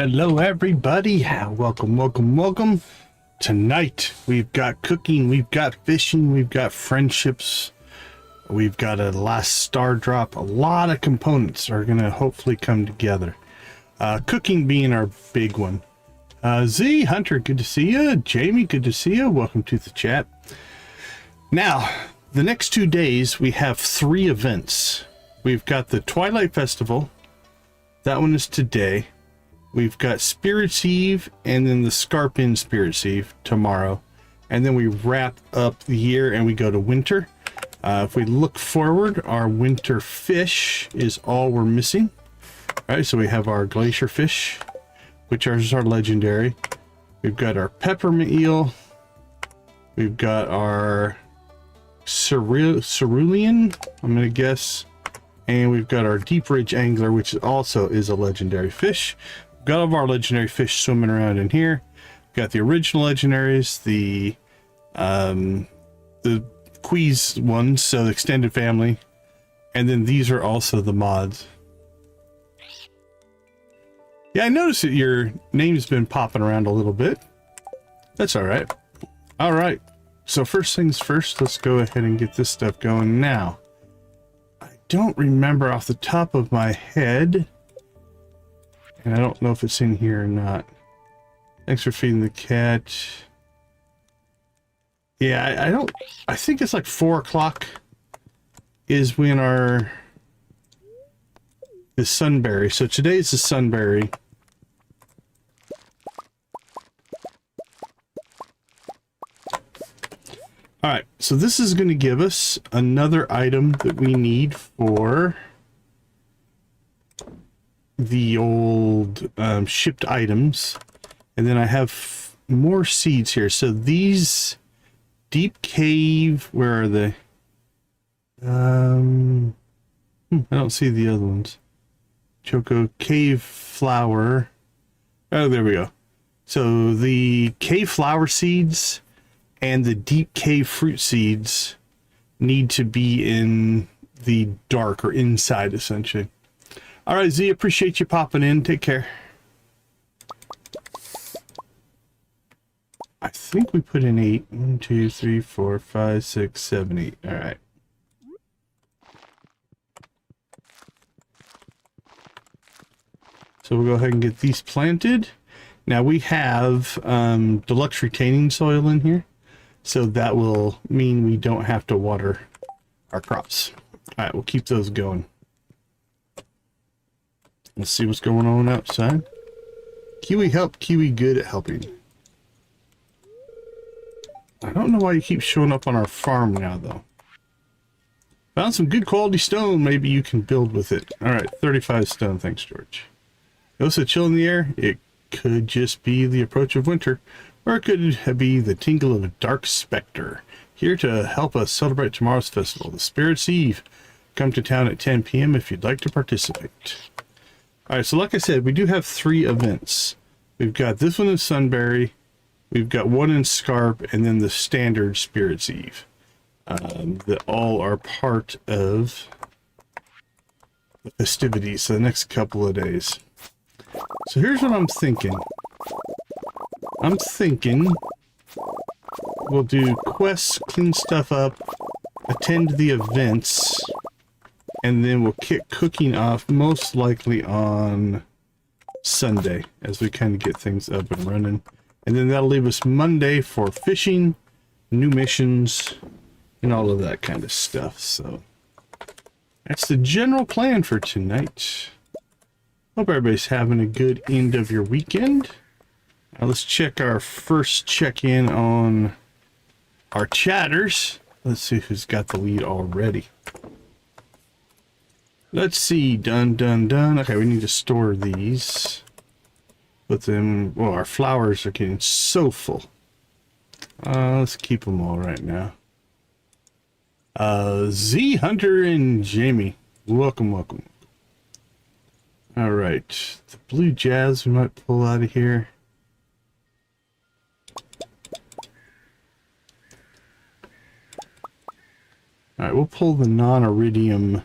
Hello everybody, welcome. Tonight we've got cooking, we've got fishing, we've got friendships, we've got a last Stardrop. A lot of components are gonna hopefully come together. Cooking being our big one. Z, Hunter, good to see you. Jamie, good to see you. Welcome to the chat. Now, the next 2 days we have 3 events. We've got the Twilight Festival. That one is today. We've got Spirits Eve and then the Scarp in Spirits Eve tomorrow. And then we wrap up the year and we go to winter. If we look forward, our winter fish is all we're missing. All right, so we have our glacier fish, which is our legendary. We've got our peppermint eel. We've got our cerulean, I'm going to guess. And we've got our deep ridge angler, which also is a legendary fish. We've got all of our legendary fish swimming around in here. We've got the original legendaries, the Queez ones, so the extended family. And then these are also the mods. Yeah, I noticed that your name's been popping around a little bit. That's all right. All right. So first things first, let's go ahead and get this stuff going now. I don't remember off the top of my head, and I don't know if it's in here or not. Thanks for feeding the cat. Yeah, I think it's like 4 o'clock is when the Sunberry. So today's the Sunberry. All right, so this is going to give us another item that we need for the old shipped items. And then I have more seeds here. So these deep cave, where are they? I don't see the other ones. Choco cave flower. Oh, there we go. So the cave flower seeds and the deep cave fruit seeds need to be in the dark or inside, essentially. All right, Z, appreciate you popping in. Take care. I think we put in 8. 1, 2, 3, 4, 5, 6, 7, 8. All right. So we'll go ahead and get these planted. Now we have deluxe retaining soil in here, so that will mean we don't have to water our crops. All right, we'll keep those going. Let's see what's going on outside. Kiwi help, Kiwi good at helping. I don't know why you keep showing up on our farm now, though. Found some good quality stone. Maybe you can build with it. All right, 35 stone. Thanks, George. Also, chill in the air. It could just be the approach of winter, or it could be the tingle of a dark specter. Here to help us celebrate tomorrow's festival, the Spirits Eve. Come to town at 10 p.m. if you'd like to participate. All right, so like I said, we do have 3 events. We've got this one in Sunberry, we've got one in Scarp, and then the standard Spirits Eve. That all are part of the festivities for the next couple of days. So here's what I'm thinking. I'm thinking we'll do quests, clean stuff up, attend the events, and then we'll kick cooking off most likely on Sunday as we kind of get things up and running. And then that'll leave us Monday for fishing, new missions, and all of that kind of stuff. So that's the general plan for tonight. Hope everybody's having a good end of your weekend. Now let's check our first check-in on our chatters. Let's see who's got the lead already. Let's see, done. Okay, we need to store these. Put them, well, our flowers are getting so full. Let's keep them all right now. Z, Hunter, and Jamie, welcome. All right, the blue jazz we might pull out of here. All right, we'll pull the non-iridium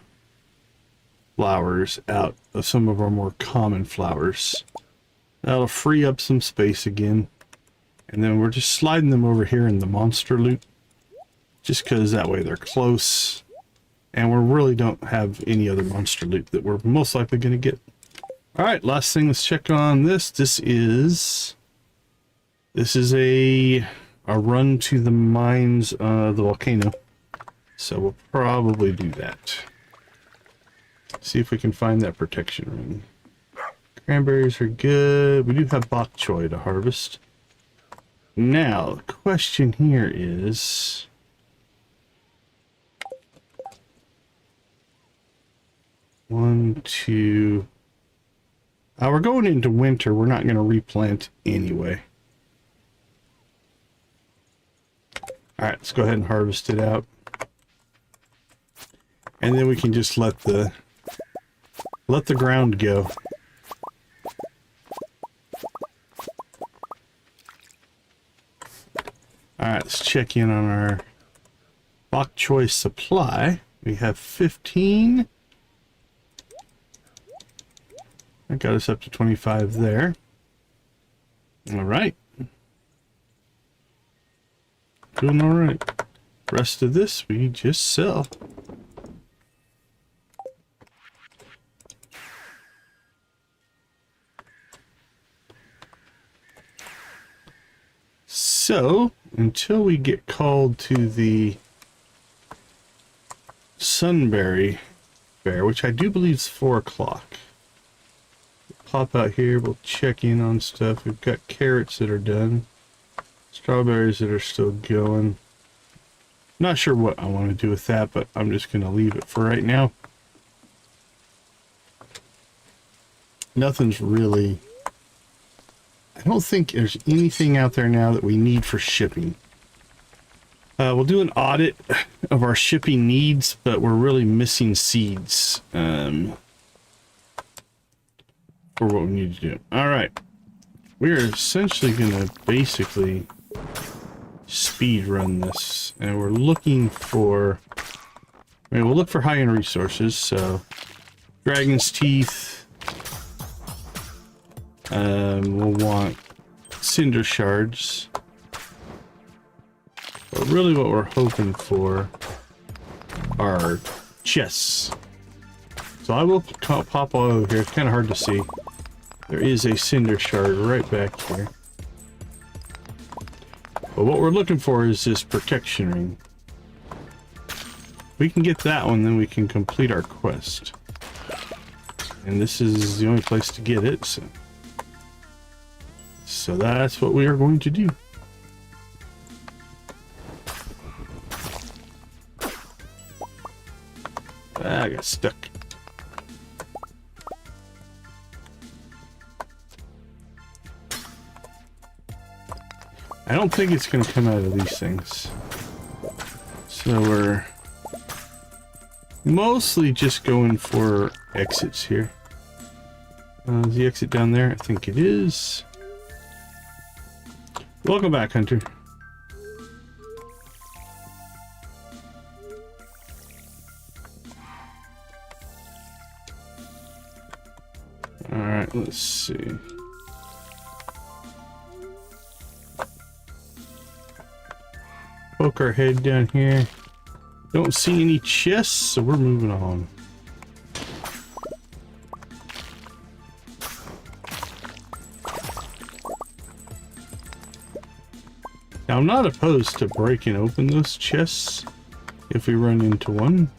flowers out of some of our more common flowers. That'll free up some space again. And then we're just sliding them over here in the monster loot. Just because that way they're close. And we really don't have any other monster loot that we're most likely going to get. Alright, last thing, let's check on this. This is a run to the mines of the volcano. So we'll probably do that. See if we can find that protection ring. Cranberries are good. We do have bok choy to harvest. Now, the question here is... One, two... we're going into winter. We're not going to replant anyway. Alright, let's go ahead and harvest it out. And then we can just let the ground go. Alright, let's check in on our bok choy supply. We have 15. That got us up to 25 there. Alright. Doing alright. Rest of this we just sell. So, until we get called to the Sunberry Fair, which I do believe is 4 o'clock. Pop out here, we'll check in on stuff. We've got carrots that are done. Strawberries that are still going. Not sure what I want to do with that, but I'm just going to leave it for right now. Nothing's really... I don't think there's anything out there now that we need for shipping. We'll do an audit of our shipping needs, but we're really missing seeds for what we need to do. Alright. We're essentially going to basically speed run this. And we're looking for... we'll look for high-end resources. So, Dragon's Teeth. We'll want cinder shards. But really what we're hoping for are chests. So I will pop all over here. It's kind of hard to see. There is a cinder shard right back here. But what we're looking for is this protection ring. If we can get that one, then we can complete our quest. And this is the only place to get it, so that's what we are going to do. I got stuck. I don't think it's going to come out of these things. So we're mostly just going for exits here. Is the exit down there? I think it is. Welcome back, Hunter. Alright, let's see. Poke our head down here. Don't see any chests, so we're moving on. Now, I'm not opposed to breaking open those chests if we run into one.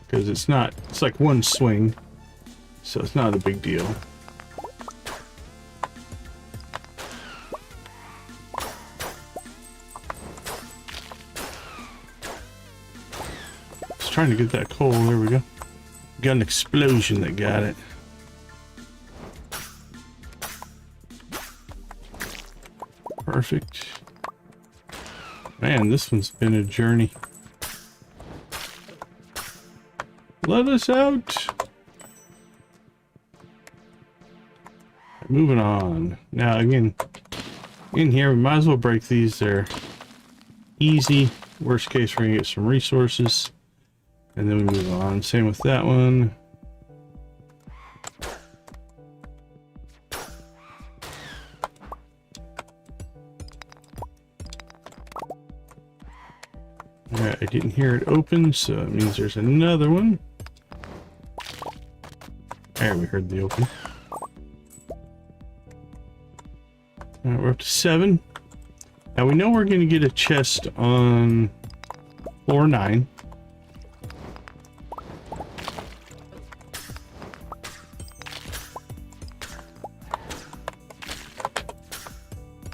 Because it's like one swing. So it's not a big deal. Just trying to get that coal. There we go. Got an explosion that got it. Perfect. Man, this one's been a journey. Let us out. Moving on. Now again, in here we might as well break these. They're easy. Worst case, we're gonna get some resources. And then we move on. Same with that one. Alright, I didn't hear it open, so it means there's another one. There, we heard the open. Alright, we're up to 7. Now we know we're going to get a chest on floor 9.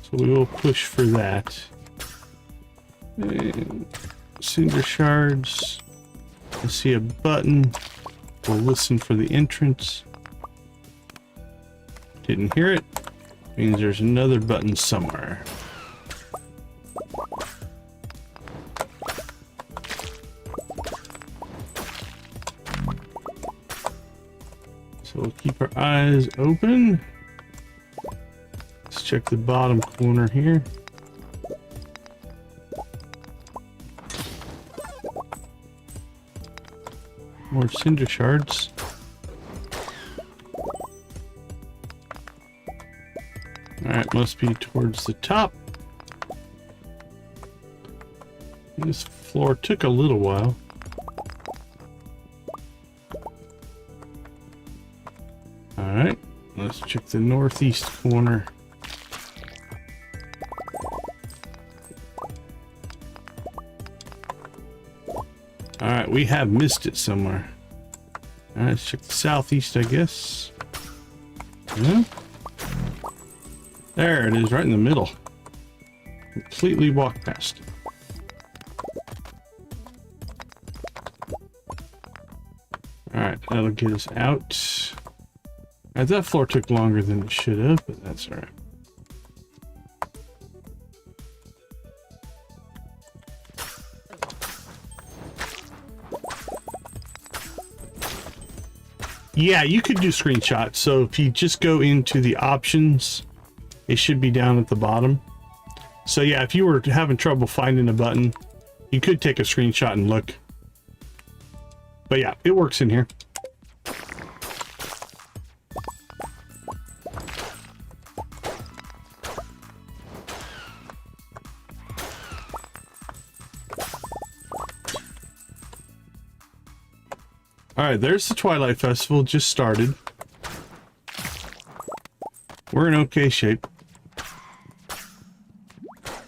So we will push for that. And cinder shards. I see a button. We'll listen for the entrance. Didn't hear it. Means there's another button somewhere. So we'll keep our eyes open. Let's check the bottom corner here. More cinder shards. Alright, must be towards the top. This floor took a little while. Alright, let's check the northeast corner. Alright, we have missed it somewhere. Alright, let's check the southeast, I guess. Yeah. There it is, right in the middle. Completely walked past. Alright, that'll get us out. Alright, that floor took longer than it should have, but that's alright. Yeah, you could do screenshots. So if you just go into the options, it should be down at the bottom. So yeah, if you were having trouble finding a button, you could take a screenshot and look. But yeah, it works in here. Alright, there's the Twilight Festival, just started. We're in okay shape.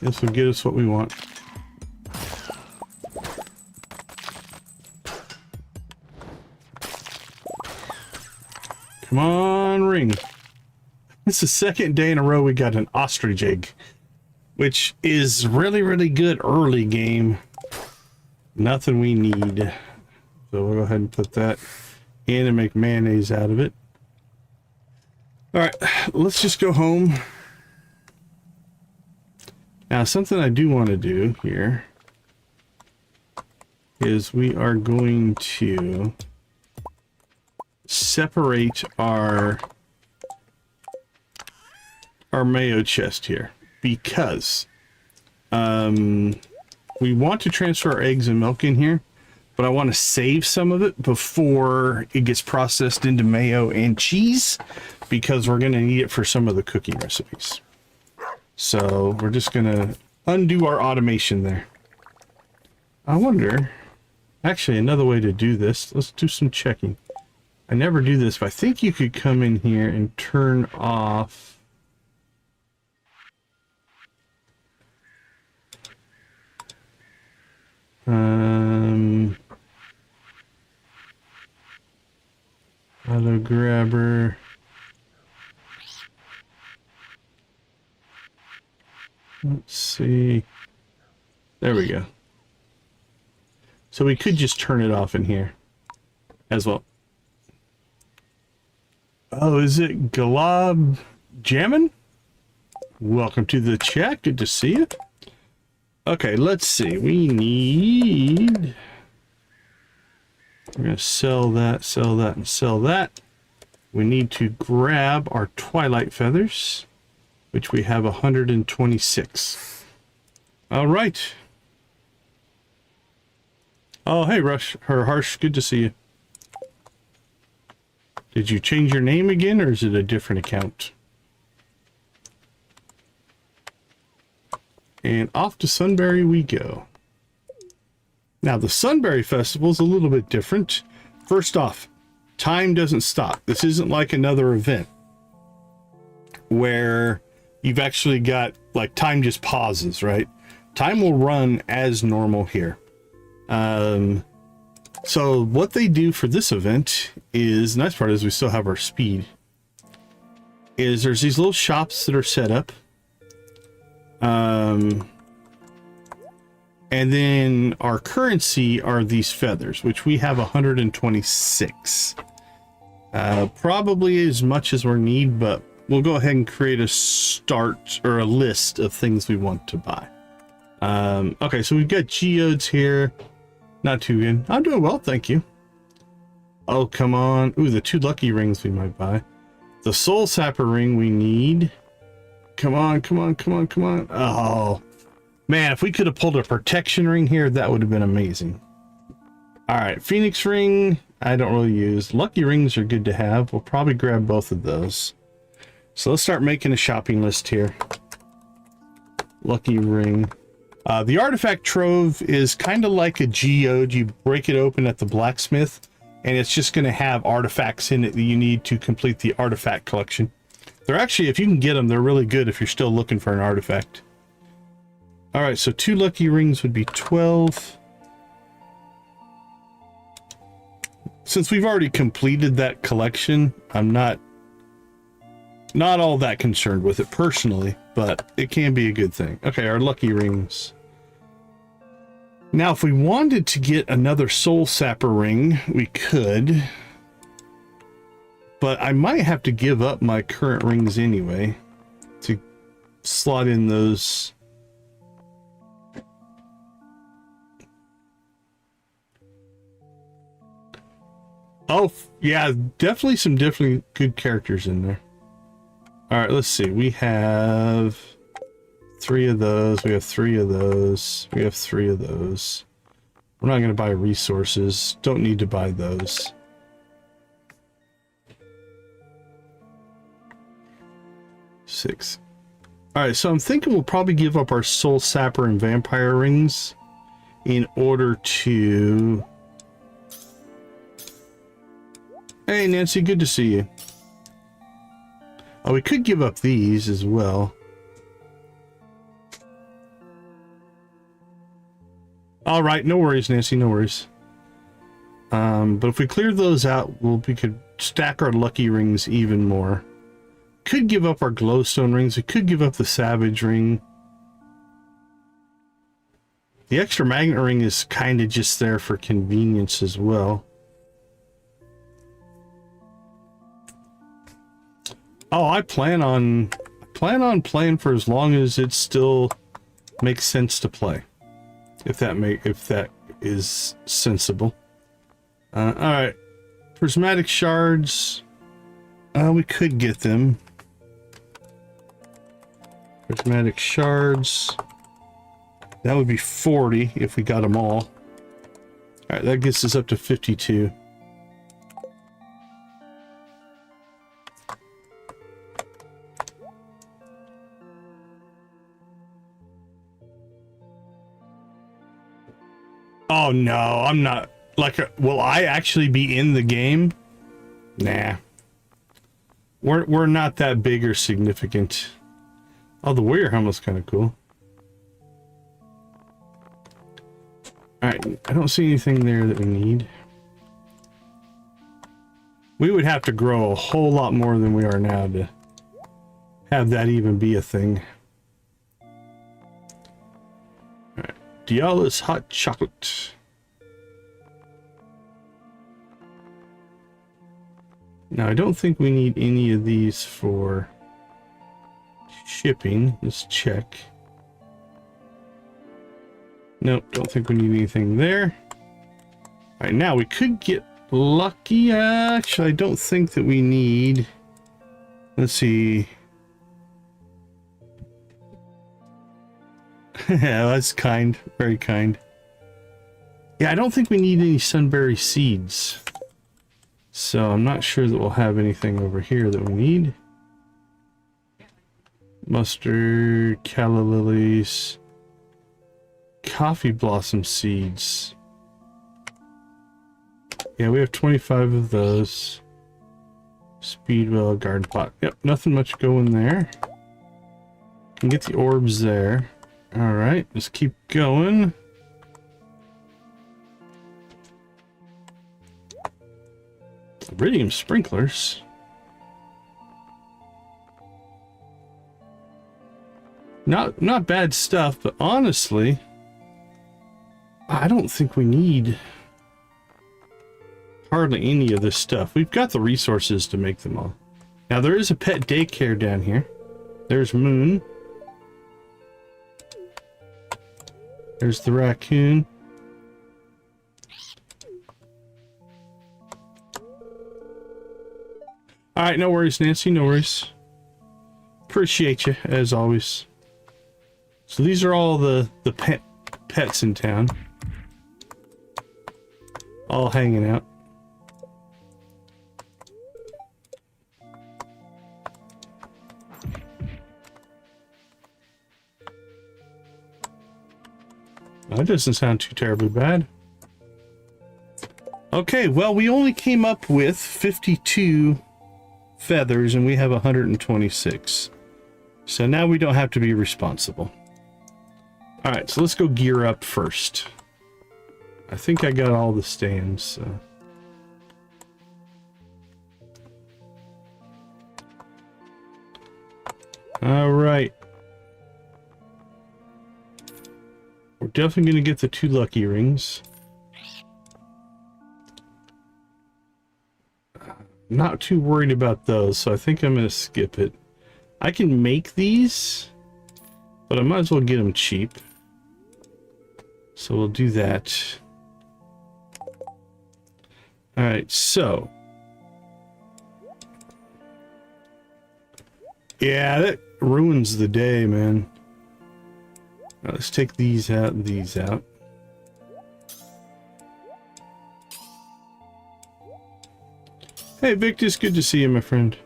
This will get us what we want. Come on, ring. It's the second day in a row we got an ostrich egg, which is really, really good early game. Nothing we need. So we'll go ahead and put that in and make mayonnaise out of it. All right, let's just go home. Now, something I do want to do here is we are going to separate our mayo chest here, because we want to transfer our eggs and milk in here, but I want to save some of it before it gets processed into mayo and cheese, because we're going to need it for some of the cooking recipes. So we're just going to undo our automation there. I wonder, actually, another way to do this, let's do some checking. I never do this, but I think you could come in here and turn off auto grabber. Let's see. There we go. So we could just turn it off in here as well. Oh, is it Galab Jammin? Welcome to the chat. Good to see you. Okay, let's see. We need... We're going to sell that, and sell that. We need to grab our Twilight Feathers, which we have 126. All right. Oh, hey, Rush, or Harsh, good to see you. Did you change your name again, or is it a different account? And off to Sunberry we go. Now, the Sunberry Festival is a little bit different. First off, time doesn't stop. This isn't like another event where you've actually got, like, time just pauses, right? Time will run as normal here. So what they do for this event is, the nice part is we still have our speed, is there's these little shops that are set up. And then our currency are these feathers, which we have 126. Probably as much as we need, but we'll go ahead and create a start or a list of things we want to buy. Okay, so we've got geodes here. Not too good. I'm doing well, thank you. Oh, come on. Ooh, the 2 lucky rings we might buy. The soul sapper ring we need. Come on, come on, come on, come on. Oh, man, if we could have pulled a protection ring here, that would have been amazing. All right, Phoenix ring, I don't really use. Lucky rings are good to have. We'll probably grab both of those. So let's start making a shopping list here. Lucky ring. The artifact trove is kind of like a geode. You break it open at the blacksmith, and it's just going to have artifacts in it that you need to complete the artifact collection. They're actually, if you can get them, they're really good if you're still looking for an artifact. All right, so 2 lucky rings would be 12. Since we've already completed that collection, I'm not all that concerned with it personally, but it can be a good thing. Okay, our lucky rings. Now, if we wanted to get another soul sapper ring, we could. But I might have to give up my current rings anyway to slot in those. Oh, yeah, definitely some different good characters in there. All right, let's see. We have 3 of those. We have 3 of those. We have 3 of those. We're not going to buy resources. Don't need to buy those. Six. All right, so I'm thinking we'll probably give up our soul sapper and vampire rings in order to... Hey, Nancy, good to see you. Oh, we could give up these as well. All right, no worries, Nancy, no worries. But if we clear those out, we could stack our lucky rings even more. Could give up our glowstone rings. We could give up the savage ring. The extra magnet ring is kind of just there for convenience as well. Oh, I plan on playing for as long as it still makes sense to play. If that is sensible. All right, prismatic shards. We could get them. Prismatic shards. That would be 40 if we got them all. All right, that gets us up to 52. Oh no, I'm not. Like, will I actually be in the game? Nah. We're not that big or significant. Oh, the warrior helmet's kind of cool. Alright, I don't see anything there that we need. We would have to grow a whole lot more than we are now to have that even be a thing. Alright, Diala's hot chocolate. Now, I don't think we need any of these for shipping. Let's check. Nope, don't think we need anything there. All right, now we could get lucky. Actually, I don't think that we need. Let's see. Yeah, that's kind. Very kind. Yeah, I don't think we need any sunberry seeds. So I'm not sure that we'll have anything over here that we need. Mustard, calla lilies, coffee blossom seeds. Yeah, we have 25 of those. Speedwell, garden pot. Yep, nothing much going there. Can get the orbs there. Alright, let's keep going. Iridium sprinklers. Not bad stuff, but honestly, I don't think we need hardly any of this stuff. We've got the resources to make them all. Now there is a pet daycare down here. There's Moon. There's the raccoon. Alright, no worries, Nancy, no worries. Appreciate you, as always. So these are all the pets in town. All hanging out. That doesn't sound too terribly bad. Okay, well, we only came up with 52 feathers and we have 126. So now we don't have to be responsible. All right, so let's go gear up first. I think I got all the stands. So. All right. We're definitely going to get the 2 lucky rings. Not too worried about those, so I think I'm going to skip it. I can make these, but I might as well get them cheap. So we'll do that. Alright, so. Yeah, that ruins the day, man. Let's take these out and these out. Hey, Victus, good to see you, my friend.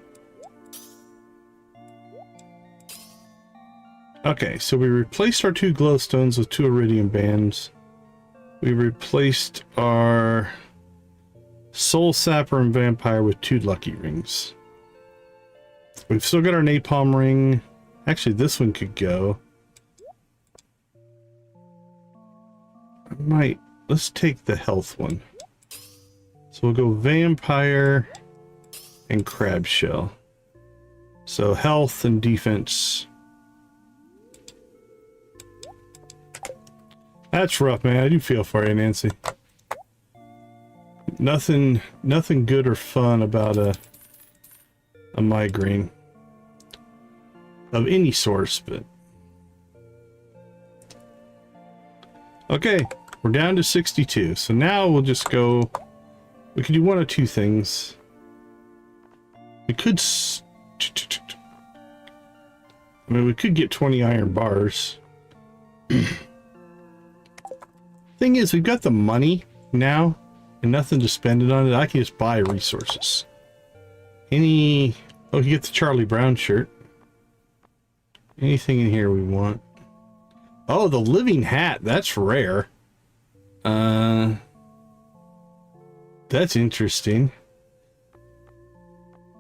Okay, so we replaced our 2 glowstones with 2 iridium bands. We replaced our soul sapper and vampire with 2 lucky rings. We've still got our napalm ring. Actually, this one could go. Let's take the health one. So we'll go vampire and crab shell. So health and defense. That's rough, man. I do feel for you, Nancy. Nothing good or fun about a migraine of any source, but okay, we're down to 62. So now we'll just go. We can do one of 2 things. We could. I mean, we could get 20 iron bars. Thing is, we've got the money now and nothing to spend it on. I can just buy resources. Oh, you get the Charlie Brown shirt. Anything in here we want? Oh, the living hat. That's rare. That's interesting.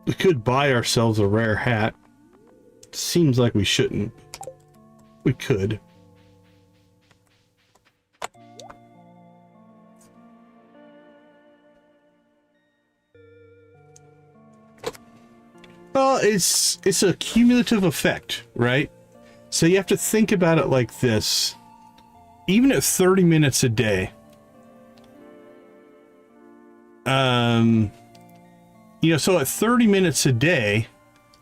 We could buy ourselves a rare hat. Seems like we shouldn't. We could. Well, it's a cumulative effect, right? So you have to think about it like this. Even at 30 minutes a day, so at 30 minutes a day,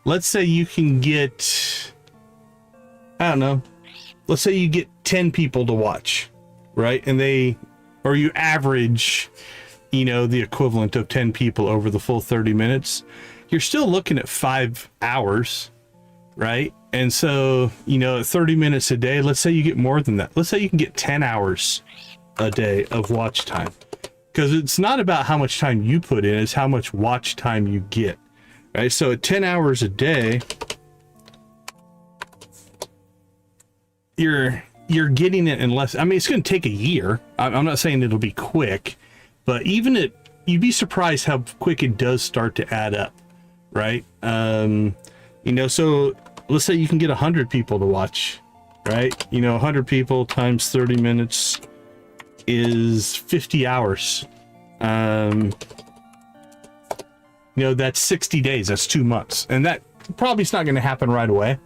let's say you can get, I don't know, let's say you get 10 people to watch, right? And or you average, the equivalent of 10 people over the full 30 minutes. You're still looking at 5 hours, right? And so, at 30 minutes a day, let's say you get more than that. Let's say you can get 10 hours a day of watch time. Because it's not about how much time you put in, it's how much watch time you get, right? So at 10 hours a day, you're getting it in less. I mean, it's going to take a year. I'm not saying it'll be quick, but even at you'd be surprised how quick it does start to add up, right? You know, so let's say you can get 100 people to watch, right? You know, 100 people times 30 minutes is 50 hours. You know, that's 60 days. That's 2 months. And that probably is not going to happen right away.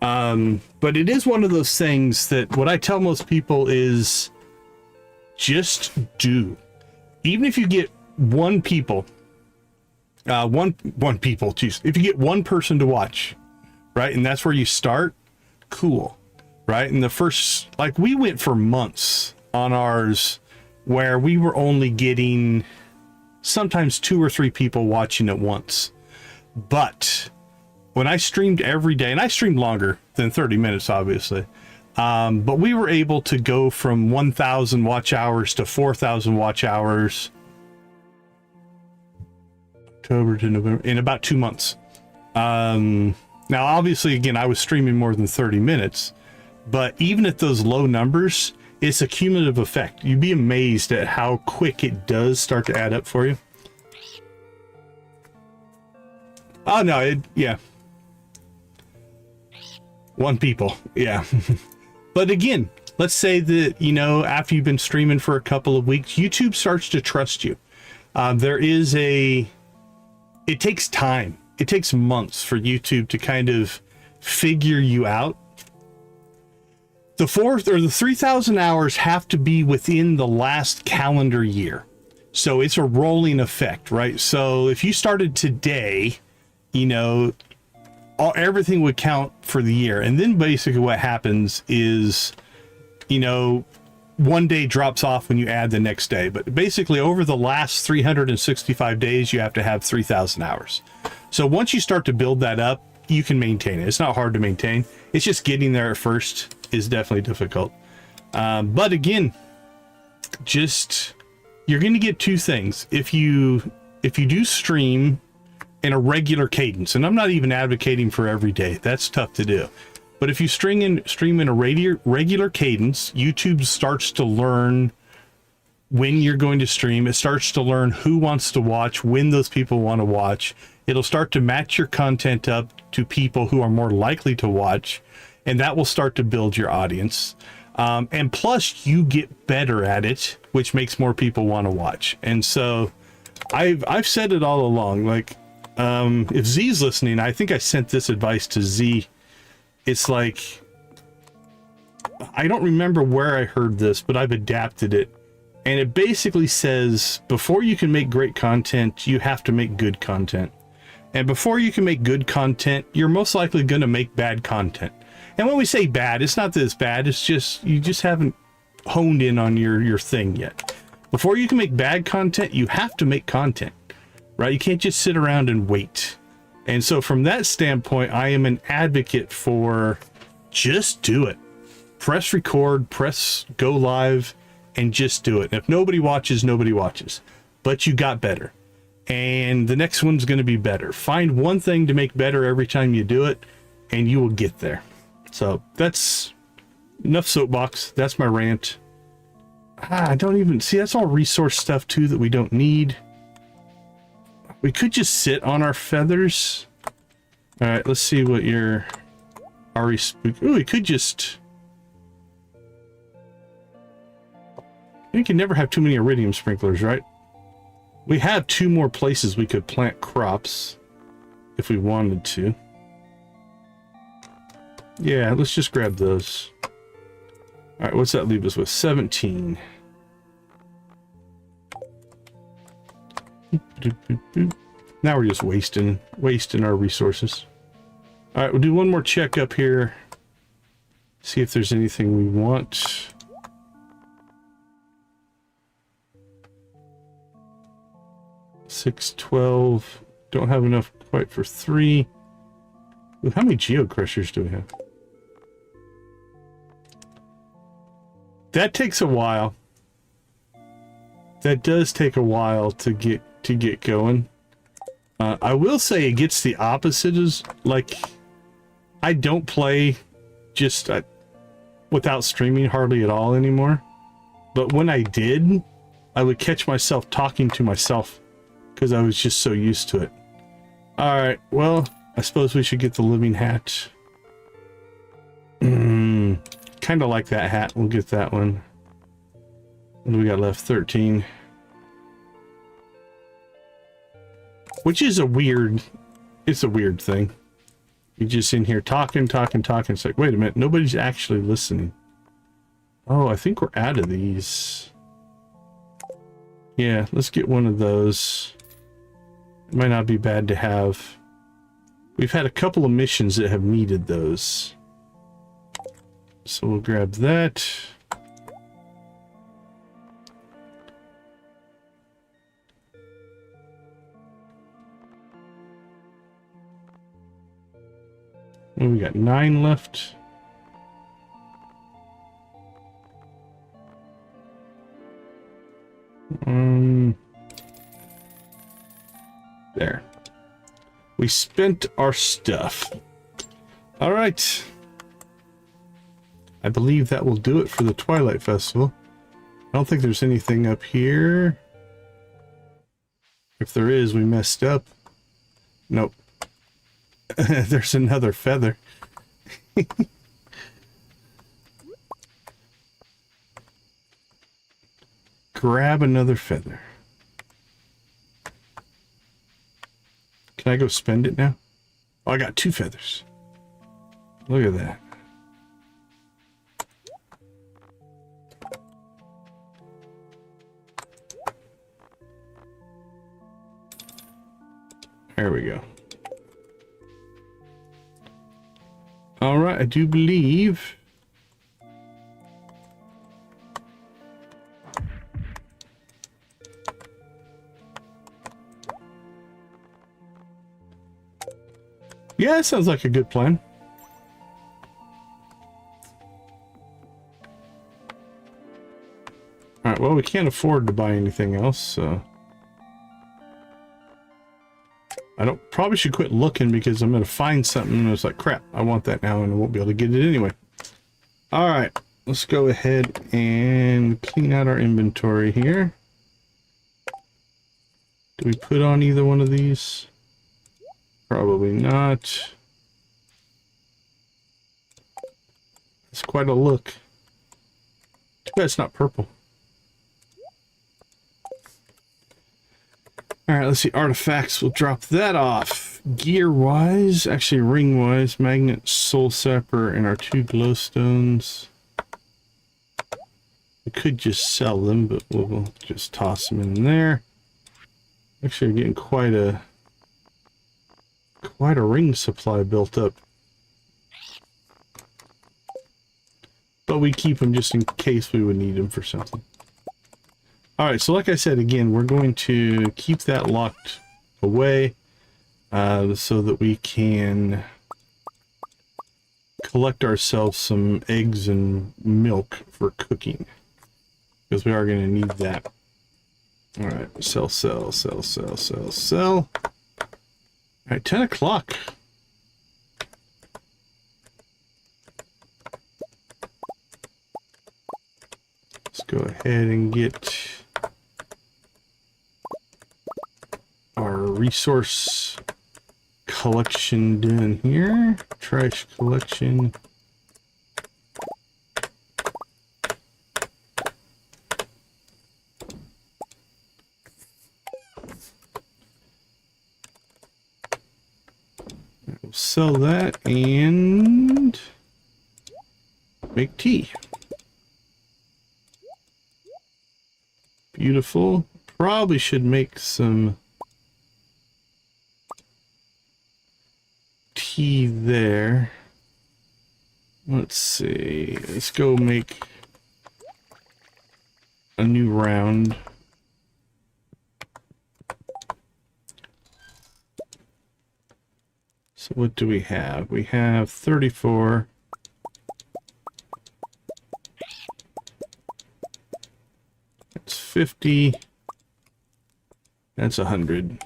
But it is one of those things that what I tell most people is just do. Even if you get one people, geez, if you get one person to watch, right? And that's where you start, cool, right? And the first, like we went for months on ours where we were only getting sometimes 2 or 3 people watching at once. But when I streamed every day, and I streamed longer than 30 minutes, obviously, but we were able to go from 1,000 watch hours to 4,000 watch hours, October to November, in about 2 months. Now, obviously, again, I was streaming more than 30 minutes, but even at those low numbers, it's a cumulative effect. You'd be amazed at how quick it does start to add up for you. Oh, no, yeah. 1 people, yeah. But again, let's say that, you know, after you've been streaming for a couple of weeks, YouTube starts to trust you. It takes time. It takes months for YouTube to kind of figure you out. The 3,000 hours have to be within the last calendar year. So it's a rolling effect, right? So if you started today, you know, everything would count for the year. And then basically what happens is, you know, one day drops off when you add the next day. But basically over the last 365 days, you have to have 3,000 hours. So once you start to build that up, you can maintain it. It's not hard to maintain. It's just getting there at first is definitely difficult. But again, just, you're going to get 2 things. If you do stream in a regular cadence, and I'm not even advocating for every day, that's tough to do. But if you stream in a regular cadence, YouTube starts to learn when you're going to stream. It starts to learn who wants to watch, when those people want to watch. It'll start to match your content up to people who are more likely to watch, and that will start to build your audience. And plus, you get better at it, which makes more people want to watch. And so, I've said it all along. Like, if Z's listening, I think I sent this advice to Z. It's like, I don't remember where I heard this, but I've adapted it. And it basically says, before you can make great content, you have to make good content. And before you can make good content, you're most likely going to make bad content. And when we say bad, it's not that it's bad. It's just, you just haven't honed in on your thing yet. Before you can make bad content, you have to make content, right? You can't just sit around and wait. And so from that standpoint, I am an advocate for just do it. Press record, press go live, and just do it. And if nobody watches, nobody watches. But you got better. And the next one's going to be better. Find one thing to make better every time you do it, and you will get there. So that's enough soapbox. That's my rant. I don't even see, that's all resource stuff too that we don't need. We could just sit on our feathers. All right, let's see what your Ari spook. Oh, we could just. You can never have too many iridium sprinklers, right? We have 2 more places we could plant crops if we wanted to. Yeah, let's just grab those. All right, what's that leave us with? 17. Now we're just wasting our resources. All right, we'll do one more check up here. See if there's anything we want. $6.12. Don't have enough quite for 3. Ooh, how many geocrushers do we have? That takes a while. That does take a while to get going. I will say it gets the opposite. Is like, I don't play just without streaming hardly at all anymore. But when I did, I would catch myself talking to myself because I was just so used to it. Alright, well, I suppose we should get the living hat. Kind of like that hat. We'll get that one. What do we got left? 13. Which is a weird... It's a weird thing. You're just in here talking. It's like, wait a minute, nobody's actually listening. Oh, I think we're out of these. Yeah, let's get one of those. It might not be bad to have. We've had a couple of missions that have needed those. So we'll grab that. And we got 9 left. There. We spent our stuff. All right. I believe that will do it for the Twilight Festival. I don't think there's anything up here. If there is, we messed up. Nope. There's another feather. Grab another feather. Can I go spend it now? Oh, I got 2 feathers. Look at that. There we go. All right, I do believe yeah, it sounds like a good plan. All right, well, we can't afford to buy anything else, so probably should quit looking because I'm going to find something and it's like, crap, I want that now and I won't be able to get it anyway. All right, let's go ahead and clean out our inventory here. Do we put on either one of these? Probably not. It's quite a look. Too bad it's not purple. Alright, let's see. Artifacts. We'll drop that off. Gear-wise, actually ring-wise, magnet, soul sapper, and our 2 glowstones. We could just sell them, but we'll just toss them in there. Actually, we're getting quite a ring supply built up. But we keep them just in case we would need them for something. Alright, so like I said, again, we're going to keep that locked away so that we can collect ourselves some eggs and milk for cooking. Because we are going to need that. Alright, sell. Alright, 10 o'clock. Let's go ahead and get our resource collection done here. Trash collection. We'll sell that and make tea. Beautiful. Probably should make some tea there. Let's see. Let's go make a new round. So what do we have? We have 34. That's 50. That's 100.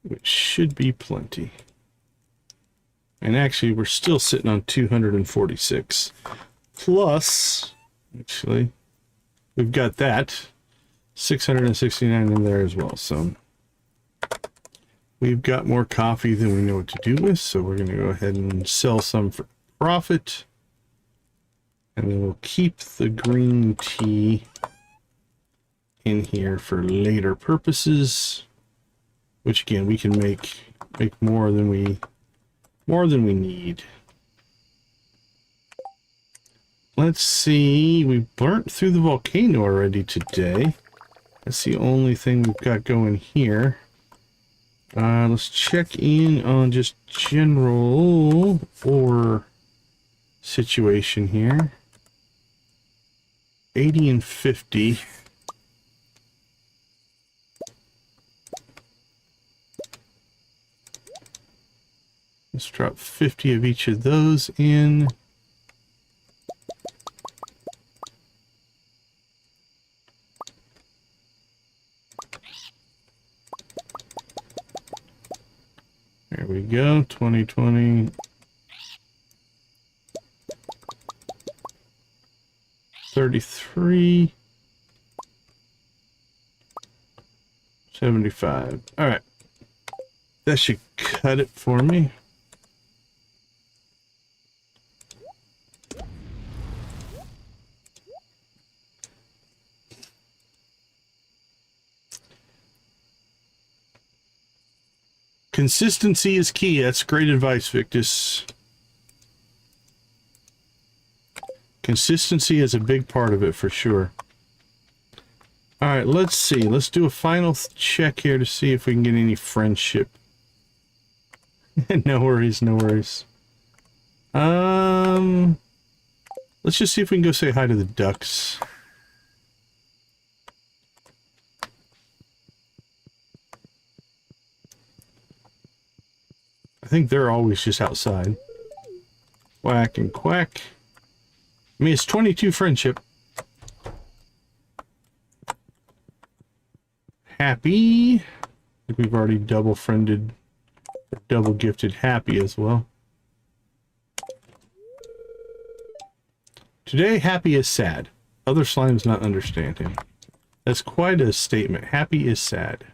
Which should be plenty. And actually, we're still sitting on 246. Plus, actually, we've got that. 669 in there as well. So we've got more coffee than we know what to do with. So we're going to go ahead and sell some for profit. And then we'll keep the green tea in here for later purposes. Which again, we can make more than we need. Let's see, we burnt through the volcano already today. That's the only thing we've got going here. Let's check in on just general ore situation here. 80 and 50. Let's drop 50 of each of those in. There we go, 2020. 33. 75. All right. That should cut it for me. Consistency is key. That's great advice, Victus. Consistency is a big part of it for sure. All right, let's see. Let's do a final check here to see if we can get any friendship. No worries, no worries. Let's just see if we can go say hi to the ducks. I think they're always just outside. Quack and quack. I mean, it's 22 friendship. Happy. I think we've already double friended, or double gifted Happy as well. Today, Happy is sad. Other slimes not understanding. That's quite a statement. Happy is sad.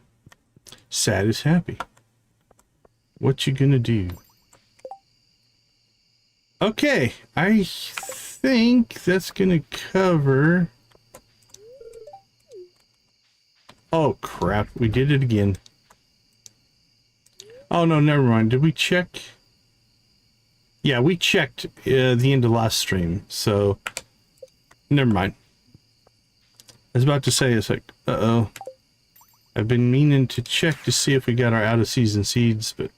Sad is happy. What you gonna do? Okay, I think that's gonna cover... Oh crap, we did it again. Oh no, never mind. Did we check? Yeah, we checked the end of last stream, so never mind. I was about to say, it's like, uh-oh. I've been meaning to check to see if we got our out-of-season seeds, but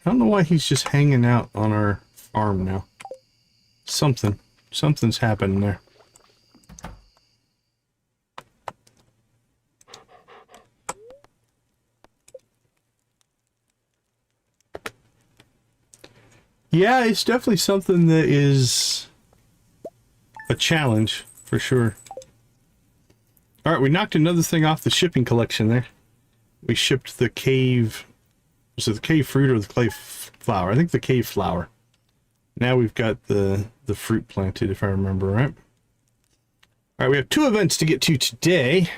I don't know why he's just hanging out on our farm now. Something's happening there. Yeah, it's definitely something that is a challenge, for sure. Alright, we knocked another thing off the shipping collection there. We shipped the cave... Was it the cave fruit or the clay flower? I think the cave flower. Now we've got the fruit planted, if I remember right. Alright, we have 2 events to get to today.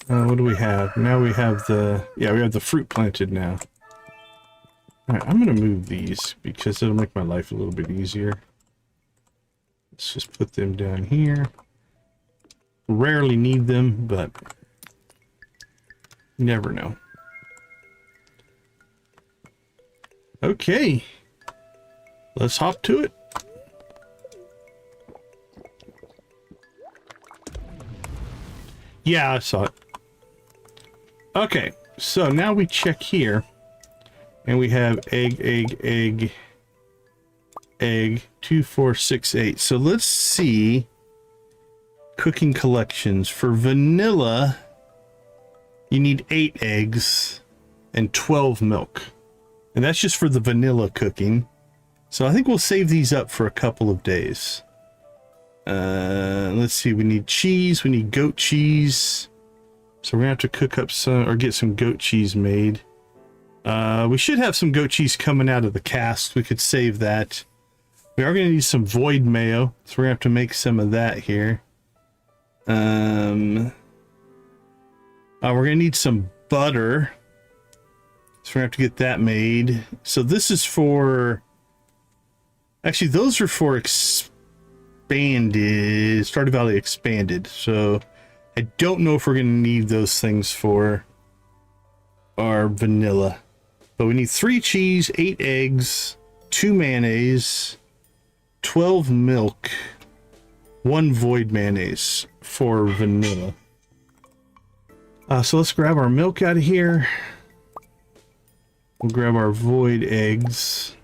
What do we have? Now we have the... Yeah, we have the fruit planted now. Alright, I'm going to move these because it'll make my life a little bit easier. Let's just put them down here. Rarely need them, but you never know. Okay, let's hop to it. Yeah, I saw it. Okay, so now we check here. And we have egg, 2, 4, 6, 8. So let's see cooking collections. For vanilla, you need 8 eggs and 12 milk. And that's just for the vanilla cooking. So I think we'll save these up for a couple of days. Let's see, we need cheese, we need goat cheese. So we're gonna have to cook up some, or get some goat cheese made. We should have some goat cheese coming out of the cast. We could save that. We are going to need some void mayo, so we're going to have to make some of that here. We're going to need some butter, so we're going to have to get that made. So this is for... Actually, those are for expanded... Stardew Valley expanded, so I don't know if we're going to need those things for our vanilla. But we need 3 cheese, 8 eggs, 2 mayonnaise, 12 milk, 1 void mayonnaise for vanilla. So let's grab our milk out of here. We'll grab our void eggs.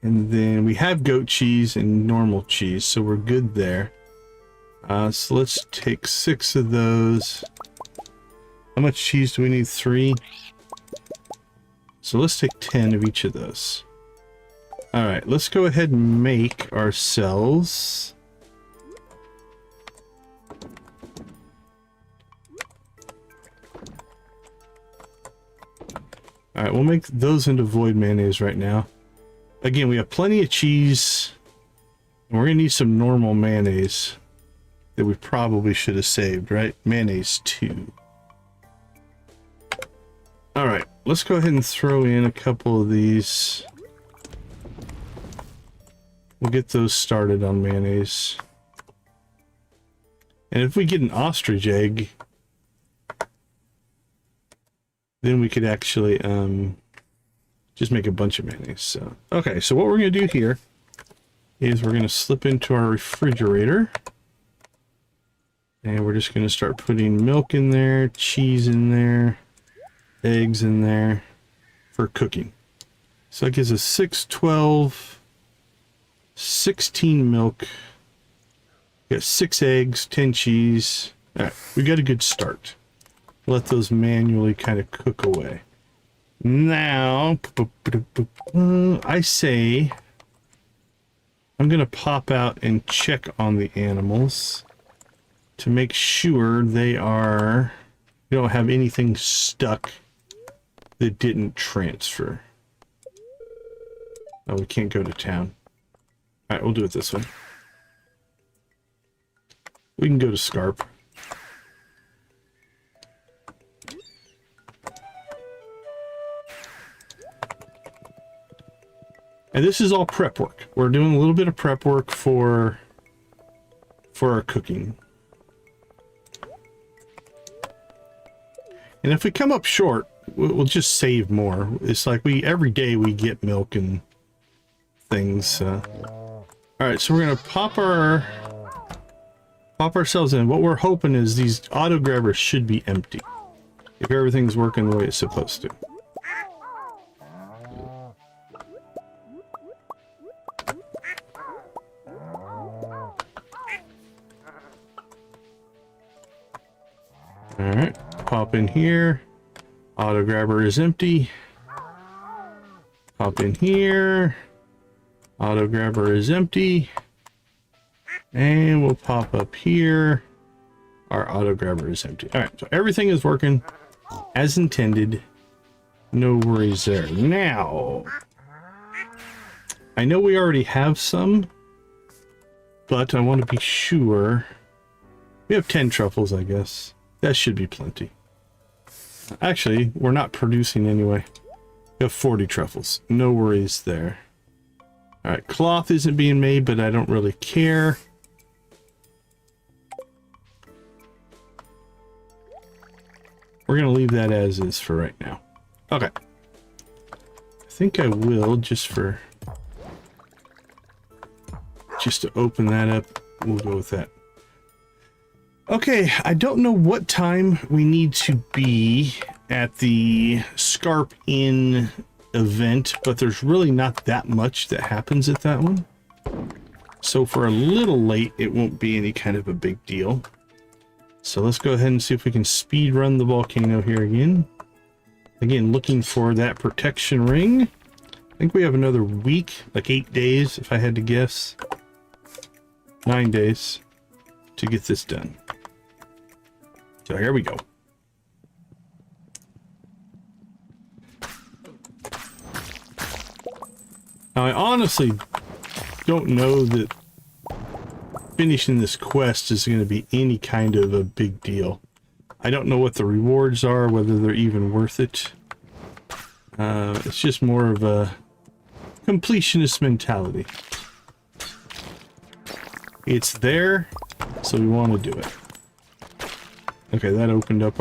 And then we have goat cheese and normal cheese, so we're good there. So let's take 6 of those. How much cheese do we need? 3. So let's take 10 of each of those. All right, let's go ahead and make ourselves all right, we'll make those into void mayonnaise right now. Again, we have plenty of cheese, and we're gonna need some normal mayonnaise that we probably should have saved, right? Mayonnaise 2. All right, let's go ahead and throw in a couple of these. We'll get those started on mayonnaise. And if we get an ostrich egg, then we could actually just make a bunch of mayonnaise. So, okay, so what we're going to do here is we're going to slip into our refrigerator. And we're just going to start putting milk in there, cheese in there, eggs in there for cooking. So that gives us 6, 12... 16 milk. We got 6 eggs, 10 cheese. All right, we got a good start. Let those manually kind of cook away. Now, I say I'm gonna pop out and check on the animals to make sure we don't have anything stuck that didn't transfer. Oh, we can't go to town. All right, we'll do it this way. We can go to Scarp. And this is all prep work. We're doing a little bit of prep work for our cooking. And if we come up short, we'll just save more. It's like every day we get milk and things. All right, so we're gonna pop ourselves in. What we're hoping is these auto grabbers should be empty if everything's working the way it's supposed to. All right, pop in here. Auto grabber is empty. Pop in here. Auto grabber is empty. And we'll pop up here. Our auto grabber is empty. All right, so everything is working as intended. No worries there. Now, I know we already have some, but I want to be sure. We have 10 truffles, I guess. That should be plenty. Actually, we're not producing anyway. We have 40 truffles. No worries there. All right, cloth isn't being made, but I don't really care. We're going to leave that as is for right now. Okay. I think I will, just to open that up, we'll go with that. Okay, I don't know what time we need to be at the Scarp Inn event, but there's really not that much that happens at that one. So for a little late, it won't be any kind of a big deal. So let's go ahead and see if we can speed run the volcano here again. Again, looking for that protection ring. I think we have another week, like 8 days, if I had to guess. 9 days to get this done. So here we go. Now, I honestly don't know that finishing this quest is going to be any kind of a big deal. I don't know what the rewards are, whether they're even worth it. It's just more of a completionist mentality. It's there, so we want to do it. Okay, that opened up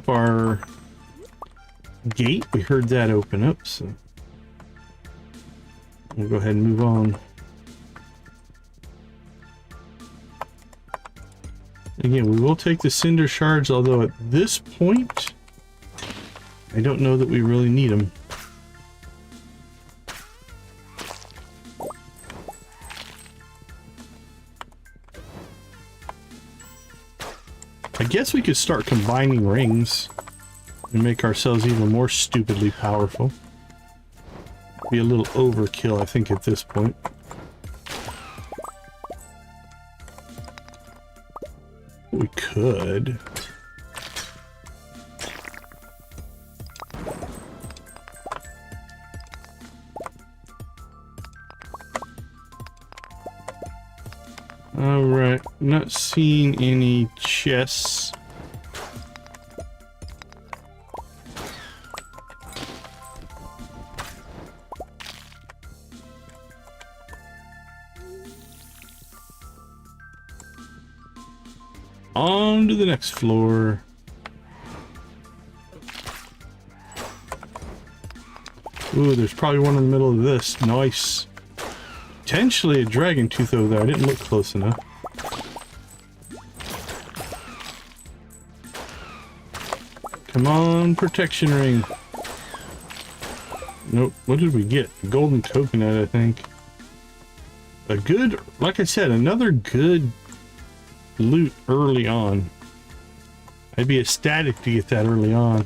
our gate. We heard that open up, so we'll go ahead and move on. Again, we will take the cinder shards, although at this point, I don't know that we really need them. I guess we could start combining rings and make ourselves even more stupidly powerful. Be a little overkill, I think, at this point. We could. Alright, not seeing any chests. On to the next floor. Ooh, there's probably one in the middle of this. Nice. Potentially a dragon tooth over there. I didn't look close enough. Come on, protection ring. Nope. What did we get? A golden coconut, I think. A good, like I said, another good loot early on. I'd be ecstatic to get that early on,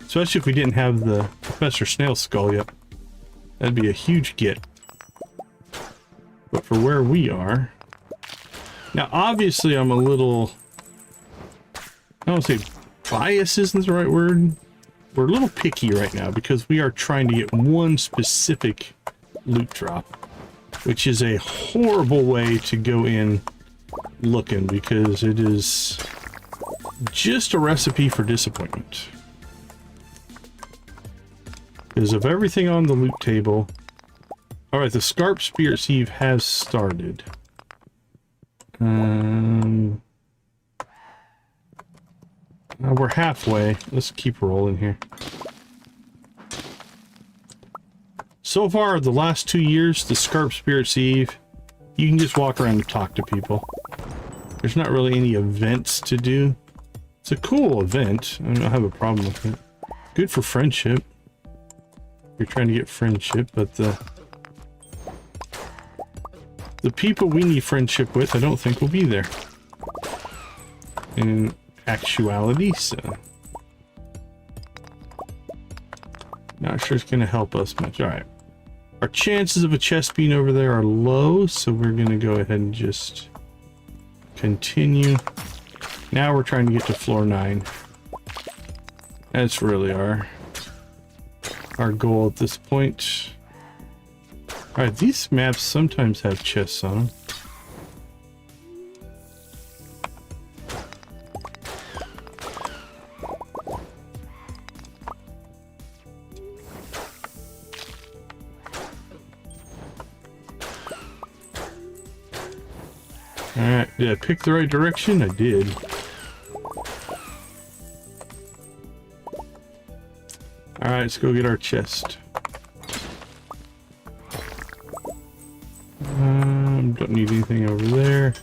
especially if we didn't have the Professor Snail skull yet. That'd be a huge get. But for where we are now, obviously I'm a little, I don't say bias isn't the right word. We're a little picky right now because we are trying to get one specific loot drop, which is a horrible way to go in looking, because it is just a recipe for disappointment. Because of everything on the loot table. Alright, the Scarp Spirit Sieve has started. We're halfway. Let's keep rolling here. So far, the last 2 years, the Scarp Spirit Sieve, you can just walk around and talk to people. There's not really any events to do. It's a cool event. I don't have a problem with it. Good for friendship. You're trying to get friendship, but the people we need friendship with, I don't think will be there in actuality, so not sure it's going to help us much. All right, our chances of a chest being over there are low, so we're going to go ahead and just continue. Now we're trying to get to floor 9. That's really our goal at this point. Alright, these maps sometimes have chests on them. Alright, did I pick the right direction? I did. Alright, let's go get our chest. Don't need anything over there.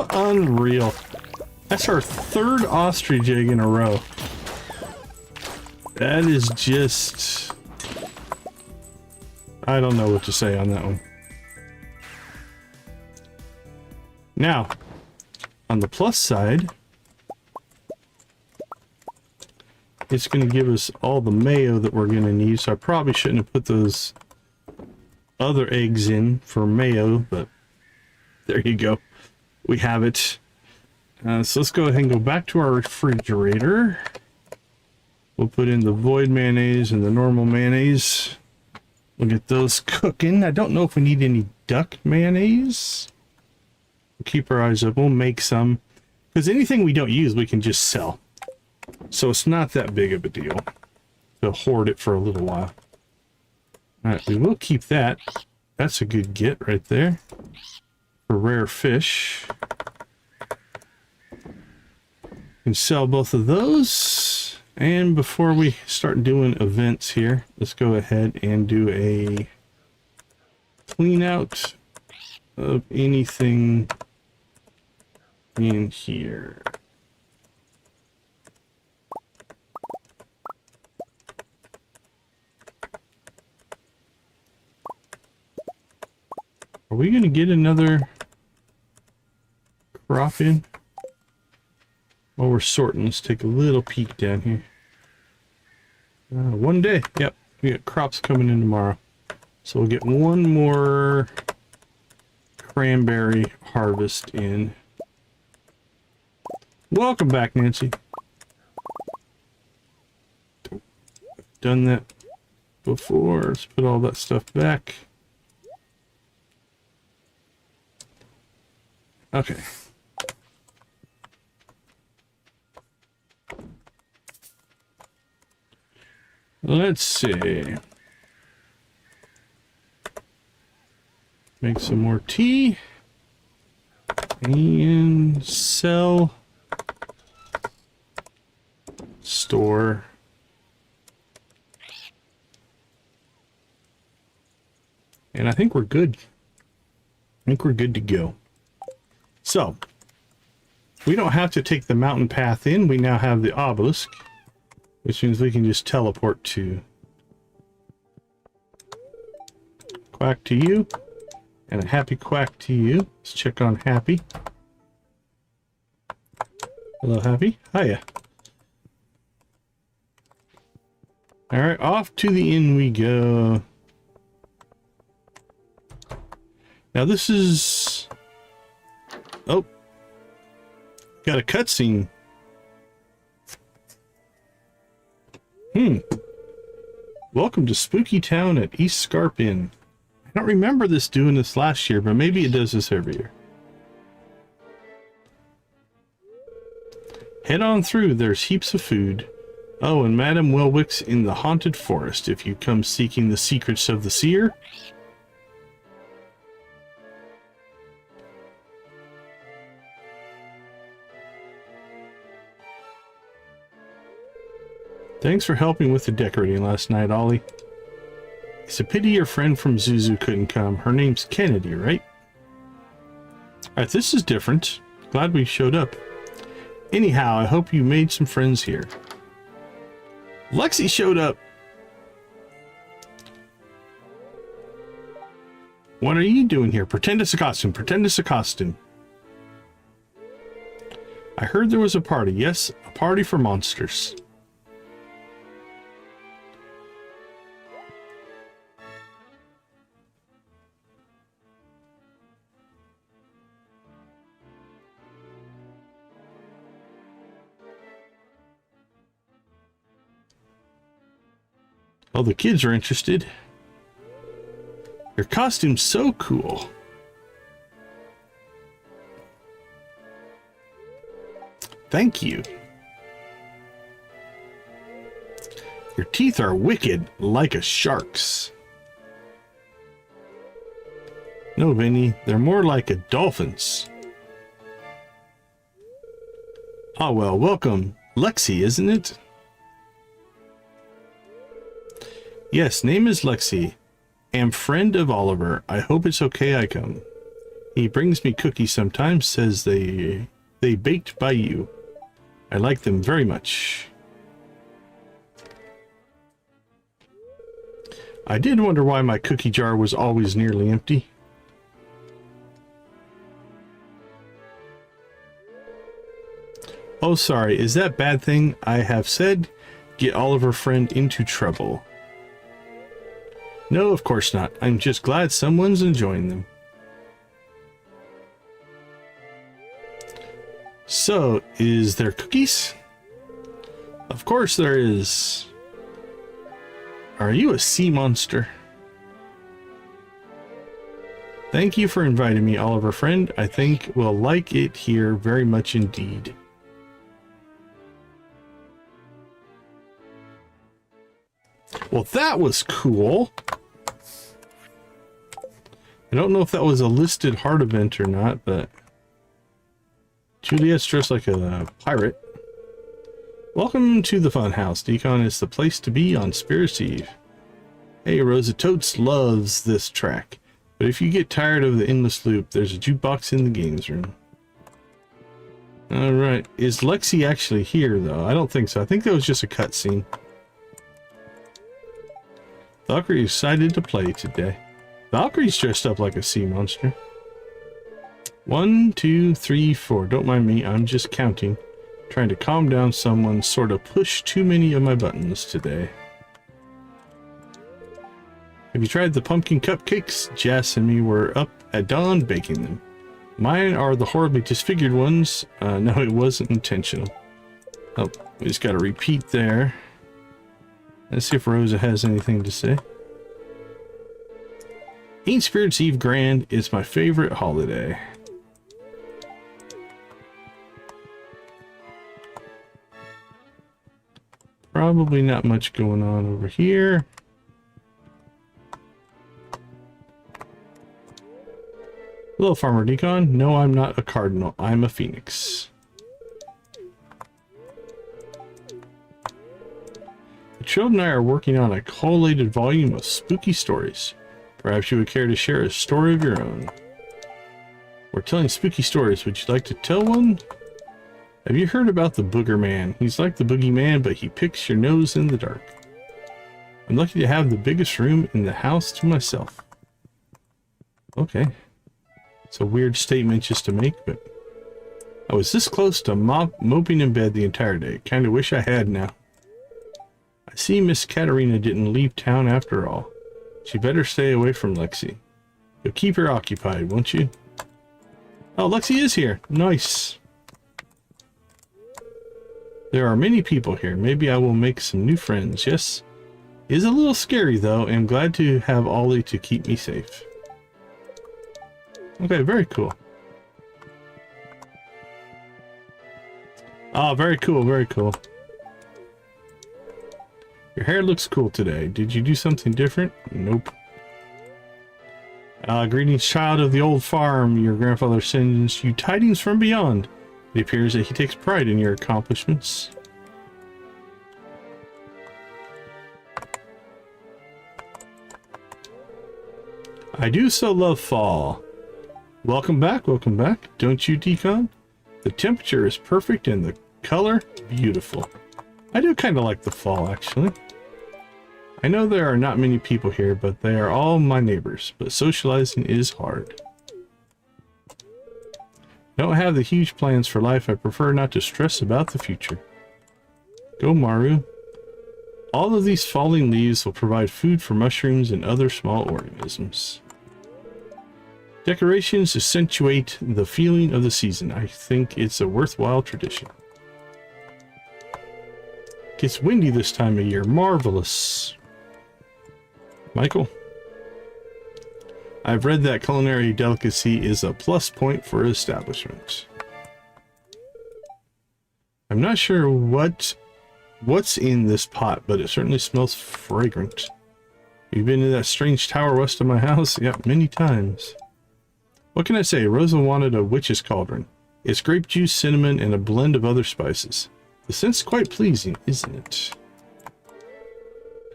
Unreal. That's our 3rd ostrich egg in a row. That is just... I don't know what to say on that one. Now, on the plus side, it's going to give us all the mayo that we're going to need, so I probably shouldn't have put those other eggs in for mayo, but there you go. We have it. So let's go ahead and go back to our refrigerator. We'll put in the void mayonnaise and the normal mayonnaise. We'll get those cooking. I don't know if we need any duck mayonnaise. We'll keep our eyes up. We'll make some. Because anything we don't use, we can just sell. So it's not that big of a deal to hoard it for a little while. Alright, we will keep that. That's a good get right there. For rare fish. We can sell both of those. And before we start doing events here, let's go ahead and do a clean out of anything in here. Are we going to get another crop in? While we're sorting, let's take a little peek down here. One day. Yep, we got crops coming in tomorrow. So we'll get one more cranberry harvest in. Welcome back, Nancy. Done that before. Let's put all that stuff back. Okay. Let's see. Make some more tea. And sell. Store. And I think we're good. I think we're good to go. So, we don't have to take the mountain path in. We now have the obelisk, which means we can just teleport to Quack to you, and a happy Quack to you. Let's check on Happy. Hello, Happy. Hiya. Alright, off to the inn we go. Now this is... Oh. Got a cutscene. Welcome to Spooky Town at East Scarp Inn. I don't remember this doing this last year, but maybe it does this every year. Head on through, there's heaps of food. Oh, and Madam Welwick's in the haunted forest if you come seeking the secrets of the seer. Thanks for helping with the decorating last night, Ollie. It's a pity your friend from Zuzu couldn't come. Her name's Kennedy, right? Alright, this is different. Glad we showed up. Anyhow, I hope you made some friends here. Lexi showed up. What are you doing here? Pretend it's a costume. Pretend it's a costume. I heard there was a party. Yes, a party for monsters. Oh, the kids are interested. Your costume's so cool. Thank you. Your teeth are wicked, like a shark's. No, Vinny, they're more like a dolphin's. Ah, well, welcome. Lexi, isn't it? Yes, name is Lexi. Am friend of Oliver. I hope it's okay I come. He brings me cookies sometimes, says they baked by you. I like them very much. I did wonder why my cookie jar was always nearly empty. Oh, sorry, is that bad thing I have said? Get Oliver friend into trouble. No, of course not. I'm just glad someone's enjoying them. So, is there cookies? Of course there is. Are you a sea monster? Thank you for inviting me, Oliver friend. I think we'll like it here very much indeed. Well, that was cool. I don't know if that was a listed heart event or not, but Juliet's dressed like a pirate. Welcome to the Funhouse. Decon is the place to be on Spirits Eve. Hey, Rosa Totes loves this track, but if you get tired of the endless loop, there's a jukebox in the games room. Alright, is Lexi actually here, though? I don't think so. I think that was just a cutscene. Valkyrie excited to play today. Valkyrie's dressed up like a sea monster. 1, 2, 3, 4. Don't mind me, I'm just counting. Trying to calm down someone sort of pushed too many of my buttons today. Have you tried the pumpkin cupcakes? Jess and me were up at dawn baking them. Mine are the horribly disfigured ones. No, it wasn't intentional. Oh, we just gotta repeat there. Let's see if Rosa has anything to say. Ain't Spirits Eve grand? It's my favorite holiday. Probably not much going on over here. Hello, Farmer Decon. No, I'm not a cardinal. I'm a phoenix. The children and I are working on a collated volume of spooky stories. Perhaps you would care to share a story of your own. We're telling spooky stories. Would you like to tell one? Have you heard about the Booger Man? He's like the boogeyman, but he picks your nose in the dark. I'm lucky to have the biggest room in the house to myself. Okay. It's a weird statement just to make, but I was this close to moping in bed the entire day. Kinda wish I had now. I see Miss Katerina didn't leave town after all. She better stay away from Lexi. You'll keep her occupied, won't you? Oh, Lexi is here. Nice. There are many people here. Maybe I will make some new friends. Yes. It is a little scary, though. I'm glad to have Ollie to keep me safe. Okay, very cool. Oh, very cool, very cool. Your hair looks cool today. Did you do something different? Nope. Greetings, child of the old farm. Your grandfather sends you tidings from beyond. It appears that he takes pride in your accomplishments. I do so love fall. Welcome back, don't you, Decon? The temperature is perfect and the color beautiful. I do kind of like the fall, actually. I know there are not many people here, but they are all my neighbors, but socializing is hard. Don't have the huge plans for life. I prefer not to stress about the future. Go, Maru. All of these falling leaves will provide food for mushrooms and other small organisms. Decorations accentuate the feeling of the season. I think it's a worthwhile tradition. Gets windy this time of year. Marvelous. Michael? I've read that culinary delicacy is a plus point for establishment. I'm not sure what's in this pot, but it certainly smells fragrant. You've been to that strange tower west of my house? Yep, many times. What can I say? Rosa wanted a witch's cauldron. It's grape juice, cinnamon, and a blend of other spices. The scent's quite pleasing, isn't it?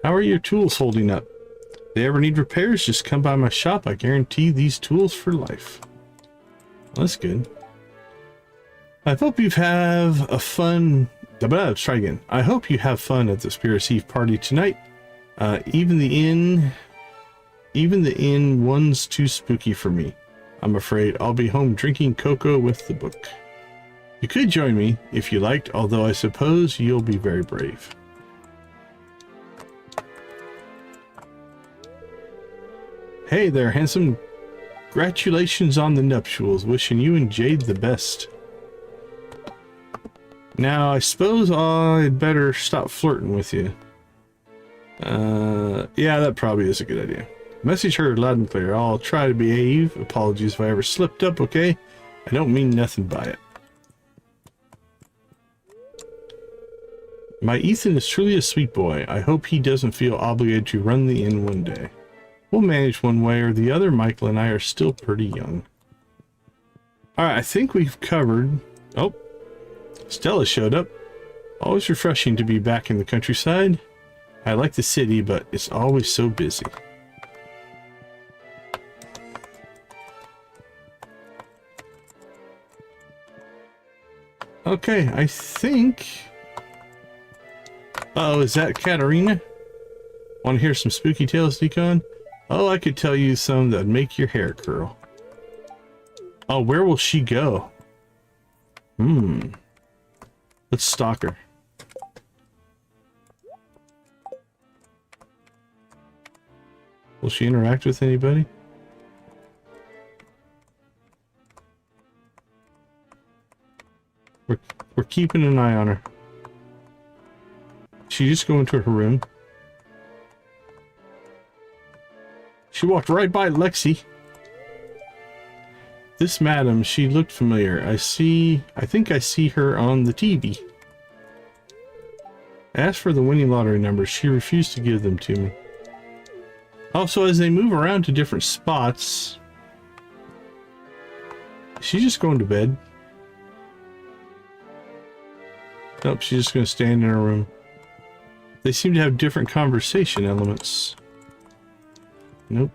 How are your tools holding up? If they ever need repairs, just come by my shop. I guarantee these tools for life. Well, that's good. I hope you have a fun... Let's try again. I hope you have fun at the Spirits Eve party tonight. Even the inn one's too spooky for me. I'm afraid I'll be home drinking cocoa with the book. You could join me if you liked, although I suppose you'll be very brave. Hey there, handsome. Congratulations on the nuptials. Wishing you and Jade the best. Now, I suppose I'd better stop flirting with you. Yeah, that probably is a good idea. Message heard loud and clear. I'll try to behave. Apologies if I ever slipped up, okay? I don't mean nothing by it. My Ethan is truly a sweet boy. I hope he doesn't feel obligated to run the inn one day. We'll manage one way or the other. Michael and I are still pretty young. Alright, I think we've covered... Oh, Stella showed up. Always refreshing to be back in the countryside. I like the city, but it's always so busy. Okay, I think... Oh, is that Katarina? Want to hear some spooky tales, Decon? Oh, I could tell you some that'd make your hair curl. Oh, where will she go? Let's stalk her. Will she interact with anybody? We're keeping an eye on her. She just go into her room. She walked right by Lexi. This madam, she looked familiar. I think I see her on the TV. I asked for the winning lottery numbers. She refused to give them to me. Also, as they move around to different spots... She's just going to bed. Nope, she's just going to stand in her room. They seem to have different conversation elements. Nope.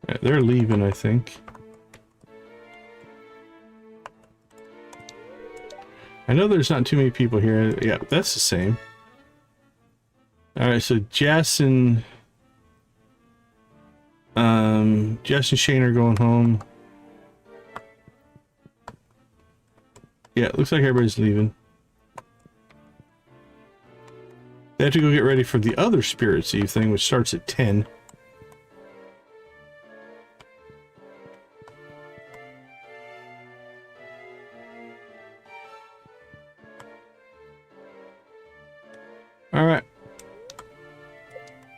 Yeah, they're leaving, I think. I know there's not too many people here. Yeah, that's the same. Alright, so Jess and Shane are going home. Yeah, it looks like everybody's leaving. They have to go get ready for the other Spirits Eve thing, which starts at 10. Alright.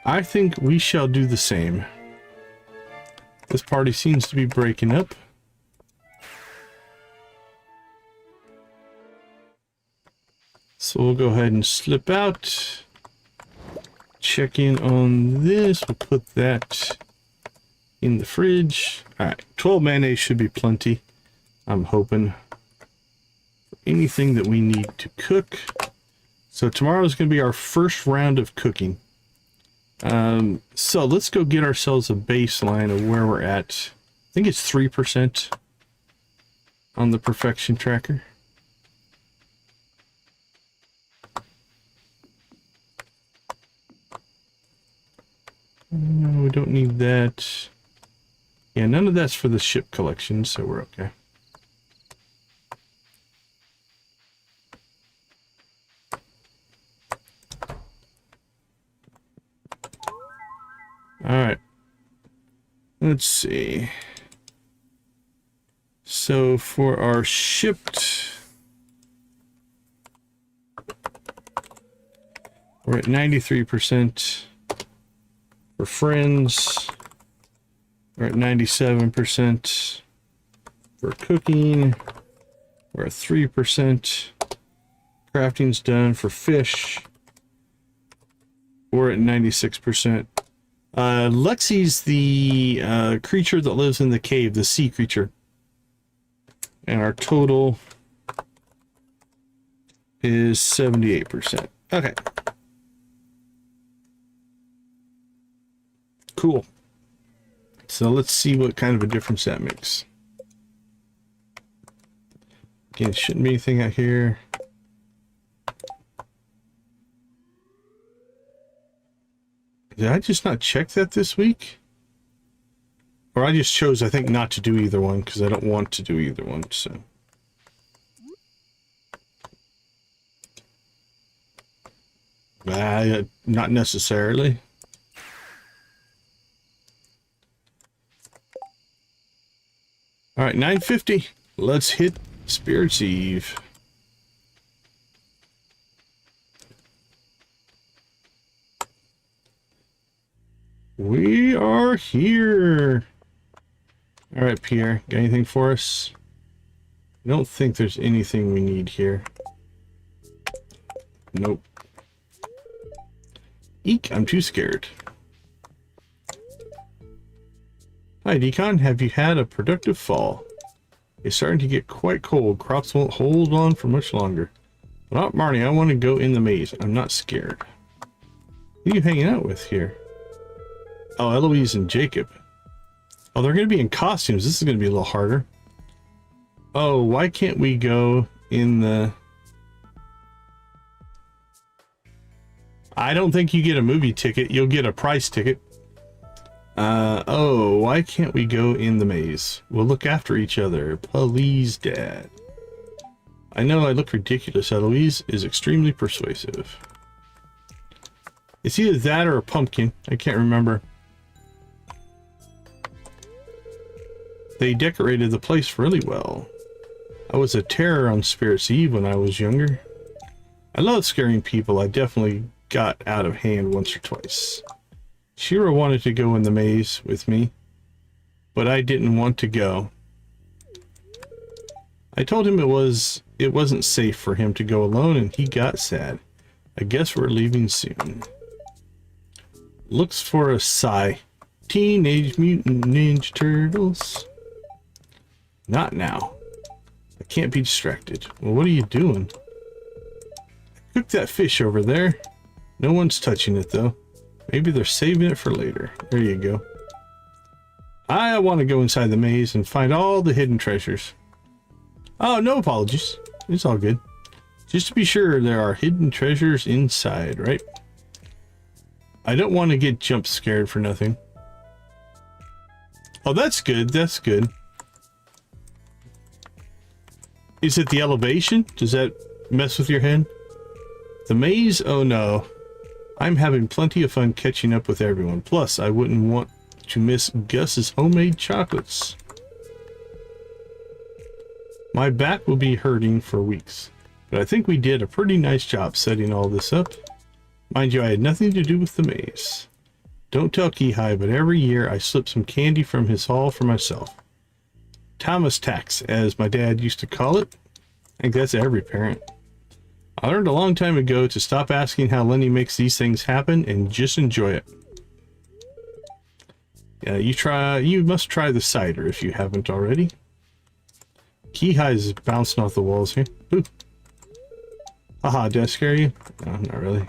I think we shall do the same. This party seems to be breaking up. So we'll go ahead and slip out. Check in on this. We'll put that in the fridge. Alright, 12 mayonnaise should be plenty. I'm hoping. For anything that we need to cook. So tomorrow is going to be our first round of cooking. So let's go get ourselves a baseline of where we're at. I think it's 3% on the perfection tracker. We don't need that. Yeah, none of that's for the ship collection, so we're okay. Alright. Let's see. So for our shipped, we're at 93%. For friends, we're at 97%. For cooking, we're at 3%. Crafting's done. For fish, we're at 96%. Lexi's the creature that lives in the cave, the sea creature. And our total is 78%. Okay. Cool. So let's see what kind of a difference that makes. Again, shouldn't be anything out here. Did I just not check that this week? Or I just chose, I think, not to do either one because I don't want to do either one, so. Not necessarily. All right, 950. Let's hit Spirit's Eve. We are here. All right, Pierre, got anything for us? I don't think there's anything we need here. Nope. Eek, I'm too scared. Hi, Decon. Have you had a productive fall? It's starting to get quite cold. Crops won't hold on for much longer. But not Marnie, I want to go in the maze. I'm not scared. Who are you hanging out with here? Oh, Eloise and Jacob. Oh, they're going to be in costumes. This is going to be a little harder. Oh, why can't we go in the... I don't think you get a movie ticket. You'll get a price ticket. Oh, why can't we go in the maze? We'll look after each other. Please, Dad. I know I look ridiculous. Eloise is extremely persuasive. It's either that or a pumpkin. I can't remember. They decorated the place really well. I was a terror on Spirit's Eve when I was younger. I love scaring people. I definitely got out of hand once or twice. Shiro wanted to go in the maze with me, but I didn't want to go. I told him it wasn't safe for him to go alone, and he got sad. I guess we're leaving soon. Looks for a sigh. Teenage Mutant Ninja Turtles. Not now. I can't be distracted. Well, what are you doing? Cook that fish over there. No one's touching it, though. Maybe they're saving it for later. There you go. I want to go inside the maze and find all the hidden treasures. Oh, no apologies. It's all good. Just to be sure, there are hidden treasures inside, right? I don't want to get jump scared for nothing. Oh, that's good. That's good. Is it the elevation? Does that mess with your head? The maze? Oh no. I'm having plenty of fun catching up with everyone. Plus, I wouldn't want to miss Gus's homemade chocolates. My back will be hurting for weeks, but I think we did a pretty nice job setting all this up. Mind you, I had nothing to do with the maze. Don't tell Kihai, but every year I slip some candy from his haul for myself. Thomas tax, as my dad used to call it. I think that's every parent. I learned a long time ago to stop asking how Lenny makes these things happen and just enjoy it. Yeah, you must try the cider if you haven't already. Kihai is bouncing off the walls here. Ooh. Haha, did I scare you? No, not really.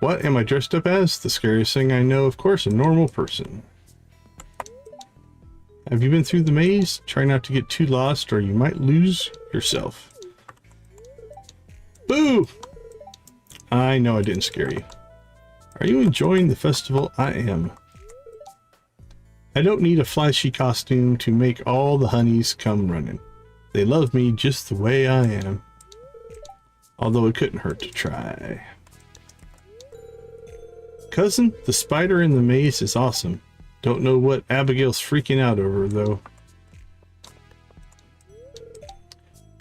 What am I dressed up as? The scariest thing I know, of course, a normal person. Have you been through the maze? Try not to get too lost or you might lose yourself. Boo! I know I didn't scare you. Are you enjoying the festival? I am. I don't need a flashy costume to make all the honeys come running. They love me just the way I am. Although it couldn't hurt to try. Cousin, the spider in the maze is awesome. Don't know what Abigail's freaking out over, though.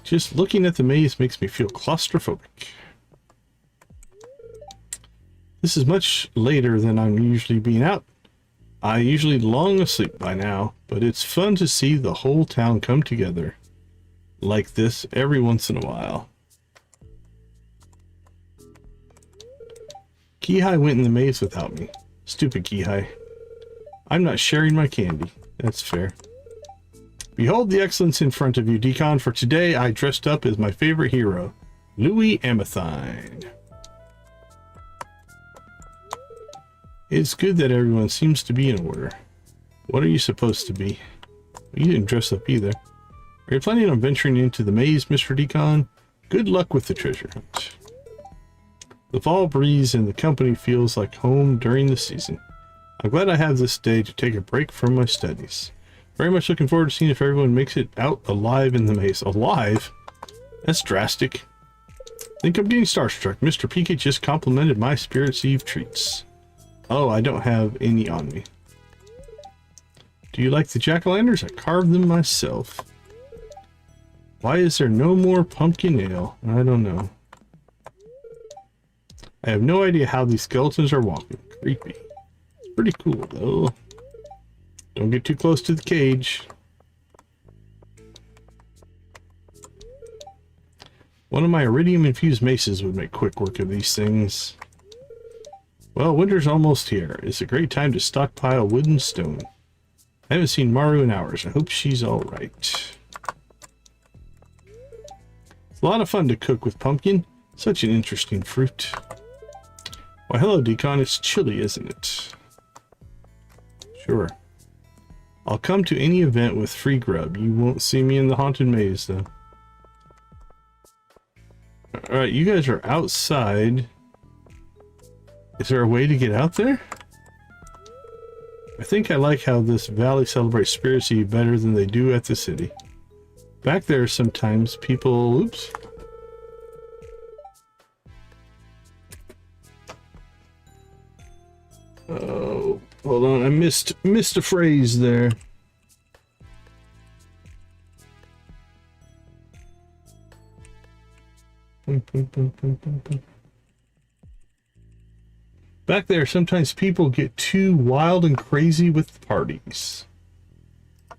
Just looking at the maze makes me feel claustrophobic. This is much later than I'm usually being out. I usually long asleep by now, but it's fun to see the whole town come together like this every once in a while. Kihai went in the maze without me. Stupid Kihai. I'm not sharing my candy. That's fair. Behold the excellence in front of you, Decon. For today, I dressed up as my favorite hero, Louis Amathine. It's good that everyone seems to be in order. What are you supposed to be? You didn't dress up either. Are you planning on venturing into the maze, Mr. Decon? Good luck with the treasure hunt. The fall breeze and the company feels like home during the season. I'm glad I have this day to take a break from my studies. Very much looking forward to seeing if everyone makes it out alive in the maze. Alive? That's drastic. Think I'm getting starstruck. Mr. Pika just complimented my Spirit's Eve treats. Oh, I don't have any on me. Do you like the jack-o'-lanterns? I carved them myself. Why is there no more pumpkin ale? I don't know. I have no idea how these skeletons are walking. Creepy. It's pretty cool, though. Don't get too close to the cage. One of my iridium-infused maces would make quick work of these things. Well, winter's almost here. It's a great time to stockpile wood and stone. I haven't seen Maru in hours. I hope she's alright. It's a lot of fun to cook with pumpkin. Such an interesting fruit. Why, hello, Decon. It's chilly, isn't it? Sure. I'll come to any event with free grub. You won't see me in the haunted maze, though. Alright, you guys are outside. Is there a way to get out there? I think I like how this valley celebrates spirits better than they do at the city. Back there, sometimes people... Oops. Oh, hold on. I missed a phrase there. Back there, sometimes people get too wild and crazy with the parties.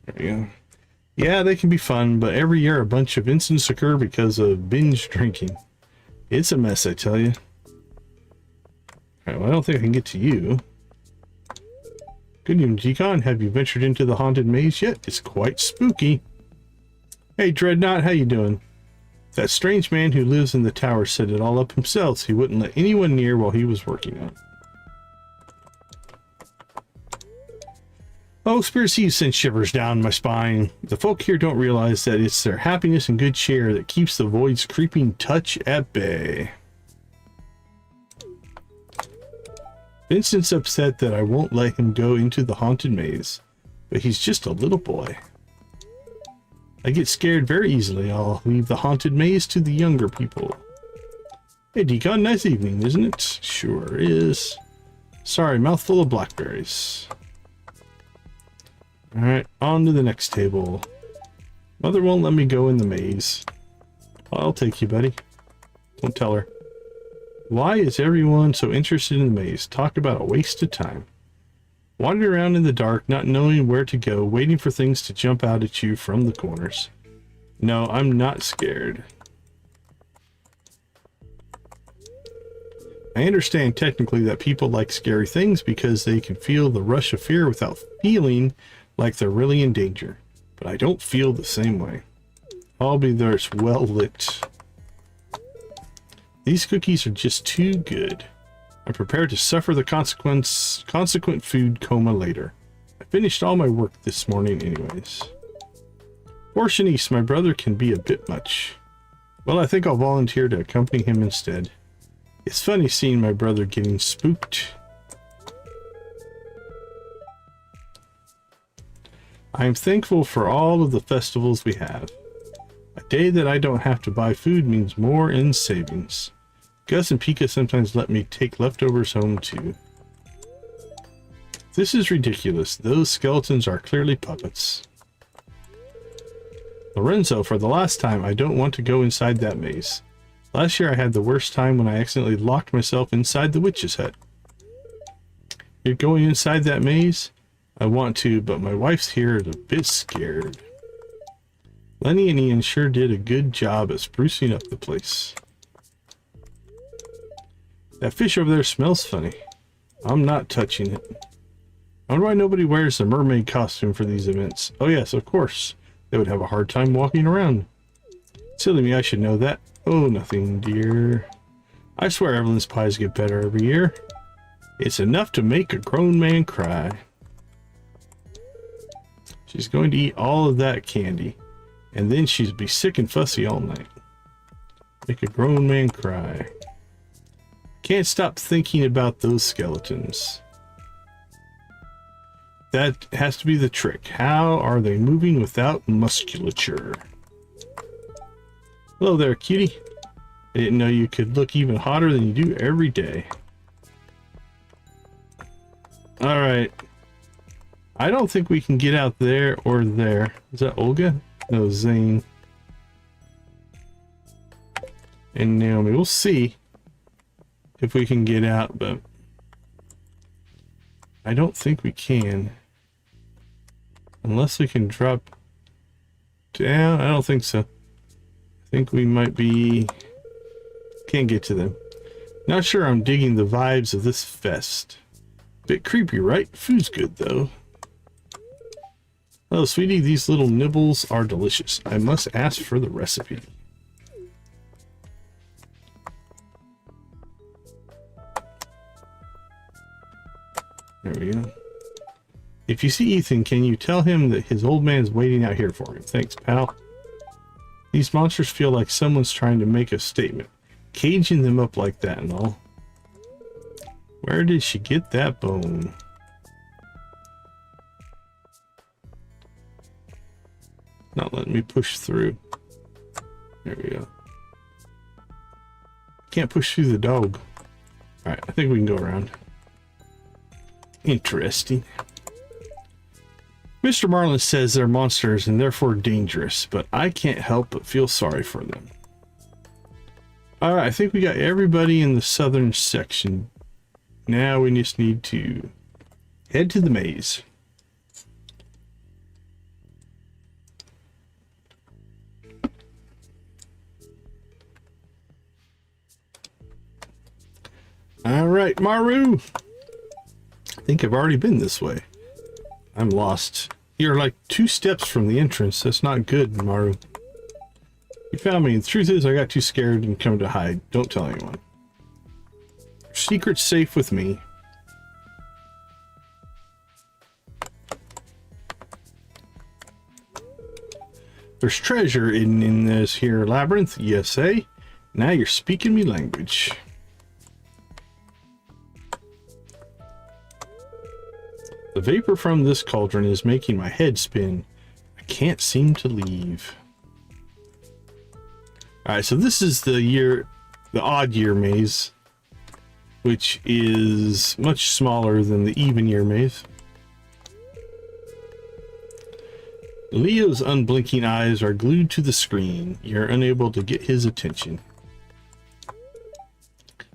There we go. Yeah, they can be fun, but every year a bunch of incidents occur because of binge drinking. It's a mess, I tell you. Alright, well, I don't think I can get to you. Good evening, Decon. Have you ventured into the haunted maze yet? It's quite spooky. Hey, Dreadnought, how you doing? That strange man who lives in the tower set it all up himself. He wouldn't let anyone near while he was working on it. Oh, Spirit Seas sent shivers down my spine. The folk here don't realize that it's their happiness and good cheer that keeps the void's creeping touch at bay. Vincent's upset that I won't let him go into the haunted maze, but he's just a little boy. I get scared very easily. I'll leave the haunted maze to the younger people. Hey, Decon, nice evening, isn't it? Sure is. Sorry, mouthful of blackberries. Alright, on to the next table. Mother won't let me go in the maze. I'll take you, buddy. Don't tell her. Why is everyone so interested in the maze? Talk about a waste of time. Wandering around in the dark, not knowing where to go, waiting for things to jump out at you from the corners. No, I'm not scared. I understand technically that people like scary things because they can feel the rush of fear without feeling like they're really in danger. But I don't feel the same way. I'll be there, it's well lit. These cookies are just too good. I'm prepared to suffer the consequent food coma later. I finished all my work this morning anyways. Poor Shanice, my brother can be a bit much. Well, I think I'll volunteer to accompany him instead. It's funny seeing my brother getting spooked. I am thankful for all of the festivals we have. A day that I don't have to buy food means more in savings. Gus and Pika sometimes let me take leftovers home too. This is ridiculous. Those skeletons are clearly puppets. Lorenzo, for the last time, I don't want to go inside that maze. Last year I had the worst time when I accidentally locked myself inside the witch's hut. You're going inside that maze? I want to, but my wife's here and a bit scared. Lenny and Ian sure did a good job at sprucing up the place. That fish over there smells funny. I'm not touching it. I wonder why nobody wears a mermaid costume for these events. Oh yes, of course. They would have a hard time walking around. Silly me, I should know that. Oh, nothing, dear. I swear Evelyn's pies get better every year. It's enough to make a grown man cry. She's going to eat all of that candy, and then she'd be sick and fussy all night. Make a grown man cry. Can't stop thinking about those skeletons. That has to be the trick. How are they moving without musculature? Hello there, cutie. I didn't know you could look even hotter than you do every day. Alright. I don't think we can get out there or there. Is that Olga? No, Zane. And Naomi. We'll see if we can get out, but I don't think we can. Unless we can drop down. I don't think so. I think we might be... Can't get to them. Not sure I'm digging the vibes of this fest. Bit creepy, right? Food's good, though. Oh, sweetie, these little nibbles are delicious. I must ask for the recipe. There we go. If you see Ethan, can you tell him that his old man's waiting out here for him? Thanks, pal. These monsters feel like someone's trying to make a statement. Caging them up like that and all. Where did she get that bone? Not letting me push through. There we go. Can't push through the dog. Alright, I think we can go around. Interesting. Mr. Marlin says they're monsters and therefore dangerous, but I can't help but feel sorry for them. Alright, I think we got everybody in the southern section. Now we just need to head to the maze. Alright, Maru! I think I've already been this way. I'm lost. You're like 2 steps from the entrance. That's not good, Maru. You found me. The truth is, I got too scared and come to hide. Don't tell anyone. Your secret's safe with me. There's treasure in this here labyrinth, you say? Now you're speaking me language. The vapor from this cauldron is making my head spin. I can't seem to leave. Alright, so this is the odd year maze, which is much smaller than the even year maze. Leo's unblinking eyes are glued to the screen. You're unable to get his attention.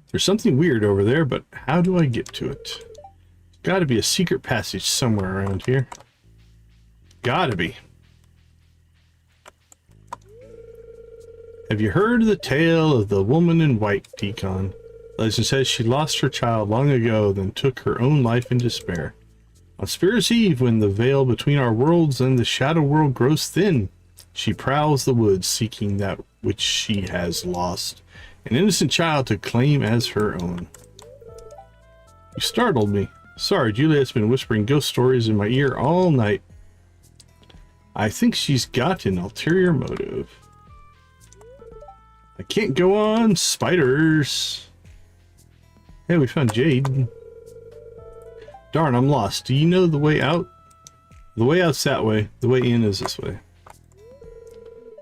There's something weird over there, but how do I get to it? Gotta be a secret passage somewhere around here. Gotta be. Have you heard the tale of the woman in white, Decon? Legend says she lost her child long ago, then took her own life in despair. On Spirit's Eve, when the veil between our worlds and the shadow world grows thin, she prowls the woods seeking that which she has lost, an innocent child to claim as her own. You startled me. Sorry, Juliet's been whispering ghost stories in my ear all night. I think she's got an ulterior motive. I can't go on. Spiders. Hey, we found Jade. Darn, I'm lost. Do you know the way out? The way out's that way. The way in is this way.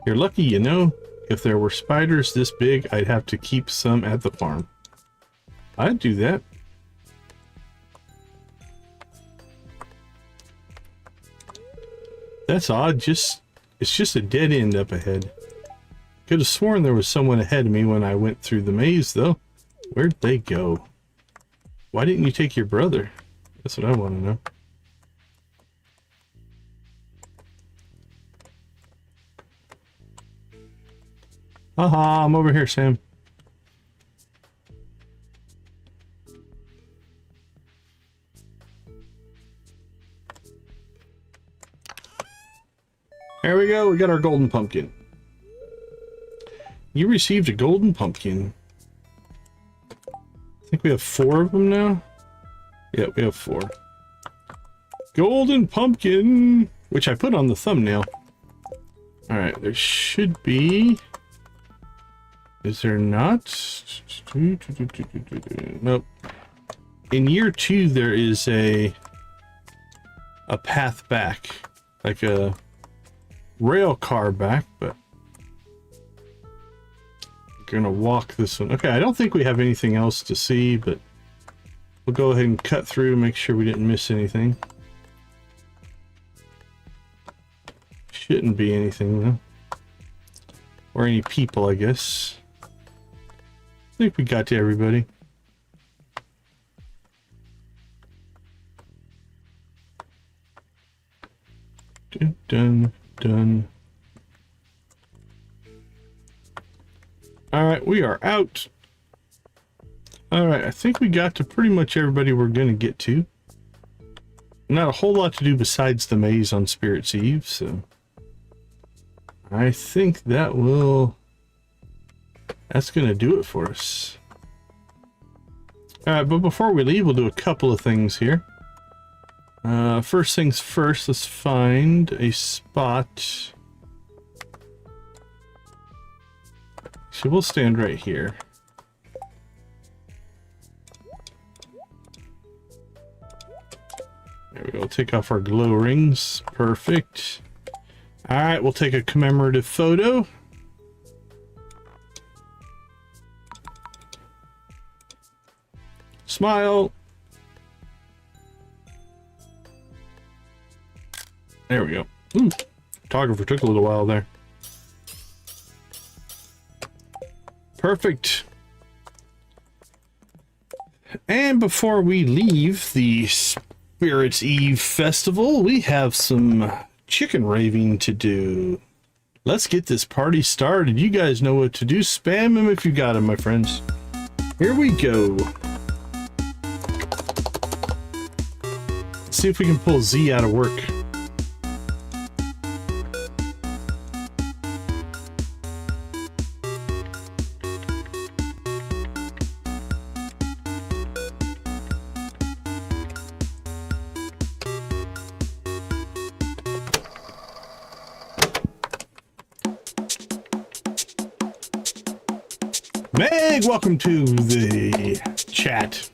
You're lucky, you know. If there were spiders this big, I'd have to keep some at the farm. I'd do that. That's odd. It's just a dead end up ahead. Could have sworn there was someone ahead of me when I went through the maze, though. Where'd they go? Why didn't you take your brother? That's what I want to know. Haha, I'm over here, Sam. There we go, we got our golden pumpkin. You received a golden pumpkin. I think we have 4 of them now. Yeah, we have 4. Golden pumpkin, which I put on the thumbnail. Alright, there should be... Is there not? Nope. In year 2, there is a path back. Like a rail car back, but I'm gonna walk this one. Okay, I don't think we have anything else to see, but we'll go ahead and cut through, make sure we didn't miss anything. Shouldn't be anything though. Or any people, I guess. I think we got to everybody. Done. Alright, we are out. Alright, I think we got to pretty much everybody we're going to get to. Not a whole lot to do besides the maze on Spirit's Eve, so... I think that's going to do it for us. Alright, but before we leave, we'll do a couple of things here. First things first, let's find a spot. So we'll stand right here. There we go, take off our glow rings. Perfect. Alright, we'll take a commemorative photo. Smile. There we go. Ooh, photographer took a little while there. Perfect. And before we leave the Spirit's Eve festival, we have some chicken raving to do. Let's get this party started. You guys know what to do. Spam them if you got them, my friends. Here we go. Let's see if we can pull Z out of work. Meg, welcome to the chat.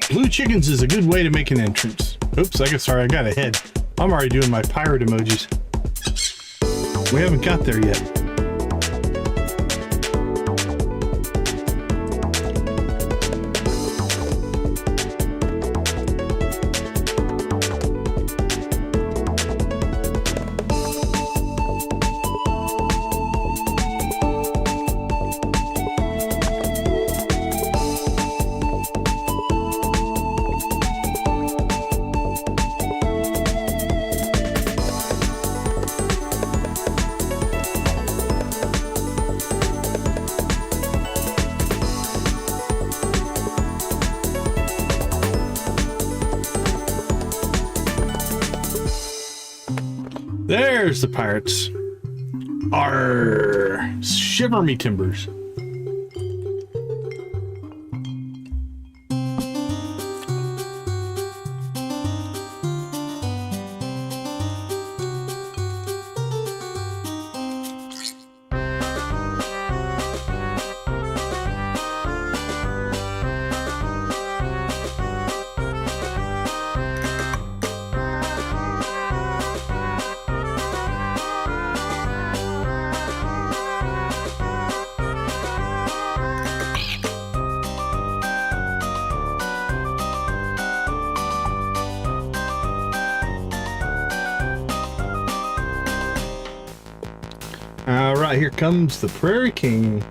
Blue chickens is a good way to make an entrance. Oops, sorry, I got ahead. I'm already doing my pirate emojis. We haven't got there yet. There's the pirates. Arr! Shiver me timbers. Alright, here comes the Prairie King.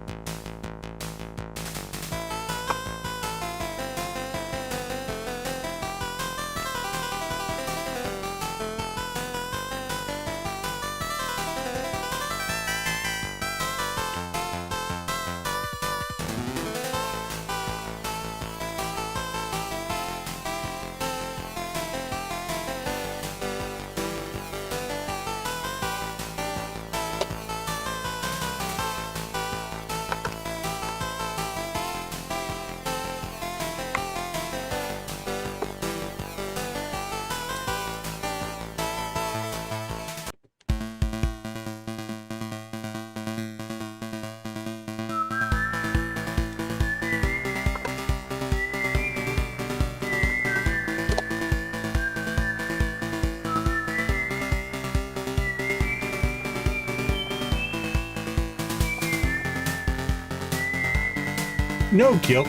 No guilt.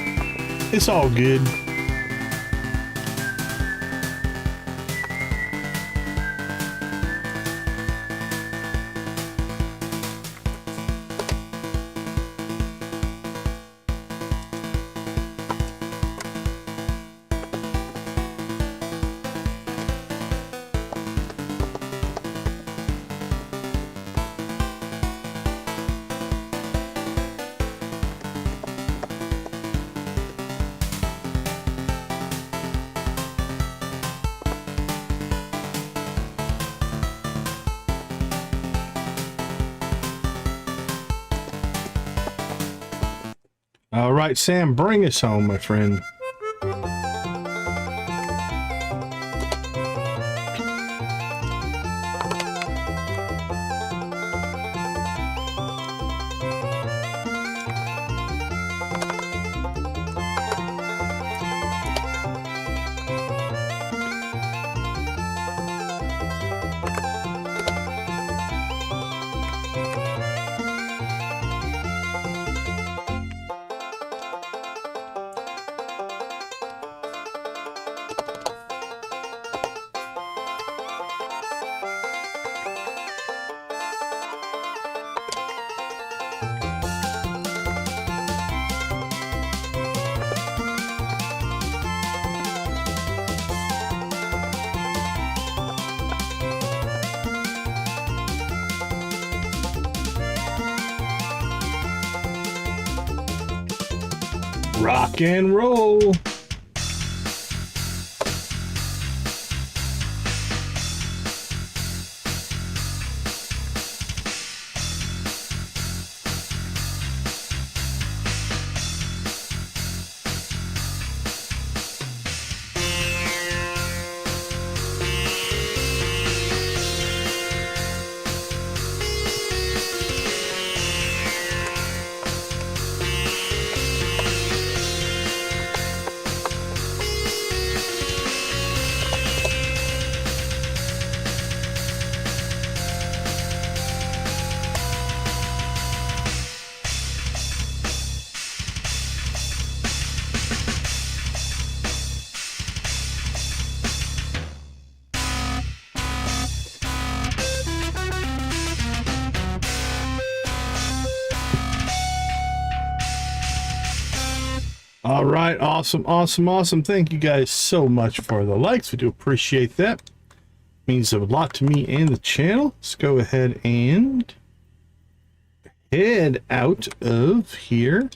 It's all good. All right, Sam, bring us home, my friend. Rock and roll. All right, awesome, awesome, awesome. Thank you guys so much for the likes. We do appreciate that. Means a lot to me and the channel. Let's go ahead and head out of here.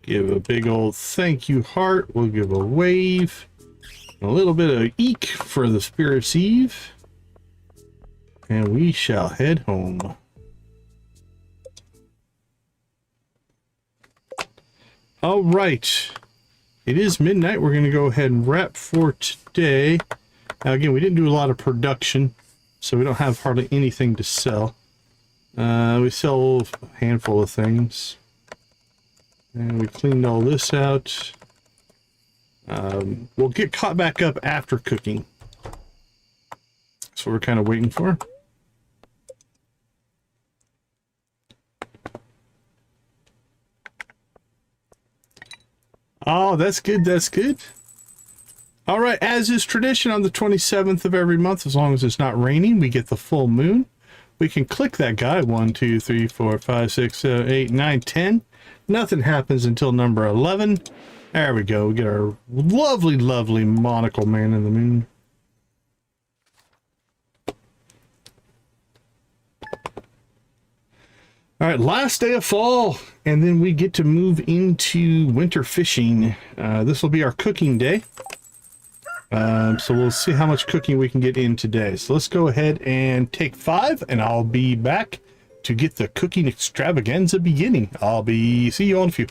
Give a big old thank you heart. We'll give a wave. A little bit of eek for the Spirit's Eve. And we shall head home. All right, it is midnight. We're going to go ahead and wrap for today. Now, again, we didn't do a lot of production, so we don't have hardly anything to sell. We sell a handful of things. And we cleaned all this out. We'll get caught back up after cooking. That's what we're kind of waiting for. Oh, that's good. That's good. All right. As is tradition on the 27th of every month, as long as it's not raining, we get the full moon. We can click that guy. 1, 2, 3, 4, 5, 6, 7, 8, 9, 10. Nothing happens until number 11. There we go. We get our lovely, lovely monocle man in the moon. All right, last day of fall, and then we get to move into winter fishing. This will be our cooking day. So we'll see how much cooking we can get in today. So let's go ahead and take 5, and I'll be back to get the cooking extravaganza beginning. See you all in a few.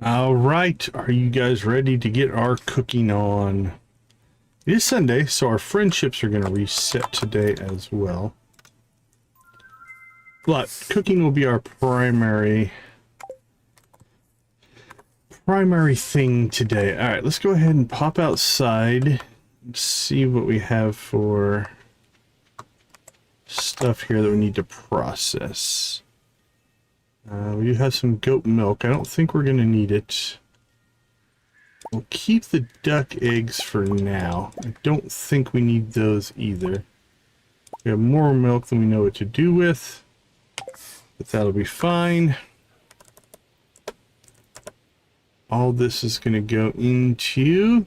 All right, are you guys ready to get our cooking on? It is Sunday, so our friendships are going to reset today as well. But cooking will be our primary thing today. All right, let's go ahead and pop outside and see what we have for stuff here that we need to process. We do have some goat milk. I don't think we're going to need it. We'll keep the duck eggs for now. I don't think we need those either. We have more milk than we know what to do with, but that'll be fine. All this is going to go into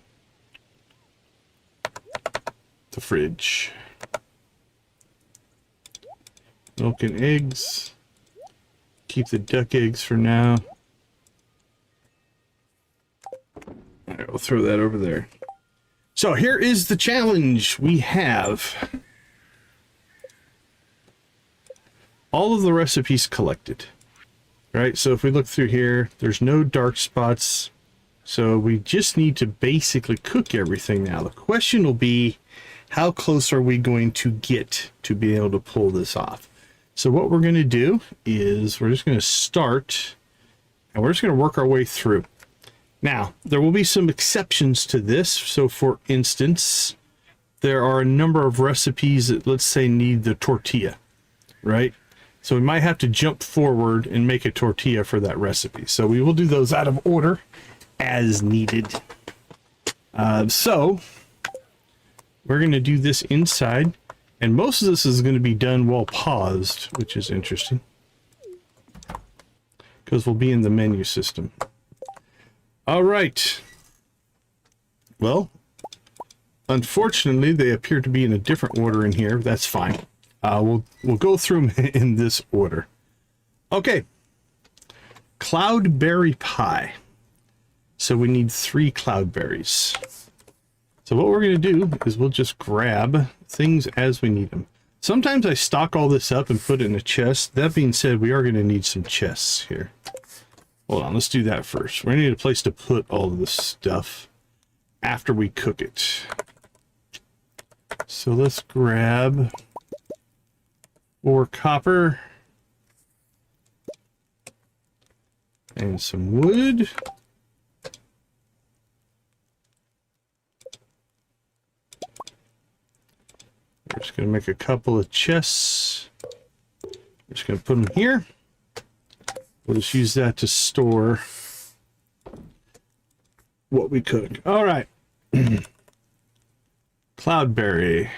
the fridge. Milk and eggs. Keep the duck eggs for now. All right, we'll throw that over there. So here is the challenge. We have all of the recipes collected. Right, so if we look through here, there's no dark spots. So we just need to basically cook everything now. The question will be, how close are we going to get to be able to pull this off? So what we're going to do is we're just going to start and we're just going to work our way through. Now, there will be some exceptions to this. So for instance, there are a number of recipes that, let's say, need the tortilla, right? So we might have to jump forward and make a tortilla for that recipe. So we will do those out of order as needed. So we're going to do this inside. And most of this is going to be done while paused, which is interesting. Because we'll be in the menu system. All right. Well, unfortunately, they appear to be in a different order in here. That's fine. We'll go through them in this order. Okay. Cloudberry pie. So we need 3 cloudberries. So what we're going to do is we'll just grab things as we need them. Sometimes I stock all this up and put it in a chest. That being said, we are going to need some chests here. Hold on, let's do that first. We're going to need a place to put all of this stuff after we cook it. So let's grab 4 copper and some wood. We're just going to make a couple of chests. We're just going to put them here. We'll just use that to store what we cook. All right. Cloudberry.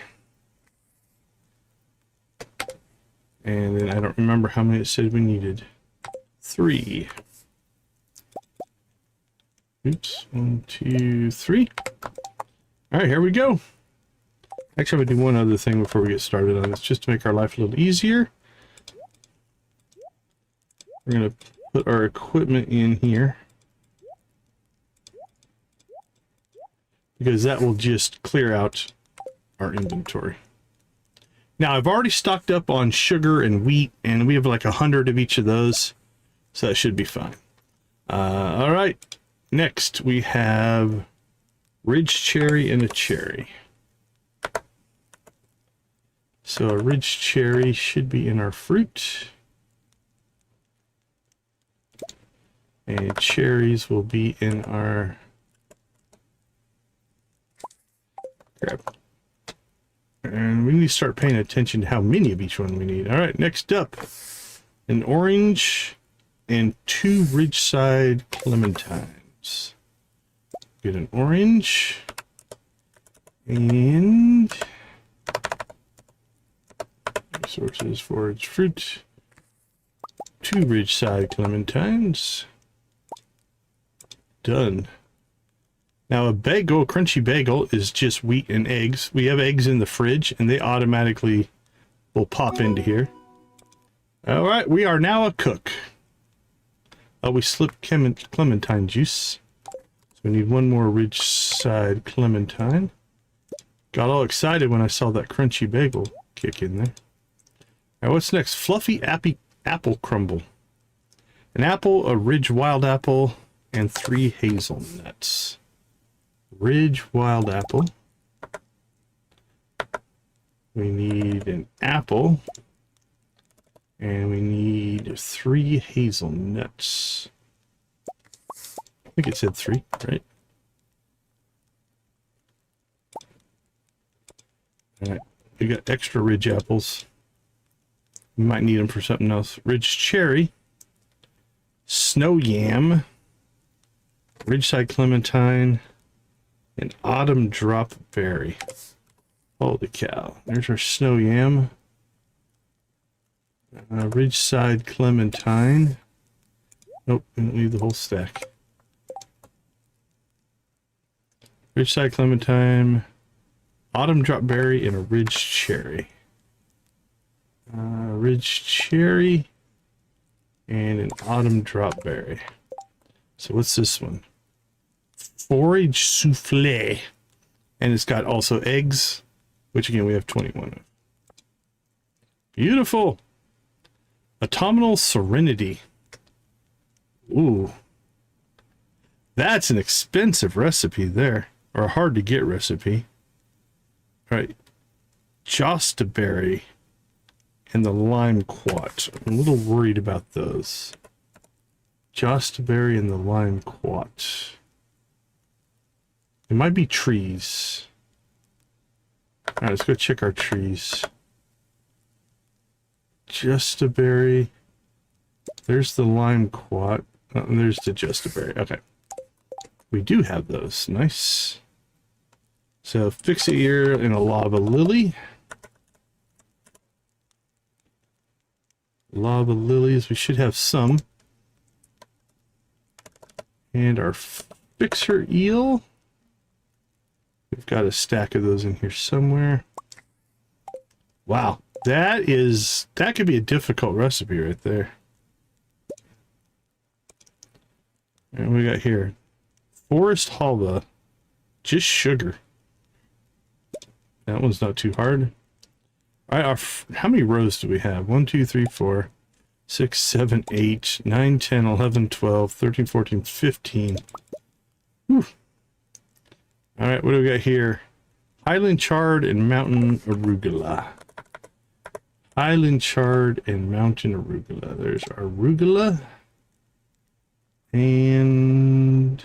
And then I don't remember how many it said we needed. 3. Oops. 1, 2, 3. All right, here we go. Actually, I'm going to do one other thing before we get started on this, just to make our life a little easier. We're going to put our equipment in here, because that will just clear out our inventory. Now, I've already stocked up on sugar and wheat, and we have like 100 of each of those, so that should be fine. All right, next we have ridge cherry and a cherry. So a ridge cherry should be in our fruit. And cherries will be in our grab. And we need to start paying attention to how many of each one we need. All right, next up, an orange and 2 Ridgeside clementines. Get an orange and resources, forage, fruit, 2 Ridgeside clementines. Done. Now a bagel, a crunchy bagel, is just wheat and eggs. We have eggs in the fridge and they automatically will pop into here. All right, we are now a cook. Oh, we slipped clementine juice. So we need 1 more Ridgeside clementine. Got all excited when I saw that crunchy bagel kick in there. All right, what's next? Fluffy apple crumble. An apple, a Ridge wild apple, and 3 hazelnuts. Ridge wild apple. We need an apple. And we need 3 hazelnuts. I think it said 3, right? Alright, we got extra ridge apples. We might need them for something else. Ridge cherry. Snow yam. Ridgeside clementine. And autumn drop berry. Holy cow. There's our snow yam. Ridgeside clementine. Nope, we don't need the whole stack. Ridgeside clementine. Autumn drop berry and a ridge cherry. Ridge cherry and an autumn drop berry. So what's this one? Forage souffle. And it's got also eggs, which again we have 21 of. Beautiful. Autumnal serenity. Ooh. That's an expensive recipe there. Or a hard to get recipe. All right. Jostaberry and the lime quat. I'm a little worried about those. Jostaberry and the lime quat. It might be trees. All right, let's go check our trees. Jostaberry. There's the lime quat. Oh, and there's the Jostaberry. Okay. We do have those. Nice. So fix it here in a lava lily. Lava lilies. We should have some. And our fixer eel. We've got a stack of those in here somewhere. Wow. That could be a difficult recipe right there. And we got here. Forest halva. Just sugar. That one's not too hard. All right, how many rows do we have? 1, 2, 3, 4, 6, 7, 8, 9, 10, 11, 12, 13, 14, 15. Whew. All right, what do we got here? Highland chard and mountain arugula. Highland chard and mountain arugula. There's arugula. And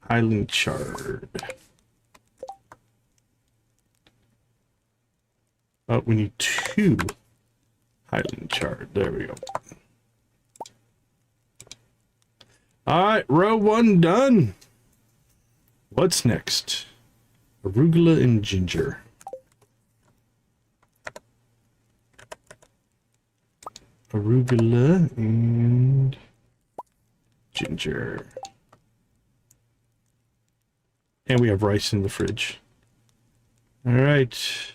Highland chard. Oh, we need 2 Highland chard. There we go. All right, row 1 done. What's next? Arugula and ginger. Arugula and ginger. And we have rice in the fridge. All right.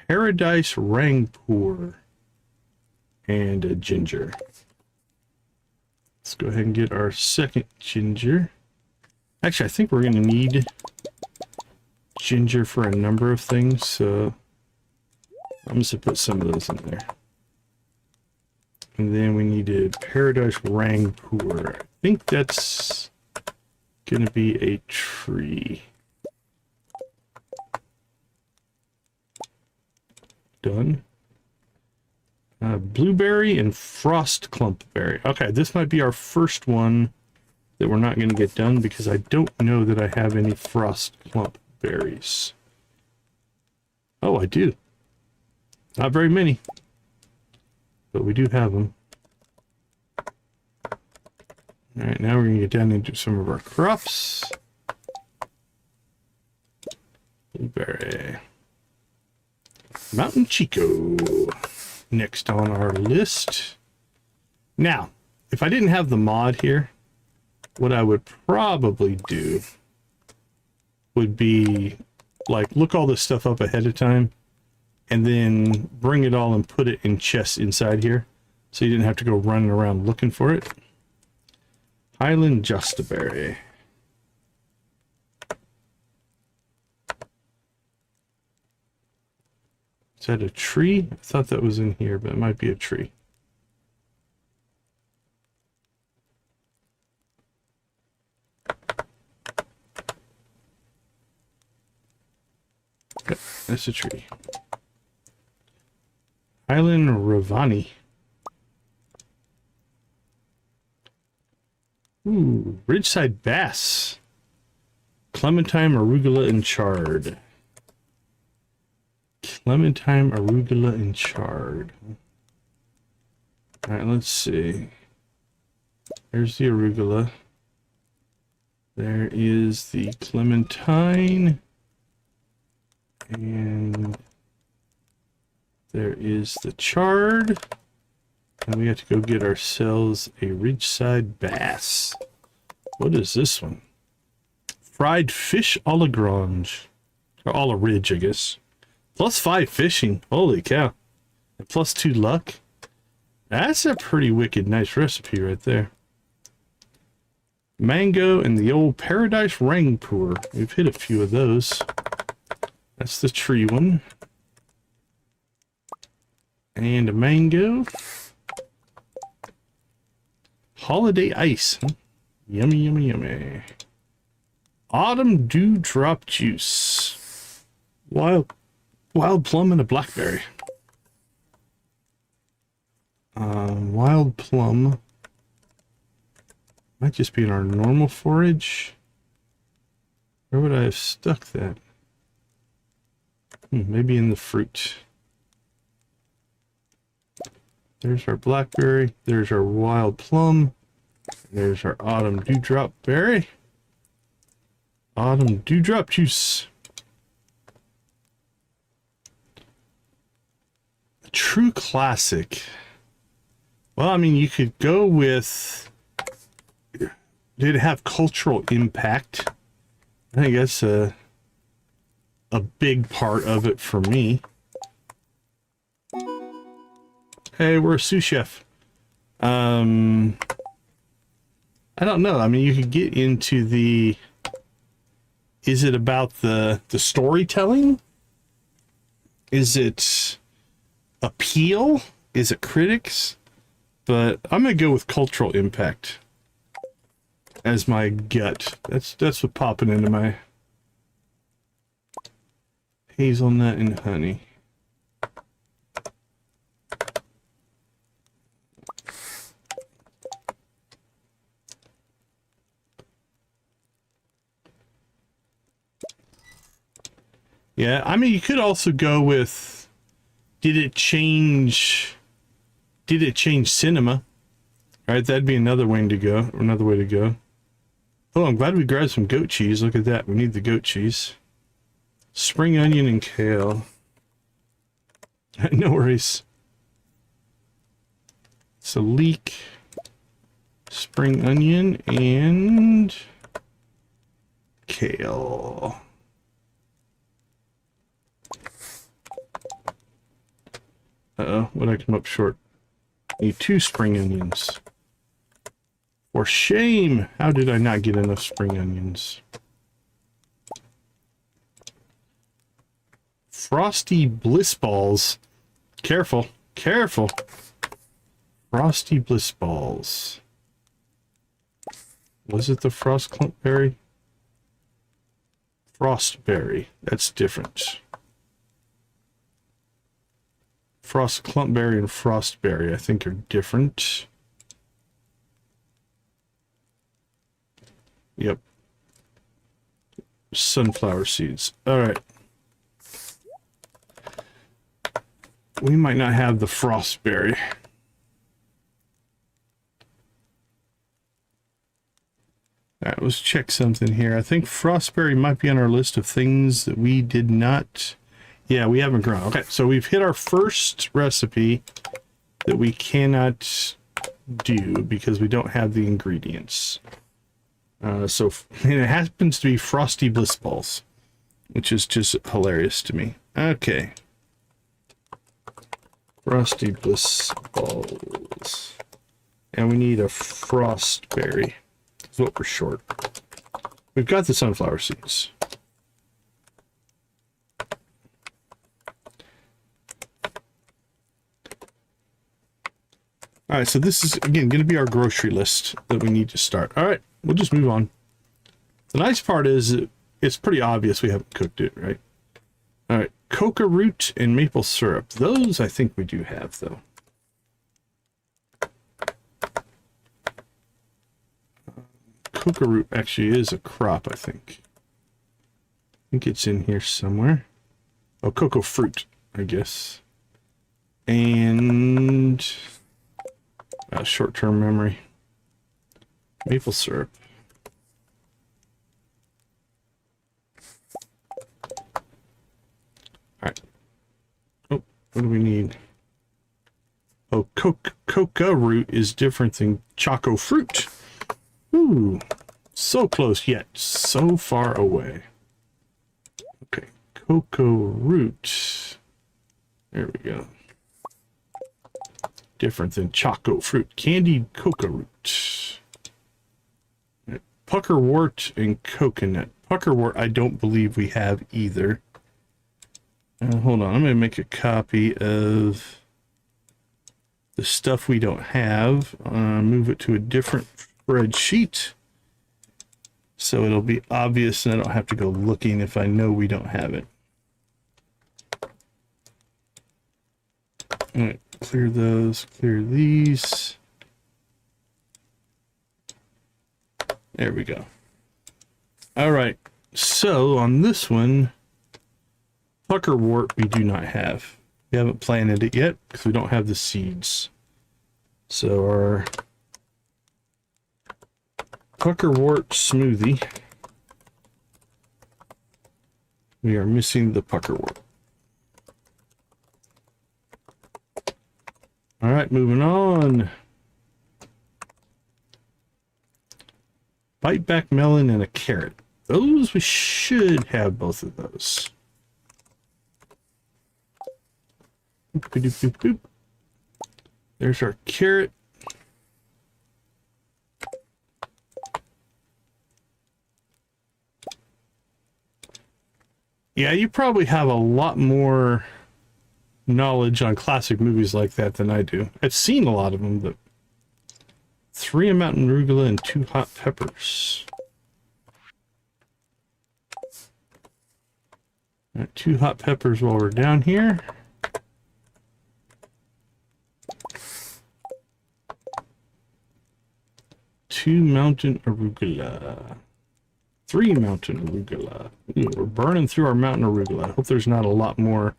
Paradise Rangpur and a ginger. Let's go ahead and get our second ginger. Actually, I think we're going to need ginger for a number of things, so I'm just going to put some of those in there. And then we needed Paradise Rangpur. I think that's going to be a tree. Done. Blueberry and frost clumpberry. Okay, this might be our first one that we're not going to get done because I don't know that I have any frost clumpberries. Oh, I do. Not very many, but we do have them. All right, now we're going to get down into some of our crops. Blueberry. Mountain Chico. Next on our list. Now, if I didn't have the mod here, what I would probably do would be like look all this stuff up ahead of time and then bring it all and put it in chests inside here so you didn't have to go running around looking for it. Highland Jostaberry. Is that a tree? I thought that was in here, but it might be a tree. Yep, that's a tree. Island Ravani. Ooh, Ridgeside Bass. Clementine, arugula, and chard. Clementine, arugula, and chard. Alright, let's see. There's the arugula. There is the clementine. And there is the chard. And we have to go get ourselves a Ridgeside Bass. What is this one? Fried fish a la grange. Or a la ridge, I guess. +5 fishing. Holy cow. And +2 luck. That's a pretty wicked nice recipe right there. Mango and the old Paradise Rangpur. We've hit a few of those. That's the tree one. And a mango. Holiday ice. Huh? Yummy, yummy, yummy. Autumn dewdrop juice. Wild plum and a blackberry. Wild plum. Might just be in our normal forage. Where would I have stuck that? Maybe in the fruit. There's our blackberry. There's our wild plum. There's our autumn dewdrop berry. Autumn dewdrop juice. A true classic. Well, I mean, you could go with... Did it have cultural impact? I think that's a big part of it for me. Hey, we're a sous chef. I don't know. I mean, you could get into the... Is it about the storytelling? Is it appeal? Is it critics? But I'm going to go with cultural impact as my gut. That's what's popping into my hazelnut and honey. Yeah, I mean, you could also go with, did it change cinema? Right, that'd be another way to go, or another way to go. Oh, I'm glad we grabbed some goat cheese. Look at that, we need the goat cheese. Spring onion and kale. No worries. It's a leek, spring onion, and kale. Uh-oh, what did I come up short? Need 2 spring onions. For shame! How did I not get enough spring onions? Frosty Bliss Balls. Careful, careful. Frosty Bliss Balls. Was it the frost clumpberry? Frostberry. That's different. Frost clumpberry and frostberry, I think, are different. Yep. Sunflower seeds. All right. We might not have the frostberry. All right, let's check something here. I think frostberry might be on our list of things that we did not... Yeah, we haven't grown. Okay, so we've hit our first recipe that we cannot do because we don't have the ingredients. And it happens to be Frosty Bliss Balls, which is just hilarious to me. Okay. Frosty Bliss Balls. And we need a frostberry. That's what we're short. We've got the sunflower seeds. All right, so this is, again, going to be our grocery list that we need to start. All right, we'll just move on. The nice part is it's pretty obvious we haven't cooked it, right? All right, coca root and maple syrup. Those I think we do have, though. Coca root actually is a crop, I think. I think it's in here somewhere. Oh, cocoa fruit, I guess. And short-term memory. Maple syrup. Alright. Oh, what do we need? Oh, coca root is different than choco fruit. Ooh, so close yet so far away. Okay, cocoa root. There we go. Different than choco fruit. Candied cocoa root. Right. Puckerwort and coconut. Puckerwort I don't believe we have either. Hold on, I'm going to make a copy of the stuff we don't have. Move it to a different spreadsheet. So it'll be obvious and I don't have to go looking if I know we don't have it. All right, clear those, clear these. There we go. All right, so on this one, puckerwort we do not have. We haven't planted it yet because we don't have the seeds. So our puckerwort smoothie, we are missing the puckerwort. All right, moving on. Bite back melon and a carrot. Those, we should have both of those. Boop, boop, boop, boop. There's our carrot. Yeah, you probably have a lot more knowledge on classic movies like that than I do. I've seen a lot of them, but 3 mountain arugula and 2 hot peppers. All right, 2 hot peppers while we're down here. Two mountain arugula. 3 mountain arugula. Ooh, we're burning through our mountain arugula. I hope there's not a lot more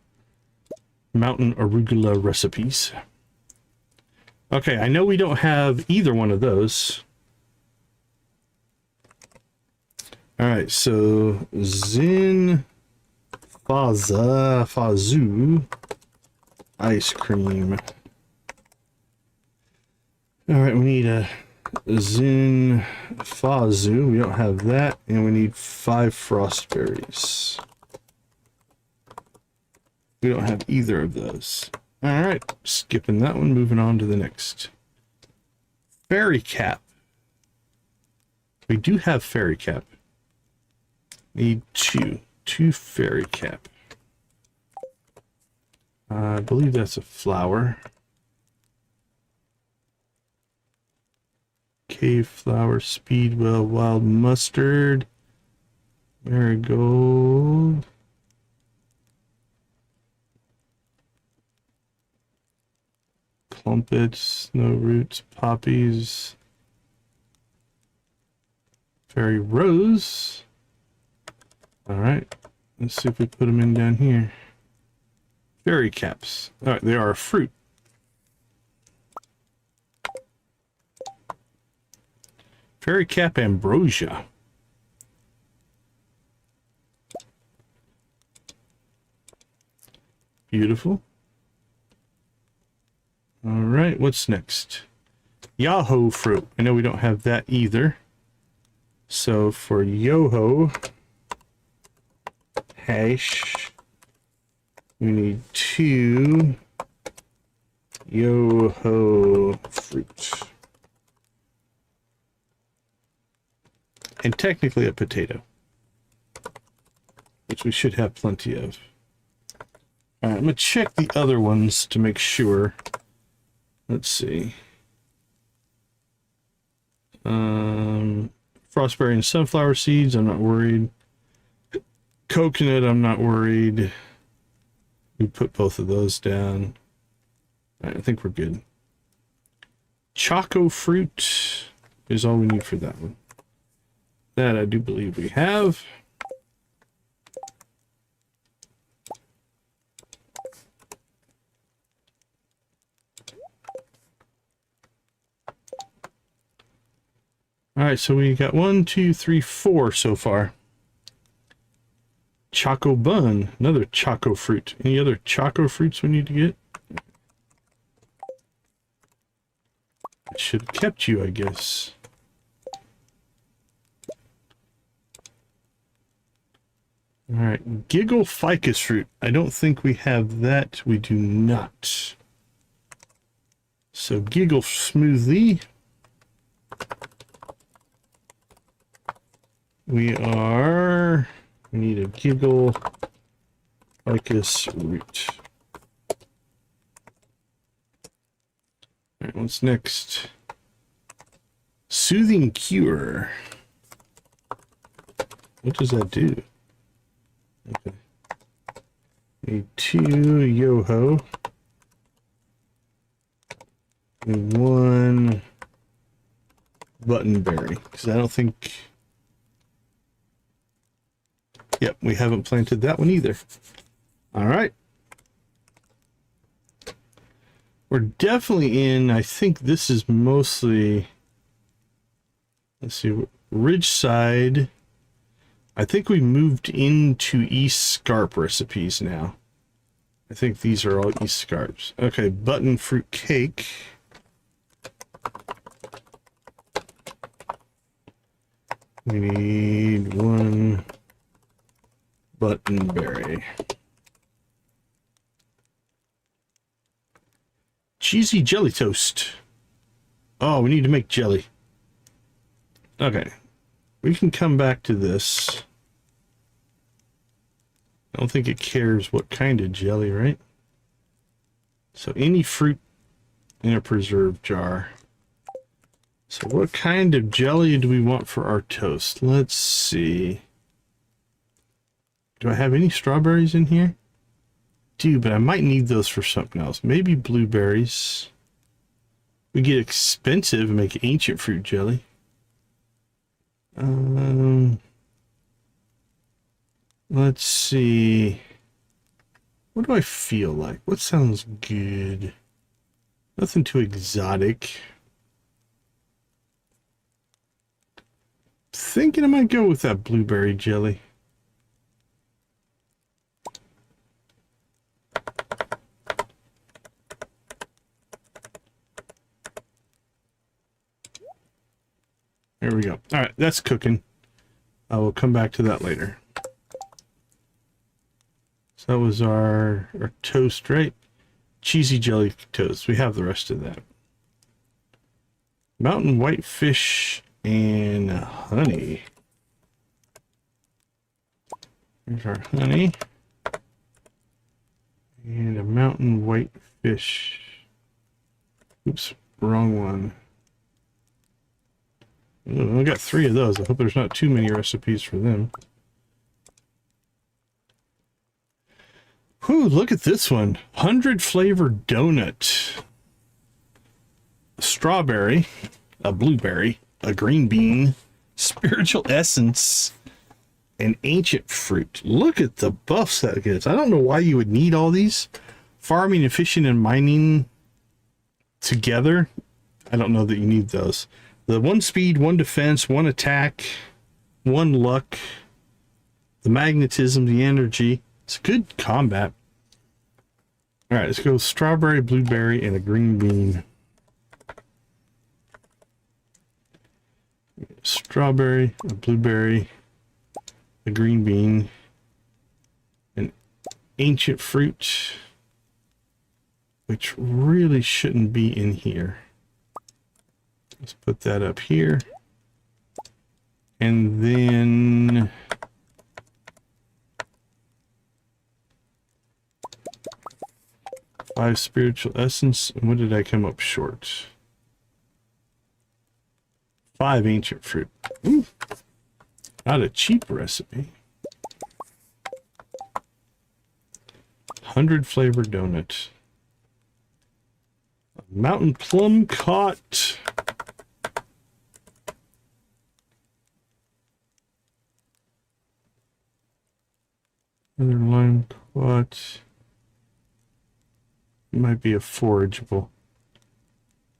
mountain arugula recipes. Okay, I know we don't have either one of those. All right, so Zin Fazoo ice cream. All right, we need a Zin Fazoo. We don't have that, and we need 5 frost berries. We don't have either of those. All right, skipping that one, moving on to the next. Fairy cap. We do have fairy cap. Need 2 fairy cap. I believe that's a flower. Cave flower, speedwell, wild mustard, marigold. Plumpets, snow roots, poppies, fairy rose. All right, let's see if we put them in down here. Fairy caps. All right, they are a fruit. Fairy cap ambrosia. Beautiful. All right, what's next? Yoho fruit. I know we don't have that either. So for Yoho hash, we need 2 Yoho fruit. And technically a potato, which we should have plenty of. All right, I'm going to check the other ones to make sure. Let's see. Frostberry and sunflower seeds, I'm not worried. Coconut, I'm not worried. We put both of those down. All right, I think we're good. Choco fruit is all we need for that one. That I do believe we have. All right, so we got 1, 2, 3, 4 so far. Choco bun, another choco fruit. Any other choco fruits we need to get? I should have kept you, I guess. All right, giggle ficus fruit. I don't think we have that. We do not. So giggle smoothie. We need a giggle ficus root. All right, what's next? Soothing cure. What does that do? Okay. Need 2 Yoho. And 1 buttonberry. Because I don't think... Yep, we haven't planted that one either. All right. We're definitely in, I think this is mostly, let's see, Ridgeside. I think we moved into East Scarp recipes now. I think these are all East Scarps. Okay, button fruit cake. We need 1 buttonberry. Cheesy jelly toast. Oh, we need to make jelly. Okay. We can come back to this. I don't think it cares what kind of jelly, right? So any fruit in a preserve jar. So what kind of jelly do we want for our toast? Let's see. Do I have any strawberries in here? Do, but I might need those for something else. Maybe blueberries. We get expensive and make ancient fruit jelly. Let's see. What do I feel like? What sounds good? Nothing too exotic. Thinking I might go with that blueberry jelly. There we go. All right, that's cooking. I will come back to that later. So that was our toast, right? Cheesy jelly toast. We have the rest of that. Mountain whitefish and honey. Here's our honey. And a mountain whitefish. Oops, wrong one. I got 3 of those. I hope there's not too many recipes for them. Whew, look at this one. 100 flavor donut. A strawberry, a blueberry, a green bean, spiritual essence, and ancient fruit. Look at the buffs that gets. I don't know why you would need all these. Farming and fishing and mining together. I don't know that you need those. The 1 speed, 1 defense, 1 attack, 1 luck, the magnetism, the energy. It's good combat. All right, let's go strawberry, blueberry, and a green bean. Strawberry, a blueberry, a green bean, an ancient fruit, which really shouldn't be in here. Let's put that up here. And then five spiritual essence. And what did I come up short? 5 ancient fruit. Ooh, not a cheap recipe. 100 flavor donut. Mountain plum caught. Another lime caught. Might be a forageable.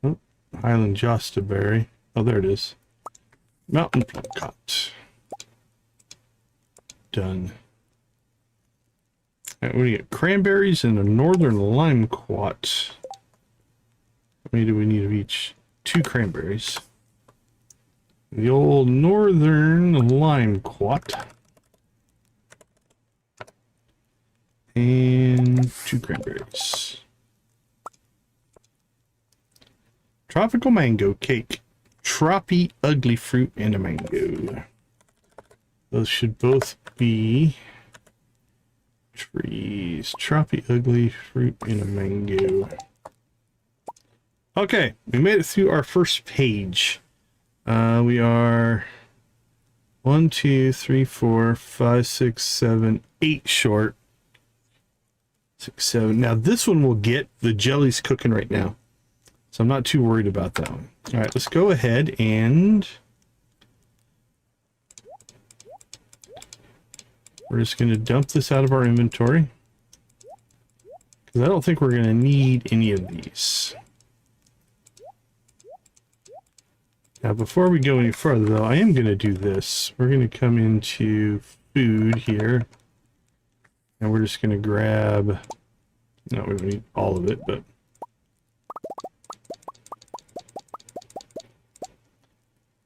Oh, Highland Josta berry. Oh, there it is. Mountain plum caught. Done. All right, what do you get? Cranberries and a northern lime quat. How many do we need of each? 2 cranberries. The old northern lime quat. And 2 cranberries. Tropical mango cake. Troppy ugly fruit and a mango. Those should both be trees. Troppy ugly fruit and a mango. Okay, we made it through our first page. We are 1, 2, 3, 4, 5, 6, 7, 8 short. 6, 7. Now this one will get the jellies cooking right now. So I'm not too worried about that one. All right, let's go ahead and we're just going to dump this out of our inventory because I don't think we're going to need any of these. Now, before we go any further, though, I am going to do this. We're going to come into food here, and we're just going to grab, no, we don't need all of it, but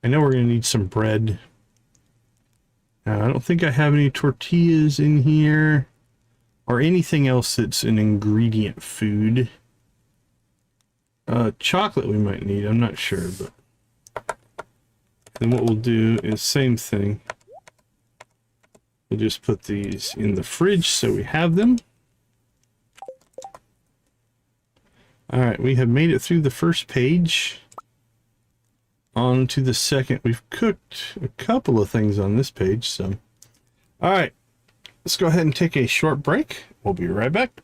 I know we're going to need some bread. Now, I don't think I have any tortillas in here or anything else that's an ingredient food. Chocolate we might need, I'm not sure, but then what we'll do is same thing. We'll just put these in the fridge so we have them. All right, we have made it through the first page. On to the second. We've cooked a couple of things on this page, so. All right, let's go ahead and take a short break. We'll be right back.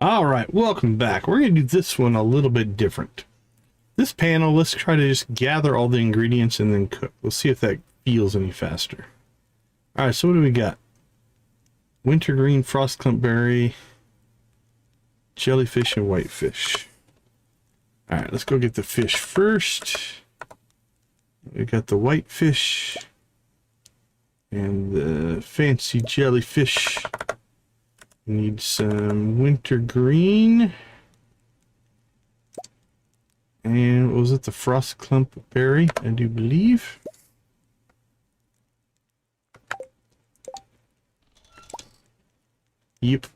All right, welcome back. We're going to do this one a little bit different. This panel, let's try to just gather all the ingredients and then cook. We'll see if that feels any faster. All right, so what do we got? Wintergreen, frost clumpberry, jellyfish, and whitefish. All right, let's go get the fish first. We got the whitefish and the fancy jellyfish. We need some wintergreen. And what was it? The frost clumpberry, I do believe. Yep.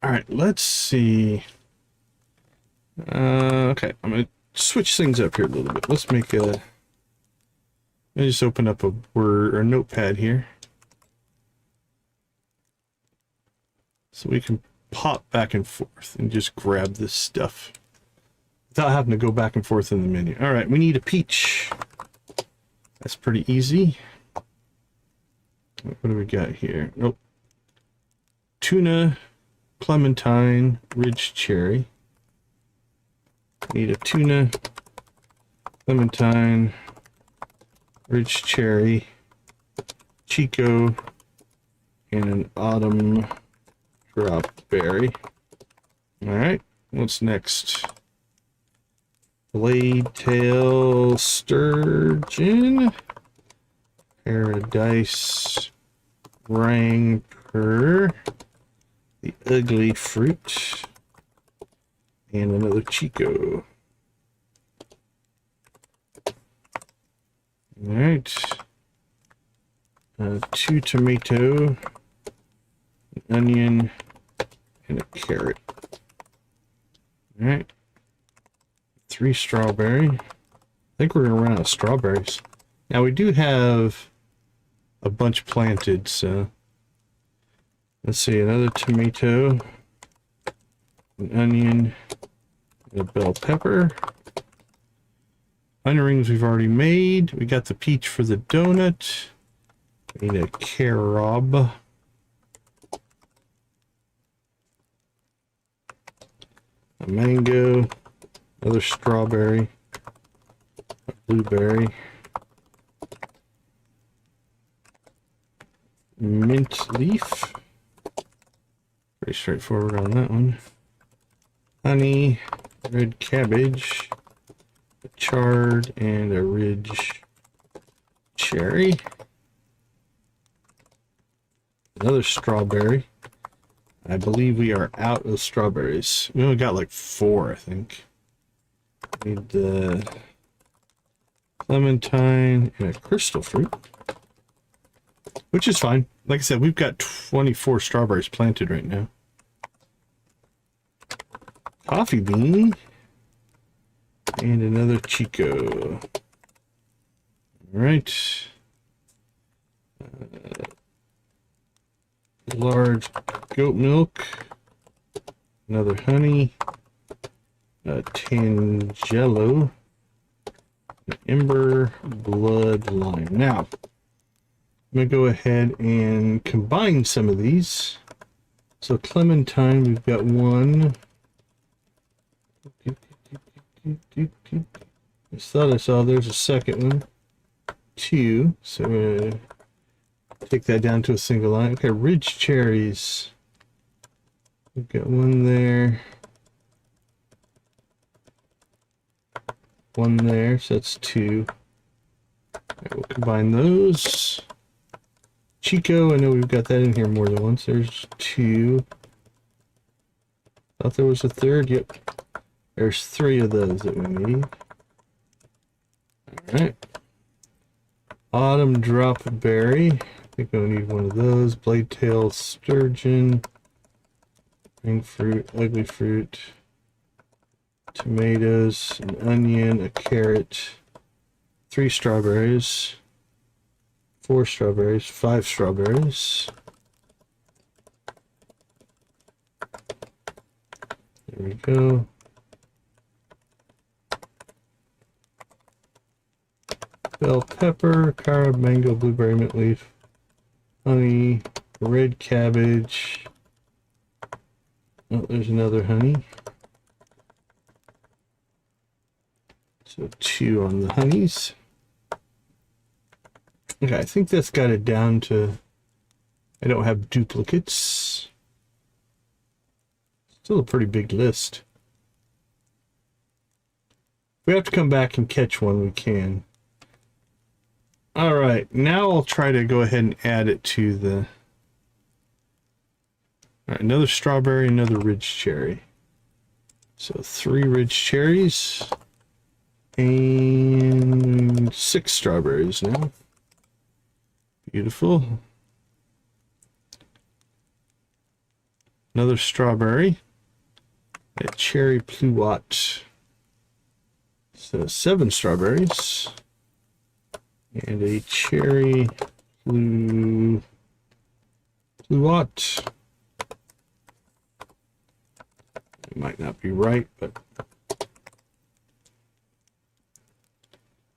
All right, let's see. Okay, I'm gonna switch things up here a little bit. Let's make a. Let me just open up a Word or a notepad here, so we can pop back and forth and just grab this stuff without having to go back and forth in the menu. All right, we need a peach. That's pretty easy. What do we got here? Nope. Tuna, clementine, ridge cherry. Need a tuna, clementine, ridge cherry, Chico, and an autumn drop berry. All right, what's next? Blade tail sturgeon, paradise ranger, the ugly fruit, and another Chico. All right, 2 tomato, an onion, and a carrot. All right, 3 strawberry. I think we're gonna run out of strawberries. Now we do have a bunch planted, so let's see, another tomato, an onion, and a bell pepper. Onion rings we've already made. We got the peach for the donut. We need a carob. A mango, another strawberry, a blueberry, mint leaf. Pretty straightforward on that one. Honey, red cabbage, a chard, and a ridge cherry. Another strawberry. I believe we are out of strawberries. We only got like 4, I think. Need the clementine and a crystal fruit, which is fine. Like I said, we've got 24 strawberries planted right now. Coffee bean and another Chico. All right. Large goat milk, another honey, a Tangelo, an ember, blood, lime. Now, I'm going to go ahead and combine some of these. So clementine, we've got 1. I thought I saw there's a second one. 2. So we're going to take that down to a single line. Okay, ridge cherries. We've got 1 there. 1 there, so that's 2. Right, we'll combine those. Chico, I know we've got that in here more than once. There's 2. Thought there was a 3rd. Yep. There's 3 of those that we need. Alright. Autumn drop berry. I think we'll need 1 of those. Blade tail sturgeon. Ring fruit, ugly fruit. Tomatoes, an onion, a carrot. 3 strawberries. 4 strawberries, 5 strawberries. There we go. Bell pepper, carob, mango, blueberry, mint leaf, honey, red cabbage. Oh, there's another honey. So 2 on the honeys. Okay, I think that's got it down to, I don't have duplicates. Still a pretty big list. If we have to come back and catch one, we can. All right, now I'll try to go ahead and add it to the... All right, another strawberry, another ridge cherry. So 3 ridge cherries and 6 strawberries now. Beautiful. Another strawberry. A cherry pluot. So 7 strawberries. And a cherry pluot. It might not be right, but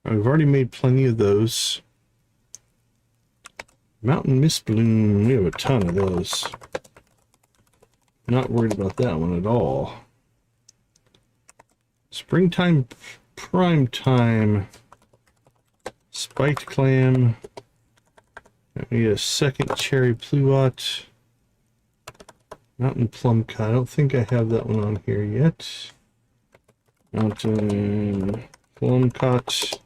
we've already made plenty of those. Mountain Mist Bloom, we have a ton of those. Not worried about that one at all. Springtime Prime Time. Spiked Clam. We need a second cherry pluot. Mountain Plum Cut. I don't think I have that one on here yet. Mountain Plum Cut.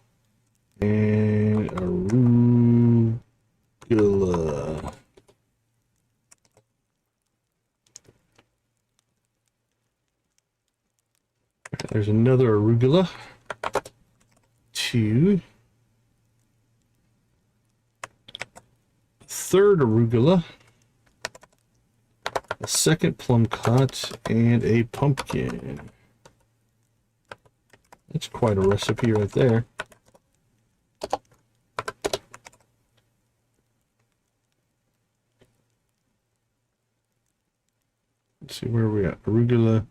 And arugula. There's another arugula. 2. Third arugula. A second plum cut and a pumpkin. That's quite a recipe right there. Let's see where we at. Arugula,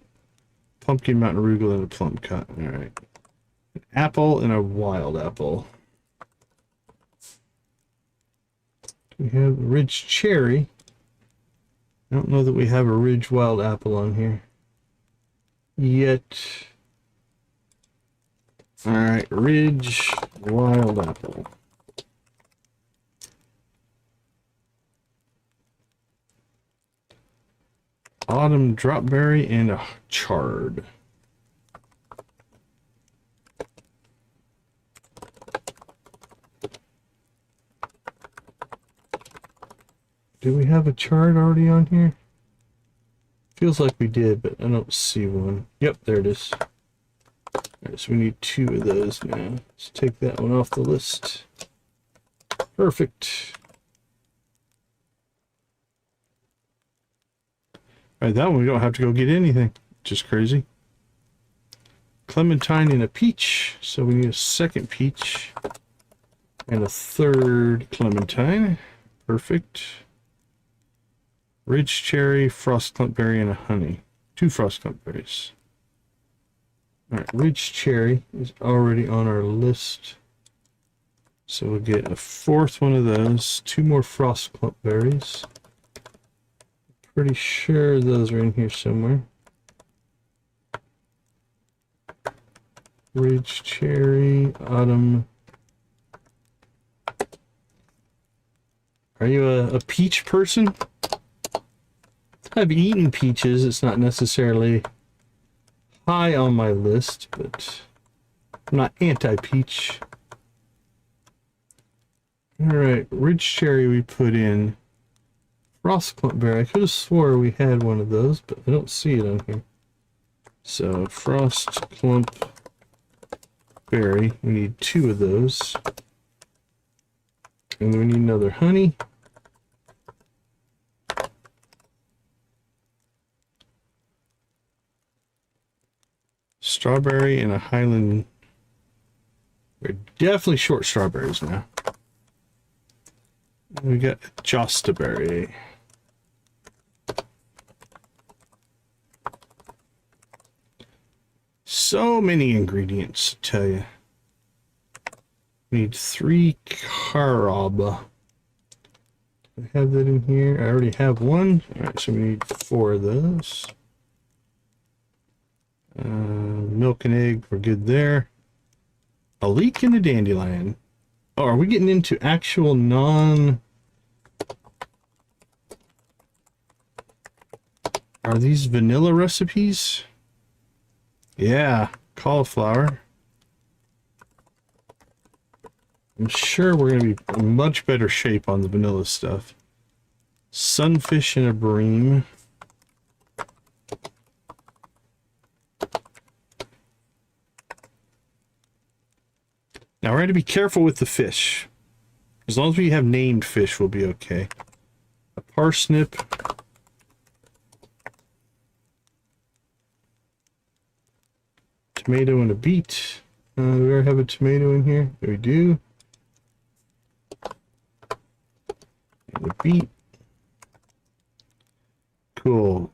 pumpkin, mountain arugula, and a plum cut. All right. An apple and a wild apple. We have ridge cherry. I don't know that we have a ridge wild apple on here yet. All right, ridge wild apple. Autumn dropberry and a chard. Do we have a chart already on here? Feels like we did, but I don't see one. Yep, there it is. Alright, so we need 2 of those now. Let's take that one off the list. Perfect. Alright, that one we don't have to go get anything. Just crazy. Clementine and a peach. So we need a second peach. And a third clementine. Perfect. Ridge cherry, frost clumpberry, and a honey. 2 frost clumpberries. Alright, ridge cherry is already on our list. So we'll get a 4th one of those. 2 more frost clumpberries. Pretty sure those are in here somewhere. Ridge cherry, autumn. Are you a peach person? I've eaten peaches. It's not necessarily high on my list, but I'm not anti-peach. Alright, ridge cherry we put in. Frost clumpberry. I could have swore we had one of those, but I don't see it on here. So, frost clumpberry. We need 2 of those. And then we need another honey. Strawberry and a Highland. We're definitely short strawberries now. And we got Jostaberry. So many ingredients, I tell you. We need 3 carob. I have that in here. I already have one. All right, so we need 4 of those. Milk and egg, we're good there. A leek and a dandelion. Oh, are we getting into actual non... Are these vanilla recipes? Yeah, cauliflower. I'm sure we're going to be in much better shape on the vanilla stuff. Sunfish and a bream. Now we're going to be careful with the fish. As long as we have named fish, we'll be okay. A parsnip. Tomato and a beet. Do we already have a tomato in here? There we do. And a beet. Cool.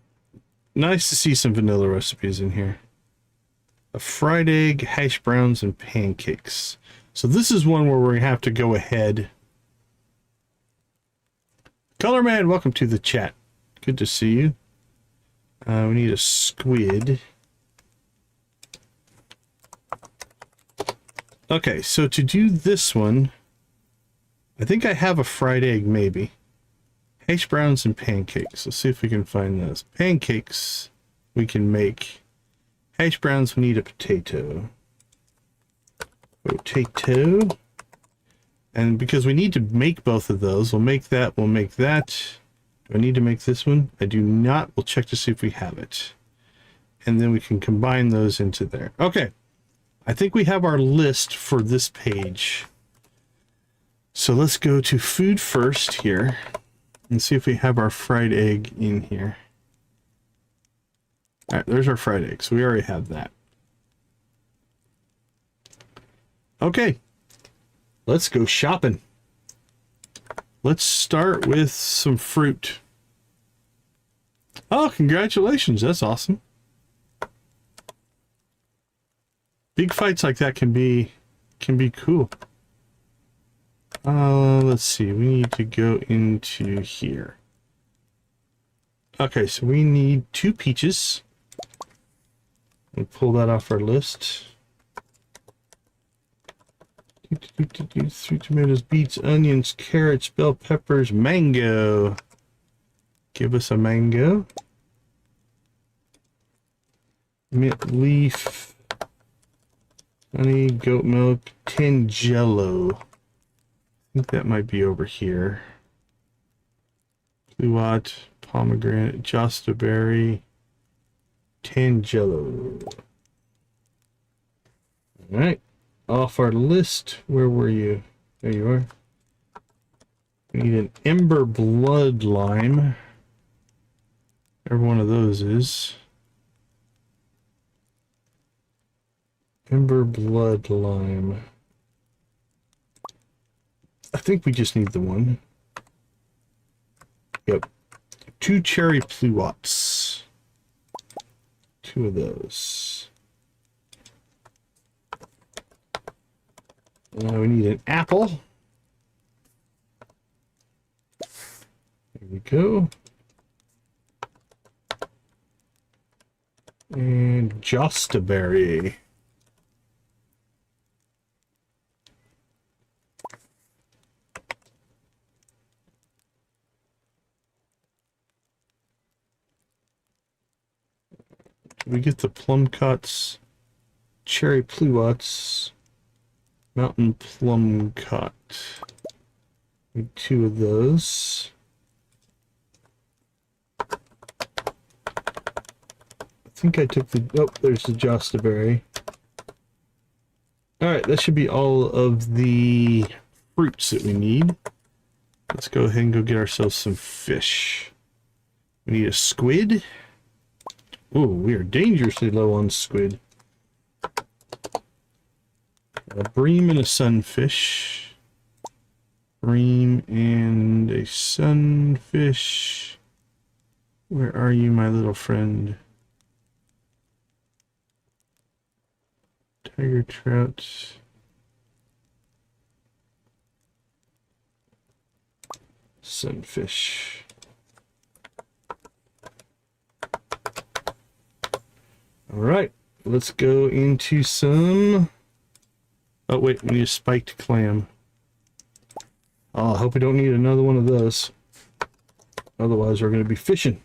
Nice to see some vanilla recipes in here. A fried egg, hash browns, and pancakes. So this is one where we're going to have to go ahead. Colorman, welcome to the chat. Good to see you. We need a squid. Okay, so to do this one, I think I have a fried egg, maybe. Hash browns and pancakes. Let's see if we can find those. Pancakes we can make. Hash browns, we need a potato. Potato. And because we need to make both of those, we'll make that, we'll make that. Do I need to make this one? I do not. We'll check to see if we have it. And then we can combine those into there. Okay. I think we have our list for this page. So let's go to food first here and see if we have our fried egg in here. All right, there's our fried egg. So we already have that. Okay, let's go shopping. Let's start with some fruit. Oh, congratulations. That's awesome. Big fights like that can be cool. Let's see. We need to go into here. Okay, so we need 2 peaches. We'll pull that off our list. 3 tomatoes, beets, onions, carrots, bell peppers, mango. Give us a mango. Mint leaf. Honey, goat milk, tin jello. I think that might be over here. Pluot, pomegranate, josta berry, tin jello. All right, off our list. Where were you? There you are. We need an ember blood lime. Every one of those is. Ember blood lime. I think we just need the one. Yep. 2 cherry pluots. 2 of those. We need an apple. There we go. And josta berry. We get the plum cuts, cherry pluots, mountain plum cut. Need 2 of those. I think I took the, oh, there's the josta berry. All right, that should be all of the fruits that we need. Let's go ahead and go get ourselves some fish. We need a squid. Oh, we are dangerously low on squid. A bream and a sunfish. Bream and a sunfish. Where are you, my little friend? Tiger trout. Sunfish. All right, let's go into some... Oh, wait, we need a spiked clam. Oh, I hope we don't need another one of those. Otherwise, we're going to be fishing.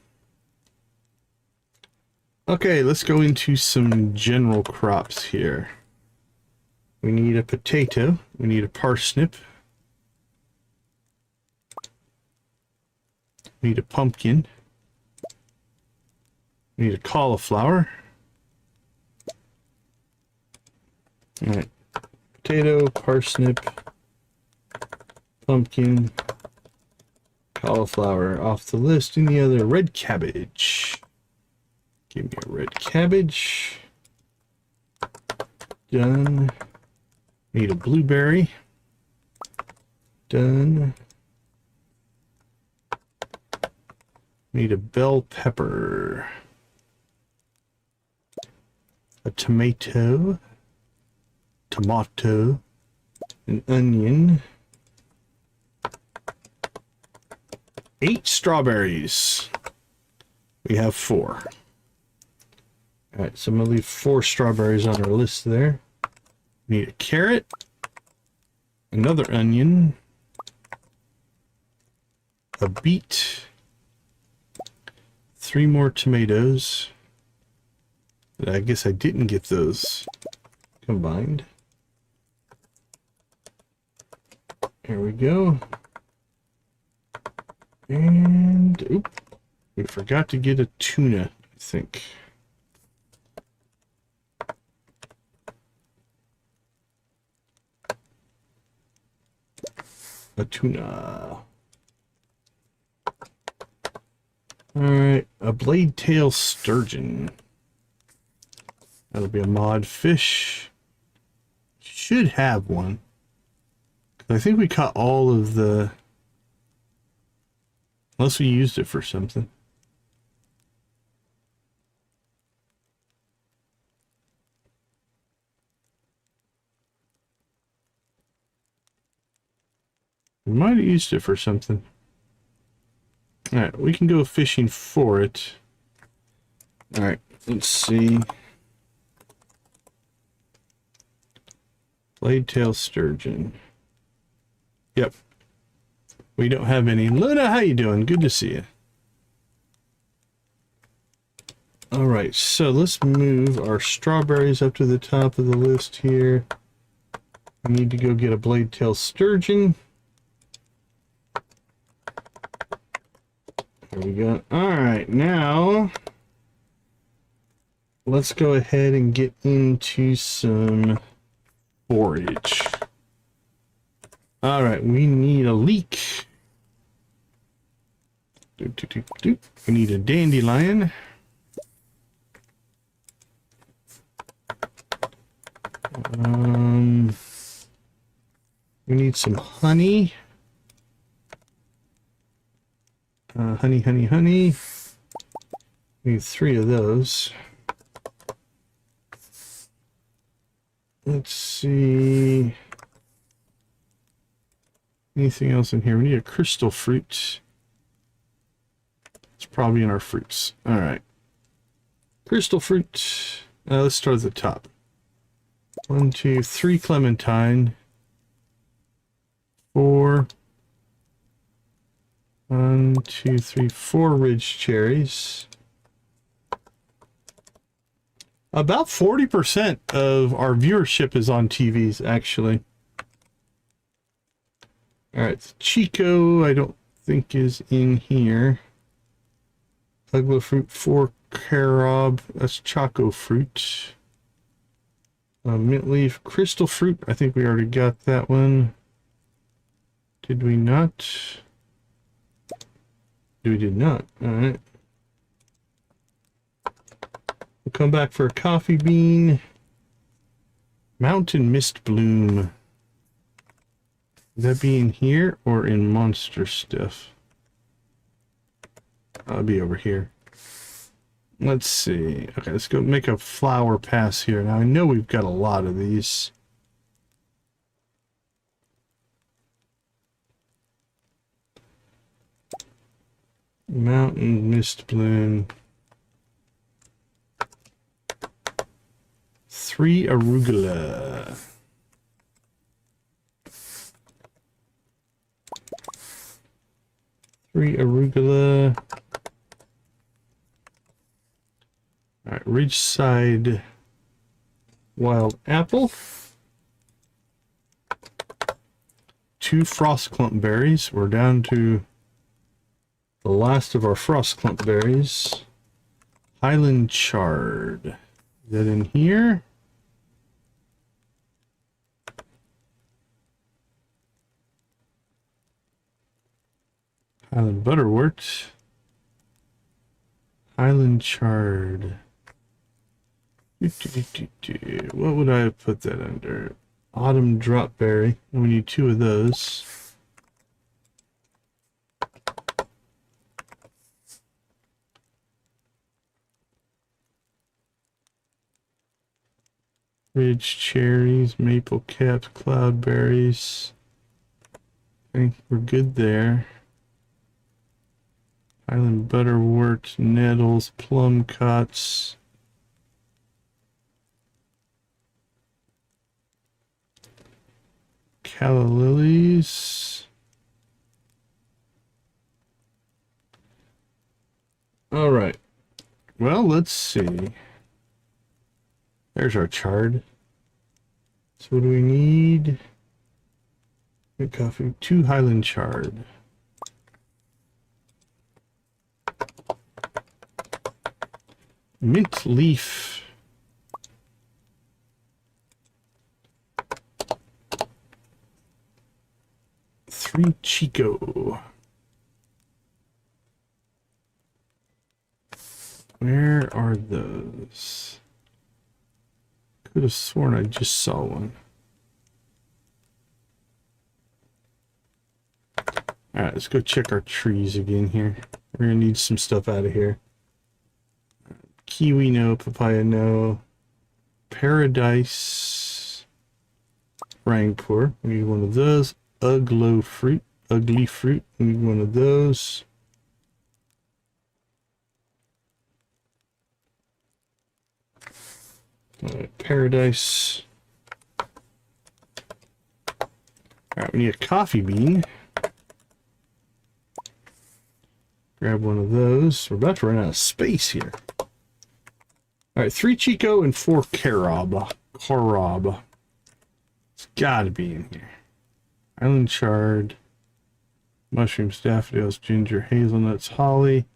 Okay, let's go into some general crops here. We need a potato. We need a parsnip. We need a pumpkin. We need a cauliflower. All right. Potato, parsnip, pumpkin, cauliflower off the list. Any other? Red cabbage. Give me a red cabbage. Done. Need a blueberry. Done. Need a bell pepper. A tomato. Tomato. An onion. 8 strawberries. We have 4. Alright, so I'm going to leave 4 strawberries on our list there. Need a carrot. Another onion. A beet. 3 more tomatoes. I guess I didn't get those combined. Here we go. And, oop, we forgot to get a tuna, I think. A tuna. Alright, a blade tail sturgeon. That'll be a mod fish. Should have one. I think we caught all of the... Unless we used it for something. We might have used it for something. Alright, we can go fishing for it. Alright, let's see. Blade tail sturgeon. Yep. We don't have any. Luna, how you doing? Good to see you. Alright, so let's move our strawberries up to the top of the list here. We need to go get a blade tail sturgeon. There we go. Alright, now let's go ahead and get into some forage. Alright, we need a leek. We need a dandelion. We need some honey. Honey, honey, honey. We need 3 of those. Let's see. Anything else in here? We need a crystal fruit. It's probably in our fruits. All right. Crystal fruit. Let's start at the top. 1, 2, 3 clementine. 4. 1, 2, 3, 4 ridge cherries. About 40% of our viewership is on TVs, actually. Alright, Chico, I don't think is in here. Ugla fruit, 4 carob, that's choco fruit. Mint leaf, crystal fruit, I think we already got that one. Did we not? We did not, alright. We'll come back for a coffee bean. Mountain mist bloom. Would that be in here or in monster stuff? I'll be over here. Let's see. Okay, let's go make a flower pass here. Now I know we've got a lot of these. Mountain mist bloom. 3 arugula. All right, Ridgeside wild apple. 2 frost clump berries. We're down to the last of our frost clump berries. Highland chard. Is that in here? Highland butterwort. Highland chard. What would I have put that under? Autumn dropberry. We need 2 of those. Ridge cherries, maple caps, cloudberries. I think we're good there. Highland butterwort, nettles, plum cots. Calla lilies. All right. Well, let's see. There's our chard. So what do we need? Good coffee. 2 Highland chard. Mint leaf. Three Chico. Where are those? Could have sworn I just saw one. Alright, let's go check our trees again here. We're gonna need some stuff out of here. Kiwi no, papaya no. Paradise. Rangpur. We need one of those. Ugly fruit. We need one of those. Alright, paradise. Alright, we need a coffee bean. Grab one of those. We're about to run out of space here. Alright, 3 Chico and 4 carob. It's gotta be in here. Island chard. Mushrooms, daffodils, ginger, hazelnuts, holly.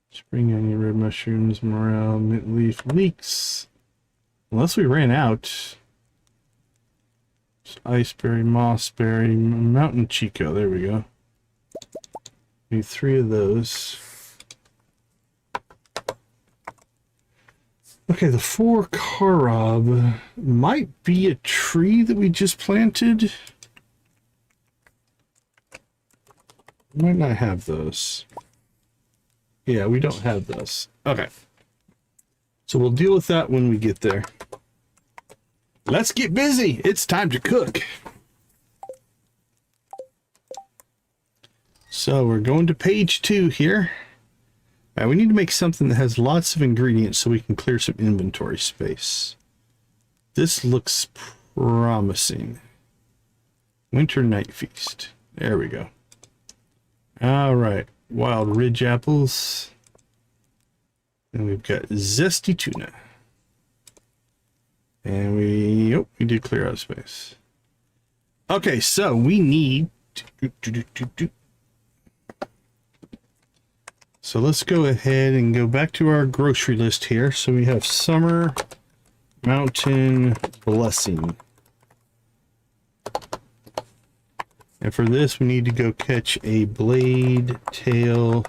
Spring onion, red mushrooms, morel, mint leaf, leeks. Unless we ran out. Iceberry, mossberry, mountain chico. There we go. Need 3 of those. Okay, the 4 carob might be a tree that we just planted. Might not have those. Yeah, we don't have those. Okay. So we'll deal with that when we get there. Let's get busy. It's time to cook. So we're going to page 2 here. All right, we need to make something that has lots of ingredients so we can clear some inventory space. This looks promising. Winter Night Feast. There we go. All right. Wild ridge apples. And we've got zesty tuna. And we did clear out space. Okay, so we need So let's go ahead and go back to our grocery list here. So we have summer, mountain, blessing. And for this, we need to go catch a blade tail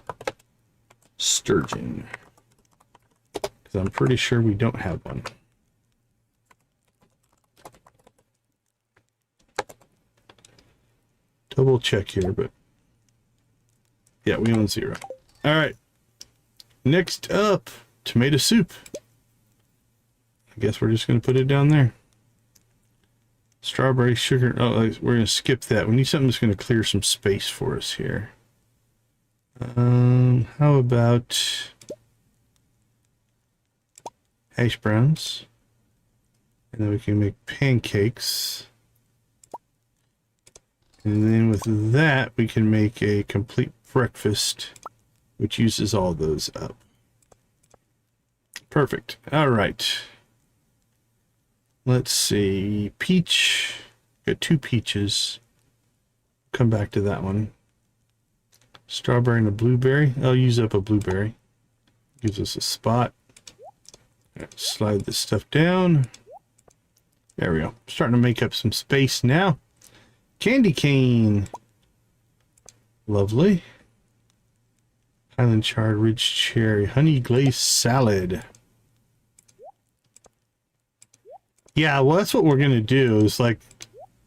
sturgeon. Because I'm pretty sure we don't have one. Double check here, but yeah, we own 0. All right. Next up, tomato soup. I guess we're just going to put it down there. Strawberry sugar. Oh, we're gonna skip that. We need something that's gonna clear some space for us here. How about hash browns? And then we can make pancakes. And then with that, we can make a complete breakfast, which uses all those up. Perfect. All right. Let's see. Peach. Got 2 peaches. Come back to that one. Strawberry and a blueberry. I'll use up a blueberry. Gives us a spot. Slide this stuff down. There we go. Starting to make up some space now. Candy cane. Lovely. Highland chard, ridge cherry, honey glazed salad. Yeah, well, that's what we're going to do is like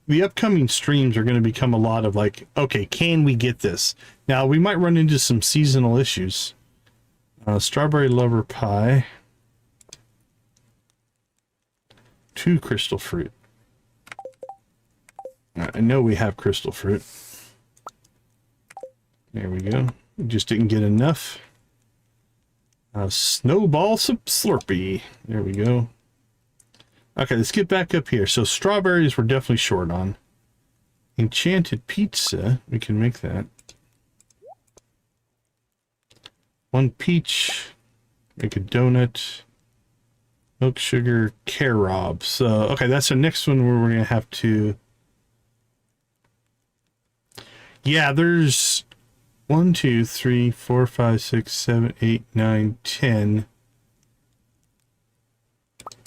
the upcoming streams are going to become a lot of like, okay, can we get this? Now, we might run into some seasonal issues. Strawberry lover pie. 2 crystal fruit. I know we have crystal fruit. There we go. We just didn't get enough. Snowball Slurpee. There we go. Okay, let's get back up here. So strawberries we're definitely short on. Enchanted pizza. We can make that. 1 peach. Make a donut. Milk sugar carob. So, okay, that's the next one where we're going to have to... Yeah, there's 1, 2, 3, 4, 5, 6, 7, 8, 9, 10.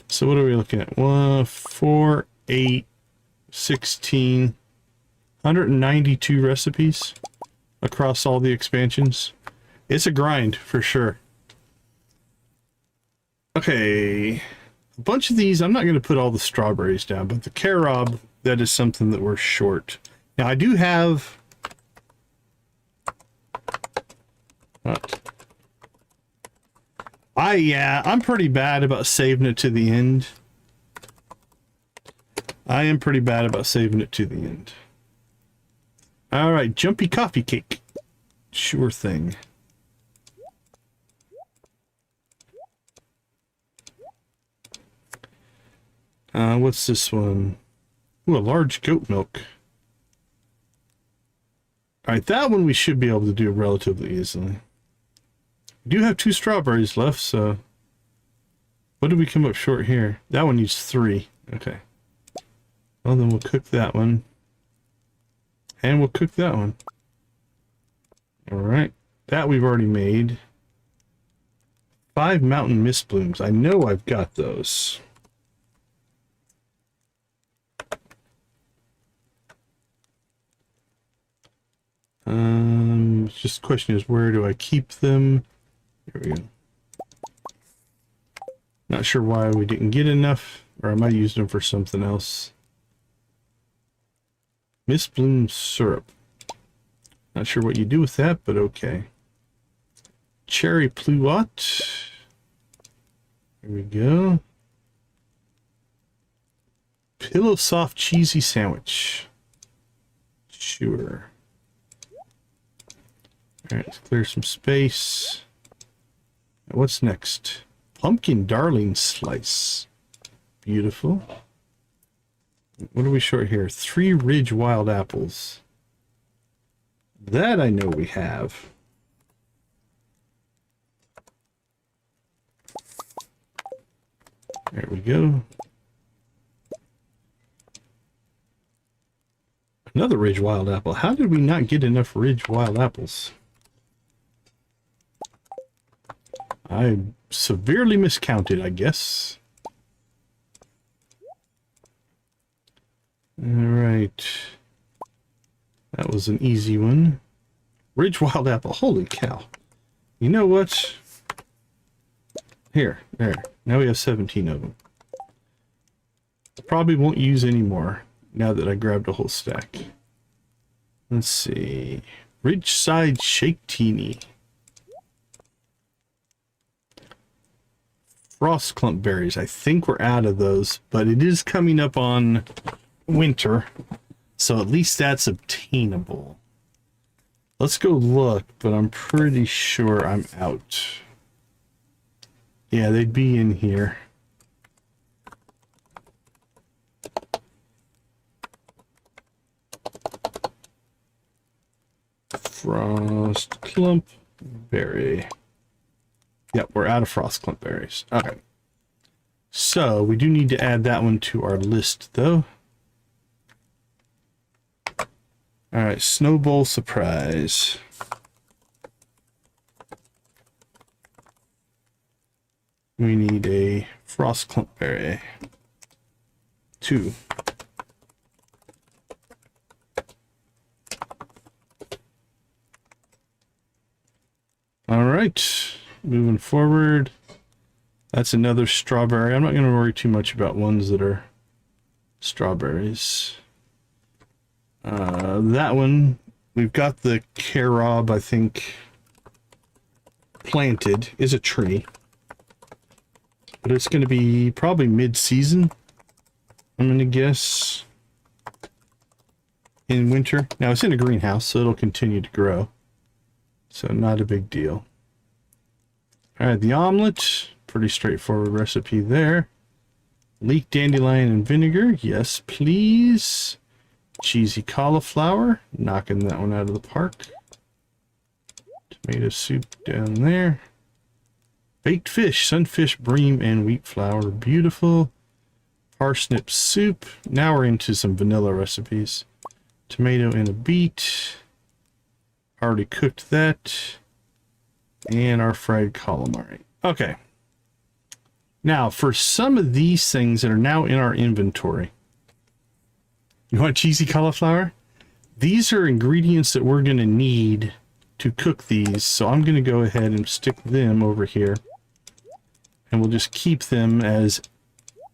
So what are we looking at? 1, 4, 8, 16, 192 recipes across all the expansions. It's a grind for sure. Okay, a bunch of these, I'm not going to put all the strawberries down, but the carob, that is something that we're short. Now I do have... What? Yeah, I'm pretty bad about saving it to the end. I am pretty bad about saving it to the end. All right, jumpy coffee cake. Sure thing. What's this one? Ooh, a large goat milk. All right, that one we should be able to do relatively easily. We do have 2 strawberries left, so... What did we come up short here? That one needs 3. Okay. Well, then we'll cook that one. And we'll cook that one. Alright. That we've already made. 5 mountain mist blooms. I know I've got those. Just the question is, where do I keep them? Here we go. Not sure why we didn't get enough, or I might use them for something else. Mist bloom syrup. Not sure what you do with that, but okay. Cherry pluot. Here we go. Pillow soft cheesy sandwich. Sure. Alright, let's clear some space. What's next? Pumpkin darling slice. Beautiful. What are we short here? 3 ridge wild apples. That I know we have. There we go. Another ridge wild apple. How did we not get enough ridge wild apples? I severely miscounted, I guess. Alright. That was an easy one. Ridge wild apple. Holy cow. You know what? Here. There. Now we have 17 of them. Probably won't use any more now that I grabbed a whole stack. Let's see. Ridgeside Shake Teeny. Frost clump berries. I think we're out of those, but it is coming up on winter. So at least that's obtainable. Let's go look, but I'm pretty sure I'm out. Yeah, they'd be in here. Frost clump berry. Yep, we're out of frost clump berries. Okay. So we do need to add that one to our list, though. All right, snowball surprise. We need a frost clump berry. 2. All right, moving forward. That's another strawberry. I'm not going to worry too much about ones that are strawberries. That one, we've got the carob, I think, planted, is a tree. But it's going to be probably mid-season, I'm going to guess, in winter. Now, it's in a greenhouse, so it'll continue to grow. So not a big deal. All right, the omelet, pretty straightforward recipe there. Leek dandelion and vinegar, yes please. Cheesy cauliflower, knocking that one out of the park. Tomato soup down there. Baked fish, sunfish, bream, and wheat flour, beautiful. Parsnip soup, now we're into some vanilla recipes. Tomato and a beet. Already cooked that. And our fried calamari. Okay. Now, for some of these things that are now in our inventory. You want cheesy cauliflower? These are ingredients that we're going to need to cook these. So I'm going to go ahead and stick them over here. And we'll just keep them as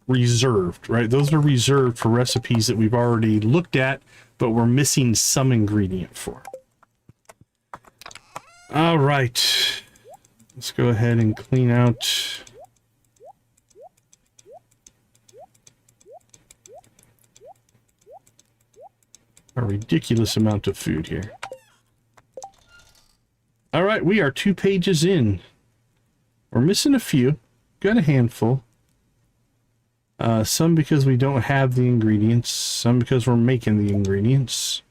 reserved, right? Those are reserved for recipes that we've already looked at, but we're missing some ingredient for. All right. Let's go ahead and clean out a ridiculous amount of food here. All right, we are 2 pages in. We're missing a few. Got a handful. Some because we don't have the ingredients. Some because we're making the ingredients.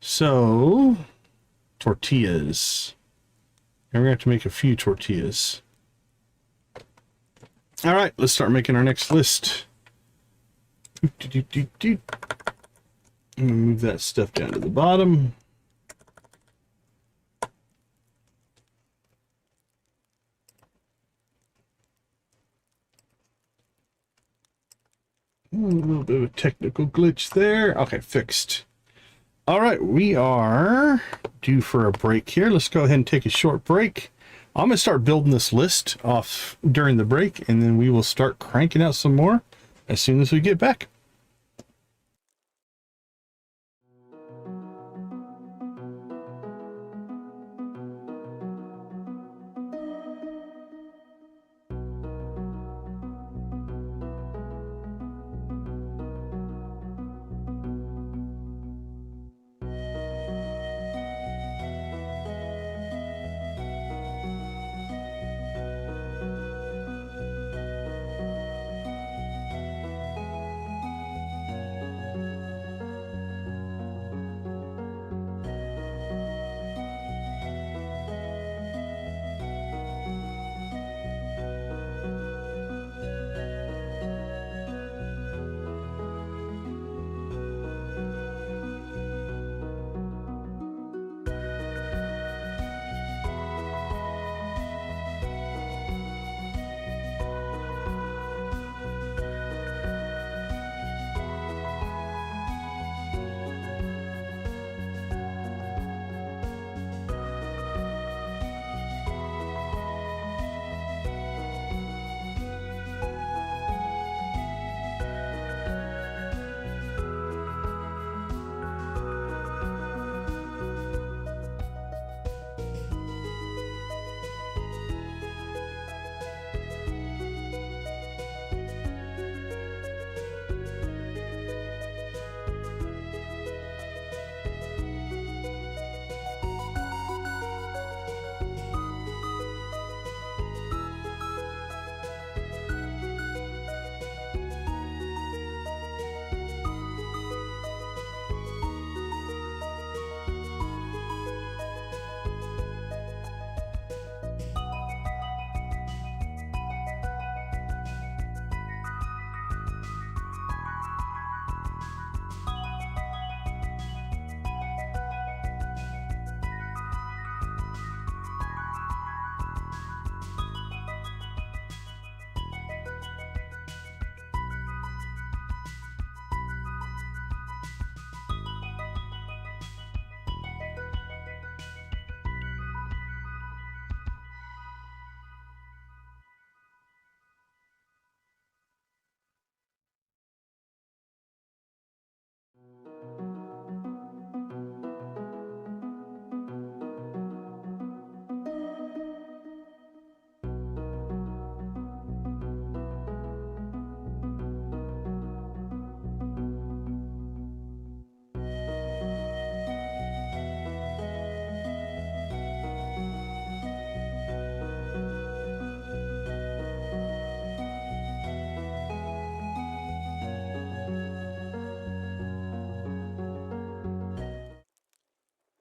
So, tortillas. And we're going to have to make a few tortillas. All right, let's start making our next list. I'm going to move that stuff down to the bottom. A little bit of a technical glitch there. Okay, fixed. All right, we are due for a break here. Let's go ahead and take a short break. I'm going to start building this list off during the break, and then we will start cranking out some more as soon as we get back.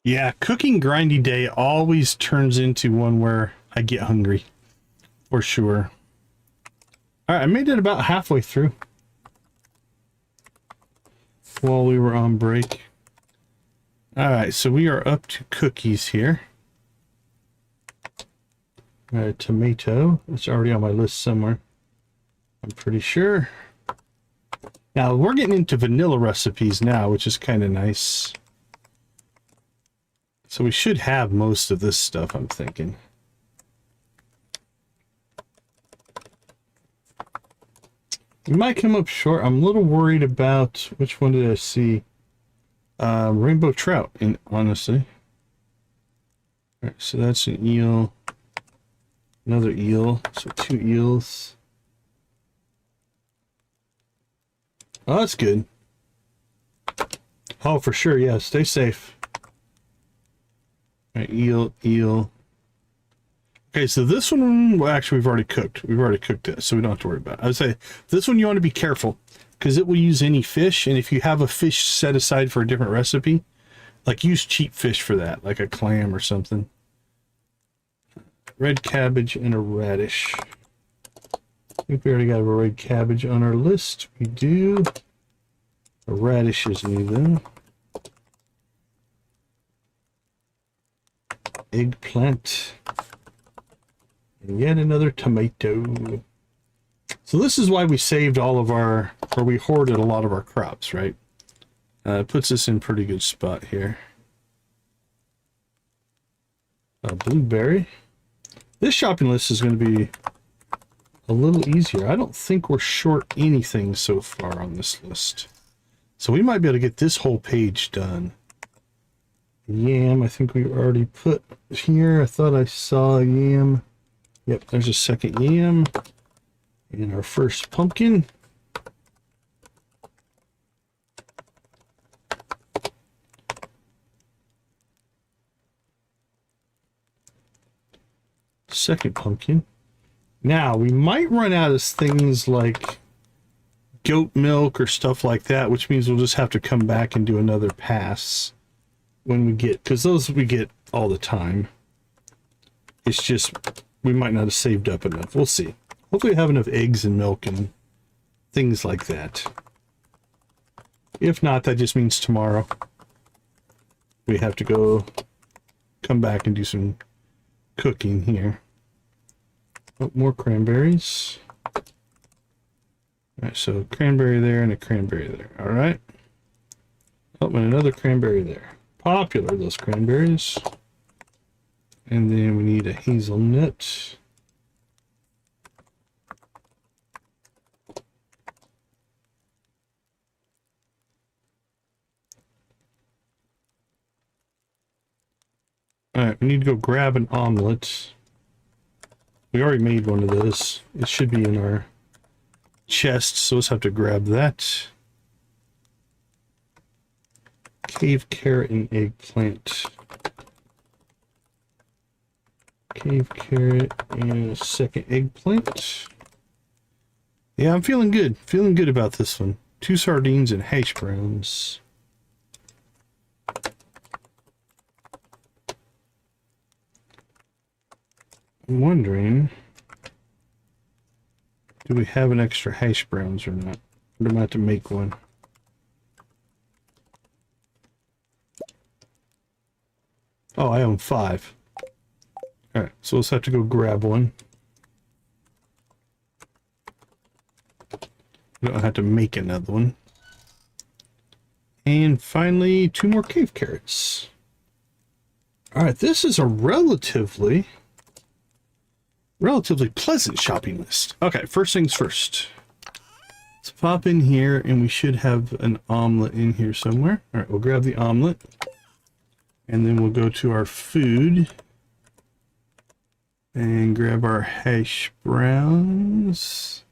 Yeah, cooking grindy day always turns into one where I get hungry. For sure. All right, I made it about halfway through while we were on break. All right, so we are up to cookies here. Tomato. It's already on my list somewhere, I'm pretty sure. Now, we're getting into vanilla recipes now, which is kind of nice. So we should have most of this stuff, I'm thinking. We might come up short. I'm a little worried about, which one did I see? Rainbow trout, honestly. All right, so that's an eel. Another eel. So 2 eels. Oh, that's good. Oh, for sure, yeah. Stay safe. All right, eel. Okay, so this one, well, actually, we've already cooked. We've already cooked it, so we don't have to worry about it. I would say this one you want to be careful, because it will use any fish, and if you have a fish set aside for a different recipe, like use cheap fish for that, like a clam or something. Red cabbage and a radish. I think we already got a red cabbage on our list. We do. A radish is new, though. Eggplant. And yet another tomato. So this is why we saved all of our, or we hoarded a lot of our crops, right? It puts us in a pretty good spot here. A blueberry. This shopping list is going to be a little easier. I don't think we're short anything so far on this list. So we might be able to get this whole page done. Yam, I think we already put here. I thought I saw a yam. Yep, there's a second yam. And our first pumpkin. Second pumpkin. Now, we might run out of things like goat milk or stuff like that, which means we'll just have to come back and do another pass when we get, because those we get all the time. It's just, we might not have saved up enough. We'll see. Hopefully we have enough eggs and milk and things like that. If not, that just means tomorrow we have to come back and do some cooking here. Oh, more cranberries. All right, so cranberry there and a cranberry there. All right. Oh, and another cranberry there. Popular, those cranberries. And then we need a hazelnut. All right, we need to go grab an omelet. We already made one of those. It should be in our chest, so let's have to grab that. Cave carrot and eggplant. Cave carrot and a second eggplant. Yeah, I'm feeling good. Feeling good about this one. 2 sardines and hash browns. I'm wondering, do we have an extra hash browns or not? Or do I have to make one? Oh, I own 5. Alright, so let's have to go grab one. We don't have to make another one. And finally, 2 more cave carrots. Alright, this is a relatively pleasant shopping list. Okay, first things first. Let's pop in here and we should have an omelet in here somewhere. All right, we'll grab the omelet and then we'll go to our food and grab our hash browns.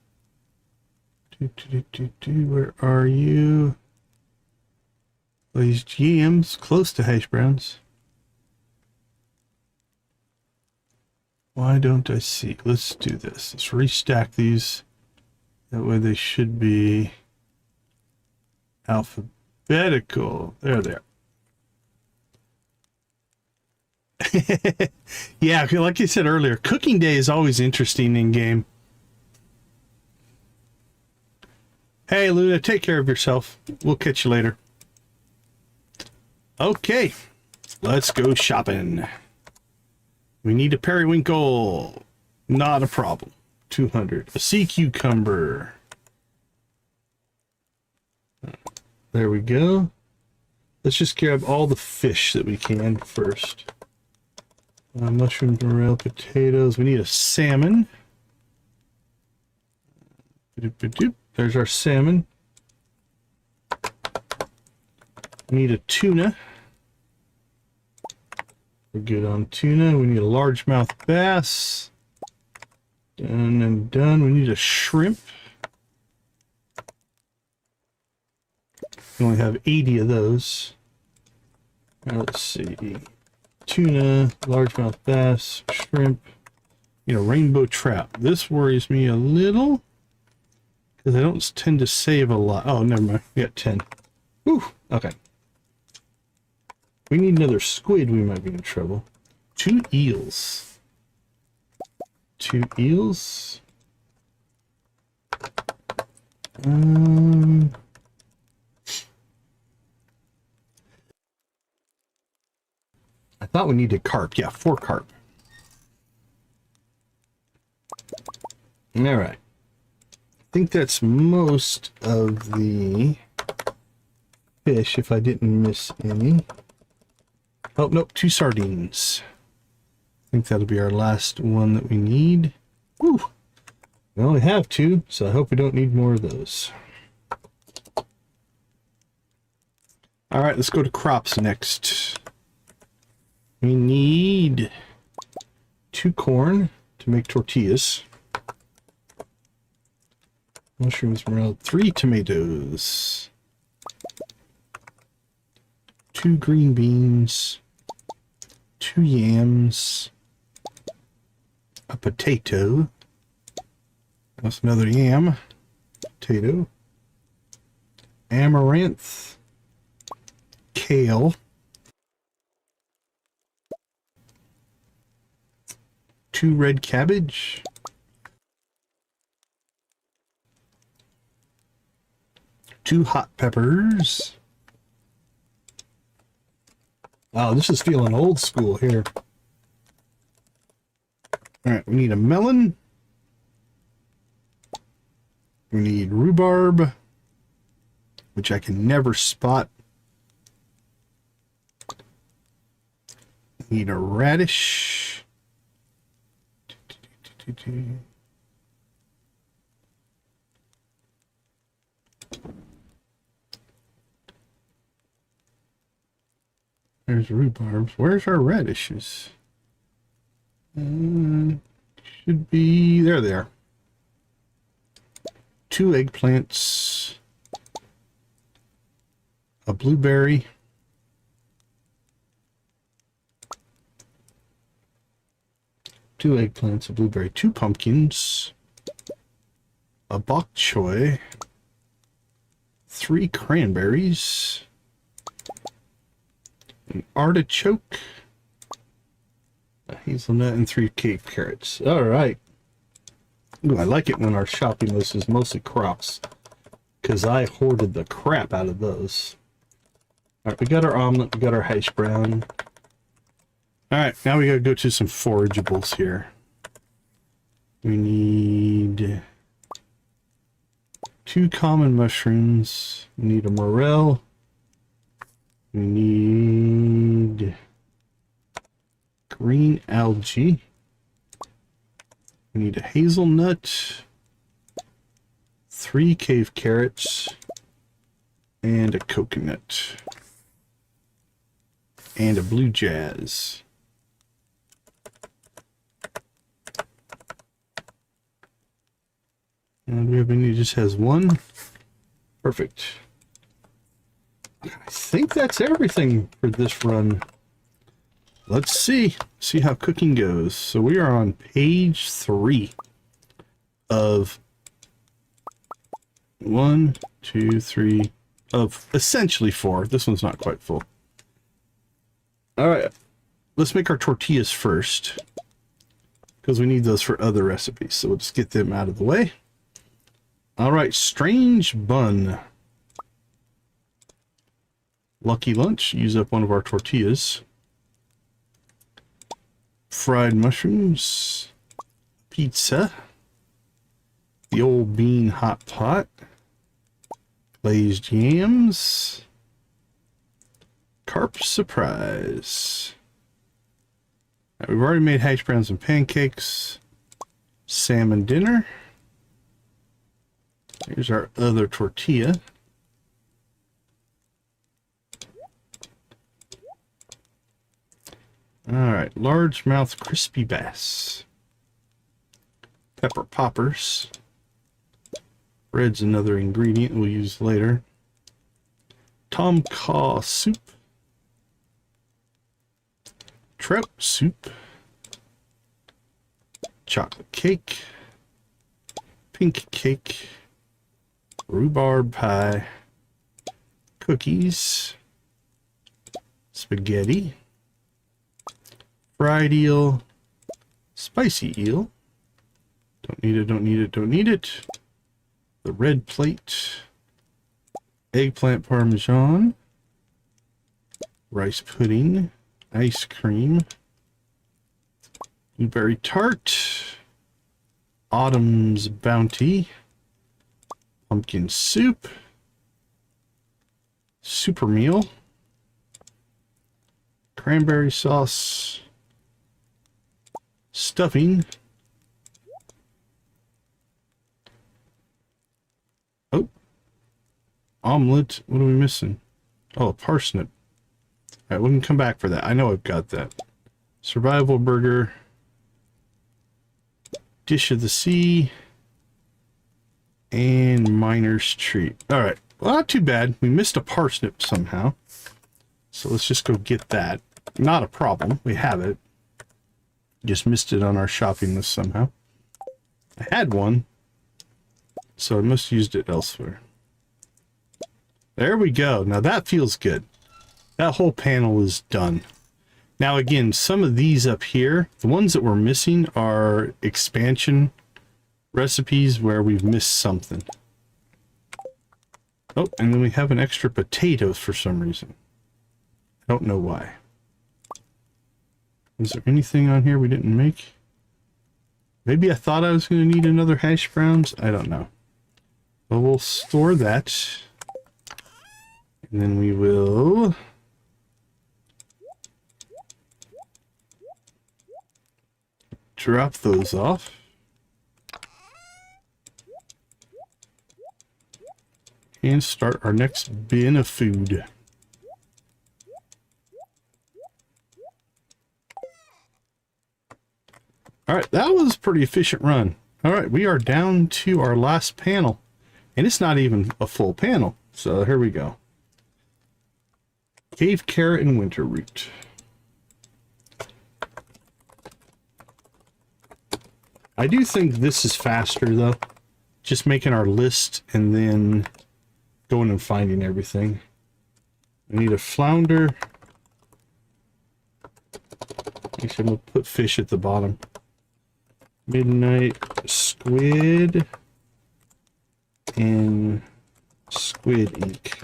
Where are you? Well, these GMs close to hash browns. Why don't I see? Let's do this. Let's restack these. That way they should be alphabetical. There they are. Yeah, like I said earlier, cooking day is always interesting in game. Hey, Luna, take care of yourself. We'll catch you later. Okay, let's go shopping. We need a periwinkle. Not a problem. 200. A sea cucumber. There we go. Let's just grab all the fish that we can first. Mushrooms, morel, potatoes. We need a salmon. There's our salmon. We need a tuna. We're good on tuna. We need a largemouth bass. Done and done. We need a shrimp. We only have 80 of those. Now let's see. Tuna, largemouth bass, shrimp. You know, rainbow trout. This worries me a little because I don't tend to save a lot. Oh, never mind. We got 10. Whew. Okay. We need another squid. We might be in trouble. 2 eels. 2 eels. I thought we needed carp. Yeah, 4 carp. All right. I think that's most of the fish, if I didn't miss any. Oh, nope, 2 sardines. I think that'll be our last one that we need. Woo! We only have 2, so I hope we don't need more of those. All right, let's go to crops next. We need 2 corn to make tortillas. Mushrooms, morel, 3 tomatoes. 2 green beans. 2 yams. A potato. That's another yam. Potato. Amaranth. Kale. 2 red cabbage. 2 hot peppers. Wow, this is feeling old school here. Alright, we need a melon. We need rhubarb, which I can never spot. We need a radish. There's rhubarbs. Where's our radishes? Should be... There they are. 2 eggplants. A blueberry. Two eggplants, a blueberry, 2 pumpkins. A bok choy. 3 cranberries. An artichoke, a hazelnut, and 3 cave carrots. All right. Ooh, I like it when our shopping list is mostly crops, because I hoarded the crap out of those. All right, we got our omelet, we got our hash brown. All right, now we got to go to some forageables here. We need 2 common mushrooms. We need a morel. We need green algae. We need a hazelnut, 3 cave carrots, and a coconut, and a blue jazz. And do we have any? Just has 1. Perfect. I think that's everything for this run. Let's see how cooking goes. So we are on page 3 of 1, 2, 3 of essentially 4. This one's not quite full. All right. let's make our tortillas first, because we need those for other recipes. So we'll just get them out of the way. All right, strange bun. Lucky lunch, use up one of our tortillas. Fried mushrooms. Pizza. The old bean hot pot. Glazed yams. Carp surprise. Right, we've already made hash browns and pancakes. Salmon dinner. Here's our other tortilla. Alright, largemouth crispy bass. Pepper poppers. Bread's another ingredient we'll use later. Tom Kha soup. Trout soup. Chocolate cake. Pink cake. Rhubarb pie. Cookies. Spaghetti. Fried eel. Spicy eel. Don't need it, don't need it, don't need it. The red plate. Eggplant parmesan. Rice pudding. Ice cream. Blueberry tart. Autumn's bounty. Pumpkin soup. Super meal. Cranberry sauce. Stuffing. Oh. Omelet. What are we missing? Oh, a parsnip. Alright, we can come back for that. I know I've got that. Survival burger. Dish of the sea. And miner's treat. Alright, well, not too bad. We missed a parsnip somehow. So let's just go get that. Not a problem. We have it. Just missed it on our shopping list somehow. I had one, so I must have used it elsewhere. There we go. Now that feels good. That whole panel is done. Now again, some of these up here, the ones that we're missing are expansion recipes where we've missed something. Oh, and then we have an extra potatoes for some reason. I don't know why. Is there anything on here we didn't make? Maybe I thought I was going to need another hash browns. I don't know. But we'll store that. And then we will... drop those off. And start our next bin of food. Alright, that was a pretty efficient run. Alright, we are down to our last panel. And it's not even a full panel. So here we go. Cave carrot and winter root. I do think this is faster though. Just making our list and then going and finding everything. I need a flounder. Actually, we'll put fish at the bottom. Midnight squid and squid ink.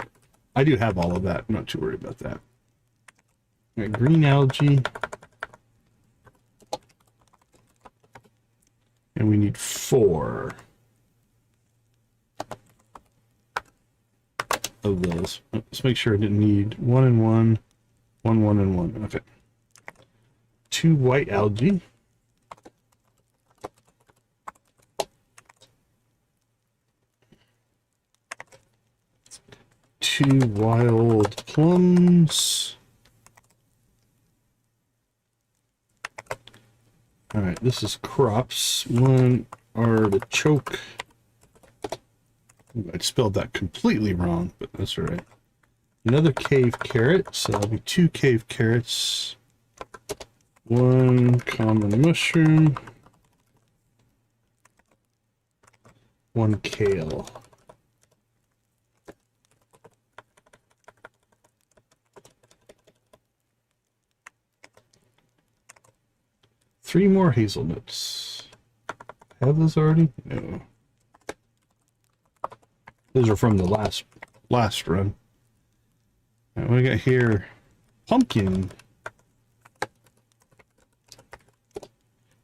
I do have all of that. I'm not too worried about that. Right, green algae. And we need 4 of those. Let's make sure I didn't need 1 and 1, 1, 1 and 1. Okay. 2 white algae. 2 wild plums. Alright, this is crops. 1 artichoke. I spelled that completely wrong, but that's alright. Another cave carrot, so that'll be 2 cave carrots. 1 common mushroom. 1 kale. 3 more hazelnuts. Have those already? No. Those are from the last run. And we got here pumpkin.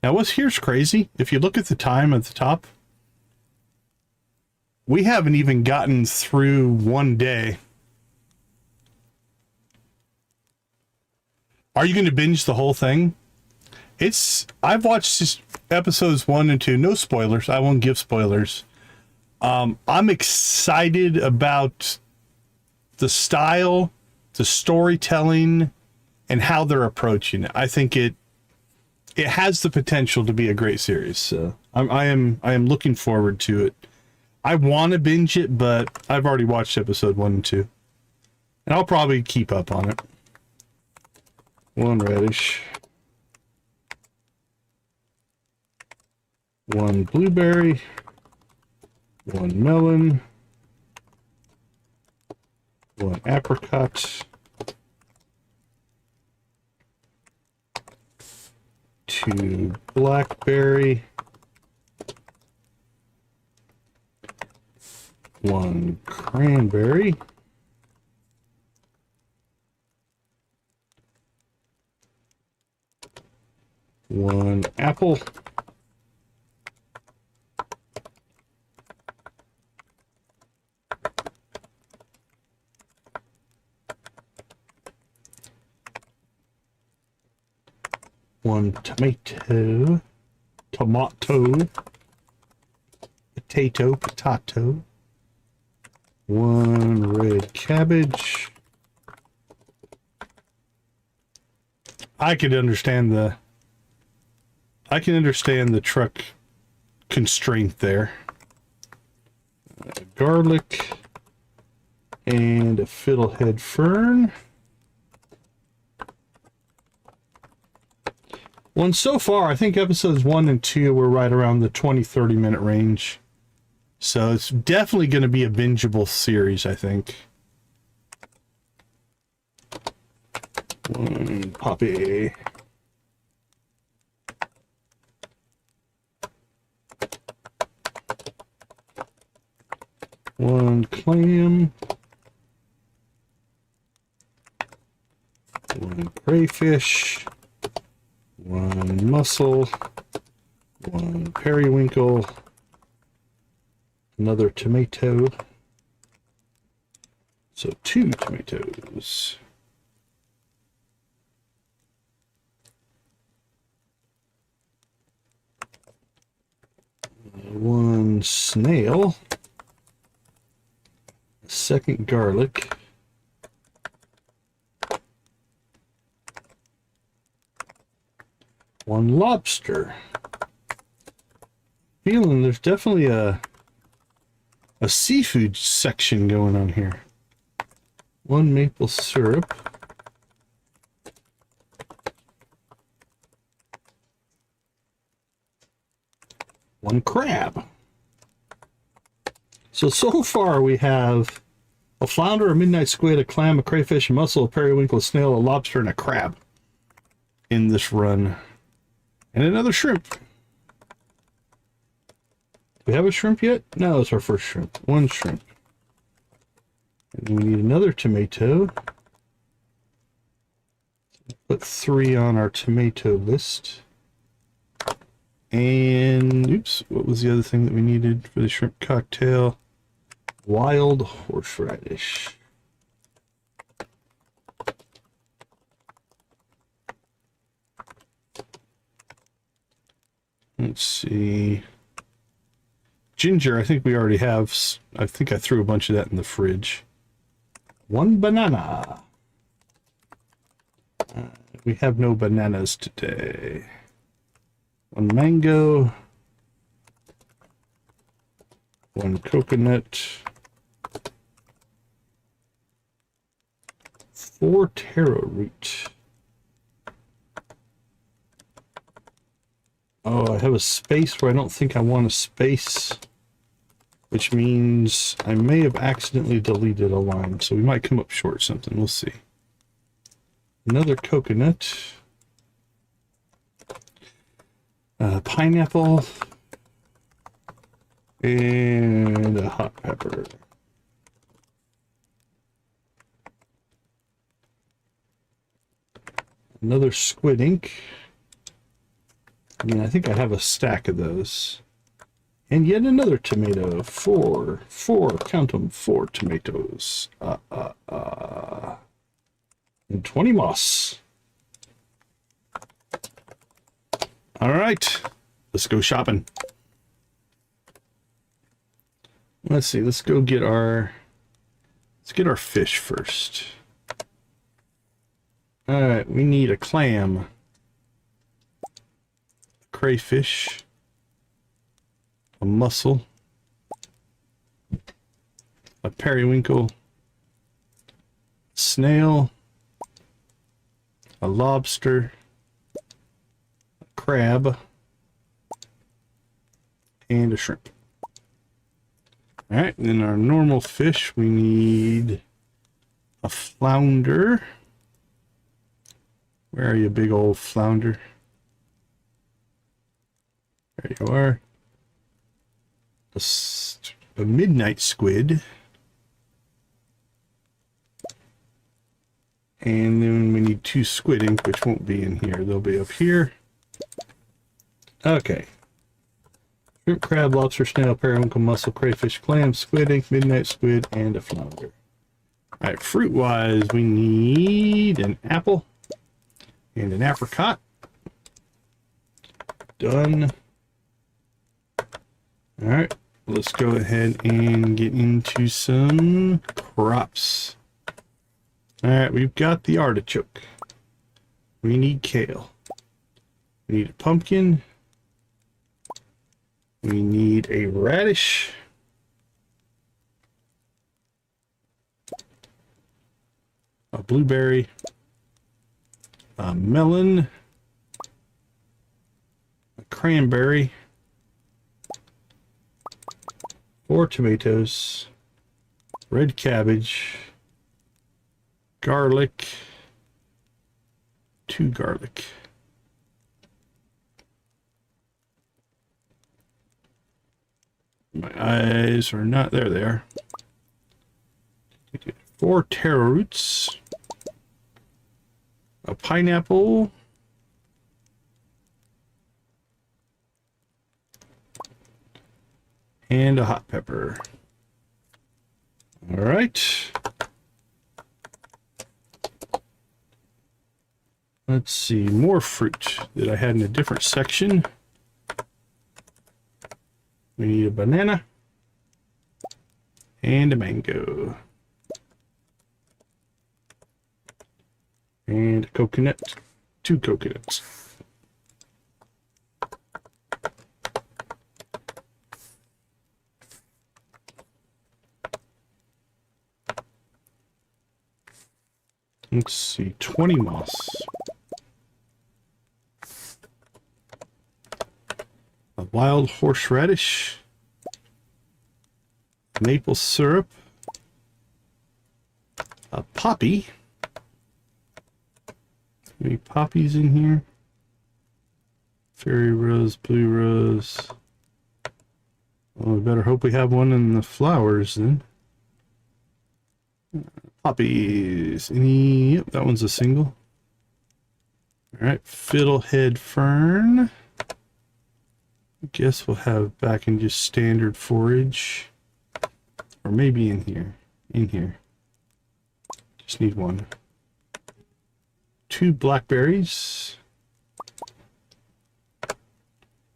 Now here's crazy. If you look at the time at the top, we haven't even gotten through one day. Are you going to binge the whole thing? I've watched episodes 1 and 2. No spoilers. I won't give spoilers. I'm excited about the style, the storytelling, and how they're approaching it. I think it has the potential to be a great series. So I am looking forward to it. I want to binge it, but I've already watched episode 1 and 2. And I'll probably keep up on it. 1 radish. 1 blueberry. 1 melon. 1 apricot. 2 blackberry. 1 cranberry. 1 apple. 1 tomato. Potato. 1 red cabbage. I can understand the truck constraint there. Garlic and a fiddlehead fern. Well, and so far, I think episodes 1 and 2 were right around the 20-30 minute range. So it's definitely going to be a bingeable series, I think. 1 poppy. 1 clam. 1 crayfish. 1 mussel. 1 periwinkle. Another tomato. So 2 tomatoes. 1 snail. 2 garlic. 1 lobster. Feeling there's definitely a seafood section going on here. 1 maple syrup. 1 crab. So far we have a flounder, a midnight squid, a clam, a crayfish, a mussel, a periwinkle, a snail, a lobster, and a crab in this run. And another shrimp. Do we have a shrimp yet? No, it's our first shrimp. 1 shrimp. And then we need another tomato. Put 3 on our tomato list. And, oops, what was the other thing that we needed for the shrimp cocktail? Wild horseradish. Let's see. Ginger, I think we already have. I think I threw a bunch of that in the fridge. 1 banana. We have no bananas today. 1 mango. 1 coconut. 4 taro root. Oh, I have a space where I don't think I want a space, which means I may have accidentally deleted a line, so we might come up short something. We'll see. Another coconut. Pineapple. And a hot pepper. Another squid ink. I think I have a stack of those. And yet another tomato. Four, count them, 4 tomatoes. And 20 moss. All right, let's go shopping. Let's see, let's get our fish first. All right, we need a clam, crayfish, a mussel, a periwinkle, snail, a lobster, a crab, and a shrimp. All right, and then our normal fish, we need a flounder. Where are you, big old flounder? There you are. A midnight squid. And then we need 2 squid ink, which won't be in here. They'll be up here. Okay. Shrimp, crab, lobster, snail, periwinkle, mussel, crayfish, clam, squid ink, midnight squid, and a flounder. All right, fruit-wise, we need an apple and an apricot. Done. All right, let's go ahead and get into some crops. All right, we've got the artichoke. We need kale. We need a pumpkin. We need a radish. A blueberry. A melon. A cranberry. 4 tomatoes. Red cabbage. Garlic. 2 garlic. My eyes are not there. They are. 4 taro roots. A pineapple. And a hot pepper. All right. Let's see, more fruit that I had in a different section. We need a banana and a mango and a coconut, 2 coconuts. Let's see, 20 moss. A wild horseradish, maple syrup, a poppy. Any poppies in here? Fairy rose, blue rose. Well, we better hope we have one in the flowers then. Poppies. Any? Yep, that one's a single. All right, fiddlehead fern. Guess we'll have back in just standard forage, or maybe in here. In here. Just need 1. 2 blackberries.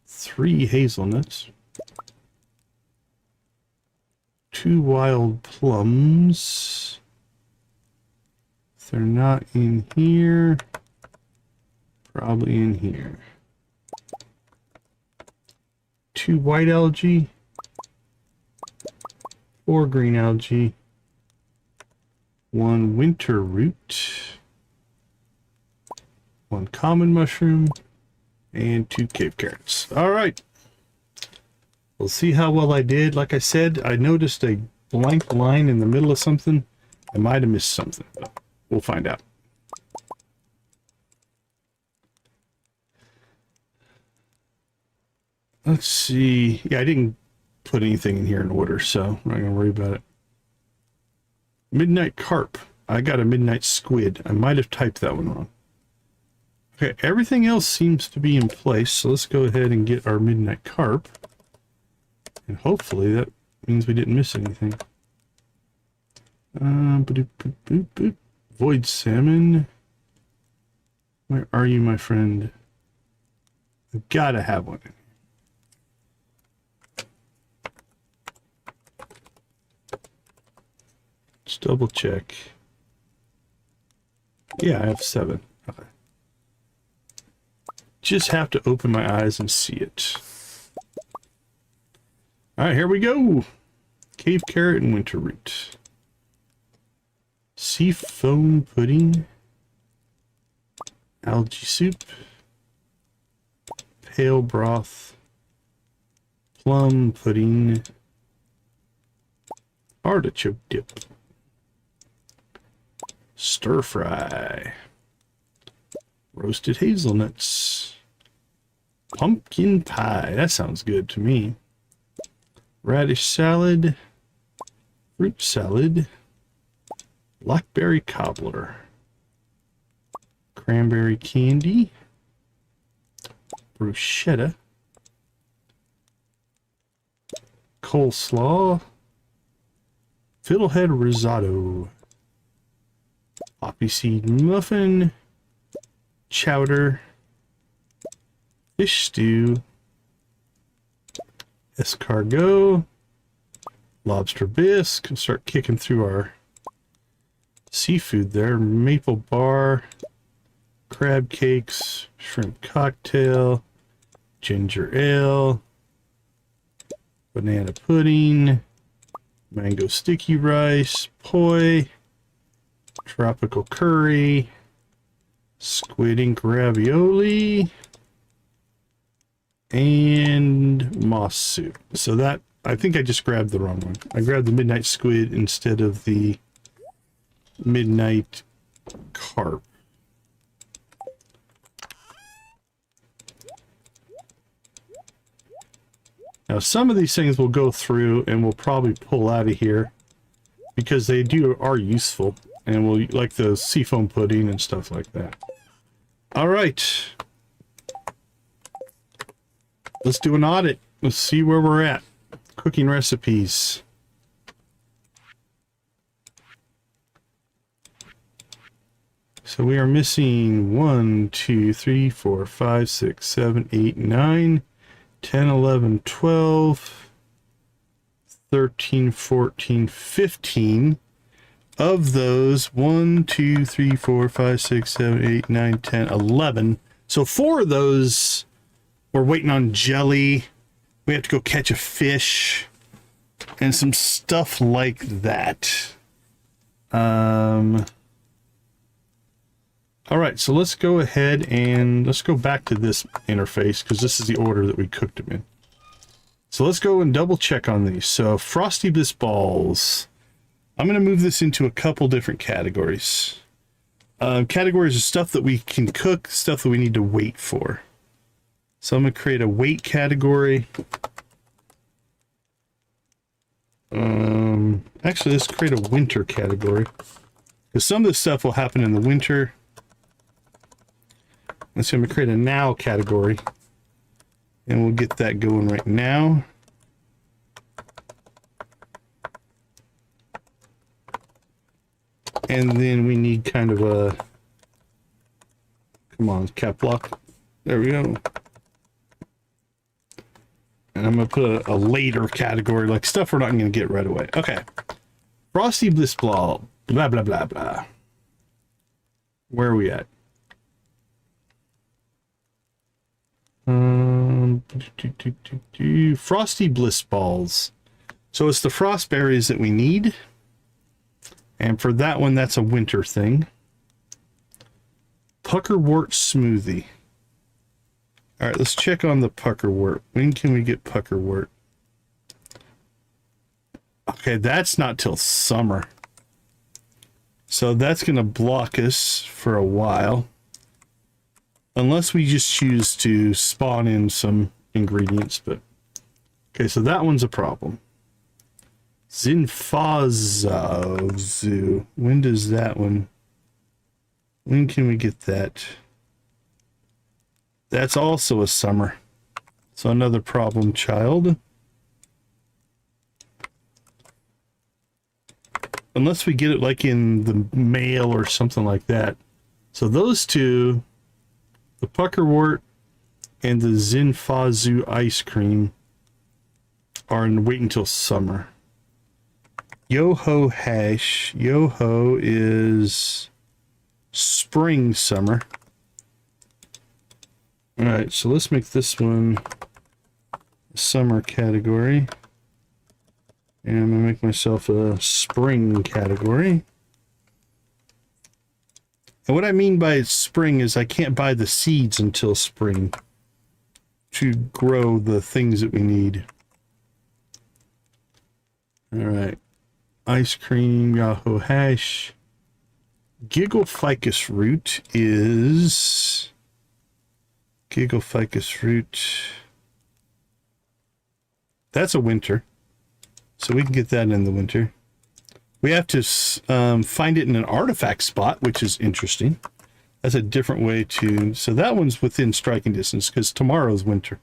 3 hazelnuts. 2 wild plums. If they're not in here, probably in here. 2 white algae, 4 green algae, 1 winter root, 1 common mushroom, and 2 cave carrots. All right. We'll see how well I did. Like I said, I noticed a blank line in the middle of something. I might have missed something, but we'll find out. Let's see. Yeah, I didn't put anything in here in order, so I'm not gonna worry about it. Midnight carp. I got a midnight squid. I might have typed that one wrong. Okay, everything else seems to be in place, so let's go ahead and get our midnight carp. And hopefully that means we didn't miss anything. Void salmon. Where are you, my friend? I've got to have one. Let's double check. Yeah, I have 7. Okay. Just have to open my eyes and see it. All right, here we go. Cave carrot and winter root. Sea foam pudding. Algae soup. Pale broth. Plum pudding. Artichoke dip. Stir fry. Roasted hazelnuts. Pumpkin pie. That sounds good to me. Radish salad. Fruit salad. Blackberry cobbler. Cranberry candy. Bruschetta. Coleslaw. Fiddlehead risotto. Poppy seed muffin. Chowder. Fish stew. Escargot. Lobster bisque. Start kicking through our seafood there. Maple bar. Crab cakes. Shrimp cocktail. Ginger ale. Banana pudding. Mango sticky rice. Poi. Tropical curry. Squid ink ravioli. And moss soup. So that, I think I just grabbed the wrong one. I grabbed the midnight squid instead of the midnight carp. Now some of these things will go through and we'll probably pull out of here because they are useful, and we'll like the seafoam pudding and stuff like that. All right. Let's do an audit. Let's see where we're at. Cooking recipes. So we are missing 1, 2, 3, 4, 5, 6, 7, 8, 9, 10, 11, 12, 13, 14, 15. Of those, 1, 2, 3, 4, 5, 6, 7, 8, 9, 10, 11. So 4 of those we're waiting on jelly. We have to go catch a fish and some stuff like that. All right, so let's go ahead and let's go back to this interface because this is the order that we cooked them in. So let's go and double check on these. So Frosty Bliss balls. I'm going to move this into a couple different categories. Categories of stuff that we can cook, stuff that we need to wait for. So I'm going to create a wait category. Actually, let's create a winter category, because some of this stuff will happen in the winter. Let's see, I'm going to create a now category, and we'll get that going right now. And then we need kind of a, come on, cap lock. There we go. And I'm going to put a later category, like stuff we're not going to get right away. Okay. Frosty Bliss Ball, blah, blah, blah, blah. Where are we at? Frosty Bliss Balls. So it's the frost berries that we need. And for that one, that's a winter thing. Puckerwort smoothie. All right, let's check on the puckerwort. When can we get puckerwort? Okay, that's not till summer. So that's going to block us for a while. Unless we just choose to spawn in some, ingredients, but okay, so that one's a problem. Zinfazu. When does that one? When can we get that? That's also a summer. So another problem child. Unless we get it like in the mail or something like that. So those two, the puckerwort and the Zinfazu ice cream, are in wait until summer. Yoho hash. Yoho is spring summer. All right, so let's make this one a summer category. And I'm gonna make myself a spring category. And what I mean by spring is I can't buy the seeds until spring to grow the things that we need. All right. Ice cream, Yahoo hash. Giggle ficus root is... Giggle ficus root. That's a winter. So we can get that in the winter. We have to find it in an artifact spot, which is interesting. That's a different way to... So that one's within striking distance because tomorrow's winter.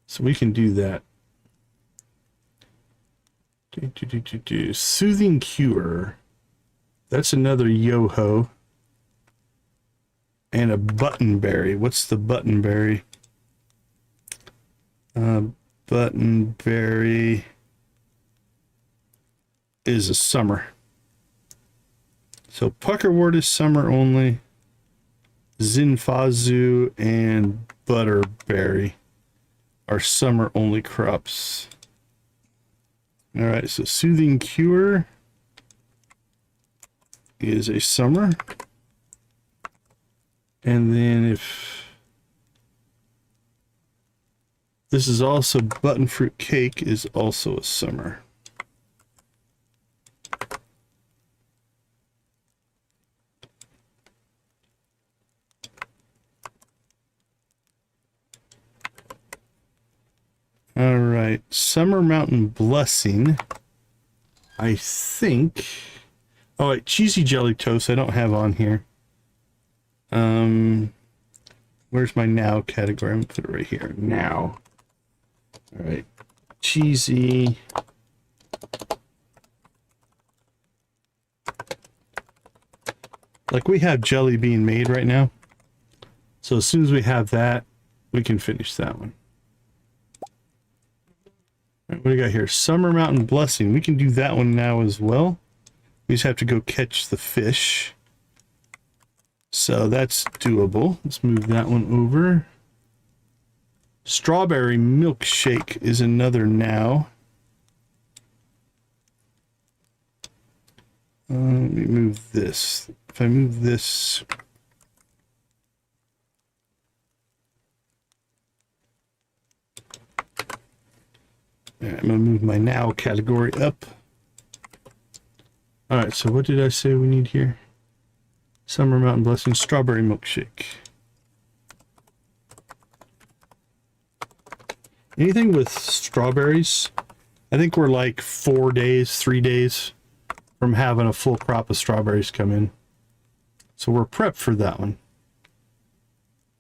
So we can do that. Soothing cure. That's another yoho. And a buttonberry. What's the buttonberry? Buttonberry is a summer. So puckerwort is summer only. Zinfazu and butterberry are summer only crops. All right, so soothing cure is a summer. And then if this is also button fruit cake is also a summer. All right, Summer Mountain Blessing. I think. Oh, wait, cheesy jelly toast I don't have on here. Where's my now category? I'm gonna put it right here. Now. All right, cheesy. Like we have jelly being made right now. So as soon as we have that, we can finish that one. What do we got here? Summer Mountain Blessing. We can do that one now as well. We just have to go catch the fish. So that's doable. Let's move that one over. Strawberry Milkshake is another now. Let me move this. If I move this... All right, I'm going to move my now category up. All right, so what did I say we need here? Summer Mountain Blessing, Strawberry Milkshake. Anything with strawberries, I think we're like 4 days, 3 days from having a full crop of strawberries come in. So we're prepped for that one.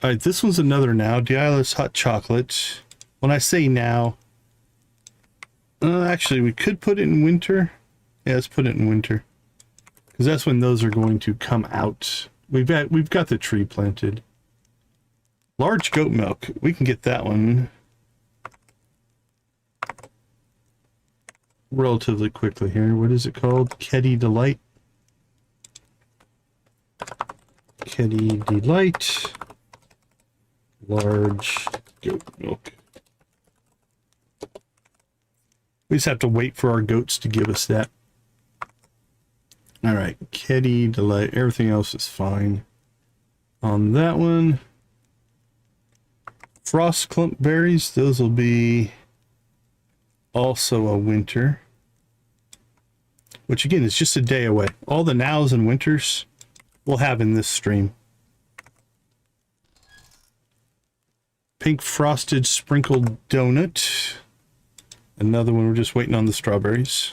All right, this one's another now. Dialis Hot Chocolate. When I say now, actually, we could put it in winter. Yeah, let's put it in winter. Because that's when those are going to come out. We've got the tree planted. Large goat milk. We can get that one relatively quickly here. What is it called? Keddy Delight. Keddy Delight. Large goat milk. We just have to wait for our goats to give us that. All right, Keddy Delight. Everything else is fine on that one. Frost Clump Berries. Those will be also a winter. Which again is just a day away. All the nows and winters we'll have in this stream. pink frosted sprinkled donut. Another one, we're just waiting on the strawberries.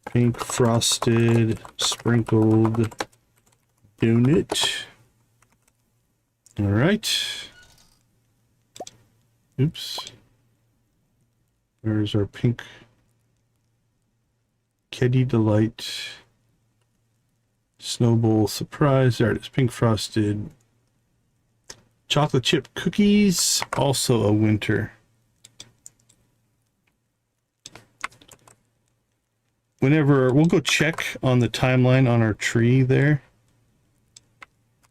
Pink frosted sprinkled donut. All right. Oops. There's our pink Keddy Delight Snowball Surprise. There it is. Pink frosted chocolate chip cookies. Also a winter. Whenever we'll go check on the timeline on our tree there,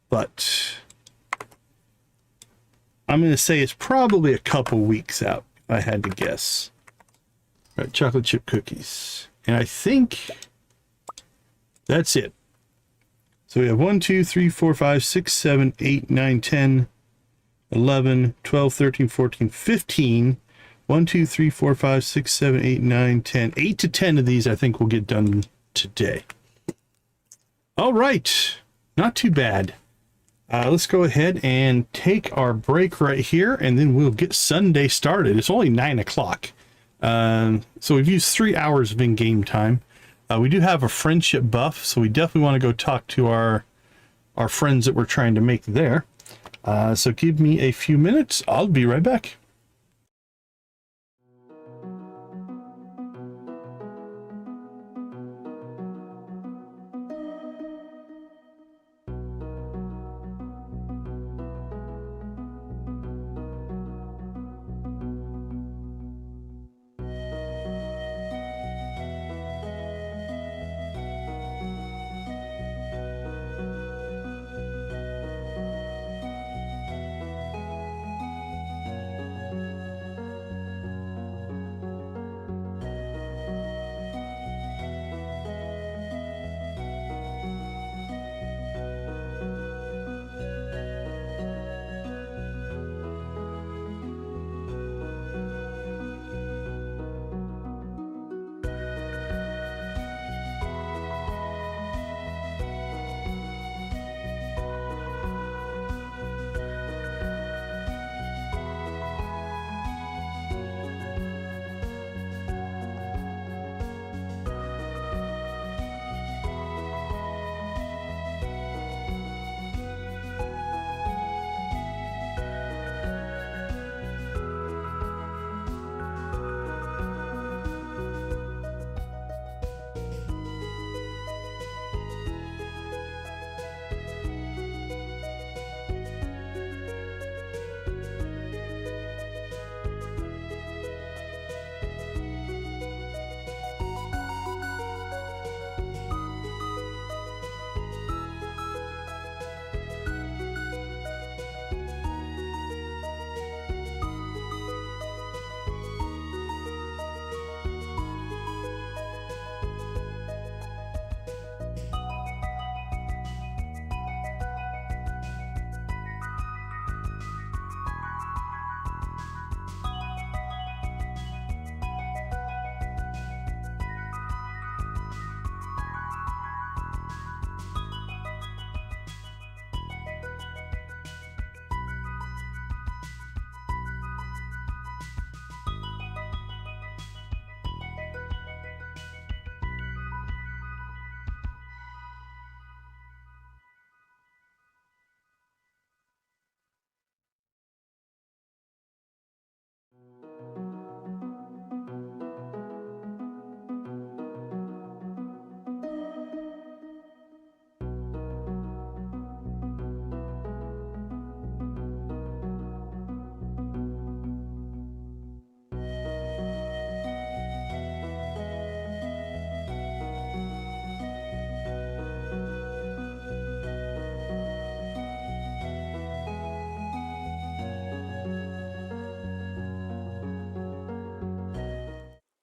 but I'm going to say it's probably a couple weeks out, if I had to guess. All right, chocolate chip cookies. And I think that's it. So we have 1, 2, 3, 4, 5, 6, 7, 8, 9, 10, 11, 12, 13, 14, 15. 1, 2, 3, 4, 5, 6, 7, 8, 9, 10. 8 to 10 of these I think will get done today. All right. Not too bad. Let's go ahead and take our break right here, and then we'll get Sunday started. It's only 9 o'clock. So we've used 3 hours of in-game time. We do have a friendship buff, so we definitely want to go talk to our friends that we're trying to make there. So give me a few minutes. I'll be right back.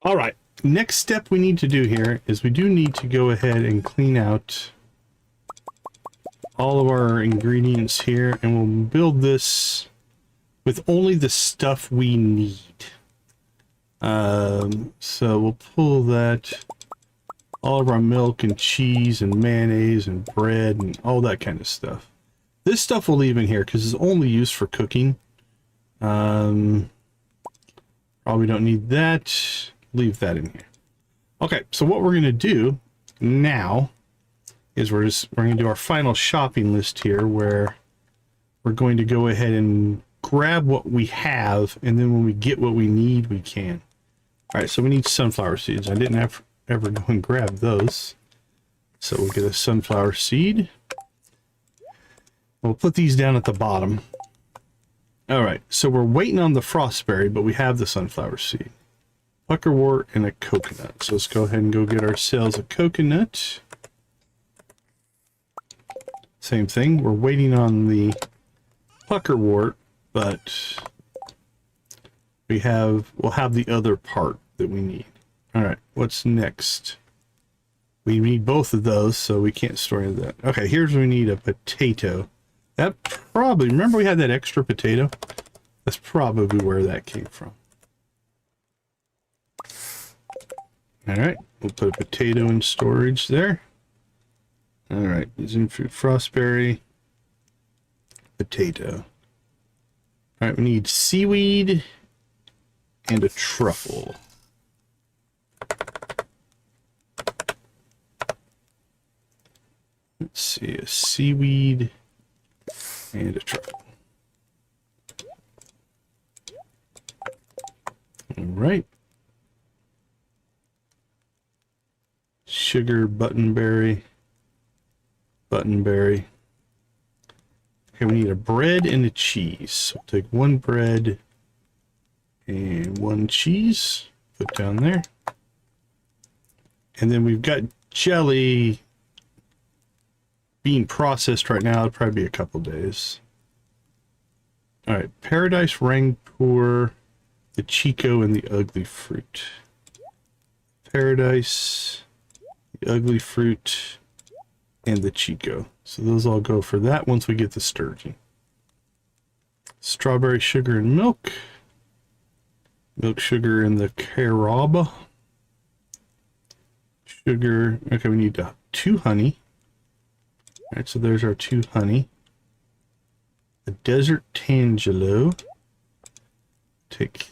All right, next step we need to do here is we do need to go ahead and clean out all of our ingredients here, and we'll build this with only the stuff we need. So we'll pull that, all of our milk and cheese and mayonnaise and bread and all that kind of stuff. This stuff we'll leave in here because it's only used for cooking. Probably don't need that. Leave that in here. Okay, so what we're going to do now is we're going to do our final shopping list here, where we're going to go ahead and grab what we have, and then when we get what we need, we can. All right, so we need sunflower seeds. I didn't ever go and grab those. So we'll get a sunflower seed. We'll put these down at the bottom. All right, so we're waiting on the frostberry, but we have the sunflower seed. Puckerwort and a coconut. So let's go ahead and go get ourselves a coconut. Same thing, we're waiting on the puckerwort, but we'll have the other part that we need. All right, what's next? We need both of those, so we can't store any of that. Okay, here's where we need a potato. That probably, remember we had that extra potato? That's probably where that came from. All right, we'll put a potato in storage there. All right, using fruit, frostberry, potato. All right, we need seaweed and a truffle. Let's see, a seaweed and a truffle. All right. Sugar, buttonberry. Okay, we need a bread and a cheese. So we'll take one bread and one cheese. Put down there. And then we've got jelly being processed right now. It'll probably be a couple days. All right, Paradise Rancor, the Chico, and the Ugly Fruit. Paradise, the Ugly Fruit, and the Chico. So those all go for that once we get the sturgeon. Strawberry sugar and milk. Milk sugar and the carob. Sugar. Okay, we need 2 honey. All right, so there's our 2 honey. The desert tangelo.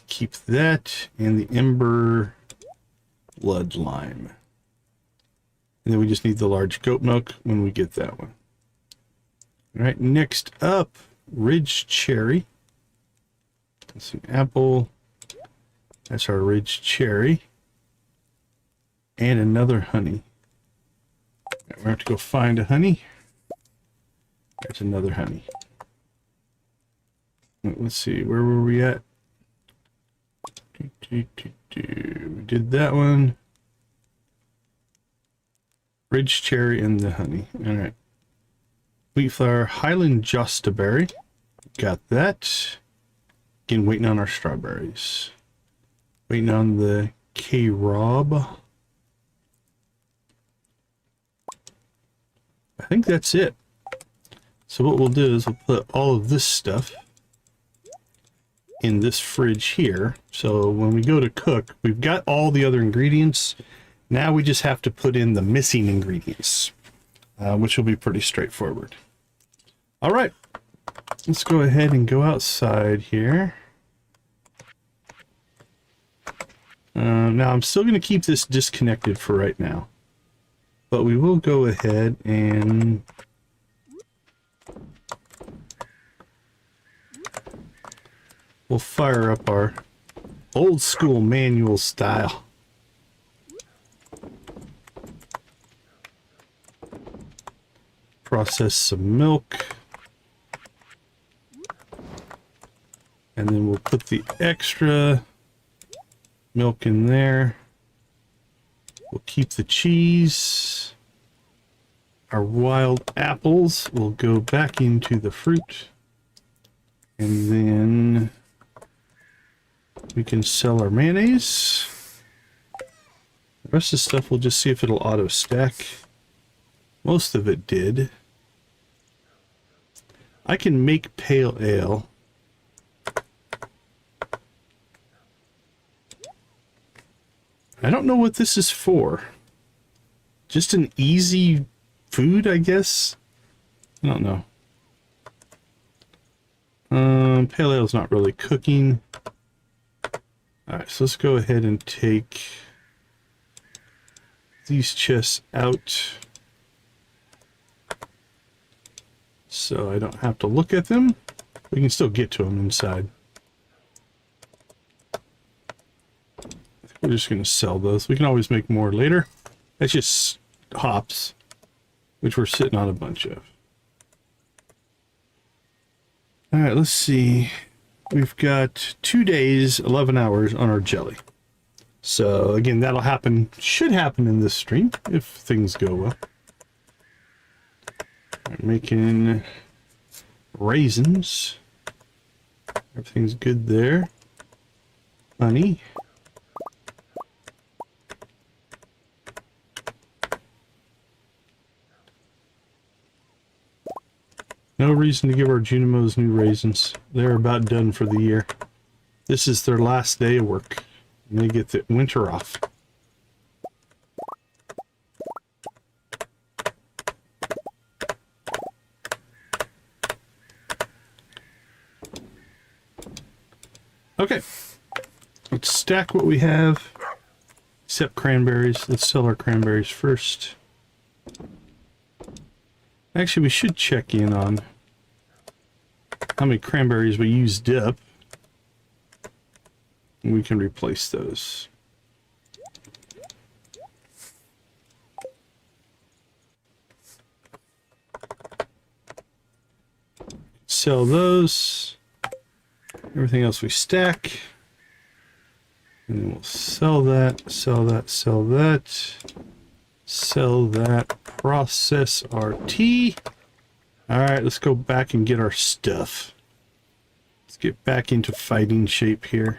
Keep that, and the ember blood lime. And then we just need the large goat milk when we get that one. All right, next up, Ridge Cherry. That's an apple. That's our Ridge Cherry. And another honey. We have to go find a honey. There's another honey. Let's see, where were we at? We did that one. Ridge Cherry and the honey. All right. Wheat flour, Highland Jostaberry. Got that. Again, waiting on our strawberries. Waiting on the carob. I think that's it. So what we'll do is we'll put all of this stuff in this fridge here. So when we go to cook, we've got all the other ingredients. Now we just have to put in the missing ingredients, which will be pretty straightforward. All right, let's go ahead and go outside here. Now I'm still going to keep this disconnected for right now, but we will go ahead and we'll fire up our old school manual style. Process some milk. And then we'll put the extra milk in there. We'll keep the cheese. Our wild apples will go back into the fruit. And then we can sell our mayonnaise. The rest of the stuff we'll just see if it'll auto stack. Most of it did. I can make pale ale. I don't know what this is for. Just an easy food, I guess? I don't know. Pale ale's not really cooking. Alright, so let's go ahead and take these chests out so I don't have to look at them. We can still get to them inside. We're just going to sell those. We can always make more later. That's just hops, which we're sitting on a bunch of. Alright, let's see. We've got 2 days, 11 hours on our jelly. So again, that'll happen, should happen in this stream if things go well. Right, making raisins. Everything's good there. Honey. No reason to give our Junimos new raisins. They're about done for the year. This is their last day of work. And they get the winter off. Okay. Let's stack what we have. Except cranberries. Let's sell our cranberries first. Actually, we should check in on how many cranberries we used up. And we can replace those. Sell those. Everything else we stack. And then we'll sell that, sell that, sell that. Sell that, process our tea. Alright, let's go back and get our stuff. Let's get back into fighting shape here.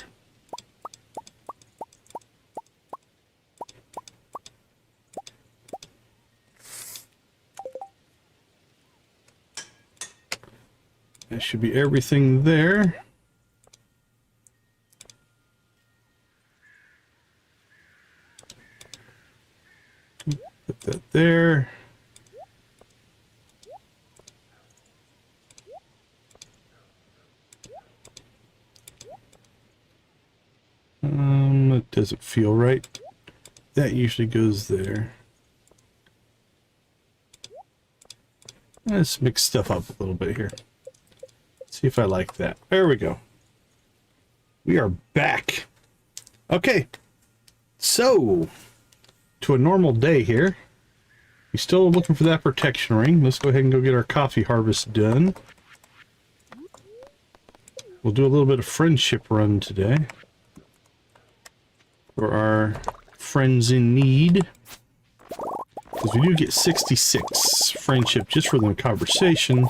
That should be everything there. Put that there. It doesn't feel right. That usually goes there. Let's mix stuff up a little bit here. See if I like that. There we go. We are back. Okay. So, to a normal day here. We're still looking for that protection ring. Let's go ahead and go get our coffee harvest done. We'll do a little bit of friendship run today. For our friends in need. Because we do get 66 friendship just for the conversation.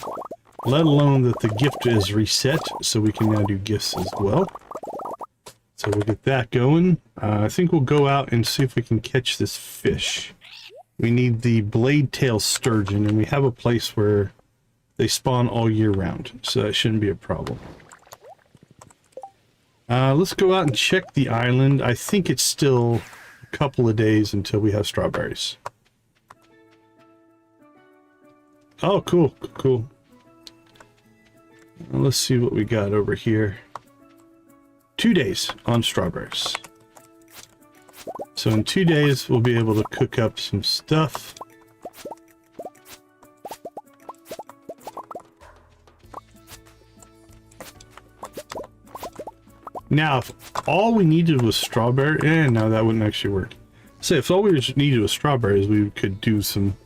Let alone that the gift is reset. So we can now do gifts as well. So we'll get that going. I think we'll go out and see if we can catch this fish. We need the blade tail sturgeon, and we have a place where they spawn all year round, so that shouldn't be a problem. Let's go out and check the island. I think it's still a couple of days until we have strawberries. Oh, cool, cool. Let's see what we got over here. 2 days on strawberries. So in 2 days, we'll be able to cook up some stuff. Now, if all we needed was strawberry, no, that wouldn't actually work. So if all we needed was strawberries, we could do some.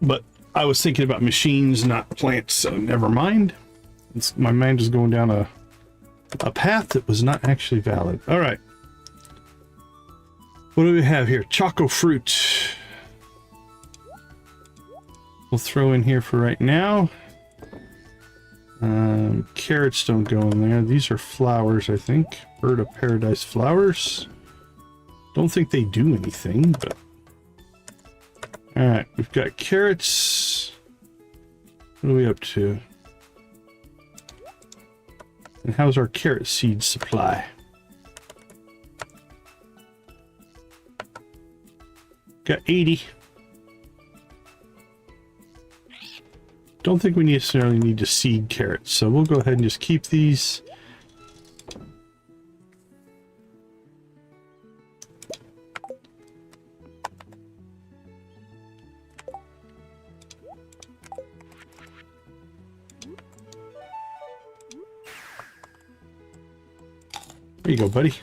But I was thinking about machines, not plants, so never mind. My mind is going down a path that was not actually valid. All right. What do we have here? Choco fruit. We'll throw in here for right now. Carrots don't go in there. These are flowers, I think. Bird of paradise flowers. Don't think they do anything, but... Alright, we've got carrots. What are we up to? And how's our carrot seed supply? Got 80. don't think we necessarily need to seed carrots, so we'll go ahead and just keep these. There you go, buddy.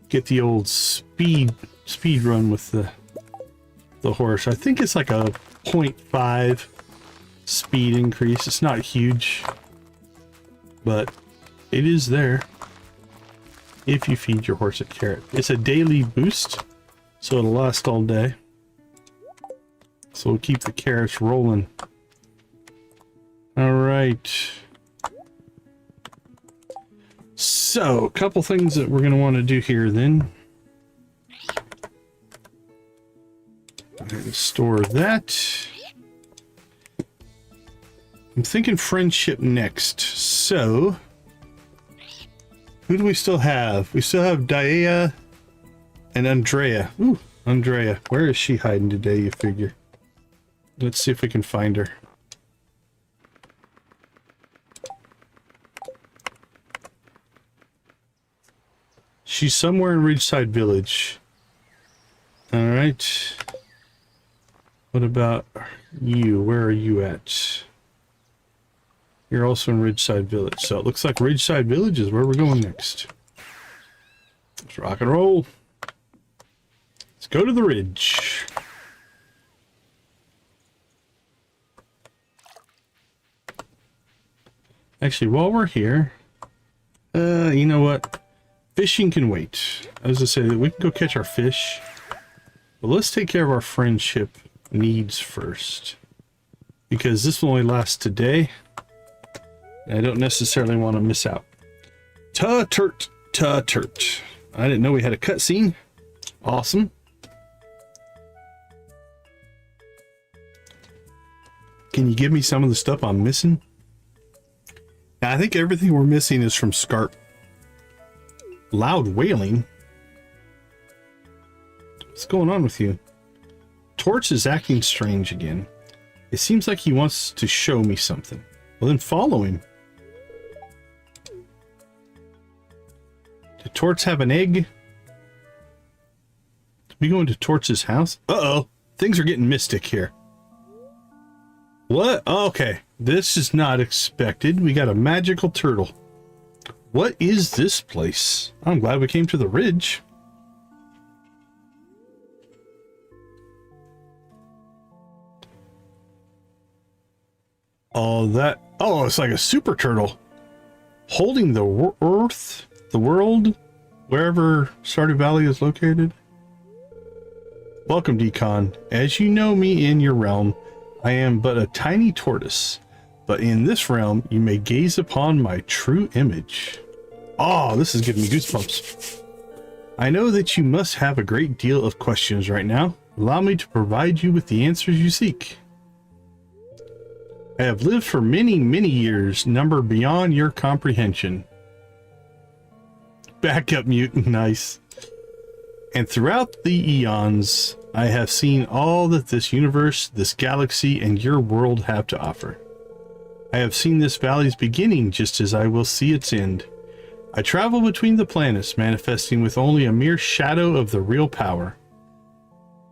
Get the old speed run with the horse. I think it's like a 0.5 speed increase. It's not huge, but it is there if you feed your horse a carrot. It's a daily boost, so it'll last all day. So we'll keep the carrots rolling. All right. So, a couple things that we're going to want to do here then. I'm going to store that. I'm thinking friendship next. So, who do we still have? We still have Daea and Andrea. Ooh, Andrea. Where is she hiding today, you figure? Let's see if we can find her. She's somewhere in Ridgeside Village. Alright. What about you? Where are you at? You're also in Ridgeside Village. So it looks like Ridgeside Village is where we're going next. Let's rock and roll. Let's go to the ridge. Actually, while we're here, you know what? Fishing can wait. I was gonna say that we can go catch our fish, but let's take care of our friendship needs first, because this will only last today. I don't necessarily want to miss out. Ta-turt, ta-turt. I didn't know we had a cutscene. Awesome. Can you give me some of the stuff I'm missing? I think everything we're missing is from Scarp. Loud wailing? What's going on with you? Torch is acting strange again. It seems like he wants to show me something. Well, then follow him. Did Torch have an egg? Did we go into Torch's house? Uh-oh. Things are getting mystic here. What? Okay. This is not expected. We got a magical turtle. What is this place? I'm glad we came to the ridge. Oh, that... Oh, it's like a super turtle. Holding the earth, the world, wherever Stardew Valley is located. Welcome, Decon. As you know me in your realm, I am but a tiny tortoise. But in this realm, you may gaze upon my true image. Oh, this is giving me goosebumps. I know that you must have a great deal of questions right now. Allow me to provide you with the answers you seek. I have lived for many, many years, number beyond your comprehension. Backup mutant, nice. And throughout the eons, I have seen all that this universe, this galaxy, and your world have to offer. I have seen this valley's beginning just as I will see its end. I travel between the planets, manifesting with only a mere shadow of the real power.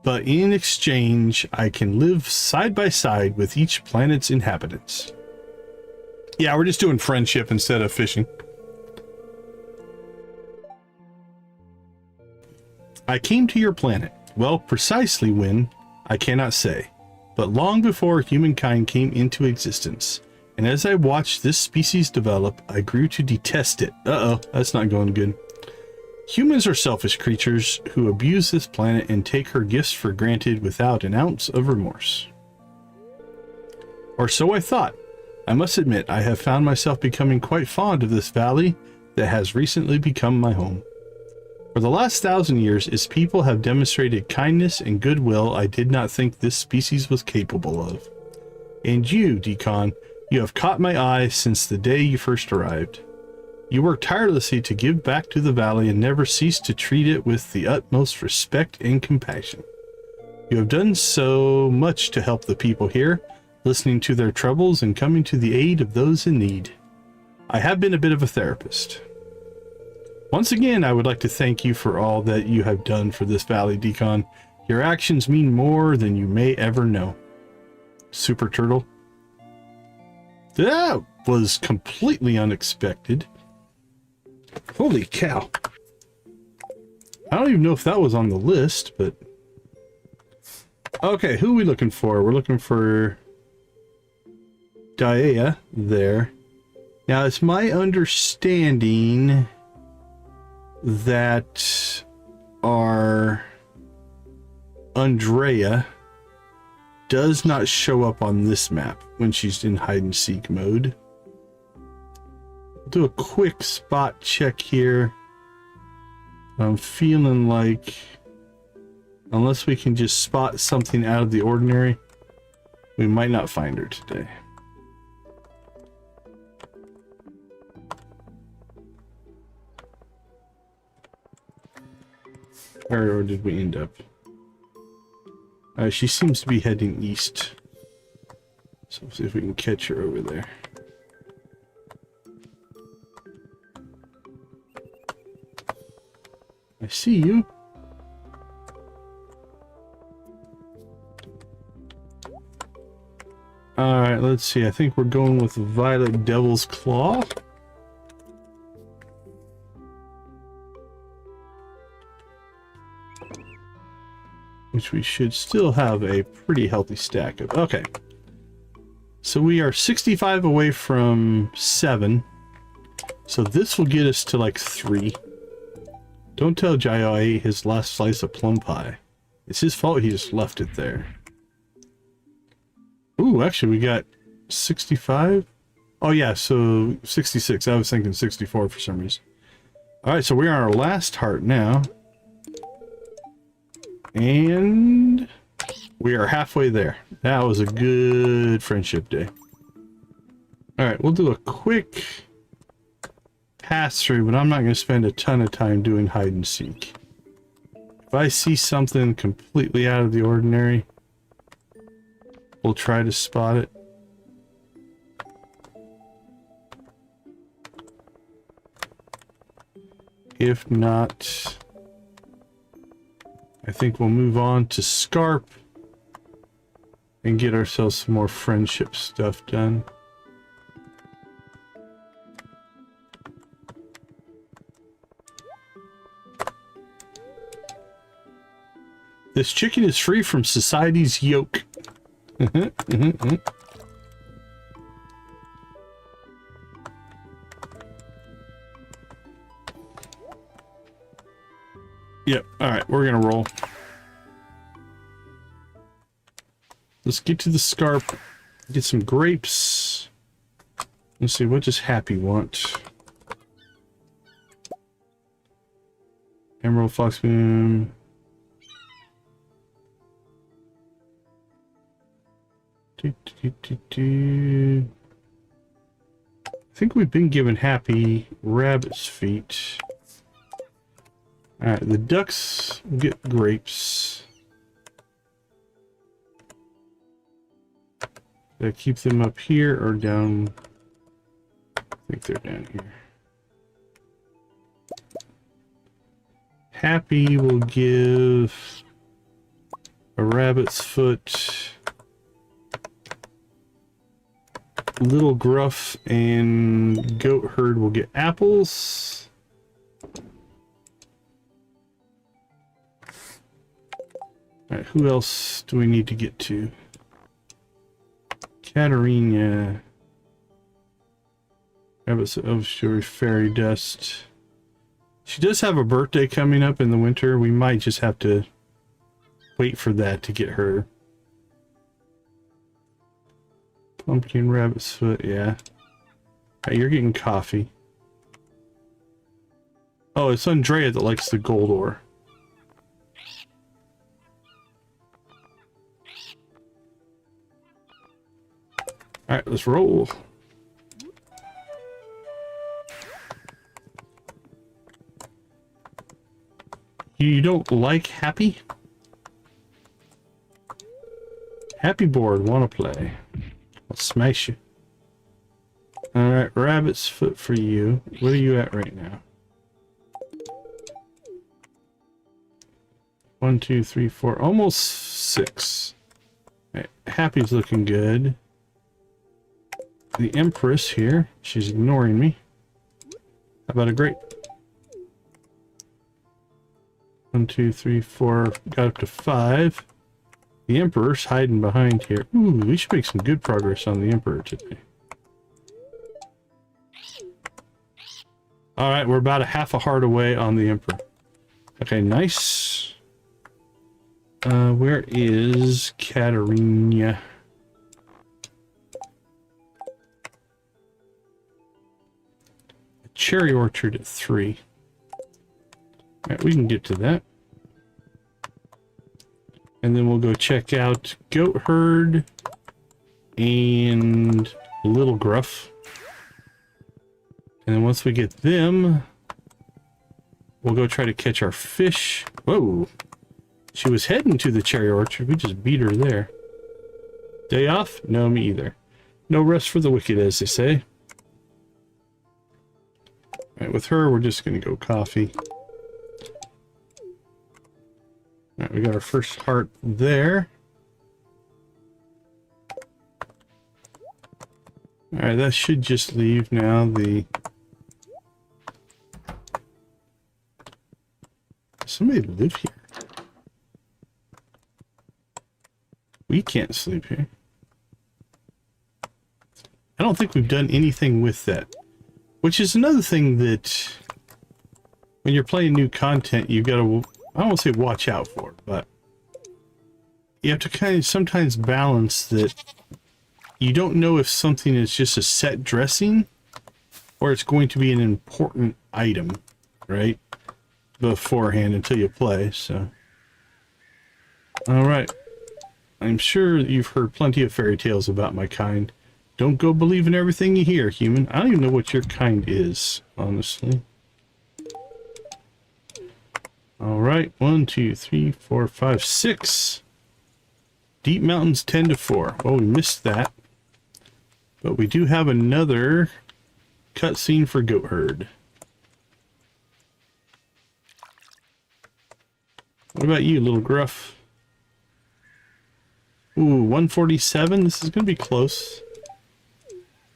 But in exchange, I can live side by side with each planet's inhabitants. Yeah, we're just doing friendship instead of fishing. I came to your planet. Well, precisely when, I cannot say. But long before humankind came into existence. And as I watched this species develop, I grew to detest it. Uh-oh, that's not going good. Humans are selfish creatures who abuse this planet and take her gifts for granted without an ounce of remorse. Or so I thought. I must admit, I have found myself becoming quite fond of this valley that has recently become my home. For the last 1,000 years, its people have demonstrated kindness and goodwill I did not think this species was capable of. And you, Decon, you have caught my eye since the day you first arrived. You work tirelessly to give back to the valley and never cease to treat it with the utmost respect and compassion. You have done so much to help the people here. listening to their troubles and coming to the aid of those in need. I have been a bit of a therapist. Once again, I would like to thank you for all that you have done for this valley, Decon. Your actions mean more than you may ever know. Super Turtle. That was completely unexpected. Holy cow. I don't even know if that was on the list, but... Okay, who are we looking for? We're looking for... Daea there. Now, it's my understanding that our Andrea does not show up on this map when she's in hide and seek mode. Do a quick spot check here. I'm feeling like unless we can just spot something out of the ordinary, we might not find her today. Where did we end up? She seems to be heading east. So we'll see if we can catch her over there. I see you. Alright, let's see. I think we're going with Violet Devil's Claw. Which we should still have a pretty healthy stack of. Okay. So we are 65 away from 7. So this will get us to like 3. Don't tell Jayo I ate his last slice of plum pie. It's his fault he just left it there. Ooh, actually we got 65? Oh yeah, so 66. I was thinking 64 for some reason. Alright, so we're on our last heart now. And we are halfway there. That was a good friendship day. Alright, we'll do a quick pass through, but I'm not going to spend a ton of time doing hide and seek. If I see something completely out of the ordinary, we'll try to spot it. If not, I think we'll move on to Scarp and get ourselves some more friendship stuff done. This chicken is free from society's yoke. Yep, alright, we're gonna roll. Let's get to the Scarp, get some grapes. Let's see, what does Happy want? Emerald Foxboom. I think we've been given Happy rabbit's feet. Alright, the ducks get grapes. Did I keep them up here or down? I think they're down here. Happy will give a rabbit's foot. Little Gruff and Goat Herd will get apples. Alright, who else do we need to get to? Katarina. Rabbit's of Story Fairy Dust. She does have a birthday coming up in the winter. We might just have to wait for that to get her. Pumpkin, rabbit's foot, yeah. Right, you're getting coffee. Oh, it's Andrea that likes the gold ore. Alright, let's roll. You don't like Happy? Happy board, wanna play. Smash you. Alright, rabbit's foot for you. What are you at right now? 1, 2, 3, 4, almost 6. Right, Happy's looking good. The Empress here, she's ignoring me. How about a grape? 1, 2, 3, 4, got up to 5. The Emperor's hiding behind here. Ooh, we should make some good progress on the Emperor today. Alright, we're about a half a heart away on the Emperor. Okay, nice. Where is Katarina? A cherry orchard at 3. Alright, we can get to that. And then we'll go check out Goat Herd and Little Gruff. And then once we get them, we'll go try to catch our fish. Whoa! She was heading to the cherry orchard. We just beat her there. Day off? No, me either. No rest for the wicked, as they say. Alright, with her, we're just going to go coffee. Alright, we got our first heart there. Alright, that should just leave now the... Somebody live here. We can't sleep here. I don't think we've done anything with that. Which is another thing that when you're playing new content, you've got to, I won't say watch out for, but you have to kind of sometimes balance that you don't know if something is just a set dressing or it's going to be an important item, right? Beforehand until you play, so. Alright. I'm sure you've heard plenty of fairy tales about my kind. Don't go believing everything you hear, human. I don't even know what your kind is, honestly. Alright, 1, 2, 3, 4, 5, 6. Deep Mountains 10 to 4. Well, we missed that. But we do have another cutscene for Goat Herd. What about you, Little Gruff? Ooh, 147. This is going to be close.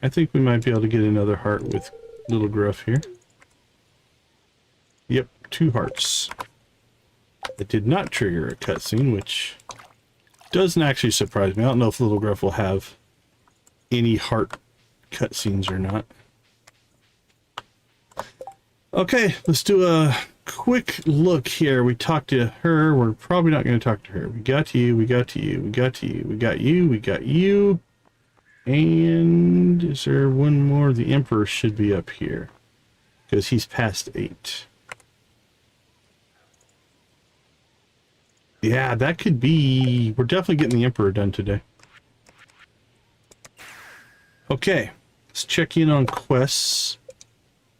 I think we might be able to get another heart with Little Gruff here. Yep, 2 hearts. It did not trigger a cutscene, which doesn't actually surprise me. I don't know if Little Gruff will have any heart cutscenes or not. Okay, let's do a quick look here. We talked to her. We're probably not going to talk to her. We got to you. We got to you. We got to you. We got you. We got you. And is there one more? The Emperor should be up here because he's past 8. Yeah, that could be. We're definitely getting the Emperor done today. Okay, let's check in on quests.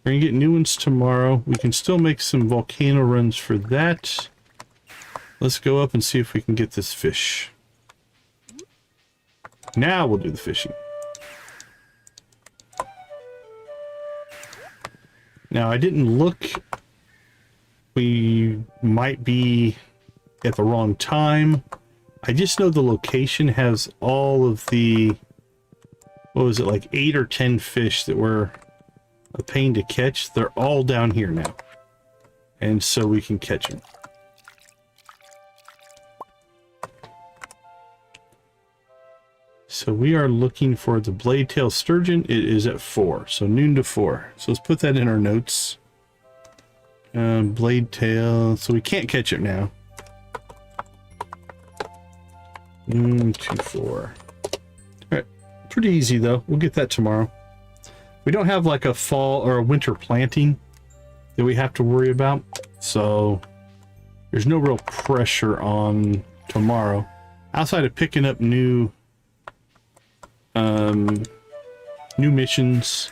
We're gonna get new ones tomorrow. We can still make some volcano runs for that. Let's go up and see if we can get this fish. Now we'll do the fishing. Now I didn't look. We might be at the wrong time. I just know the location has all of the, what was it, like 8 or 10 fish that were a pain to catch. They're all down here now. And so we can catch them. So we are looking for the blade-tailed sturgeon. It is at 4, so noon to 4. So let's put that in our notes. Blade-tail, so we can't catch it now. Noon to 4. Alright, pretty easy though. We'll get that tomorrow. We don't have like a fall or a winter planting that we have to worry about, so there's no real pressure on tomorrow. Outside of picking up new missions,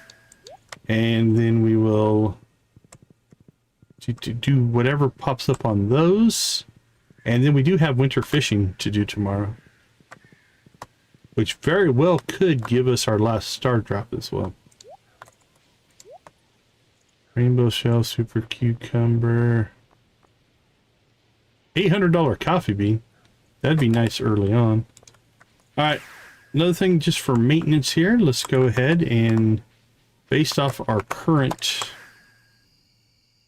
and then we will do whatever pops up on those, and then we do have winter fishing to do tomorrow. which very well could give us our last star drop as well. Rainbow shell, super cucumber. $800 coffee bean. That'd be nice early on. All right, another thing just for maintenance here. Let's go ahead and based off our current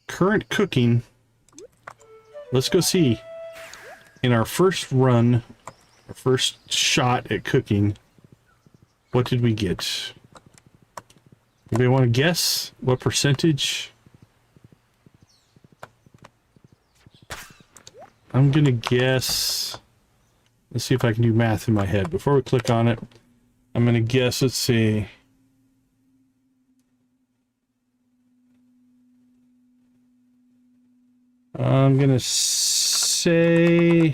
cooking, let's go see in our first run, our first shot at cooking, what did we get? Anybody want to guess what percentage? I'm gonna guess. Let's see if I can do math in my head before we click on it. I'm gonna guess. Let's see. I'm gonna say.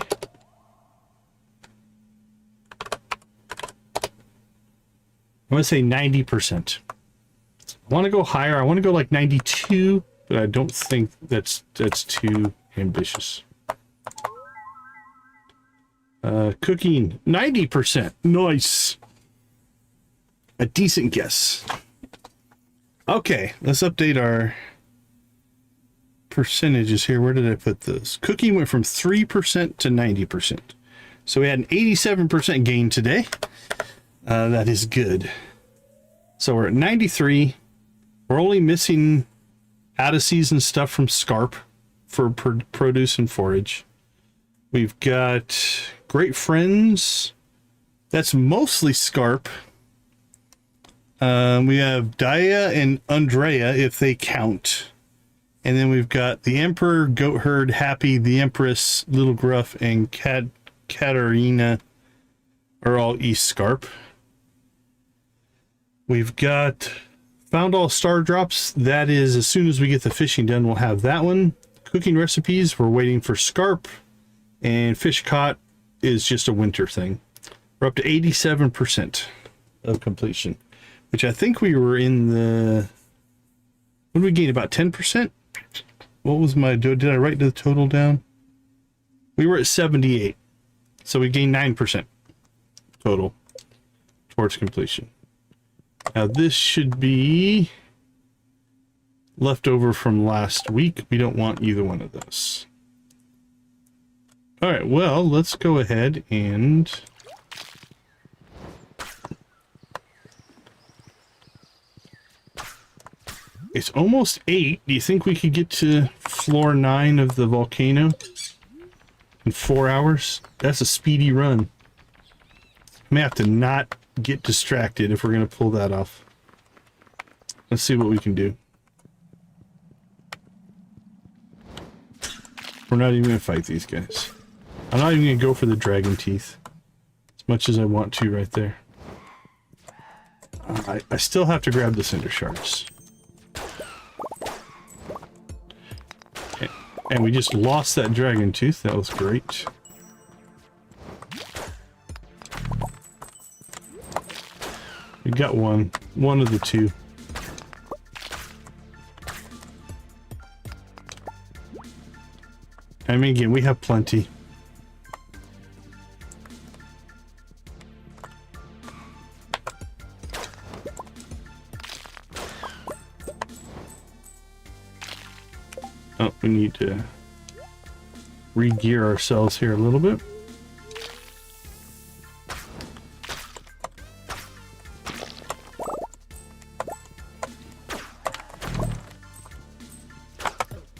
I'm gonna say 90%. I want to go higher. I want to go like 92, but I don't think that's too ambitious. Cooking 90%. Nice. A decent guess. Okay, let's update our percentages here. Where did I put this? Cooking went from 3% to 90%. So we had an 87% gain today. That is good. So we're at 93. We're only missing out of season stuff from Scarp for produce and forage. We've got Great Friends. That's mostly Scarp. We have Dia and Andrea, if they count. And then we've got the Emperor, Goat Herd, Happy, the Empress, Little Gruff, and Katarina are all East Scarp. We've got Found All Star Drops. That is, as soon as we get the fishing done, we'll have that one. Cooking recipes, we're waiting for Scarp. And Fish Caught is just a winter thing. We're up to 87% of completion, which I think we were in the... What did we gain? About 10%? What was my... Did I write the total down? We were at 78. So we gained 9% total towards completion. Now this should be left over from last week. We don't want either one of those. All right, well, let's go ahead and it's almost 8. Do you think we could get to floor 9 of the volcano in 4 hours? That's a speedy run. I may have to not get distracted if we're going to pull that off. Let's see what we can do. We're not even going to fight these guys. I'm not even going to go for the dragon teeth as much as I want to right there. I still have to grab the cinder shards. And we just lost that dragon tooth. That was great. We got one of the two. I mean, again, we have plenty. Oh, we need to re-gear ourselves here a little bit.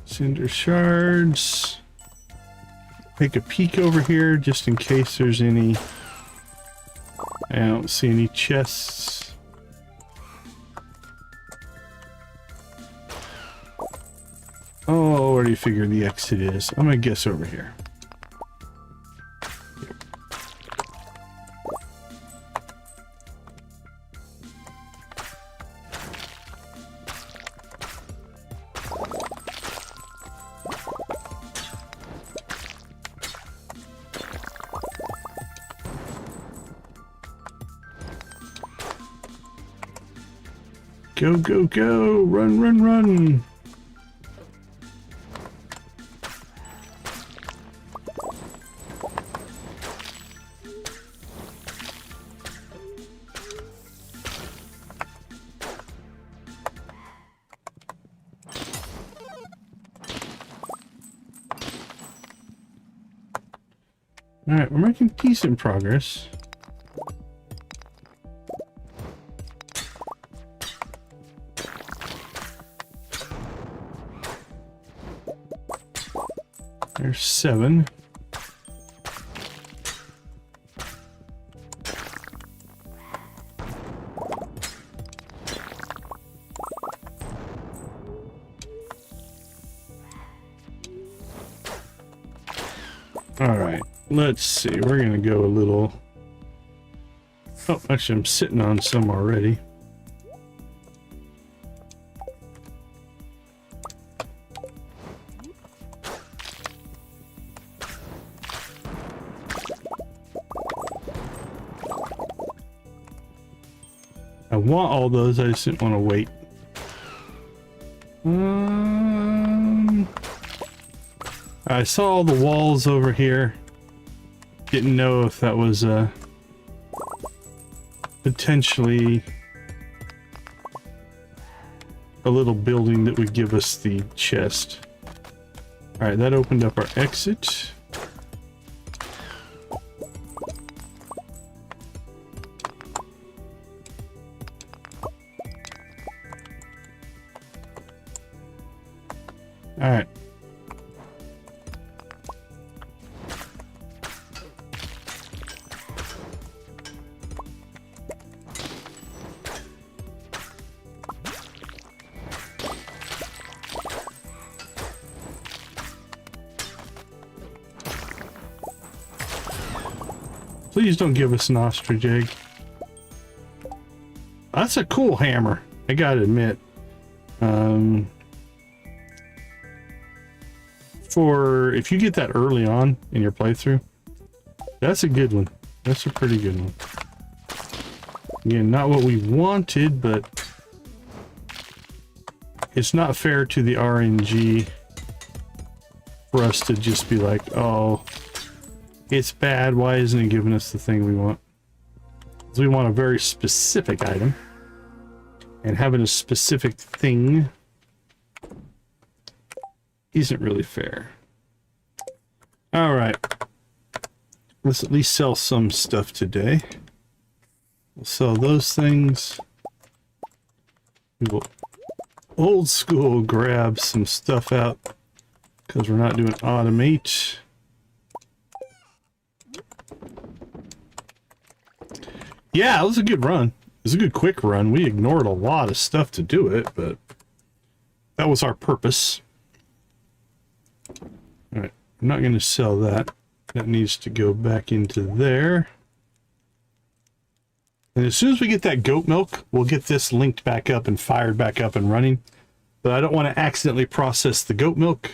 Cinder shards. Take a peek over here just in case there's any. I don't see any chests. Oh, where do you figure the exit is? I'm gonna guess over here. Go, go, go! Run, run, run! Alright, we're making decent progress. There's 7. Alright, let's see. We're going to go a little... Oh, actually, I'm sitting on some already. I want all those, I just didn't want to wait. I saw all the walls over here. Didn't know if that was potentially a little building that would give us the chest. Alright, that opened up our exit. Alright. Please don't give us an ostrich egg. That's a cool hammer, I gotta admit. For if you get that early on in your playthrough, that's a good one. That's a pretty good one. Again, not what we wanted, but it's not fair to the RNG for us to just be like, oh, it's bad, why isn't it giving us the thing we want? Because we want a very specific item, and having a specific thing isn't really fair. Alright. Let's at least sell some stuff today. We'll sell those things. We will old school grab some stuff out because we're not doing automate. Yeah, it was a good run. It was a good quick run. We ignored a lot of stuff to do it, but that was our purpose. Alright, I'm not going to sell that. That needs to go back into there. And as soon as we get that goat milk, we'll get this linked back up and fired back up and running. But I don't want to accidentally process the goat milk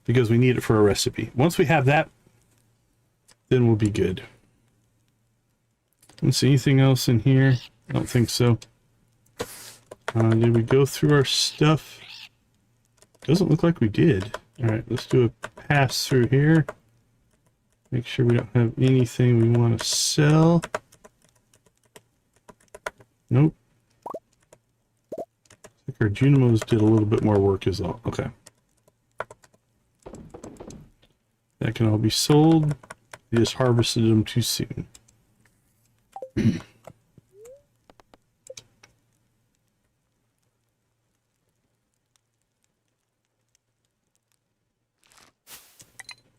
because we need it for a recipe. Once we have that, then we'll be good. Let's see, anything else in here? I don't think so. Did we go through our stuff? Doesn't look like we did. Alright, let's do a pass through here. Make sure we don't have anything we want to sell. Nope. I think our Junimos did a little bit more work as well. Okay. That can all be sold. We just harvested them too soon.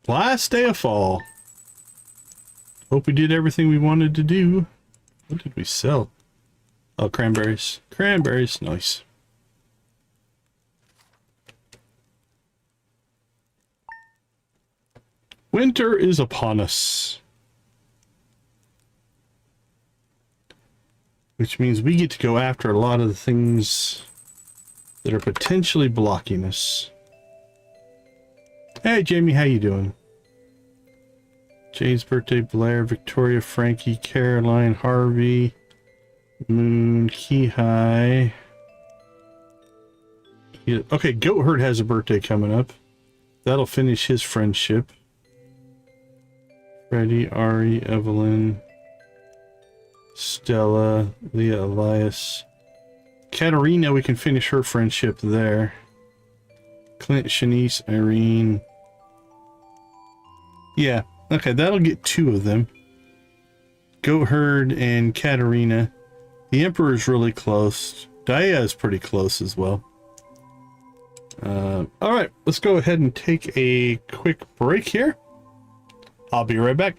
Last day of fall. Hope we did everything we wanted to do. What did we sell? Oh, cranberries. Cranberries, nice. Winter is upon us. Which means we get to go after a lot of the things that are potentially blocking us. Hey, Jamie, how you doing? Jane's birthday, Blair, Victoria, Frankie, Caroline, Harvey, Moon, Keyhigh. Yeah, okay, Goatherd has a birthday coming up. That'll finish his friendship. Freddie, Ari, Evelyn, Stella, Leah, Elias. Katarina, we can finish her friendship there. Clint, Shanice, Irene. Yeah, Okay, that'll get 2 of them. Goat Herd and Katarina. The Emperor's really close. Dia is pretty close as well. Alright, let's go ahead and take a quick break here. I'll be right back.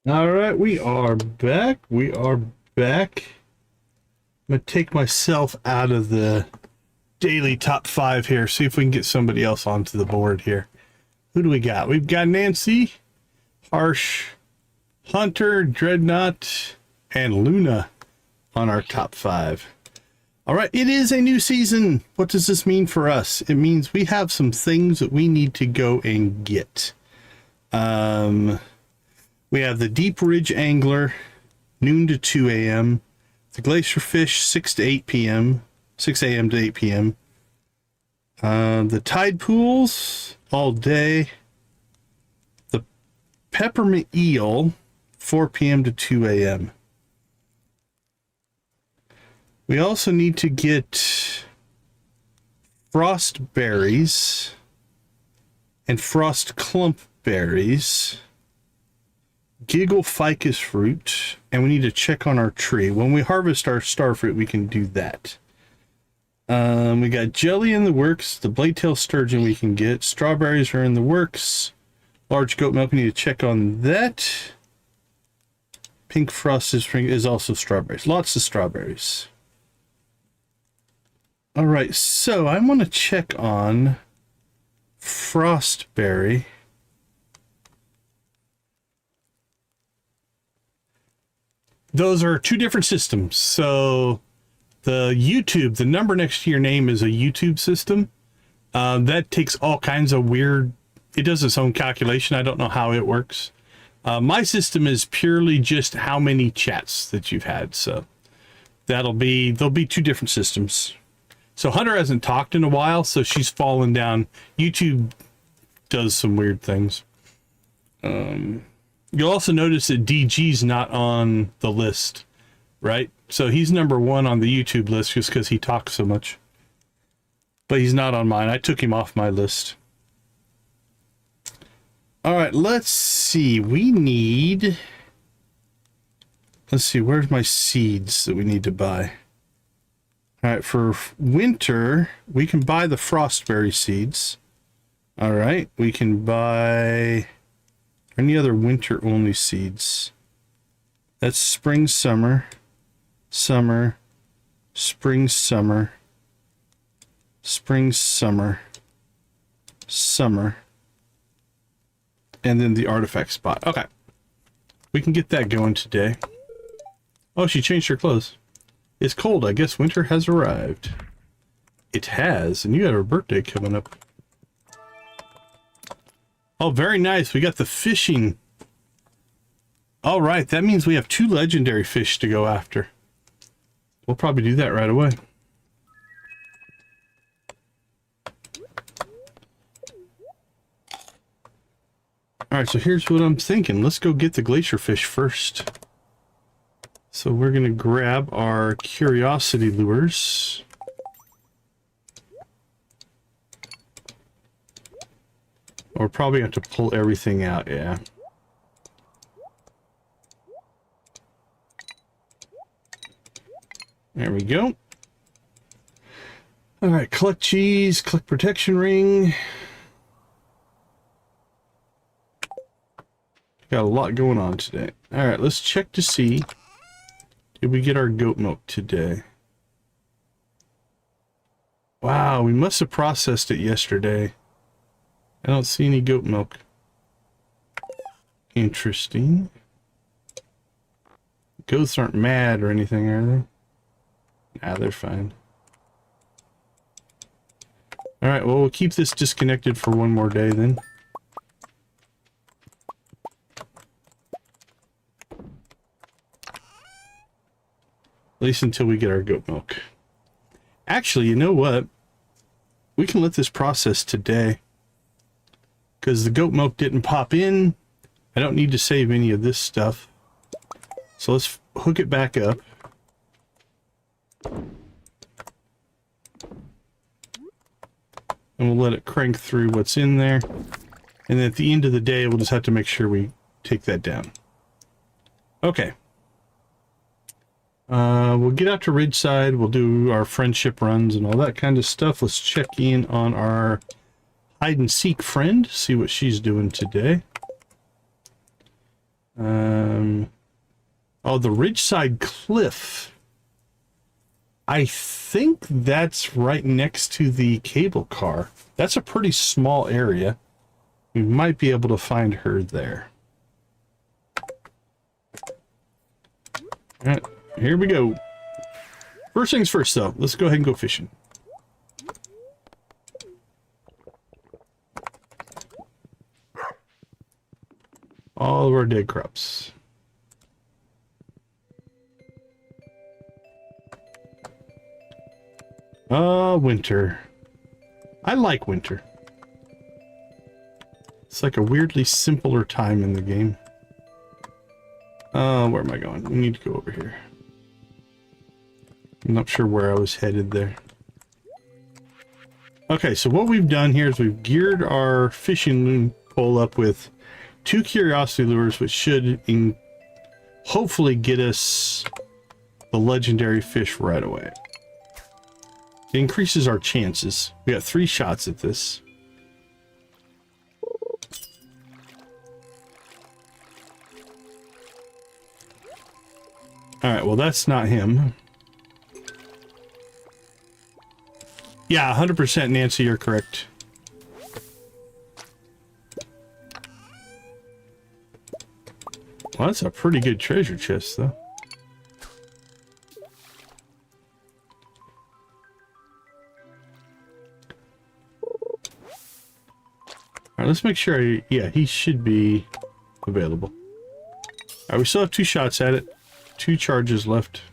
All right, we are back. We are back. I'm going to take myself out of the daily top 5 here. See if we can get somebody else onto the board here. Who do we got? We've got Nancy, Harsh, Hunter, Dreadnought, and Luna on our top 5. All right, it is a new season. What does this mean for us? It means we have some things that we need to go and get. We have the Deep Ridge Angler, noon to 2 a.m. The Glacier Fish, 6 to 8 p.m. 6 a.m. to 8 p.m. The Tide Pools, all day. The Peppermint Eel, 4 p.m. to 2 a.m. We also need to get Frost Berries and Frost Clump Berries. Giggle Ficus Fruit, and we need to check on our tree. When we harvest our star fruit, we can do that. We got jelly in the works. The Bladetail Sturgeon we can get. Strawberries are in the works. Large goat milk, we need to check on that. Pink Frosted Spring is also strawberries. Lots of strawberries. All right, so I want to check on Frostberry. Those are 2 different systems. So the YouTube, the number next to your name is a YouTube system. That takes all kinds of weird, it does its own calculation. I don't know how it works. My system is purely just how many chats that you've had. So there'll be 2 different systems. So Hunter hasn't talked in a while, so she's fallen down. YouTube does some weird things. You'll also notice that DG's not on the list, right? So he's number 1 on the YouTube list just because he talks so much. But he's not on mine. I took him off my list. All right, let's see. Let's see, where's my seeds that we need to buy? All right, for winter, we can buy the Frostberry seeds. All right, we can buy any other winter-only seeds. That's spring, summer, summer, spring, summer, spring, summer, summer, and then the artifact spot. Okay, we can get that going today. Oh, she changed her clothes. It's cold. I guess winter has arrived. It has, and you have her birthday coming up. Oh, very nice. We got the fishing. All right, that means we have 2 legendary fish to go after. We'll probably do that right away. All right, so here's what I'm thinking. Let's go get the glacier fish first. So we're going to grab our curiosity lures. Or probably have to pull everything out, yeah. There we go. All right, collect cheese, collect protection ring. Got a lot going on today. All right, let's check to see. Did we get our goat milk today? Wow, we must have processed it yesterday. I don't see any goat milk. Interesting. Goats aren't mad or anything, are they? Nah, they're fine. Alright, well, we'll keep this disconnected for 1 more day then. At least until we get our goat milk. Actually, you know what? We can let this process today. Because the goat milk didn't pop in. I don't need to save any of this stuff. So let's hook it back up. And we'll let it crank through what's in there. And then at the end of the day, we'll just have to make sure we take that down. Okay. We'll get out to Ridgeside. We'll do our friendship runs and all that kind of stuff. Let's check in on our hide and seek friend, see what she's doing today. Oh, the Ridgeside Cliff. I think that's right next to the cable car. That's a pretty small area. We might be able to find her there. All right, here we go. First things first, though. Let's go ahead and go fishing. All of our dead crops. Winter. I like winter. It's like a weirdly simpler time in the game. Where am I going? We need to go over here. I'm not sure where I was headed there. Okay, so what we've done here is we've geared our fishing pole up with 2 curiosity lures, which should hopefully get us the legendary fish right away. It increases our chances. We got 3 shots at this. All right, well, that's not him. Yeah, 100% Nancy, you're correct. Well, that's a pretty good treasure chest, though. All right, let's make sure. Yeah, he should be available. All right, we still have 2 shots at it. 2 charges left.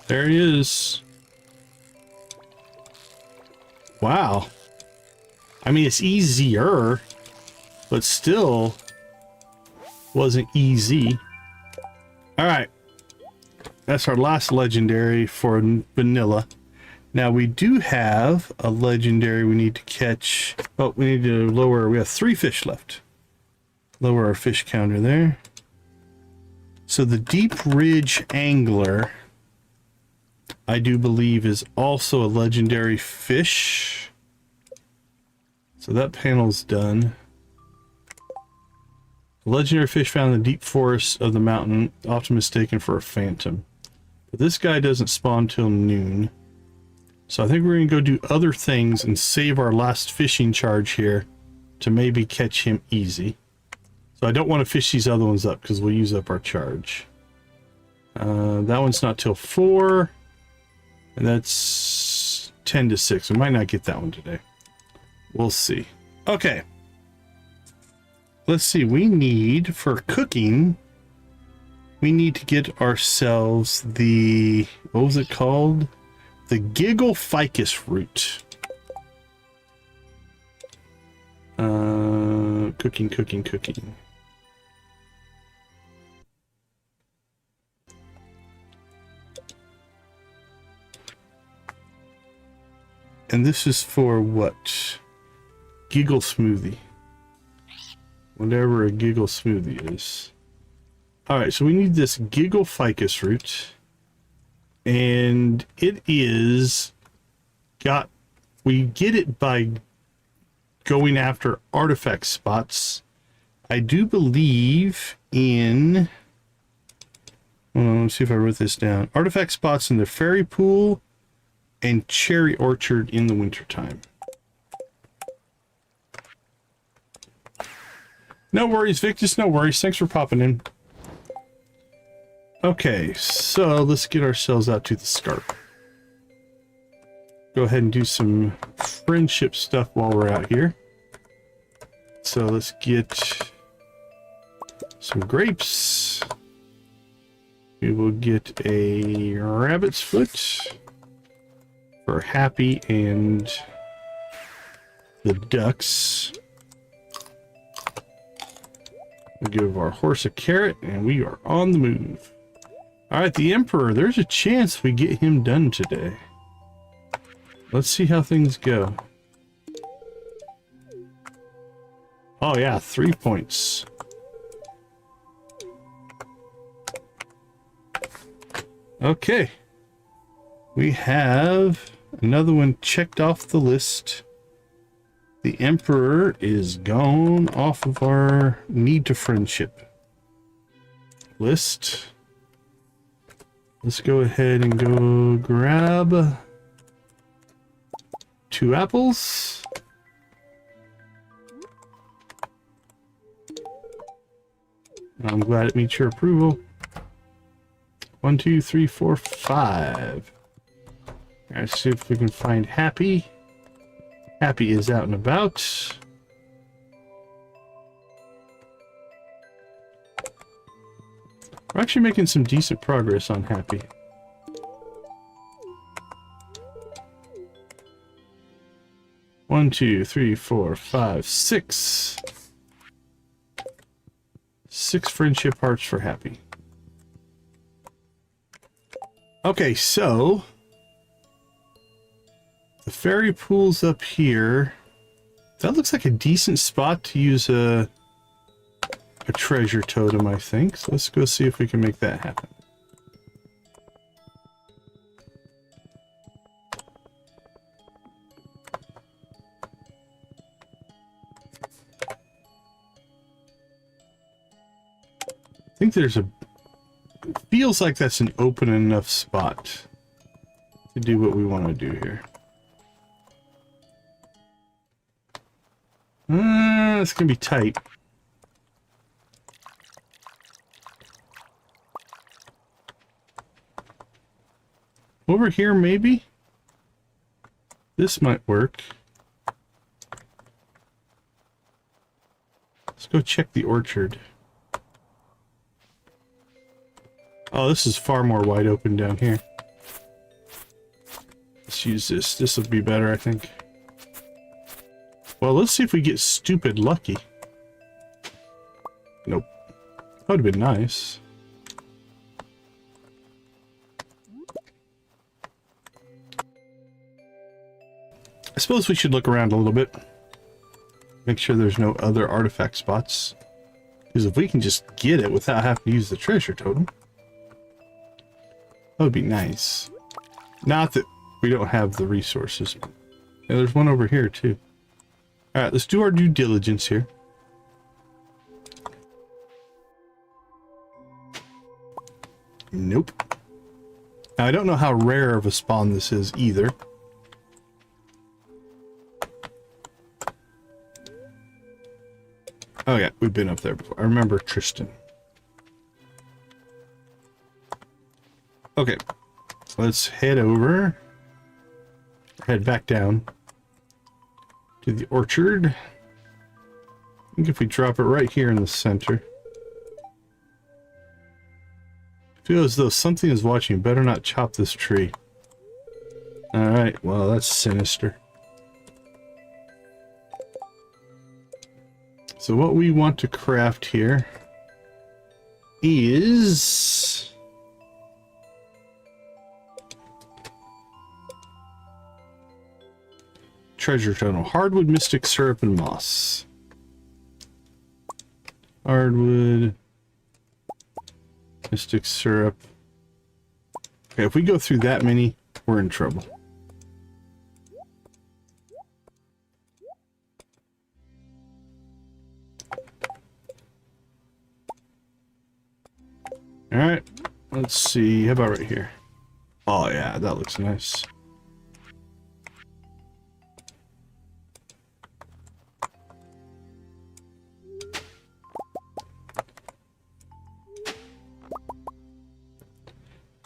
There he is. Wow. I mean, it's easier, but still wasn't easy. All right. That's our last legendary for vanilla. Now we do have a legendary we need to catch. Oh, we need to lower. We have 3 fish left. Lower our fish counter there. So the Deep Ridge Angler, I do believe, is also a legendary fish. So that panel's done. A legendary fish found in the deep forests of the mountain, often mistaken for a phantom. But this guy doesn't spawn till noon. So I think we're going to go do other things and save our last fishing charge here to maybe catch him easy. So I don't want to fish these other ones up because we'll use up our charge. That one's not till 4. And that's 10 to 6. We might not get that one today. We'll see. Okay. Let's see. We need, for cooking, we need to get ourselves the, what was it called? The Giggle Ficus root. Cooking. And this is for what? Giggle smoothie. Whatever a giggle smoothie is. Alright, so we need this Giggle Ficus root. And it is we get it by going after artifact spots. I do believe in, let's see if I wrote this down. Artifact spots in the fairy pool and cherry orchard in the wintertime. No worries, Victus, no worries. Thanks for popping in. Okay, so let's get ourselves out to the Scarp. Go ahead and do some friendship stuff while we're out here. So let's get some grapes. We will get a rabbit's foot for Happy and the ducks. We'll give our horse a carrot and we are on the move. Alright, the Emperor, there's a chance we get him done today. Let's see how things go. Oh yeah, 3 points. Okay. We have Another one checked off the list. The Emperor is gone off of our need to friendship list. Let's go ahead and go grab 2 apples. I'm glad it meets your approval. 1, 2, 3, 4, 5. Let's see if we can find Happy. Happy is out and about. We're actually making some decent progress on Happy. One, 2, 3, 4, 5, 6. 6 friendship hearts for Happy. Okay, so the fairy pool's up here. That looks like a decent spot to use a treasure totem, I think. So let's go see if we can make that happen. I think there's a... feels like that's an open enough spot to do what we want to do here. It's gonna be tight. Over here, maybe? This might work. Let's go check the orchard. Oh, this is far more wide open down here. Let's use this. This will be better, I think. Well, let's see if we get stupid lucky. Nope. That would have been nice. I suppose we should look around a little bit. Make sure there's no other artifact spots. Because if we can just get it without having to use the treasure totem, that would be nice. Not that we don't have the resources. Yeah, there's one over here too. Alright, let's do our due diligence here. Nope. Now, I don't know how rare of a spawn this is either. Oh yeah, we've been up there before. I remember Tristan. Okay, let's head over. Head back down to the orchard. I think if we drop it right here in the center. I feel as though something is watching. Better not chop this tree. Alright, well, that's sinister. So what we want to craft here is treasure totem, hardwood, mystic syrup, and moss. Hardwood, mystic syrup. Okay, if we go through that many, we're in trouble. Alright, let's see. How about right here? Oh yeah, that looks nice.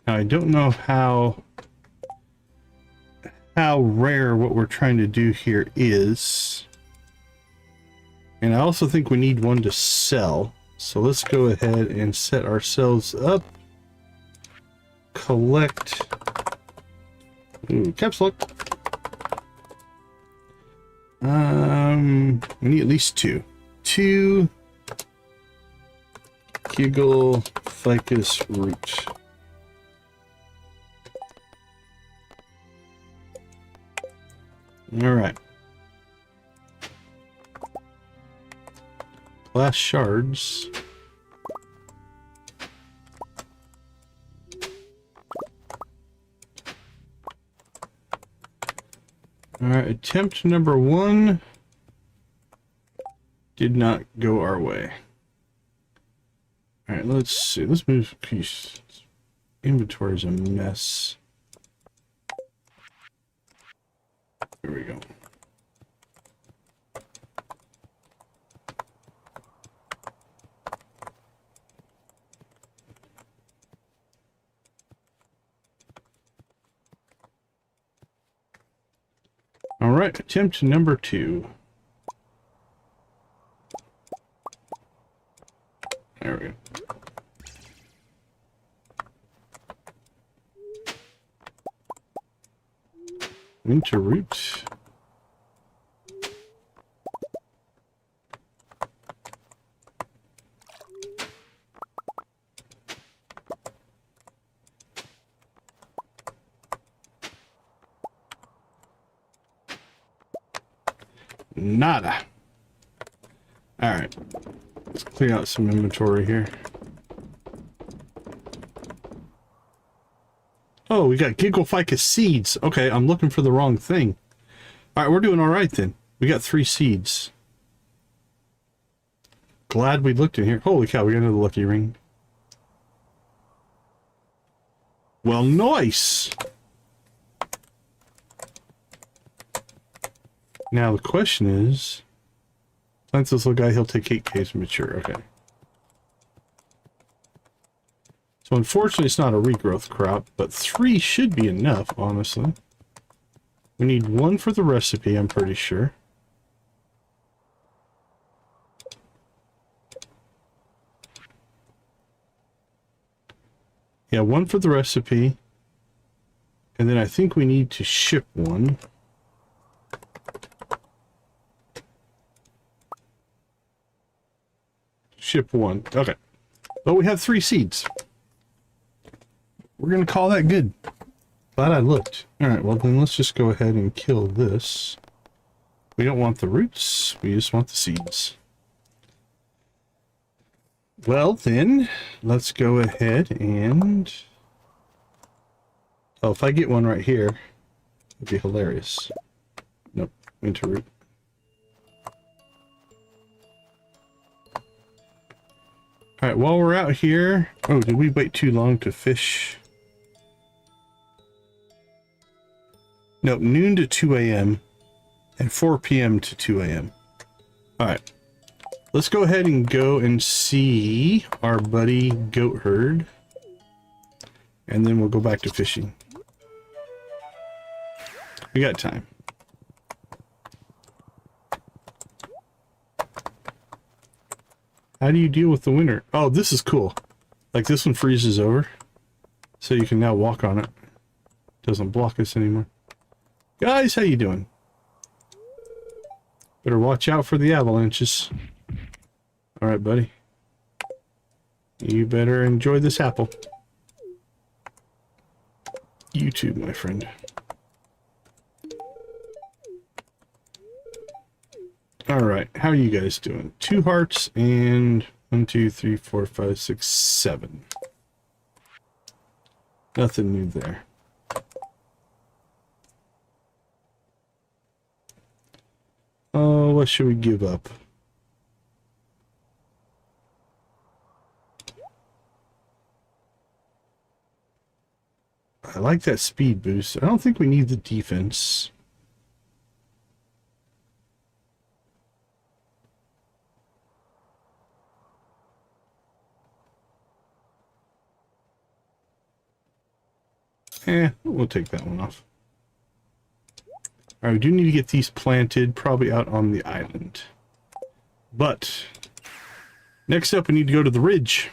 Now I don't know how rare what we're trying to do here is. And I also think we need one to sell. So let's go ahead and set ourselves up. Collect. Ooh, caps lock. We need at least 2. 2 Giggle ficus root. All right. Glass shards. Alright, attempt number 1 did not go our way. Alright, let's see. Let's move a piece. Inventory is a mess. There we go. All right, attempt number 2. There we go. Winter root. Nada. All right, let's clear out some inventory here. Oh, we got Giggleficus seeds. Okay, I'm looking for the wrong thing. All right, we're doing all right then. We got 3 seeds. Glad we looked in here. Holy cow, we got another lucky ring. Well, nice. Now the question is, plant this little guy, he'll take 8 days to mature. Okay. So unfortunately it's not a regrowth crop, but 3 should be enough, honestly. We need 1 for the recipe, I'm pretty sure. Yeah, 1 for the recipe. And then I think we need to ship 1. Ship 1. Okay. But we have 3 seeds. We're going to call that good. Glad I looked. Alright, well then let's just go ahead and kill this. We don't want the roots. We just want the seeds. Well then, let's go ahead and... Oh, if I get one right here, it'd be hilarious. Nope, winter root. Alright, while we're out here... Oh, did we wait too long to fish? Nope, noon to 2 a.m. and 4 p.m. to 2 a.m. Alright. Let's go ahead and go and see our buddy Goat Herd. And then we'll go back to fishing. We got time. How do you deal with the winter? Oh, this is cool. Like this one freezes over. So you can now walk on it. Doesn't block us anymore. Guys, how you doing? Better watch out for the avalanches. Alright, buddy. You better enjoy this apple. You too, my friend. Alright, how are you guys doing? 2 hearts and 1, 2, 3, 4, 5, 6, 7. Nothing new there. Oh, what should we give up? I like that speed boost. I don't think we need the defense. We'll take that one off. Alright, we do need to get these planted, probably out on the island. But, next up we need to go to the ridge.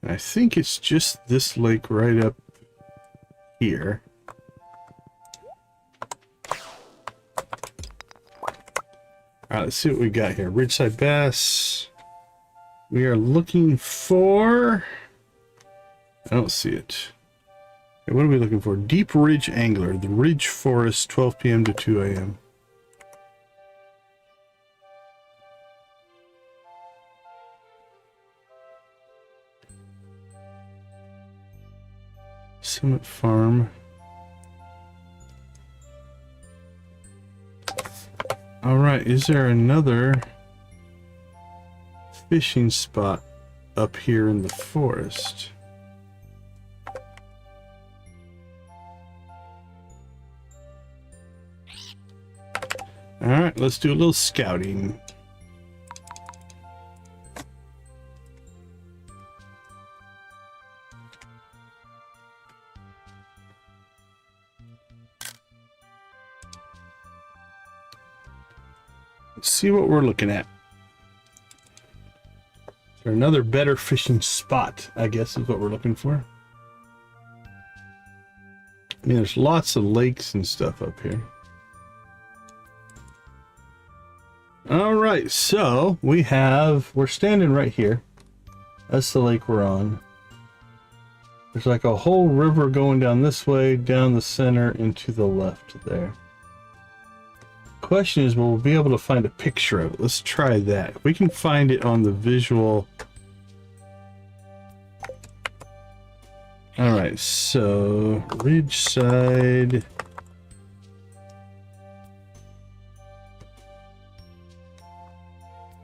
I think it's just this lake right up here. Alright, let's see what we got here. Ridgeside bass. We are looking for... I don't see it. Okay, what are we looking for? Deep Ridge Angler, the Ridge Forest, 12 p.m. to 2 a.m. Summit Farm. All right, is there another fishing spot up here in the forest? All right, let's do a little scouting. Let's see what we're looking at. Is there another better fishing spot, I guess is what we're looking for. I mean, there's lots of lakes and stuff up here. All right, so we're standing right here. That's the lake we're on. There's like a whole river going down this way, down the center, and to the left there. Question is, will we be able to find a picture of it? Let's try that. If we can find it on the visual. All right, so Ridgeside.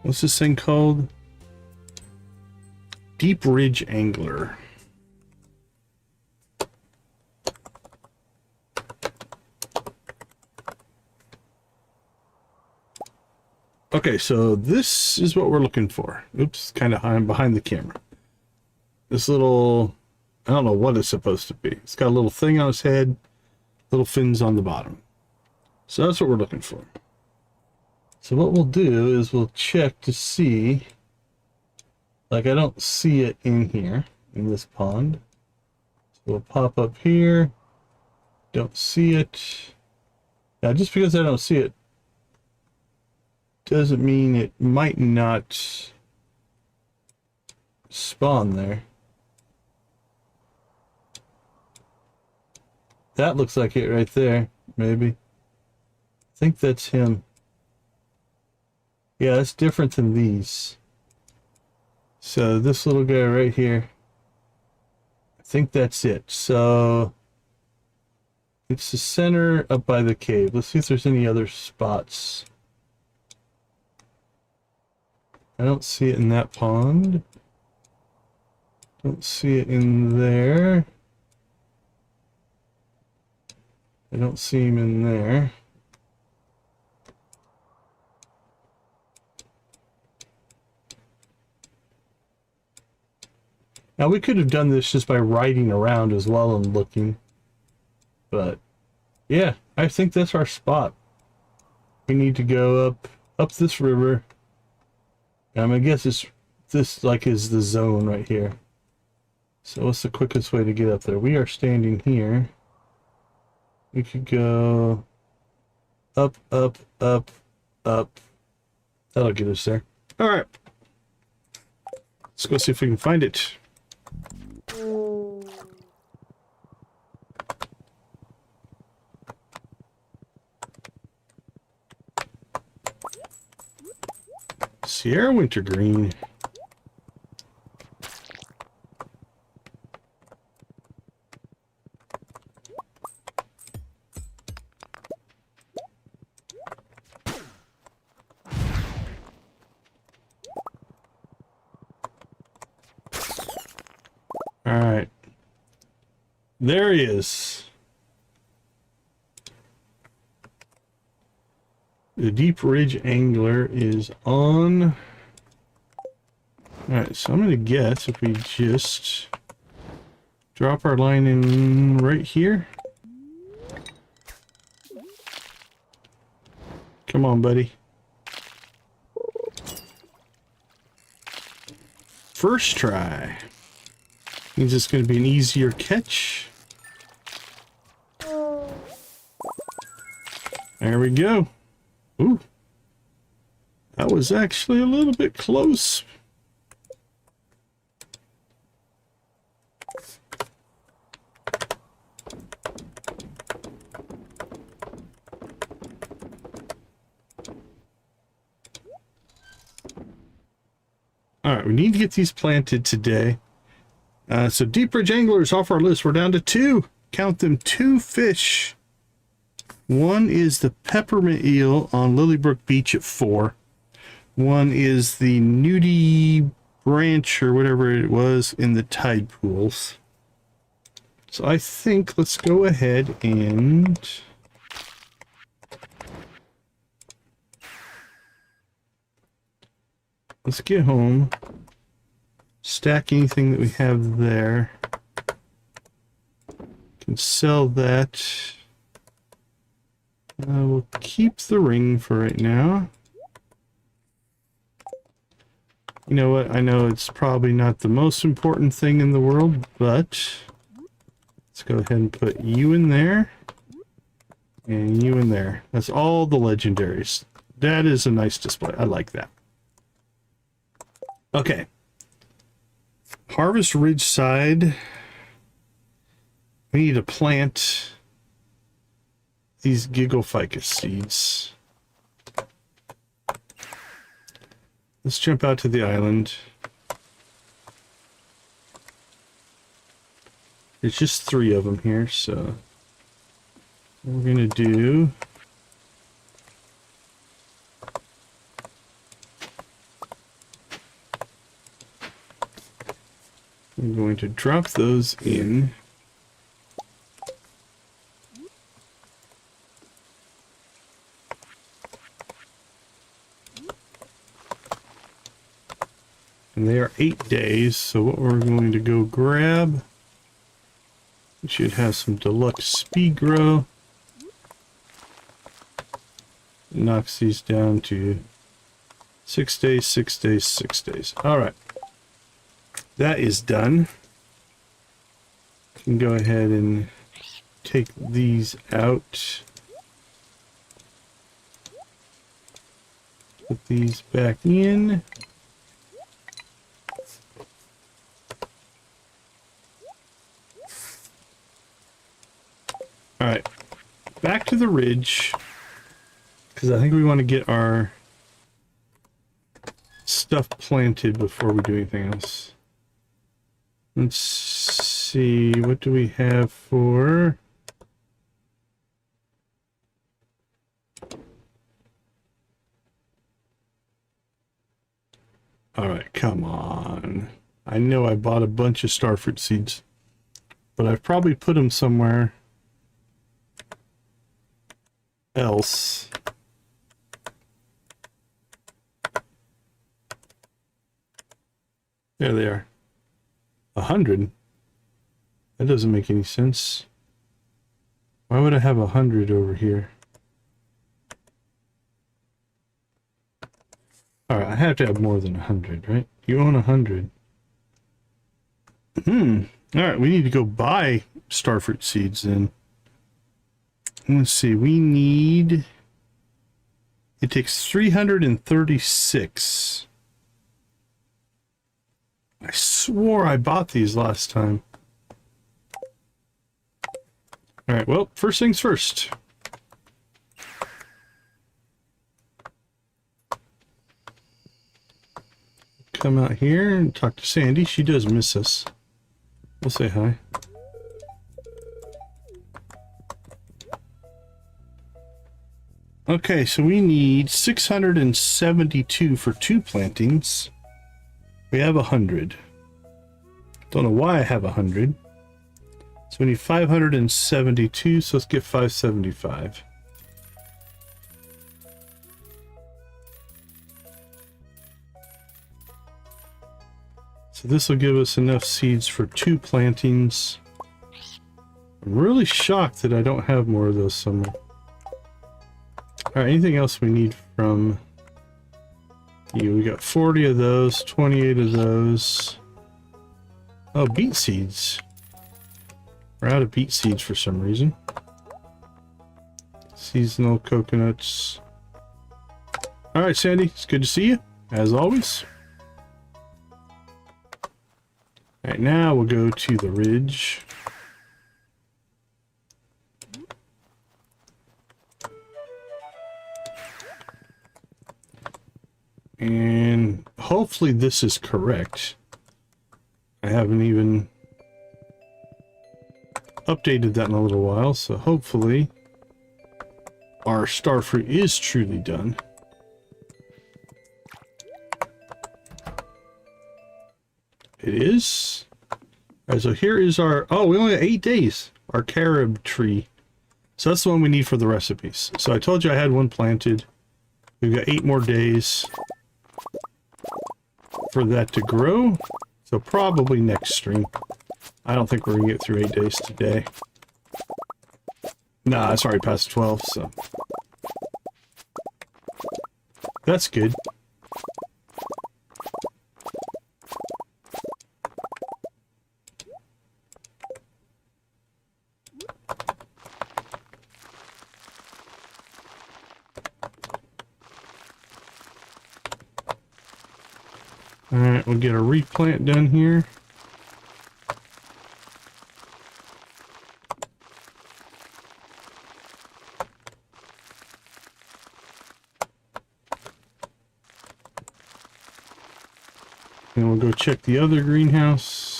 What's this thing called? Deep Ridge Angler. Okay, so this is what we're looking for. Oops, kind of behind the camera. This little, I don't know what it's supposed to be. It's got a little thing on its head, little fins on the bottom. So that's what we're looking for. So what we'll do is we'll check to see, like I don't see it in here, in this pond. So we'll pop up here, don't see it. Now just because I don't see it, doesn't mean it might not spawn there. That looks like it right there, maybe. I think that's him. Yeah, that's different than these. So this little guy right here, I think that's it. So it's the center up by the cave. Let's see if there's any other spots. I don't see it in that pond. Don't see it in there. I don't see him in there. Now we could have done this just by riding around as well and looking. But yeah, I think that's our spot. We need to go up this river. I guess it's this like is the zone right here. So what's the quickest way to get up there? We are standing here. We could go up, up, up, up. That'll get us there. All right. Let's go see if we can find it. Sierra Wintergreen. All right. There he is. The Deep Ridge Angler is on. Alright, so I'm going to guess if we just drop our line in right here. Come on, buddy. First try. Means it's going to be an easier catch. There we go. Ooh. That was actually a little bit close. All right, we need to get these planted today. So deep bridge anglers off our list. We're down to 2. Count them, 2 fish. One is the peppermint eel on Lilybrook Beach at 4. One is the nudie branch or whatever it was in the tide pools. So I think let's go ahead and let's get home, stack anything that we have there, can sell that. We'll keep the ring for right now. You know what? I know it's probably not the most important thing in the world, but let's go ahead and put you in there and you in there. That's all the legendaries. That is a nice display. I like that. Okay. Harvest Ridgeside. We need to plant these giggle ficus seeds. Let's jump out to the island. There's just 3 of them here, so what we're gonna do I'm going to drop those in. And they are 8 days, so what we're going to go grab, we should have some deluxe speed grow. Knocks these down to 6 days, 6 days, 6 days. Alright. That is done. You can go ahead and take these out. Put these back in. Alright, back to the ridge, because I think we want to get our stuff planted before we do anything else. Let's see, what do we have for... Alright, come on. I know I bought a bunch of starfruit seeds, but I've probably put them somewhere else. There they are. 100? That doesn't make any sense. Why would I have 100 over here? Alright, I have to have more than 100, right? You own 100. Alright, we need to go buy starfruit seeds then. Let's see, we need... It takes 336. I swore I bought these last time. Alright, well, first things first. Come out here and talk to Sandy. She does miss us. We'll say hi. Okay, so we need 672 for 2 plantings. We have 100. Don't know why I have 100. So we need 572, so let's get 575. So this will give us enough seeds for 2 plantings. I'm really shocked that I don't have more of those somewhere. Alright, anything else we need from you? We got 40 of those, 28 of those. Oh, beet seeds. We're out of beet seeds for some reason. Seasonal coconuts. Alright, Sandy, it's good to see you, as always. Alright, now we'll go to the ridge. And hopefully this is correct. I haven't even updated that in a little while, so hopefully our starfruit is truly done. It is. Alright, so here is our... Oh, we only have 8 days. Our carob tree. So that's the one we need for the recipes. So I told you I had one planted. We've got 8 more days for that to grow. So probably next stream. I don't think we're going to get through 8 days today. Nah, it's already past 12, so... That's good. Alright, we'll get a replant done here. And we'll go check the other greenhouse.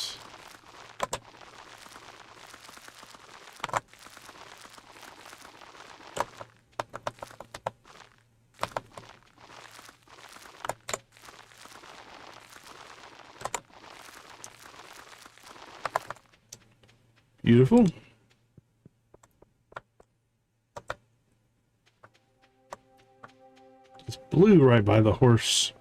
Beautiful. It's blue right by the horse.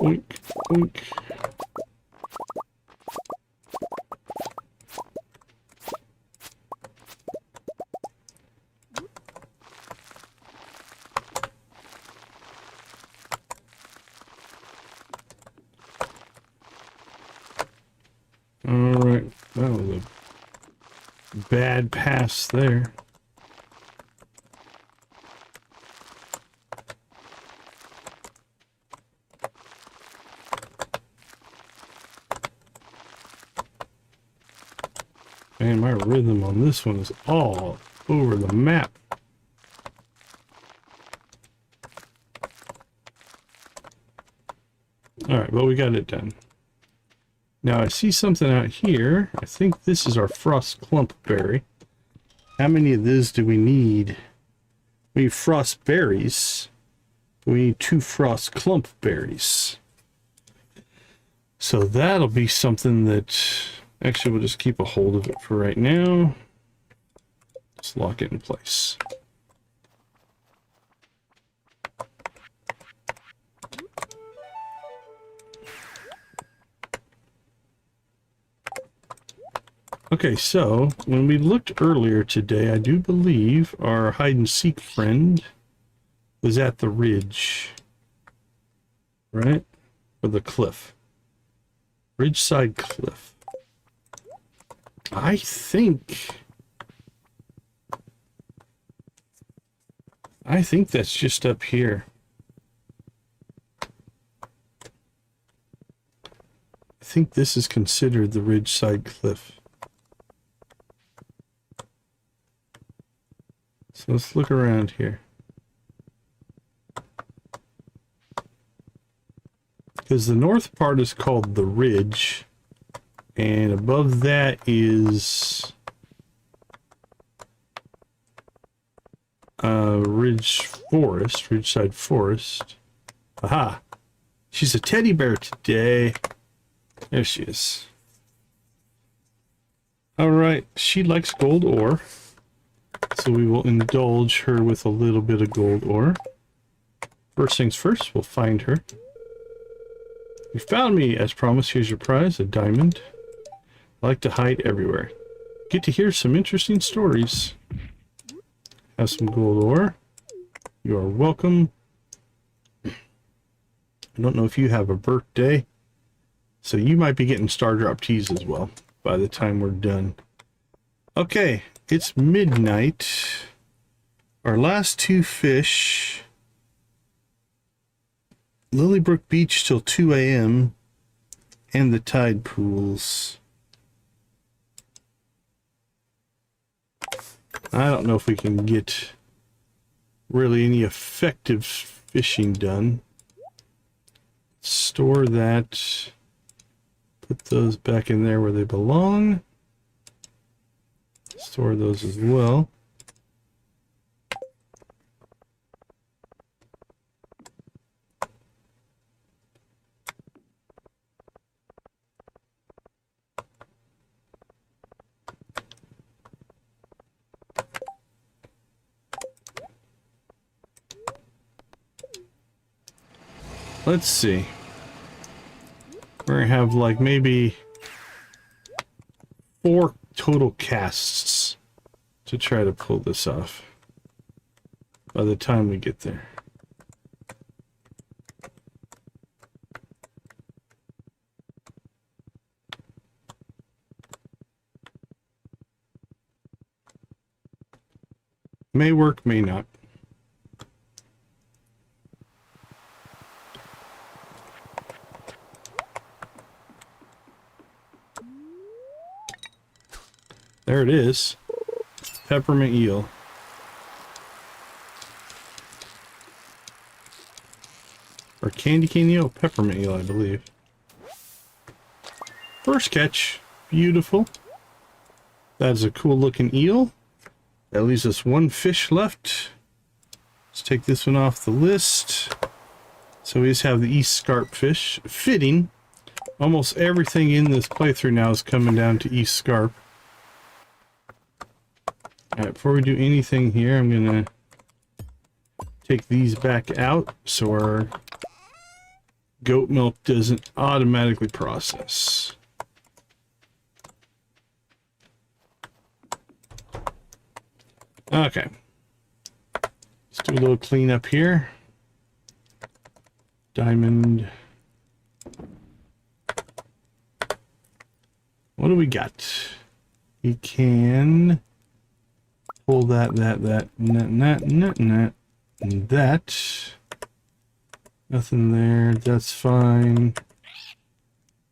Oink, oink. All right, that was a bad pass there. Man, my rhythm on this one is all over the map. Alright, well, we got it done. Now, I see something out here. I think this is our frost clump berry. How many of these do we need? We need frost berries. We need 2 frost clump berries. So that'll be something that... Actually, we'll just keep a hold of it for right now. Just lock it in place. Okay, so when we looked earlier today, I do believe our hide-and-seek friend was at the ridge. Right? Or the cliff. Ridgeside Cliff. I think that's just up here. I think this is considered the Ridgeside Cliff. So let's look around here. Because the north part is called the Ridge. And above that is Ridgeside Forest. Aha! She's a teddy bear today. There she is. Alright, she likes gold ore. So we will indulge her with a little bit of gold ore. First things first, we'll find her. You found me, as promised. Here's your prize, a diamond. I like to hide everywhere. Get to hear some interesting stories. Have some gold ore. You are welcome. I don't know if you have a birthday, so you might be getting Stardrop teas as well by the time we're done. Okay, it's midnight. Our last two fish. Lilybrook Beach till 2 a.m. and the tide pools. I don't know if we can get really any effective fishing done. Store that. Put those back in there where they belong. Store those as well. Let's see. We're gonna have like maybe 4 total casts to try to pull this off by the time we get there. May work, may not. There it is. Peppermint eel. Or candy cane eel? Peppermint eel, I believe. First catch. Beautiful. That's a cool looking eel. That leaves us 1 fish left. Let's take this one off the list. So we just have the East Scarp fish. Fitting. Almost everything in this playthrough now is coming down to East Scarp. Alright, before we do anything here, I'm gonna take these back out so our goat milk doesn't automatically process. Okay. Let's do a little cleanup here. Diamond. What do we got? We can pull that, and that. Nothing there. That's fine.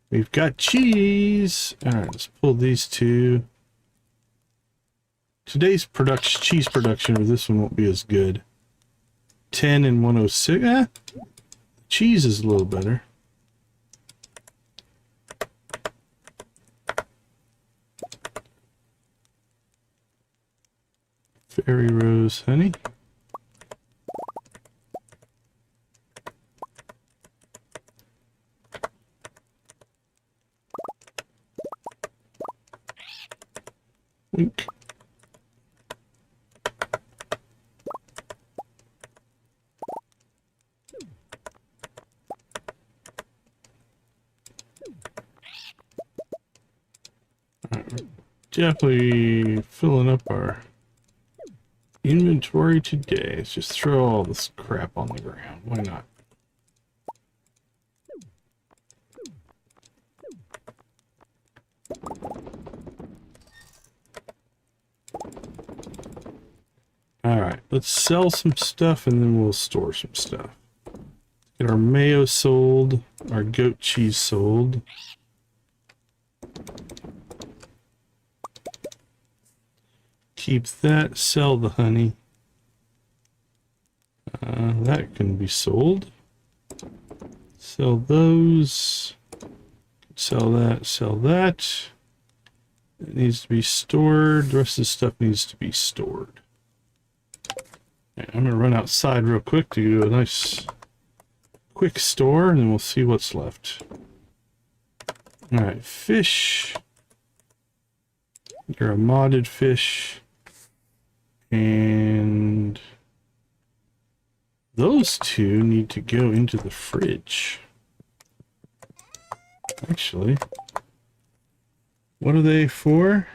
We've got cheese. All right, let's pull these two. Today's cheese production with this one won't be as good. 10 and 106. Cheese is a little better. Fairy rose honey. Wink. Definitely filling up our inventory today. Let's just throw all this crap on the ground. Why not? Alright, let's sell some stuff and then we'll store some stuff. Get our mayo sold, our goat cheese sold. Keep that, sell the honey. That can be sold. Sell those. Sell that, sell that. It needs to be stored. The rest of the stuff needs to be stored. Okay, I'm going to run outside real quick to do a nice quick store and then we'll see what's left. Alright, fish. You're a modded fish. And those two need to go into the fridge. Actually, what are they for?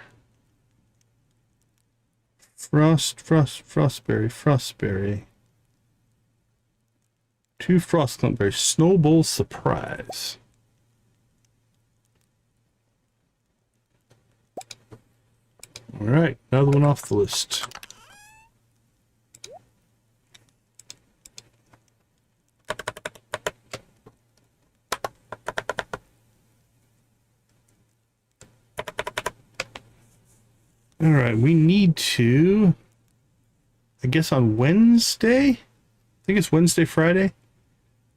Frostberry. 2 frost clumpberries. Snowball surprise. All right, another one off the list. All right, we need to, I guess on Wednesday, I think it's Wednesday, Friday,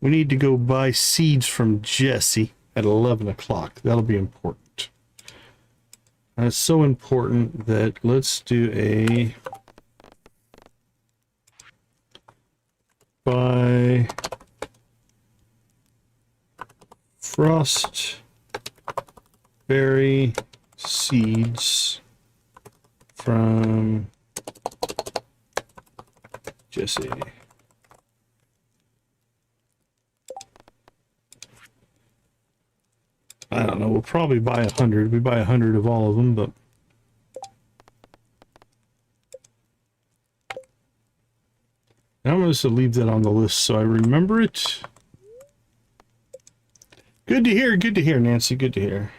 we need to go buy seeds from Jesse at 11 o'clock. That'll be important. It's so important that let's do a buy frostberry seeds from Jesse. I don't know, we'll probably buy 100. We buy 100 of all of them, but I'm going to leave that on the list so I remember it. Good to hear, Nancy, good to hear.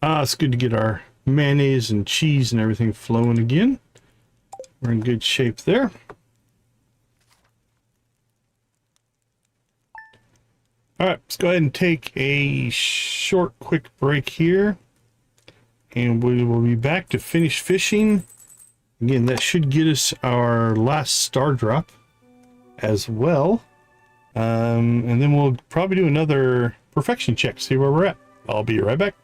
It's good to get our mayonnaise and cheese and everything flowing again. We're in good shape there. All right, let's go ahead and take a short, quick break here. And we will be back to finish fishing. Again, that should get us our last star drop as well. And then we'll probably do another perfection check, see where we're at. I'll be right back.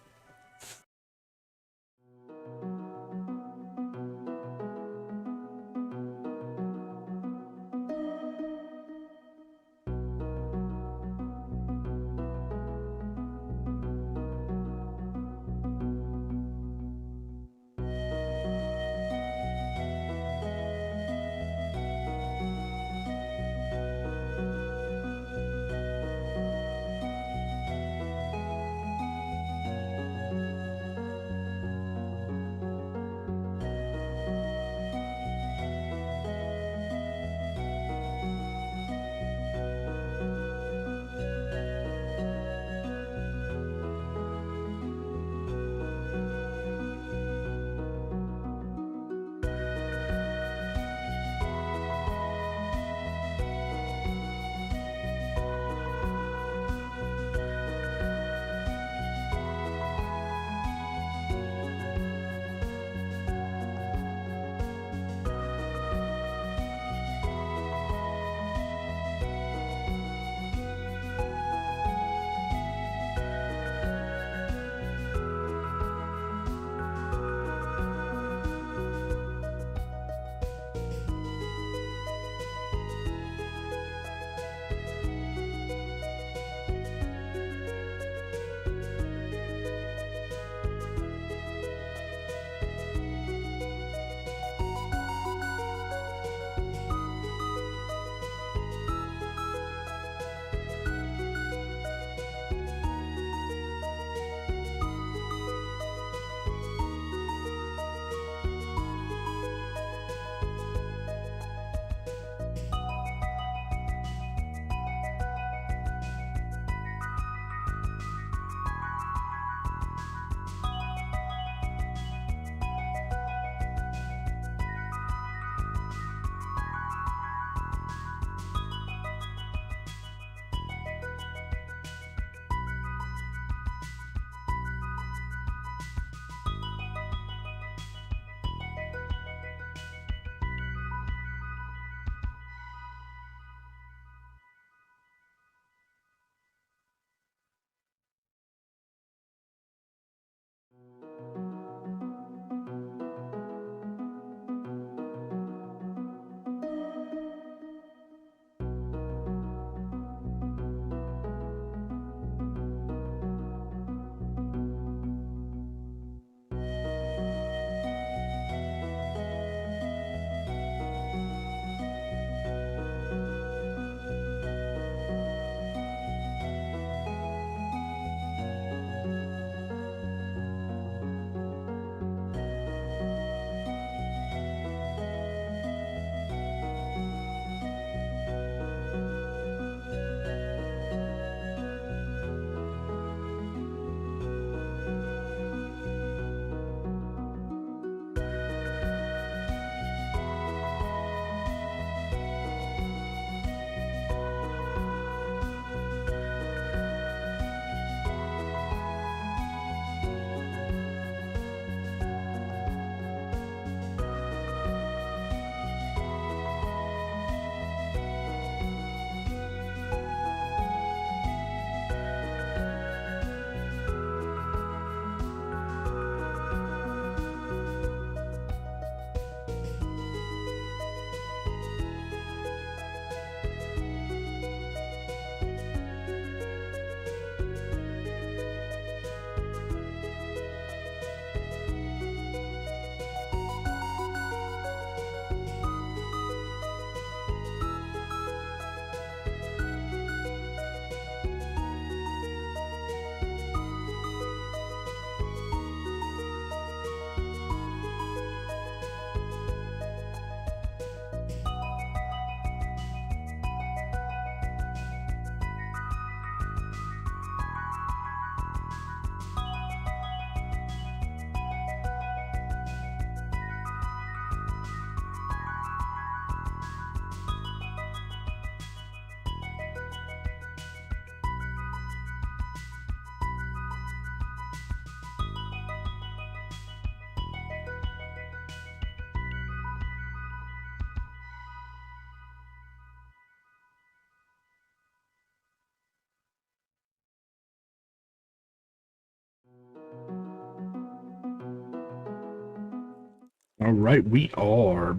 All right, we are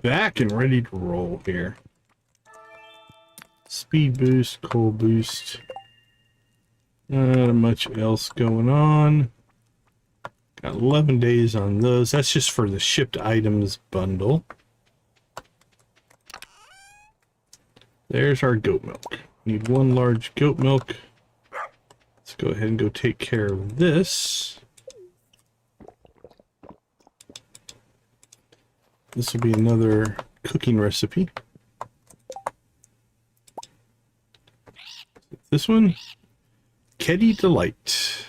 back and ready to roll here. Speed boost, coal boost. Not much else going on. Got 11 days on those. That's just for the shipped items bundle. There's our goat milk. Need 1 large goat milk. Let's go ahead and go take care of this. This will be another cooking recipe. This one, Keddy Delight.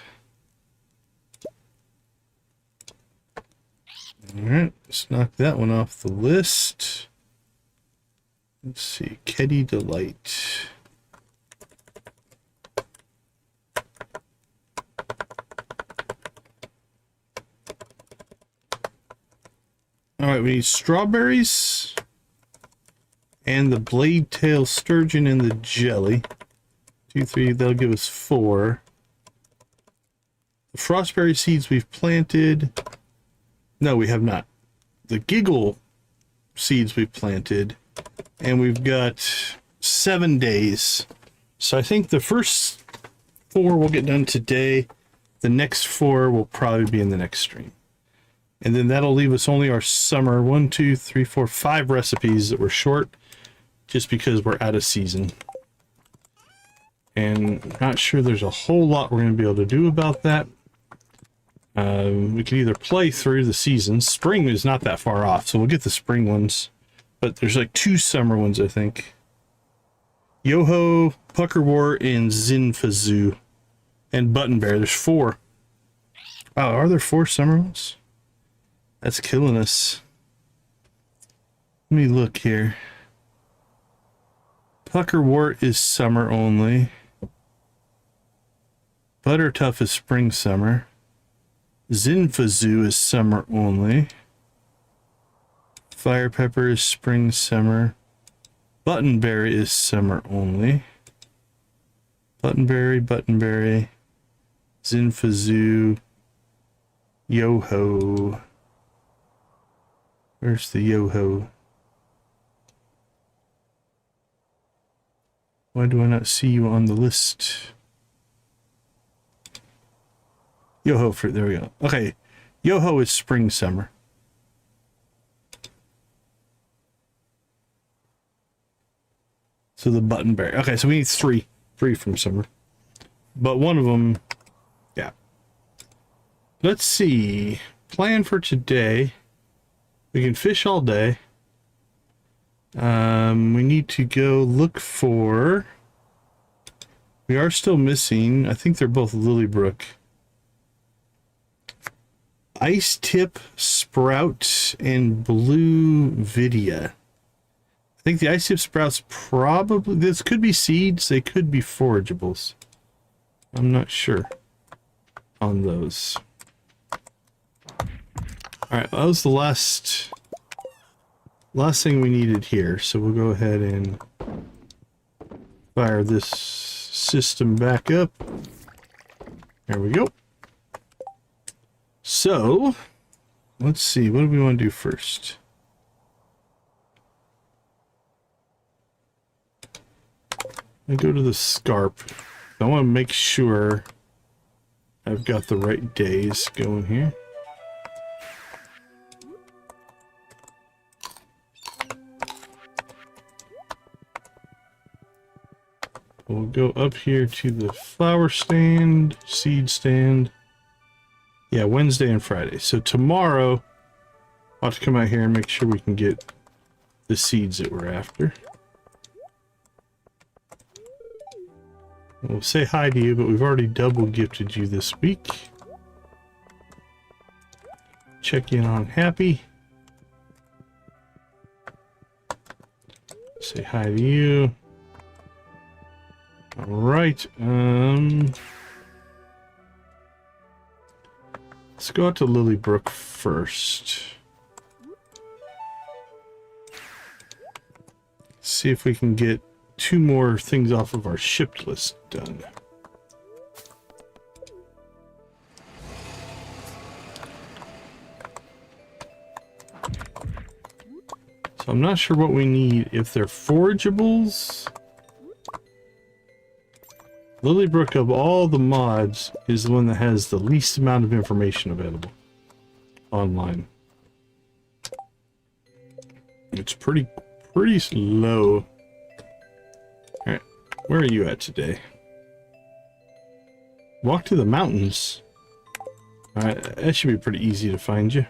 Alright, let's knock that one off the list. Let's see, Keddy Delight. Alright, we need strawberries and the blade tail sturgeon and the jelly. 2, 3, that'll give us 4. The frostberry seeds we've planted. No, we have not. The giggle seeds we've planted. And we've got 7 days. So I think the first 4 will get done today. The next 4 will probably be in the next stream. And then that'll leave us only our summer 1, 2, 3, 4, 5 recipes that were short. Just because we're out of season. And not sure there's a whole lot we're going to be able to do about that. We can either play through the seasons. Spring is not that far off, so we'll get the spring ones. But there's like 2 summer ones, I think. Yoho, Puckerwort, and Zinfazoo. And Buttonbear. There's 4. Oh, are there 4 summer ones? That's killing us. Let me look here. Puckerwort is summer only. Buttertuff is spring summer. Zinfazoo is summer only. Fire pepper is spring summer. Buttonberry is summer only. Buttonberry. Zinfazoo. Yoho. Where's the Yoho? Why do I not see you on the list? Yoho fruit, there we go. Okay, Yoho is spring summer. So the Buttonberry. Okay, so we need 3 from summer. But one of them, yeah. Let's see. Plan for today. We can fish all day. We need to go look for... We are still missing, I think they're both Lilybrook. Ice Tip, Sprout, and Blue Vidia. I think the Ice Tip Sprouts probably... This could be seeds, they could be forageables. I'm not sure on those. Alright, that was the last thing we needed here, so we'll go ahead and fire this system back up. There we go. So, let's see, what do we want to do first? I go to the Scarp. I want to make sure I've got the right days going here. We'll go up here to the flower stand, seed stand. Yeah, Wednesday and Friday. So tomorrow, I'll have to come out here and make sure we can get the seeds that we're after. We'll say hi to you, but we've already double gifted you this week. Check in on Happy. Say hi to you. All right. Let's go out to Lilybrook first. See if we can get 2 more things off of our shipped list done. So I'm not sure what we need. If they're forageables, Lilybrook of all the mods is the one that has the least amount of information available online. It's pretty slow. Alright, where are you at today? Walk to the mountains. Alright, that should be pretty easy to find you.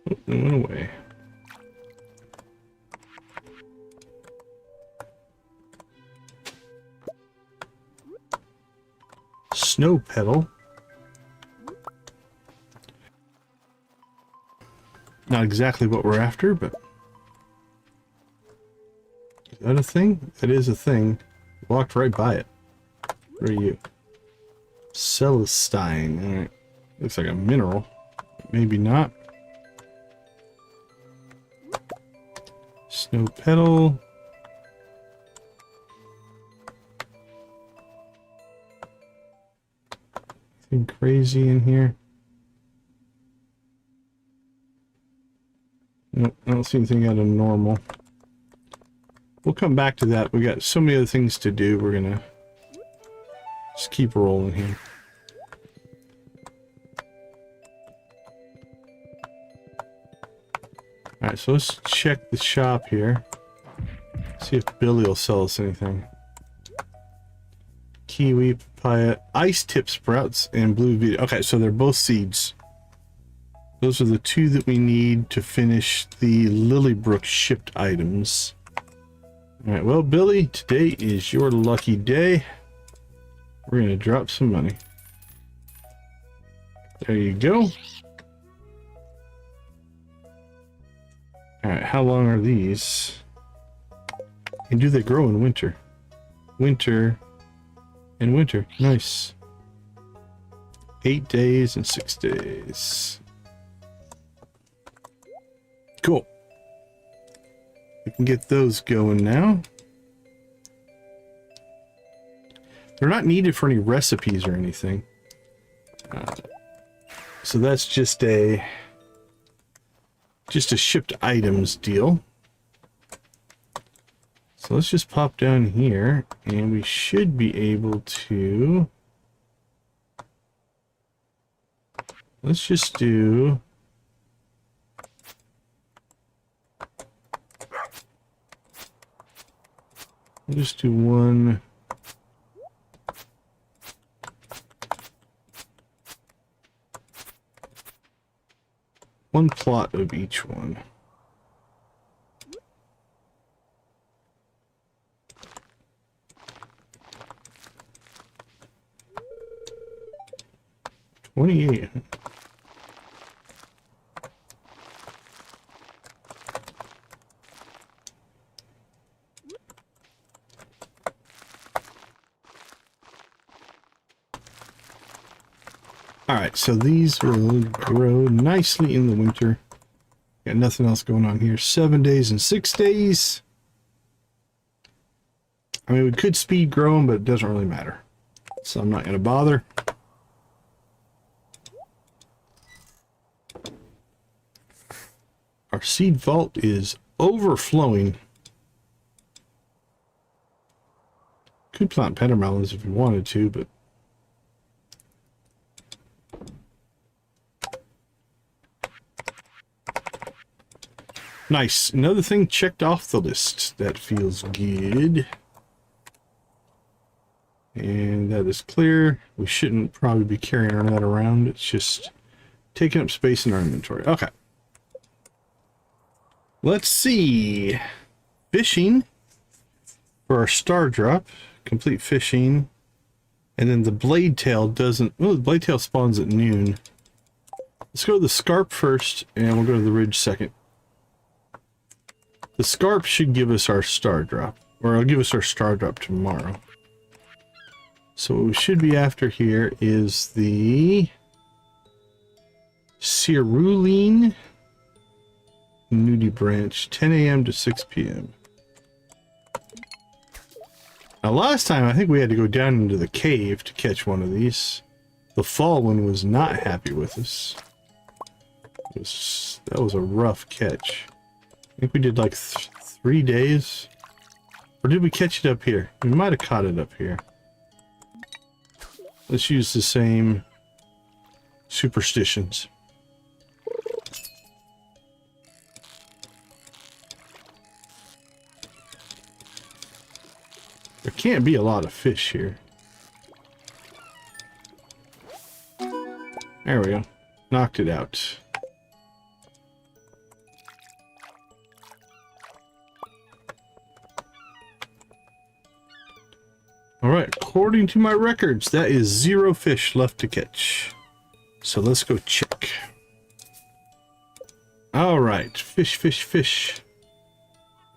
Oh, it went away. Snow petal. Not exactly what we're after, but is that a thing? That is a thing. Walked right by it. Where are you? Celestine. Alright. Looks like a mineral. Maybe not. Snow petal. Anything crazy in here? Nope, I don't see anything out of normal. We'll come back to that. We got so many other things to do. We're gonna just keep rolling here. Alright, so let's check the shop here. See if Billy will sell us anything. Kiwi, papaya, ice tip sprouts, and blue vita. Okay, so they're both seeds. Those are the two that we need to finish the Lilybrook shipped items. Alright, well, Billy, today is your lucky day. We're going to drop some money. There you go. Alright, how long are these? And do they grow in winter? Winter and winter. Nice. 8 days and 6 days. Cool. We can get those going now. They're not needed for any recipes or anything. So that's just a shipped items deal. So let's just pop down here and we should be able to, let's just do one plot of each one. $28. Alright, so these will grow nicely in the winter. Got nothing else going on here. 7 days and 6 days. I mean, we could speed grow them, but it doesn't really matter. So I'm not going to bother. Our seed vault is overflowing. Could plant petromelons if we wanted to, but nice. Another thing checked off the list. That feels good. And that is clear. We shouldn't probably be carrying that around. It's just taking up space in our inventory. Okay. Let's see. Fishing for our Stardrop. Complete fishing. And then the blade tail doesn't... Well, the blade tail spawns at noon. Let's go to the Scarp first, and we'll go to the Ridge second. The Scarp should give us our Stardrop. Or it'll give us our Stardrop tomorrow. So what we should be after here is the Cerulean Nudie Branch, 10 a.m. to 6 p.m. Now last time I think we had to go down into the cave to catch one of these. The fall one was not happy with us. That was a rough catch. I think we did like 3 days. Or did we catch it up here? We might have caught it up here. Let's use the same superstitions. There can't be a lot of fish here. There we go. Knocked it out. Alright, according to my records, that is 0 fish left to catch. So let's go check. Alright, fish, fish, fish.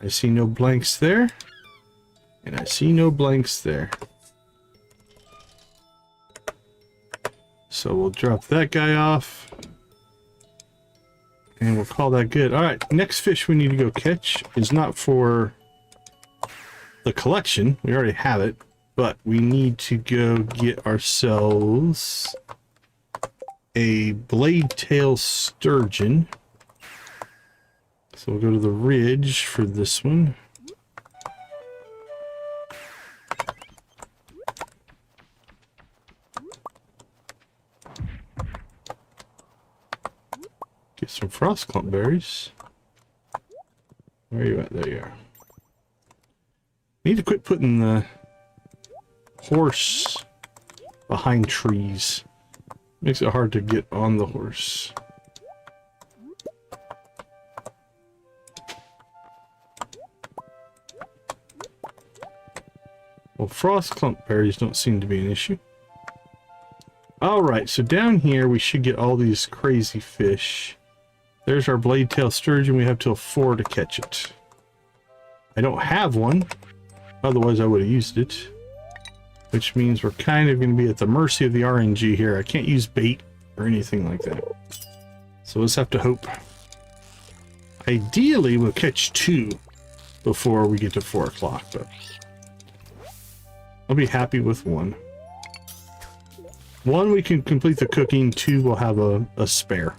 I see no blanks there. And I see no blanks there. So we'll drop that guy off. And we'll call that good. Alright, next fish we need to go catch is not for the collection. We already have it. But we need to go get ourselves a blade tail sturgeon. So we'll go to the ridge for this one. Get some frost clump berries. Where are you at? There you are. Need to quit putting the horse behind trees. Makes it hard to get on the horse. Well, frost clump berries don't seem to be an issue. Alright, so down here we should get all these crazy fish. There's our blade tail sturgeon. We have till 4 to catch it. I don't have one. Otherwise I would have used it. Which means we're kind of going to be at the mercy of the RNG here. I can't use bait or anything like that. So let's have to hope. Ideally, we'll catch 2 before we get to 4 o'clock, but I'll be happy with 1. 1, we can complete the cooking. 2, we'll have a spare.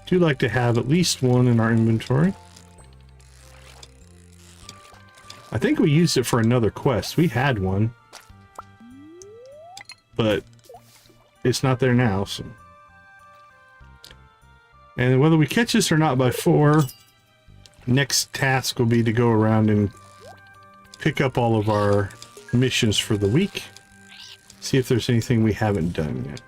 Do like to have at least 1 in our inventory. I think we used it for another quest. We had one. But it's not there now, so. And whether we catch this or not by 4, next task will be to go around and pick up all of our missions for the week. See if there's anything we haven't done yet.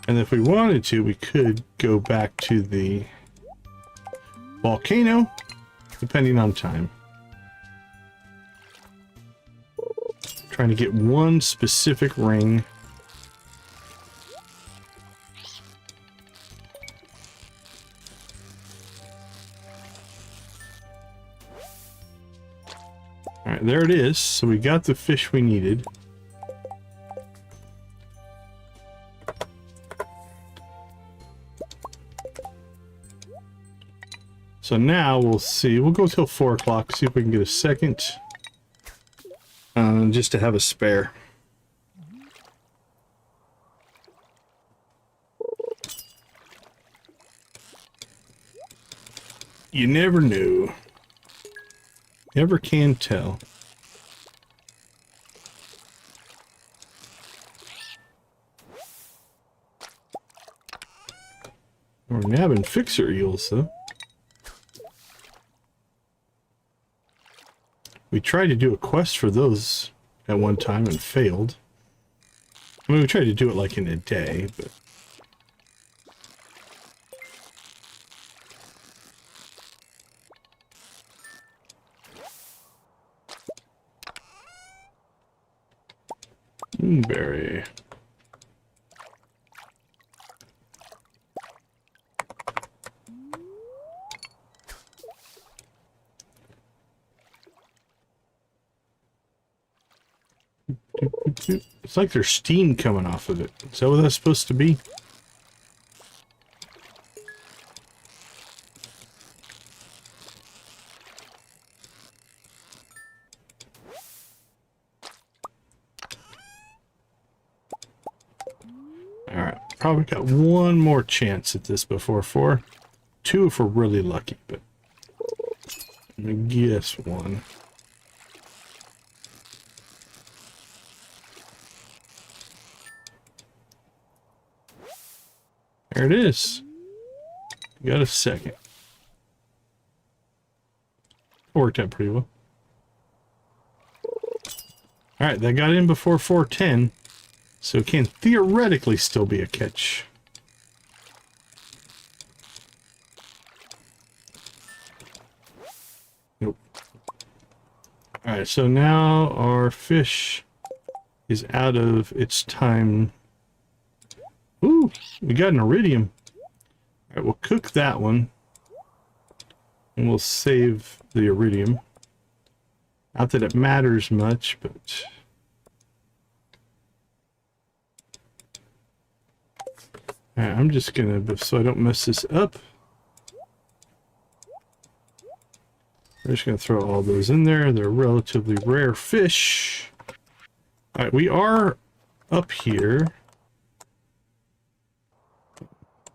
And if we wanted to, we could go back to the volcano, depending on time. Trying to get 1 specific ring. Alright, there it is. So we got the fish we needed. So now we'll see. We'll go till 4 o'clock, see if we can get a second. Just to have a spare. You never knew. Never can tell. We're nabbing fixer eels, though. We tried to do a quest for those at one time and failed. I mean, we tried to do it like in a day, but... Moonberry. It's like there's steam coming off of it. Is that what that's supposed to be? Alright, probably got one more chance at this before 4. 2 if we're really lucky, but I'm gonna guess 1. There it is. Got a second. Worked out pretty well. Alright, that got in before 4:10, so it can theoretically still be a catch. Nope. Alright, so now our fish is out of its time. Ooh, we got an iridium. Alright, we'll cook that one. And we'll save the iridium. Not that it matters much, but... Alright, I'm just gonna, so I don't mess this up. We're just gonna throw all those in there. They're relatively rare fish. Alright, we are up here.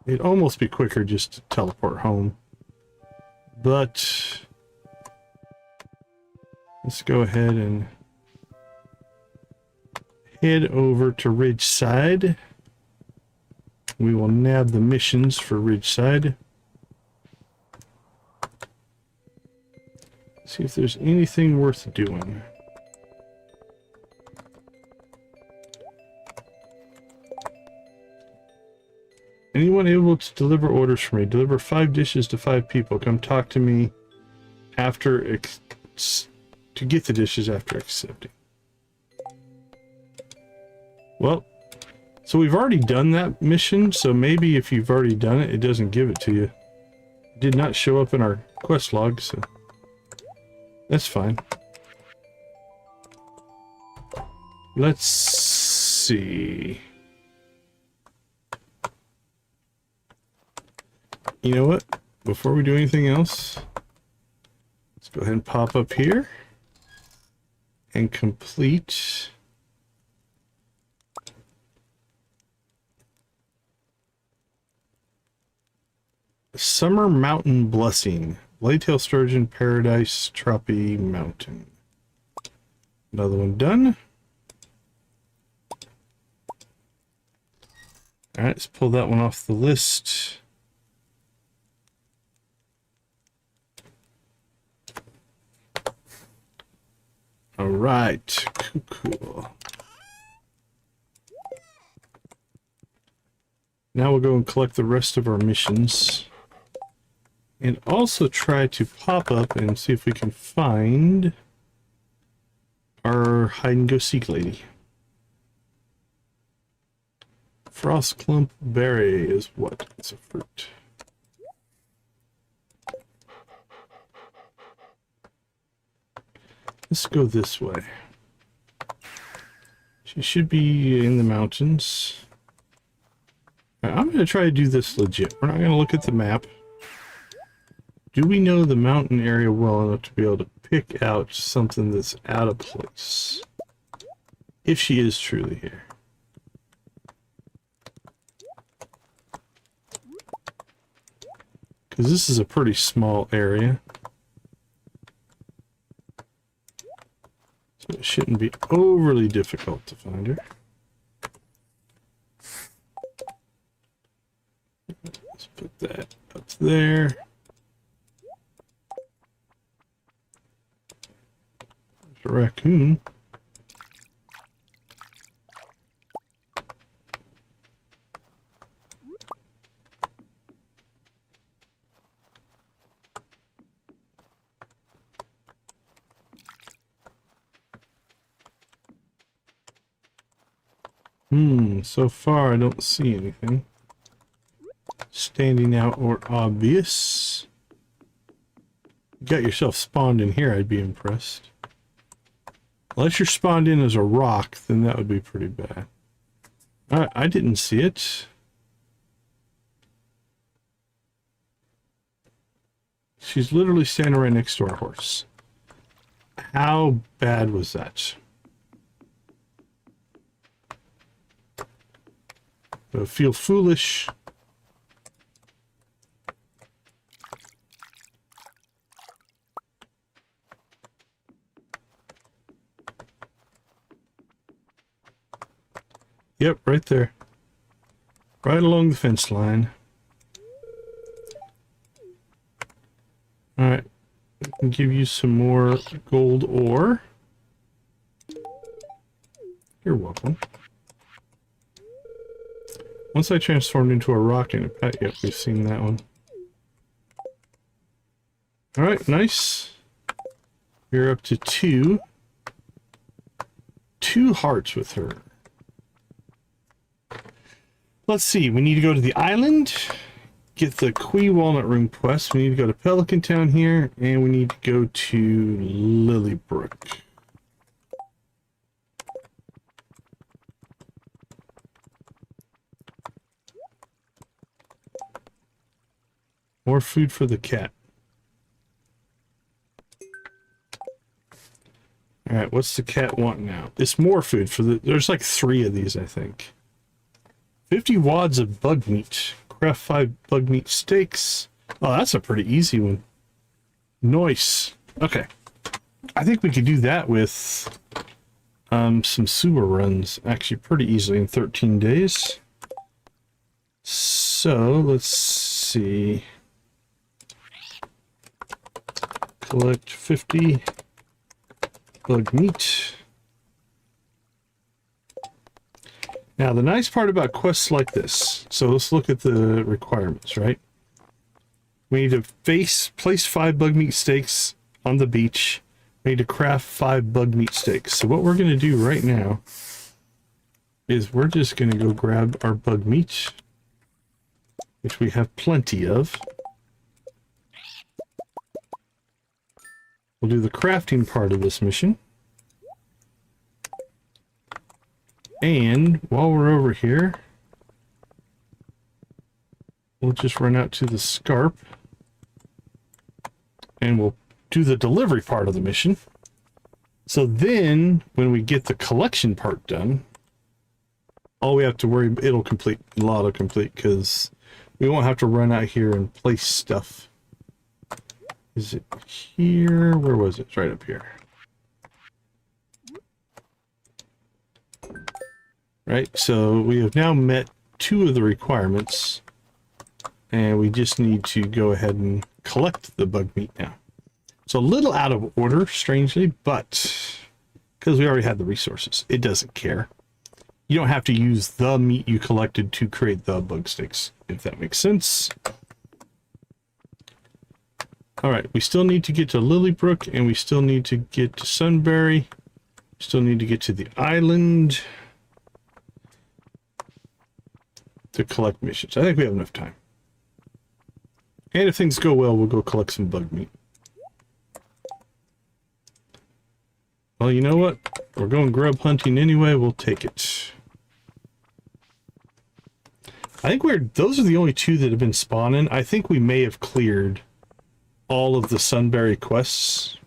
It'd almost be quicker just to teleport home. But let's go ahead and head over to Ridgeside. We will nab the missions for Ridgeside. See if there's anything worth doing. Anyone able to deliver orders for me? Deliver 5 dishes to 5 people. Come talk to me after to get the dishes after accepting. Well, so we've already done that mission, so maybe if you've already done it, it doesn't give it to you. It did not show up in our quest log, so that's fine. Let's see. You know what? Before we do anything else, let's go ahead and pop up here and complete Summer Mountain Blessing. Bladetail Sturgeon Paradise Tropi Mountain. Another one done. Alright, let's pull that one off the list. Alright, cool. Now we'll go and collect the rest of our missions. And also try to pop up and see if we can find our hide-and-go-seek lady. Frost Clump Berry is what? It's a fruit. Let's go this way. She should be in the mountains. Right, I'm going to try to do this legit. We're not going to look at the map. Do we know the mountain area well enough to be able to pick out something that's out of place? If she is truly here. Because this is a pretty small area. So it shouldn't be overly difficult to find her. Let's put that up there. There's a raccoon. So far I don't see anything standing out or obvious. You got yourself spawned in here, I'd be impressed. Unless you're spawned in as a rock, then that would be pretty bad. I didn't see it. She's literally standing right next to our horse. How bad was that? I feel foolish. Yep, right there. Right along the fence line. Alright. I can give you some more gold ore. You're welcome. Once I transformed into a rock and a pet, yep, we've seen that one. Alright, nice. You're up to 2. 2 hearts with her. Let's see, we need to go to the island, get the Quee Walnut Room quest, we need to go to Pelican Town here, and we need to go to Lilybrook. More food for the cat. Alright, what's the cat want now? It's more food for the... There's like 3 of these, I think. 50 wads of bug meat. Craft 5 bug meat steaks. Oh, that's a pretty easy one. Nice. Okay. I think we could do that with some sewer runs actually pretty easily in 13 days. So, let's see. Collect 50 bug meat. Now, the nice part about quests like this, so let's look at the requirements, right? We need to place 5 bug meat steaks on the beach. We need to craft 5 bug meat steaks. So what we're going to do right now is we're just going to go grab our bug meat, which we have plenty of. We'll do the crafting part of this mission. And while we're over here, we'll just run out to the Scarp and we'll do the delivery part of the mission. So then when we get the collection part done, all we have to worry, it'll complete, a lot will complete because we won't have to run out here and place stuff. Is it here? Where was it? It's right up here. Right, so we have now met 2 of the requirements, and we just need to go ahead and collect the bug meat now. It's a little out of order, strangely, but because we already had the resources, it doesn't care. You don't have to use the meat you collected to create the bug steaks, if that makes sense. Alright, we still need to get to Lilybrook, and we still need to get to Sunberry. Still need to get to the island to collect missions. I think we have enough time. And if things go well, we'll go collect some bug meat. Well, you know what? We're going grub hunting anyway. We'll take it. I think those are the only 2 that have been spawning. I think we may have cleared all of the Sunberry quests.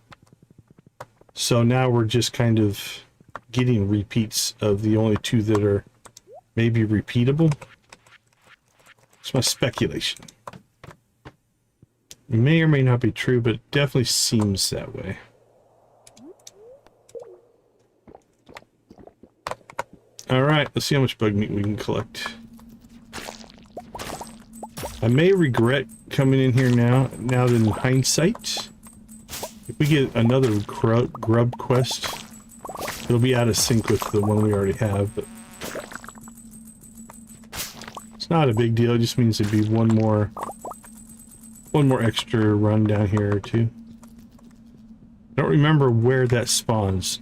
So now we're just kind of getting repeats of the only 2 that are maybe repeatable. It's my speculation. It may or may not be true, but it definitely seems that way. Alright, let's see how much bug meat we can collect. I may regret coming in here now that in hindsight, if we get another grub quest, it'll be out of sync with the one we already have, but it's not a big deal. It just means it'd be one more extra run down here or 2. I don't remember where that spawns.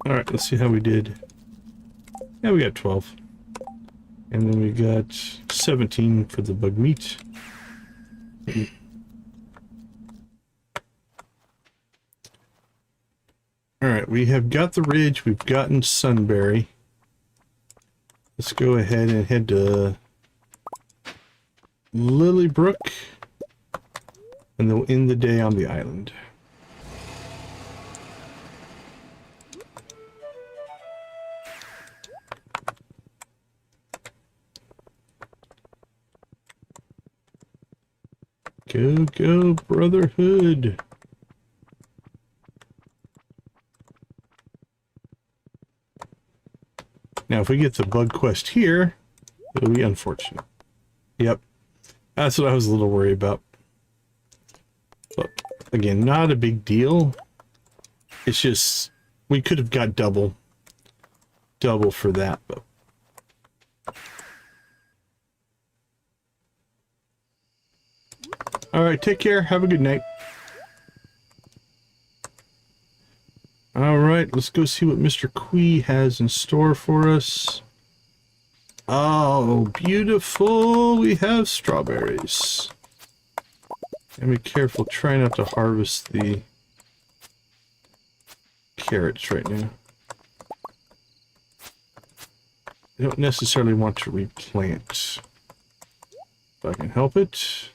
Alright, let's see how we did. Yeah, we got 12. And then we got 17 for the bug meat. Alright, we have got the ridge, we've gotten Sunberry. Let's go ahead and head to Lilybrook, and then we'll end the day on the island. Go, go, Brotherhood! Now, if we get the bug quest here, it'll be unfortunate. Yep. That's what I was a little worried about. But, again, not a big deal. It's just, we could have got double for that, but... Alright, take care. Have a good night. Alright, let's go see what Mr. Quee has in store for us. Oh, beautiful! We have strawberries. And be careful, try not to harvest the carrots right now. I don't necessarily want to replant. If I can help it.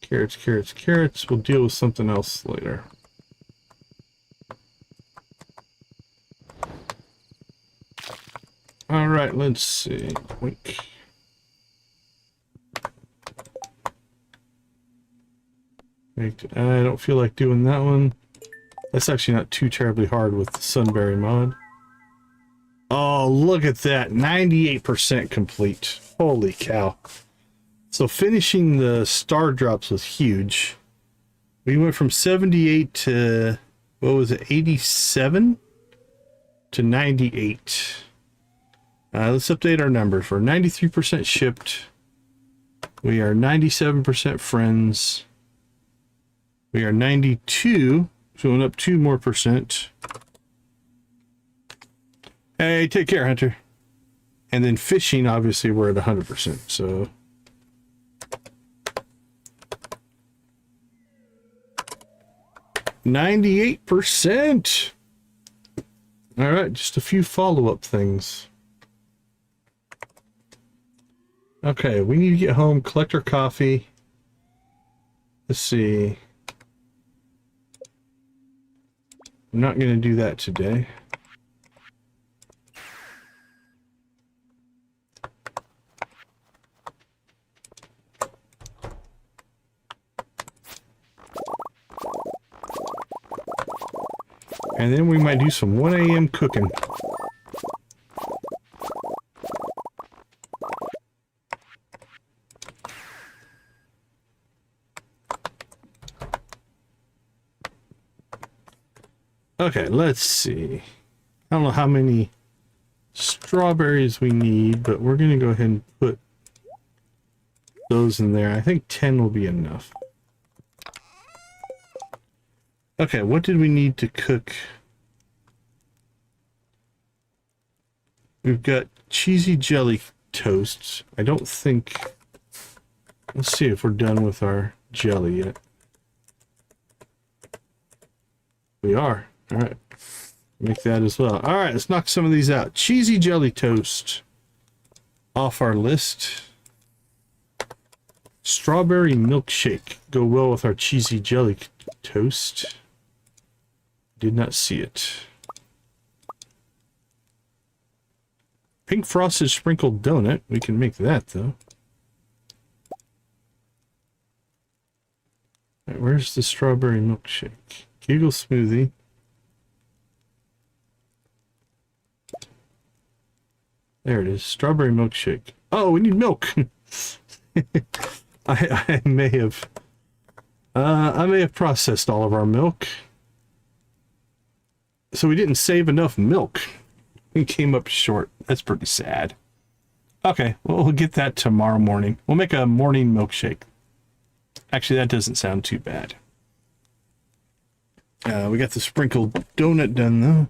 Carrots, carrots, carrots. We'll deal with something else later. Alright, let's see. Wink. I don't feel like doing that one. That's actually not too terribly hard with the Sunberry mod. Oh, look at that. 98% complete. Holy cow. So finishing the Stardrops was huge. We went from 78 to, what was it, 87 to 98. Let's update our numbers. We're 93% shipped. We are 97% friends. We are 92, so went up 2 more percent. Hey, take care, Hunter. And then fishing, obviously, we're at 100%, so... 98%! Alright, just a few follow-up things. Okay, we need to get home, collect our coffee. Let's see. I'm not going to do that today. And then we might do some 1 a.m. cooking. Okay, let's see. I don't know how many strawberries we need, but we're going to go ahead and put those in there. I think 10 will be enough. Okay, what did we need to cook? We've got cheesy jelly toasts. I don't think... Let's see if we're done with our jelly yet. We are. Alright. Make that as well. Alright, let's knock some of these out. Cheesy jelly toast. Off our list. Strawberry milkshake. Go well with our cheesy jelly toast. Did not see it. Pink frosted sprinkled donut. We can make that, though. Right, where's the strawberry milkshake? Kegel smoothie. There it is. Strawberry milkshake. Oh, we need milk. I may have processed all of our milk. So we didn't save enough milk. We came up short. That's pretty sad. Okay, well, we'll get that tomorrow morning. We'll make a morning milkshake. Actually, that doesn't sound too bad. We got the sprinkled donut done, though.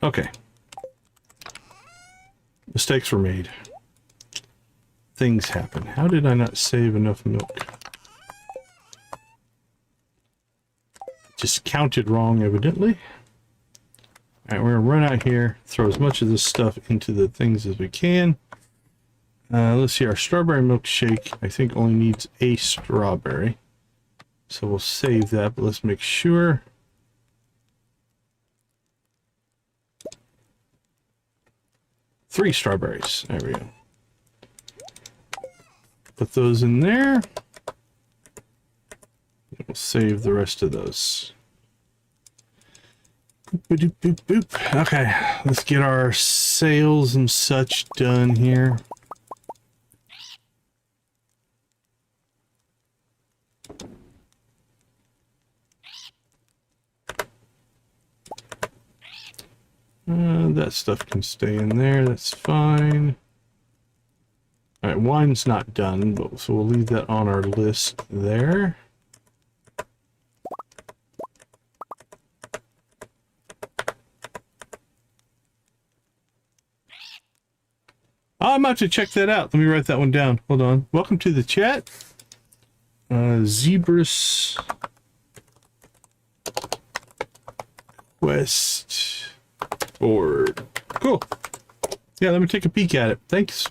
Okay. Mistakes were made. Things happen. How did I not save enough milk? just counted wrong, evidently. All right, we're gonna run out here, throw as much of this stuff into the things as we can. Let's see, our strawberry milkshake, I think, only needs a strawberry. So we'll save that, but let's make sure. Three strawberries. There we go. Put those in there. We'll save the rest of those. Boop, boop, boop. Okay, let's get our sales and such done here. That stuff can stay in there, that's fine. Alright, wine's not done, but so we'll leave that on our list there. Oh, I'm about to check that out. Let me write that one down. Hold on. Welcome to the chat. Zebras West board. Cool. Yeah, let me take a peek at it. Thanks.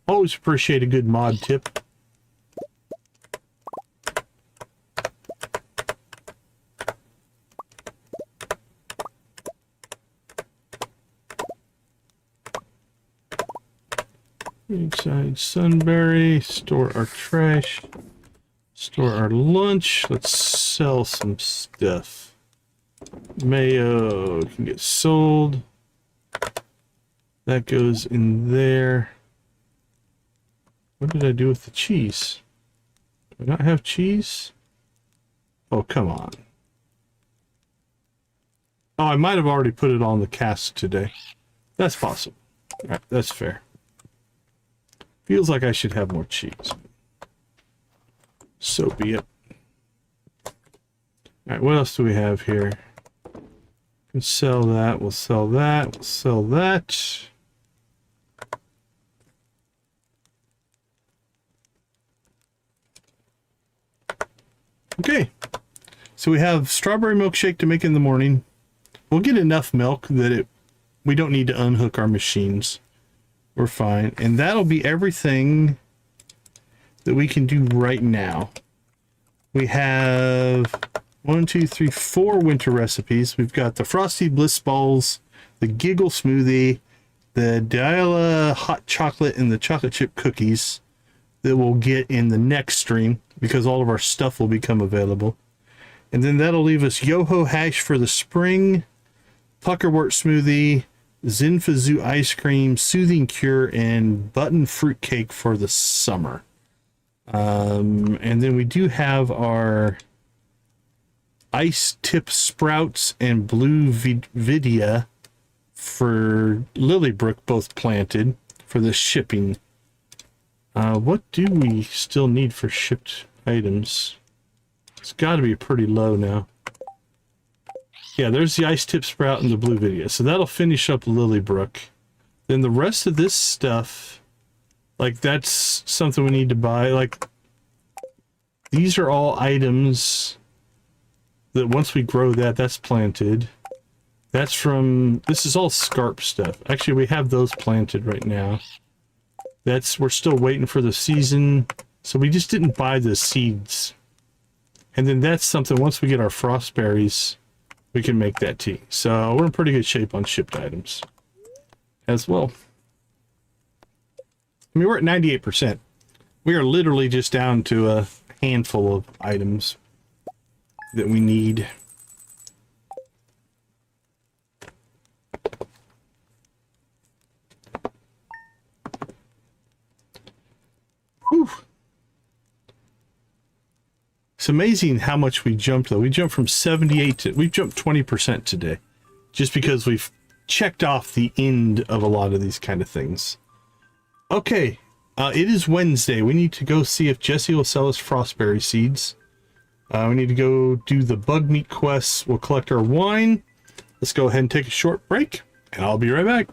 Always appreciate a good mod tip. Ridgeside Sunberry. Store our trash. Store our lunch. Let's sell some stuff. Mayo can get sold. That goes in there. What did I do with the cheese? Do I not have cheese? Oh, come on. Oh, I might have already put it on the cask today. That's possible. All right, that's fair. Feels like I should have more cheese. So be it. All right, what else do we have here? We can sell that. We'll sell that. We'll sell that. Okay. So we have strawberry milkshake to make in the morning. We'll get enough milk that we don't need to unhook our machines. We're fine. And that'll be everything that we can do right now. We have 4 winter recipes. We've got the Frosty Bliss Balls, the Giggle Smoothie, the Diala Hot Chocolate, and the Chocolate Chip Cookies that we'll get in the next stream because all of our stuff will become available. And then that'll leave us Yoho Hash for the spring, Puckerwort Smoothie, Zinfazoo Ice Cream, Soothing Cure, and Button Fruit Cake for the summer. And then we do have our Ice Tip Sprouts and Blue Vidia for Lilybrook, both planted for the shipping. What do we still need for shipped items? It's got to be pretty low now. Yeah, there's the Ice Tip Sprout and the Blue Vidia. So that'll finish up Lilybrook. Then the rest of this stuff, like that's something we need to buy. Like these are all items that once we grow that's planted. That's from, this is all Scarp stuff. Actually, we have those planted right now. We're still waiting for the season. So we just didn't buy the seeds. And then that's something, once we get our frost berries, we can make that tea. So we're in pretty good shape on shipped items as well. I mean, we're at 98%. We are literally just down to a handful of items that we need. Whew. It's amazing how much we jumped, though. We jumped from 78 to... We've jumped 20% today. Just because we've checked off the end of a lot of these kind of things. Okay. It is Wednesday. We need to go see if Jesse will sell us frostberry seeds. We need to go do the bug meat quests. We'll collect our wine. Let's go ahead and take a short break. And I'll be right back.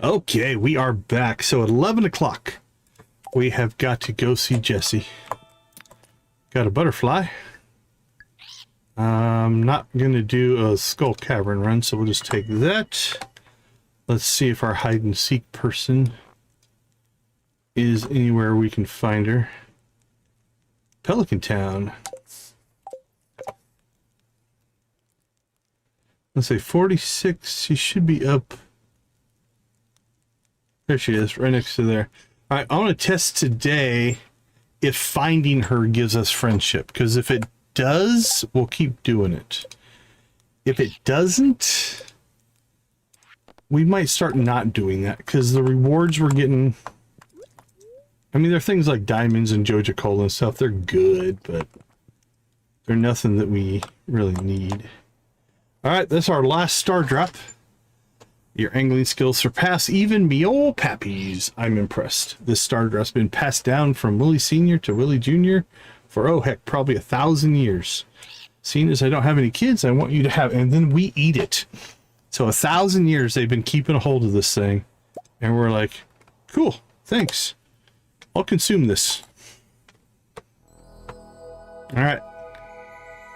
Okay, we are back. So at 11 o'clock, we have got to go see Jesse. Got a butterfly. I'm not going to do a Skull Cavern run, so we'll just take that. Let's see if our hide and seek person is anywhere we can find her. Pelican Town. Let's say 46. She should be up. There she is, right next to there. All right, I want to test today if finding her gives us friendship, because if it does, we'll keep doing it. If it doesn't, we might start not doing that, because the rewards we're getting, I mean, they're things like diamonds and Joja Cola and stuff. They're good, but they're nothing that we really need. All right, that's our last star drop. Your angling skills surpass even me old pappies. I'm impressed. This star drop's been passed down from Willie Sr. to Willie Jr. for, oh heck, probably 1,000 years. Seeing as I don't have any kids, I want you to have, and then we eat it. So 1,000 years they've been keeping a hold of this thing. And we're like, cool, thanks. I'll consume this. All right.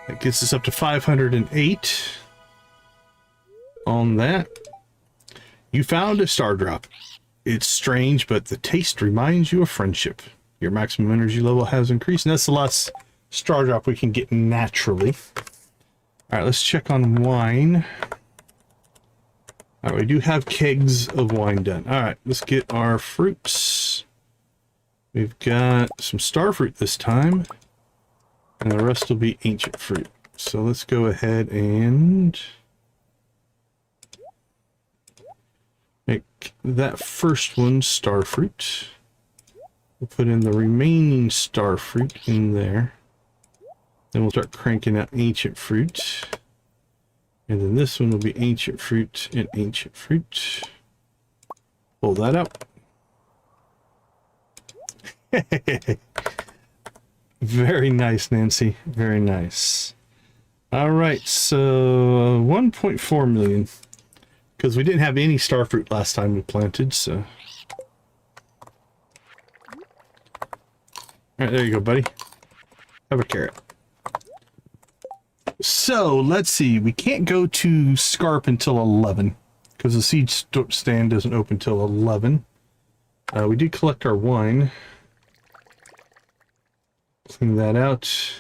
That gets us up to 508 on that. You found a star drop. It's strange, but the taste reminds you of friendship. Your maximum energy level has increased, and that's the last star drop we can get naturally. All right, let's check on wine. All right, we do have kegs of wine done. All right, let's get our fruits. We've got some star fruit this time, and the rest will be ancient fruit. So let's go ahead and make that first one star fruit. We'll put in the remaining star fruit in there. Then we'll start cranking out ancient fruit. And then this one will be ancient fruit and ancient fruit. Pull that up. Very nice, Nancy. Very nice. All right, so 1.4 million. Because we didn't have any star fruit last time we planted, so. All right, there you go, buddy. Have a carrot. So, let's see. We can't go to Scarp until 11. Because the seed stand doesn't open until 11. We did collect our wine. Clean that out.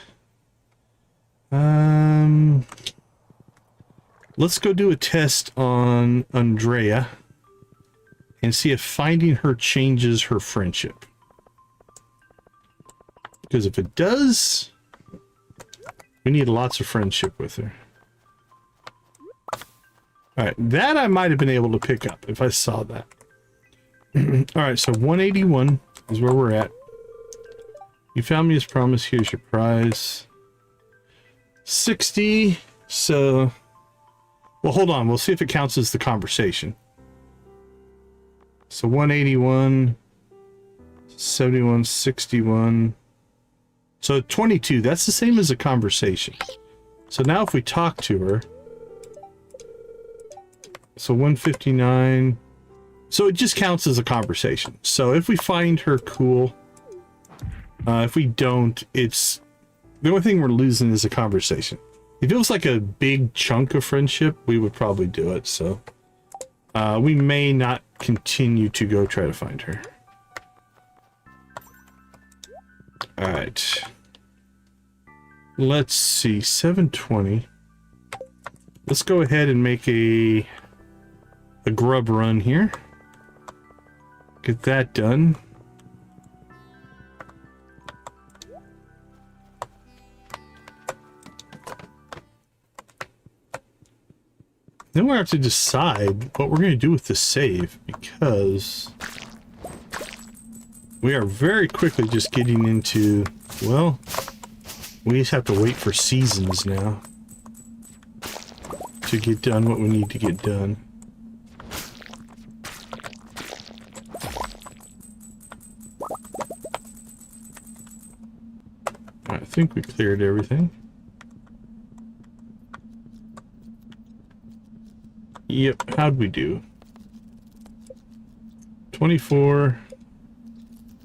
Let's go do a test on Andrea and see if finding her changes her friendship. Because if it does, we need lots of friendship with her. Alright, that I might have been able to pick up if I saw that. Alright, so 181 is where we're at. You found me as promised. Here's your prize. 60. So, well, hold on. We'll see if it counts as the conversation. So 181, 71, 61. So 22. That's the same as a conversation. So now if we talk to her. So 159. So it just counts as a conversation. So if we find her cool. If we don't, it's the only thing we're losing is a conversation. If it was like a big chunk of friendship, we would probably do it. So we may not continue to go try to find her. All right. Let's see, 720. Let's go ahead and make a grub run here. Get that done. Then we have to decide what we're going to do with the save, because we are very quickly just getting into, well, we just have to wait for seasons now to get done what we need to get done. I think we cleared everything. Yep, how'd we do? 24,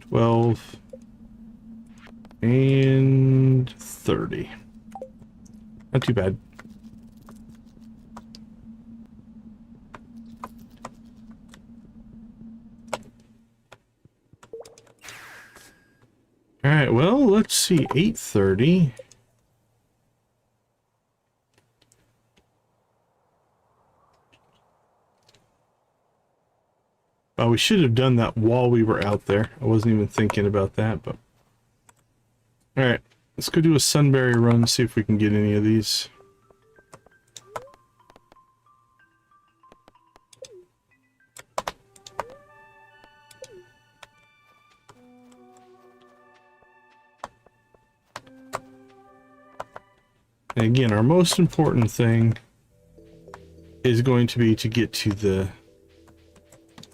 12, and 30. Not too bad. All right, well, let's see, 8:30. Oh, we should have done that while we were out there. I wasn't even thinking about that, but... All right, let's go do a Sunberry run, see if we can get any of these. And again, our most important thing is going to be to get to the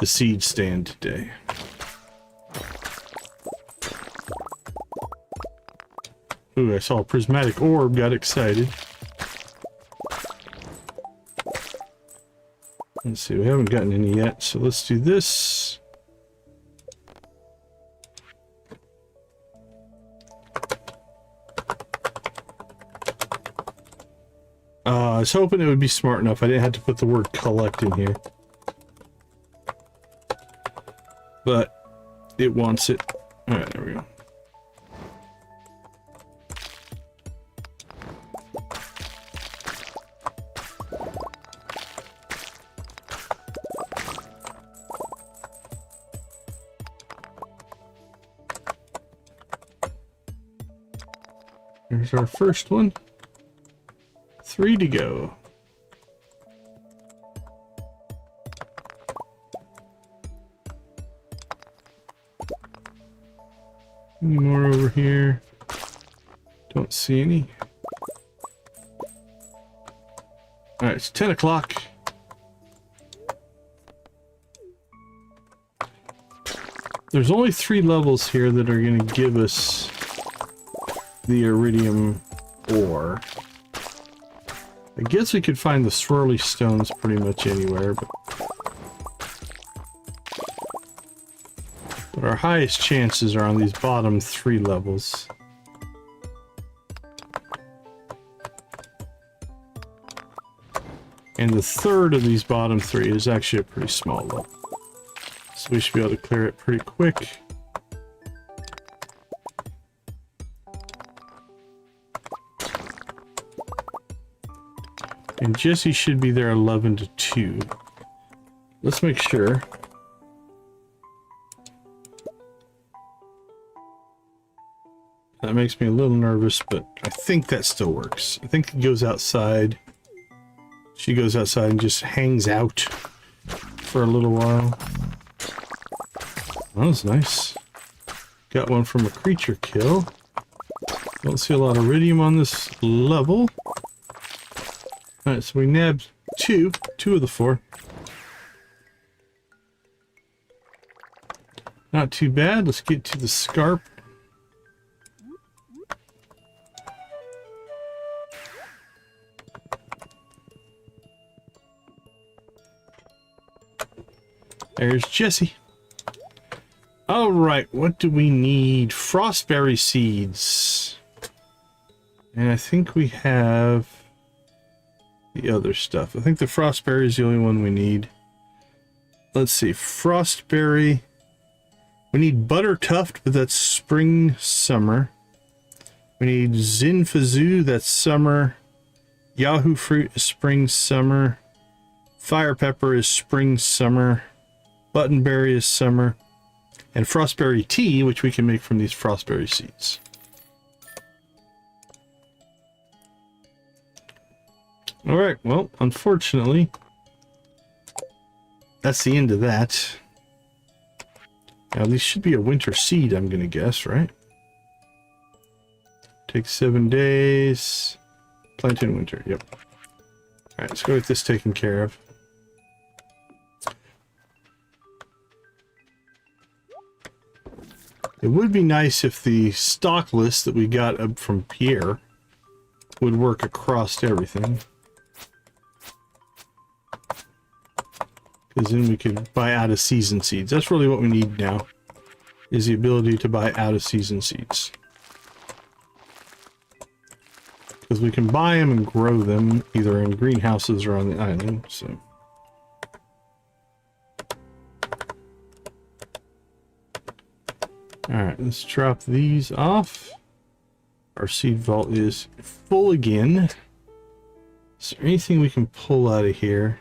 seed stand today. Ooh, I saw a prismatic orb, got excited. Let's see, we haven't gotten any yet, so let's do this. I was hoping it would be smart enough I didn't have to put the word collect in here. But it wants it. Alright, there we go. There's our first one. 3 to go. Any more over here? Don't see any. Alright, it's 10 o'clock. There's only 3 levels here that are going to give us the iridium ore. I guess we could find the swirly stones pretty much anywhere, but our highest chances are on these bottom 3 levels. And the third of these bottom 3 is actually a pretty small level. So we should be able to clear it pretty quick. And Jesse should be there 11 to 2. Let's make sure. That makes me a little nervous, but I think that still works. I think it goes outside. She goes outside and just hangs out for a little while. That was nice. Got one from a creature kill. Don't see a lot of iridium on this level. Alright, so we nabbed two of the 4. Not too bad. Let's get to the Scarp. There's Jesse. Alright, what do we need? Frostberry seeds. And I think we have the other stuff. I think the frostberry is the only one we need. Let's see, frostberry. We need buttertuft, but that's spring, summer. We need zinfazoo, that's summer. Yahoo fruit is spring, summer. Fire pepper is spring, summer. Buttonberry is summer. And frostberry tea, which we can make from these frostberry seeds. Alright, well, unfortunately, that's the end of that. Now, these should be a winter seed, I'm gonna guess, right? Takes 7 days. Plant in winter, yep. Alright, let's go get this taken care of. It would be nice if the stock list that we got up from Pierre would work across everything. because then we could buy out of season seeds. That's really what we need now, is the ability to buy out of season seeds. Because we can buy them and grow them either in greenhouses or on the island, so. Alright, let's drop these off. Our seed vault is full again. Is there anything we can pull out of here?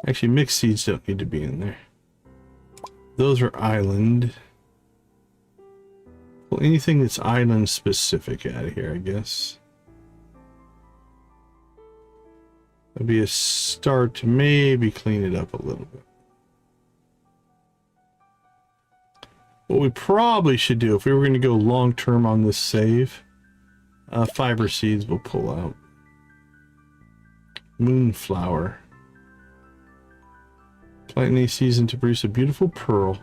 Actually, mixed seeds don't need to be in there. Those are island. Pull anything that's island specific out of here, I guess. That'd be a start to maybe clean it up a little bit. What we probably should do, if we were going to go long term on this save, fiber seeds we'll pull out. Moonflower. Plant in a season to produce a beautiful pearl.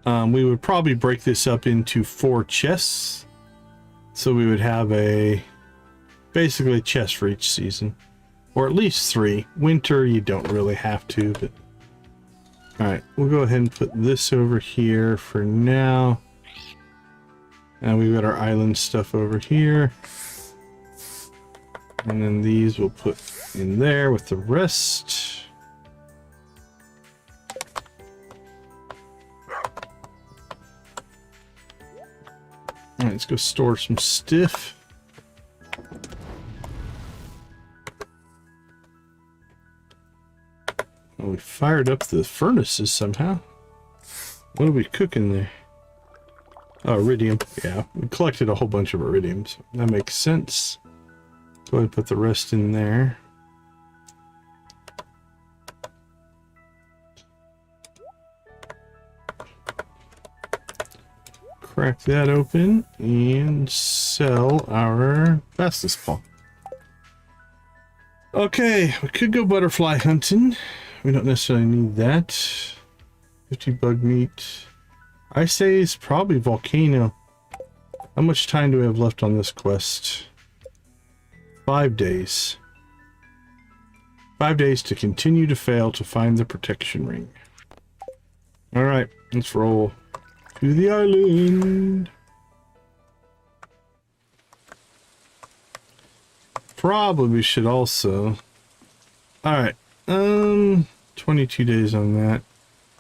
We would probably break this up into 4 chests. So we would have basically a chest for each season. Or at least 3. Winter, you don't really have to, but... Alright, we'll go ahead and put this over here for now. And we've got our island stuff over here. And then these we'll put in there with the rest. Alright, let's go store some stuff. Well, we fired up the furnaces somehow. What are we cooking there? Oh, iridium. Yeah, we collected a whole bunch of iridium, so that makes sense. Go ahead and put the rest in there. Crack that open and sell our fastest paw. Okay, we could go butterfly hunting. We don't necessarily need that. 50 bug meat. I say it's probably volcano. How much time do we have left on this quest? 5 days. 5 days to continue to fail to find the protection ring. Alright, let's roll to the island. Probably should also... Alright, 22 days on that.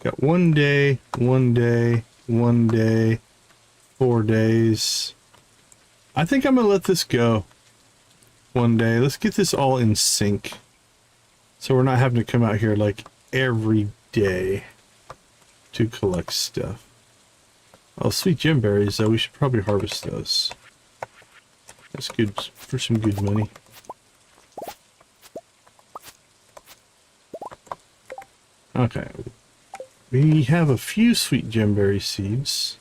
Got 1 day, 1 day, 1 day, 4 days. I think I'm gonna let this go 1 day. Let's get this all in sync, so we're not having to come out here like every day to collect stuff. Oh, sweet gemberries though, we should probably harvest those. That's good for some good money. Okay, we have a few sweet gemberry seeds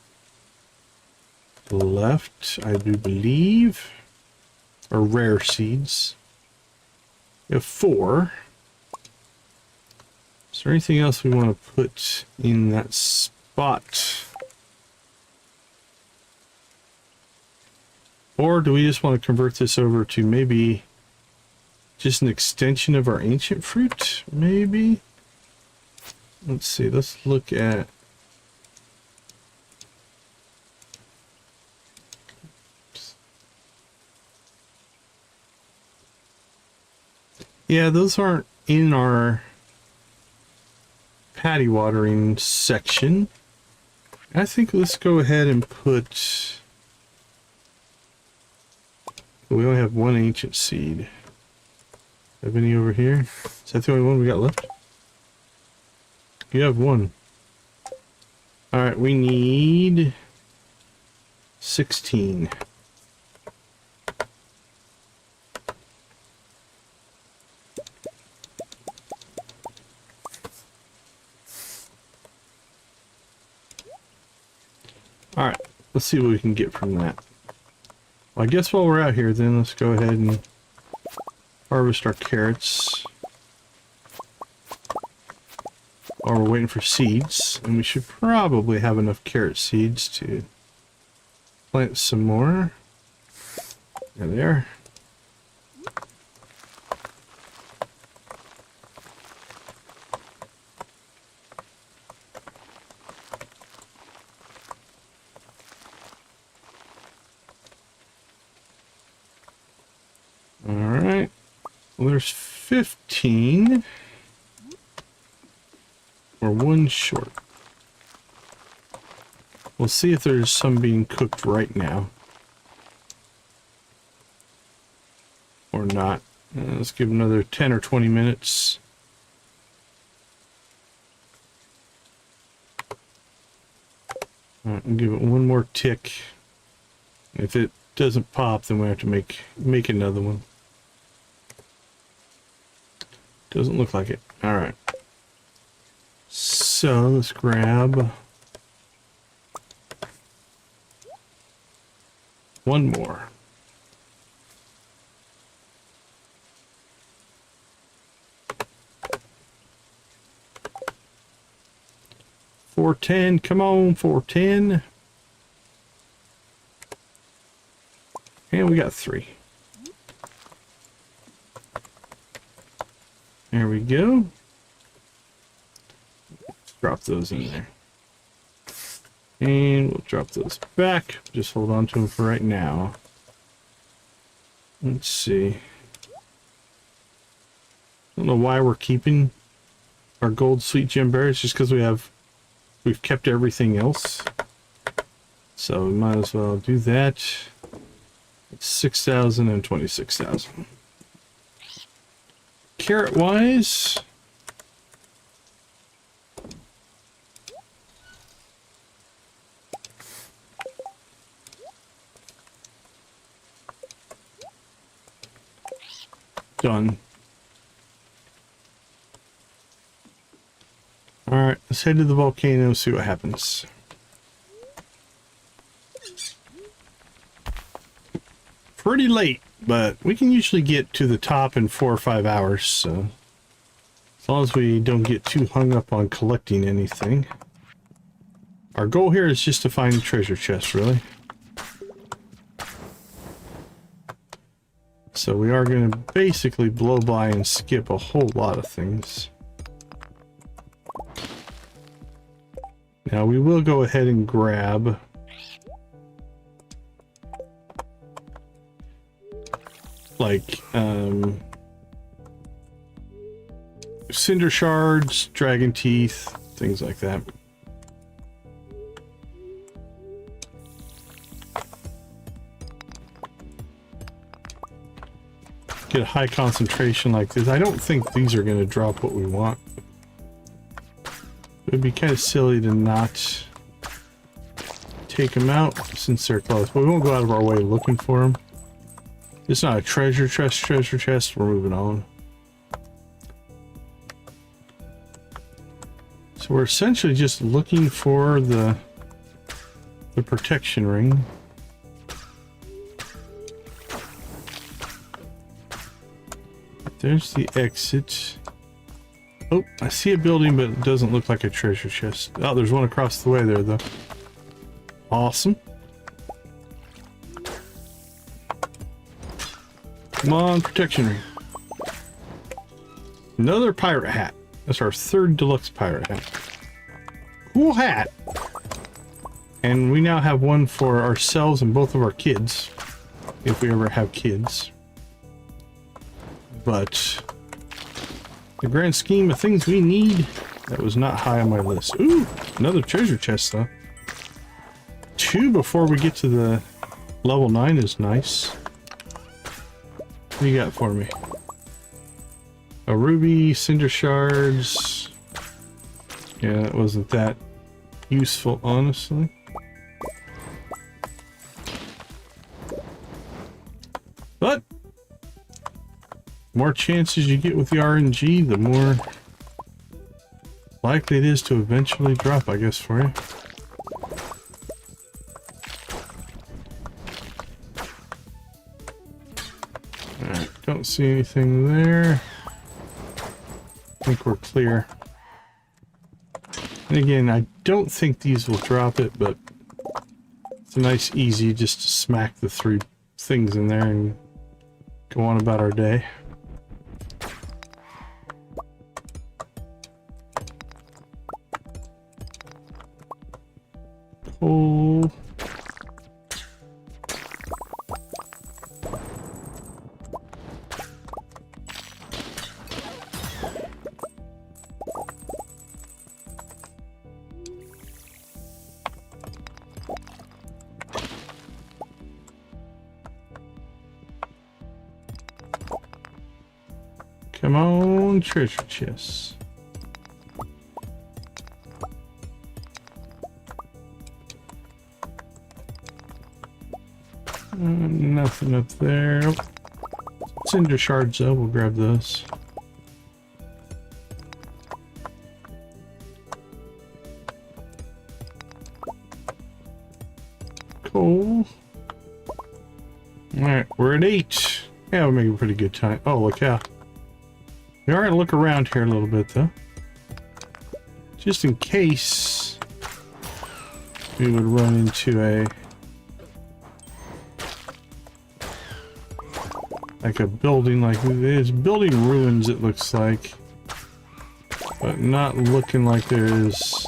left, I do believe, or rare seeds. We have 4. Is there anything else we want to put in that spot? Or do we just want to convert this over to maybe just an extension of our ancient fruit? Maybe? Let's see, let's look at... Yeah, those aren't in our paddy watering section. I think let's go ahead and put... We only have 1 ancient seed. Have any over here? Is that the only one we got left? You have 1. Alright, we need 16. Alright, let's see what we can get from that. Well, I guess while we're out here then, let's go ahead and harvest our carrots. While we're waiting for seeds, and we should probably have enough carrot seeds to plant some more. There they are. Well, there's 15. We're one short. We'll see if there's some being cooked right now. Or not. Let's give another 10 or 20 minutes. Alright, we'll give it one more tick. If it doesn't pop, then we have to make another one. Doesn't look like it. Alright. So let's grab one more. $4.10, come on, $4.10. And we got 3. There we go. Drop those in there. And we'll drop those back. Just hold on to them for right now. Let's see. I don't know why we're keeping our gold sweet gem berries, just because we've kept everything else. So we might as well do that. It's 6,000 and 26,000. Carrot wise, done. Alright, let's head to the volcano and see what happens. Pretty late, but we can usually get to the top in 4 or 5 hours, so as long as we don't get too hung up on collecting anything. Our goal here is just to find the treasure chest, really. So we are going to basically blow by and skip a whole lot of things. Now we will go ahead and grab like cinder shards, dragon teeth, things like that. Get a high concentration like this. I don't think these are going to drop what we want. It would be kind of silly to not take them out since they're close. But we won't go out of our way looking for them. It's not a treasure chest. We're moving on. So we're essentially just looking for the protection ring. There's the exit. Oh, I see a building, but it doesn't look like a treasure chest. Oh, there's one across the way there, though. Awesome. Come on, protection ring. Another pirate hat. That's our 3rd deluxe pirate hat. Cool hat. And we now have one for ourselves and both of our kids. If we ever have kids. But the grand scheme of things we need, that was not high on my list. Ooh, another treasure chest, though. 2 before we get to the level 9 is nice. What do you got for me? A ruby, cinder shards. Yeah, it wasn't that useful, honestly. But more chances you get with the RNG, the more likely it is to eventually drop, I guess, for you. Alright, don't see anything there. I think we're clear. And again, I don't think these will drop it, but it's a nice easy just to smack the 3 things in there and go on about our day. Coal. Come on, treasure chests. Nothing up there. Cinder shards though, we'll grab those. Cool. Alright, we're at 8. Yeah, we're making pretty good time. Oh, look out. We are going to look around here a little bit, though. Just in case we would run into like a building like this. Building ruins, it looks like. But not looking like there is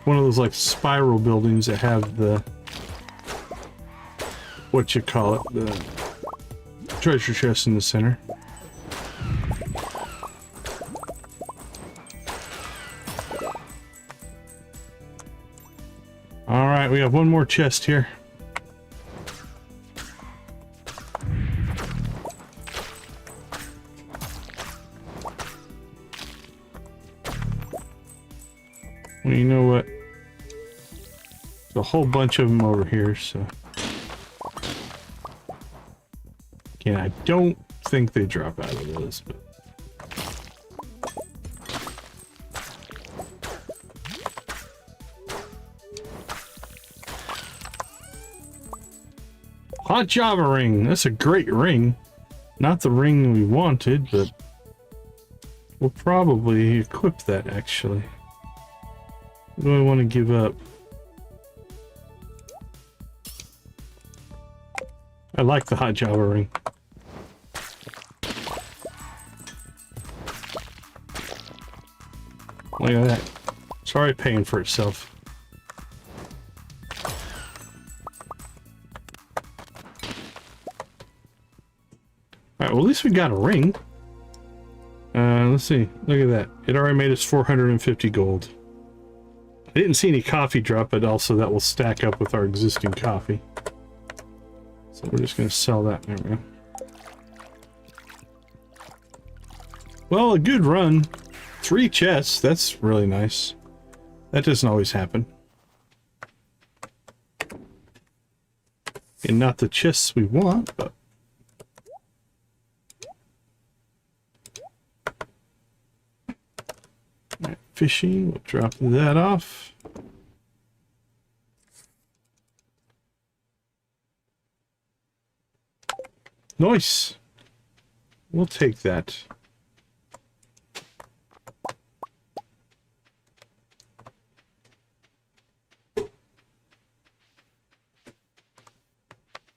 one of those like spiral buildings that have the, what you call it, the treasure chest in the center. Alright, we have one more chest here. Well, you know what? There's a whole bunch of them over here, so... Again, I don't think they drop out of this, but... Hot Java ring! That's a great ring. Not the ring we wanted, but... we'll probably equip that, actually. What do I want to give up? I like the Hot Java ring. Look at that. It's already paying for itself. Alright, well at least we got a ring. Let's see. Look at that. It already made us 450 gold. I didn't see any coffee drop, but also that will stack up with our existing coffee. So we're just going to sell that. There we go. Well, a good run. 3 chests. That's really nice. That doesn't always happen. And not the chests we want, but... Alright, fishing. We'll drop that off. Nice. We'll take that.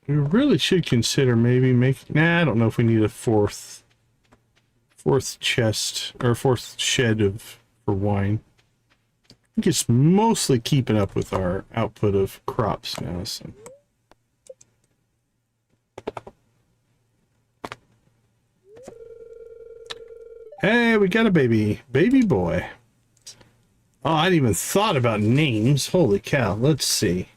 We really should consider maybe making... Nah, I don't know if we need a fourth chest or fourth shed for wine. I think it's mostly keeping up with our output of crops now, so... Hey, we got a baby boy. Oh, I hadn't even thought about names. Holy cow. Let's see.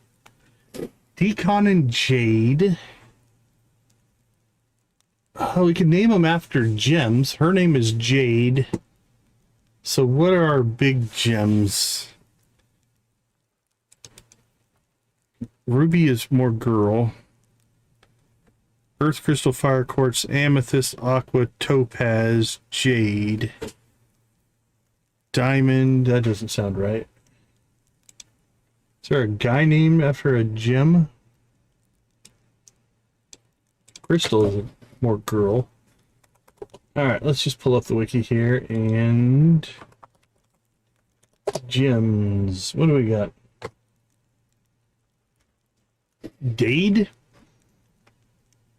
Decon and Jade. Oh, we can name them after gems. Her name is Jade. So what are our big gems? Ruby is more girl. Earth Crystal, Fire Quartz, Amethyst, Aqua, Topaz, Jade. Diamond, that doesn't sound right. Is there a guy named after a gem? Crystal is more girl. Alright, let's just pull up the wiki here and... gems. What do we got? Dade?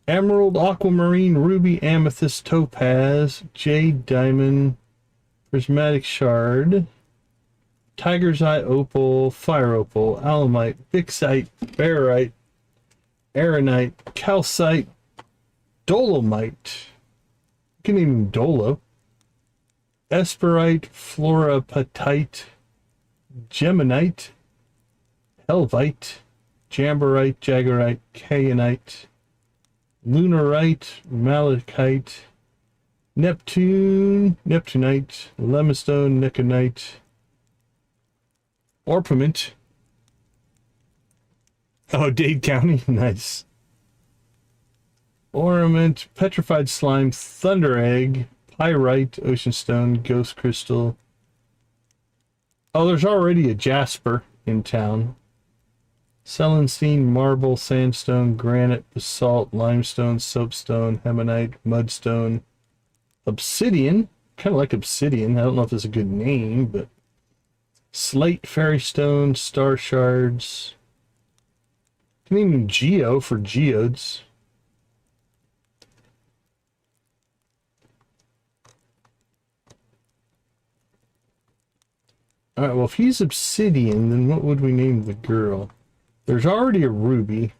Emerald, Aquamarine, Ruby, Amethyst, Topaz, Jade, Diamond, Prismatic Shard, Tiger's Eye Opal, Fire Opal, Alamite, Bixite, Barite, Aronite, Calcite, Dolomite, you can name Dolo, Esperite, Florapatite, Geminite, Helvite, Jamborite, Jagarite, Kayanite, Lunarite, Malachite, Neptunite, Lemestone, Niconite, Orpiment. Oh, Dade County, nice. Ornament, Petrified Slime, Thunder Egg, Pyrite, Ocean Stone, Ghost Crystal. Oh, there's already a Jasper in town. Celestine, Marble, Sandstone, Granite, Basalt, Limestone, Soapstone, Hemonite, Mudstone, Obsidian. Kind of like Obsidian. I don't know if it's a good name, but... Slate, Fairy Stone, Star Shards. Can even Geo for Geodes. Alright, well, if he's Obsidian, then what would we name the girl? There's already a Ruby.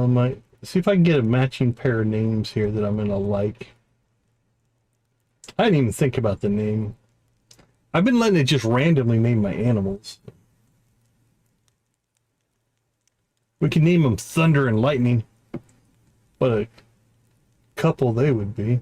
Might see if I can get a matching pair of names here that I'm gonna like. I didn't even think about the name. I've been letting it just randomly name my animals. We can name them Thunder and Lightning. What a couple they would be.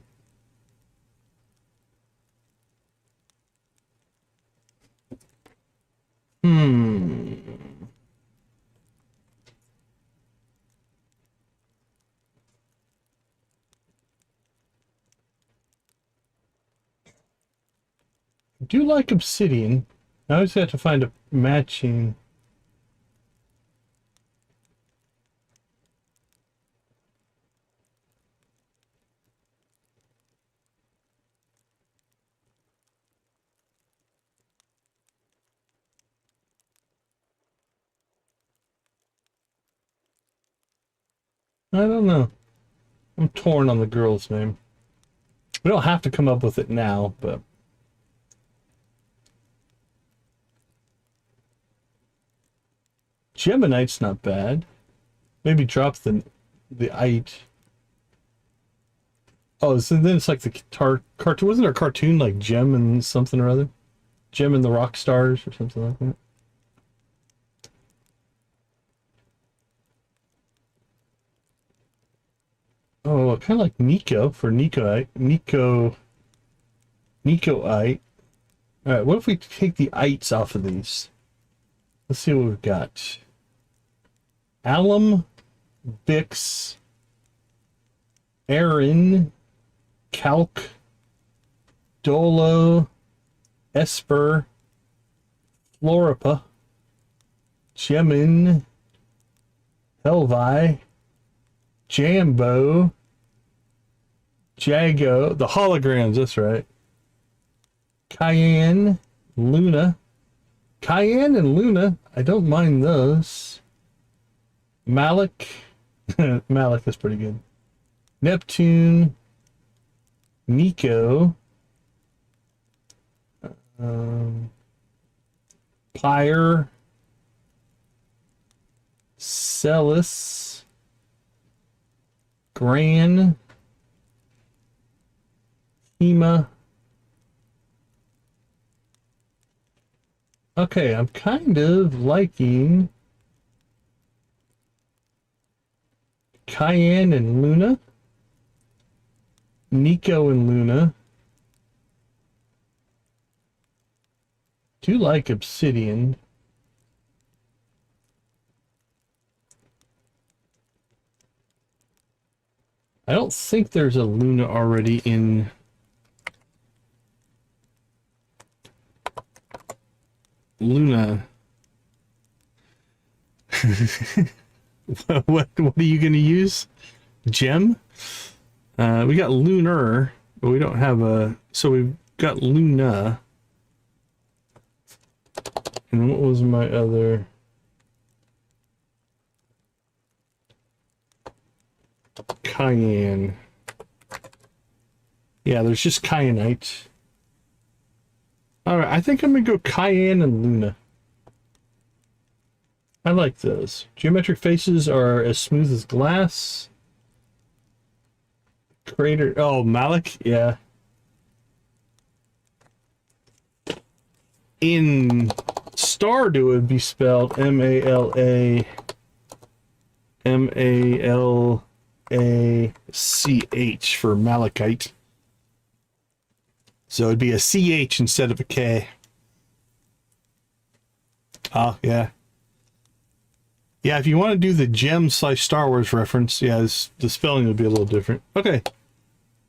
I do like Obsidian. I just have to find a matching. I don't know. I'm torn on the girl's name. We don't have to come up with it now, but... Geminite's not bad. Maybe drop the ite. Oh, so then it's like the cartoon. Wasn't there a cartoon like Gem and something or other? Gem and the Rock Stars or something like that? Oh, kind of like Nico for Nicoite. Nicoite. Alright, what if we take the ites off of these? Let's see what we've got. Alum, Bix, Aaron, Calc, Dolo, Esper, Floripa, Gemin, Helvi, Jambo, Jago, the holograms, that's right. Cayenne, Luna. Cayenne and Luna, I don't mind those. Malik. Malik is pretty good. Neptune. Nico. Pyre. Celis. Gran. Hema. Okay, I'm kind of liking Cayenne and Luna. Nico and Luna. Do like Obsidian. I don't think there's a Luna already in... Luna. what are you going to use? Gem? We got Lunar, but we don't have a... So we've got Luna. And what was my other... Cayenne. Yeah, there's just Cayennite. Alright, I think I'm going to go Cayenne and Luna. I like those. Geometric faces are as smooth as glass. Crater. Oh, Malik. Yeah. In Stardew, it would be spelled Malachch for Malachite. So it'd be a CH instead of a K. Oh, yeah. Yeah, if you want to do the gem/Star Wars reference, yeah, the spelling would be a little different. Okay.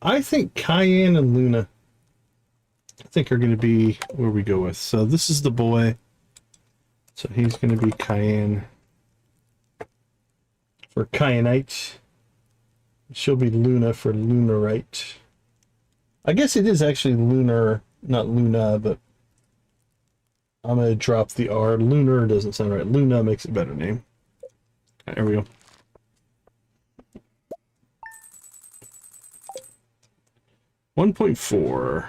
I think Cayenne and Luna, I think, are going to be where we go with. So this is the boy. So he's going to be Cayenne. For Cayennite. She'll be Luna for Lunarite. I guess it is actually Lunar, not Luna, but I'm going to drop the R. Lunar doesn't sound right. Luna makes a better name. There we go. $1.4.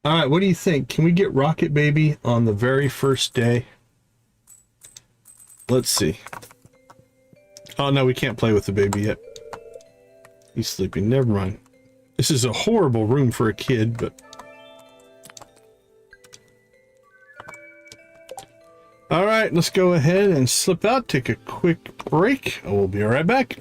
All right, what do you think? Can we get Rocket Baby on the very first day? Let's see. Oh, no, we can't play with the baby yet. He's sleeping. Never mind. This is a horrible room for a kid, but... All right, let's go ahead and slip out, take a quick break. We'll be right back.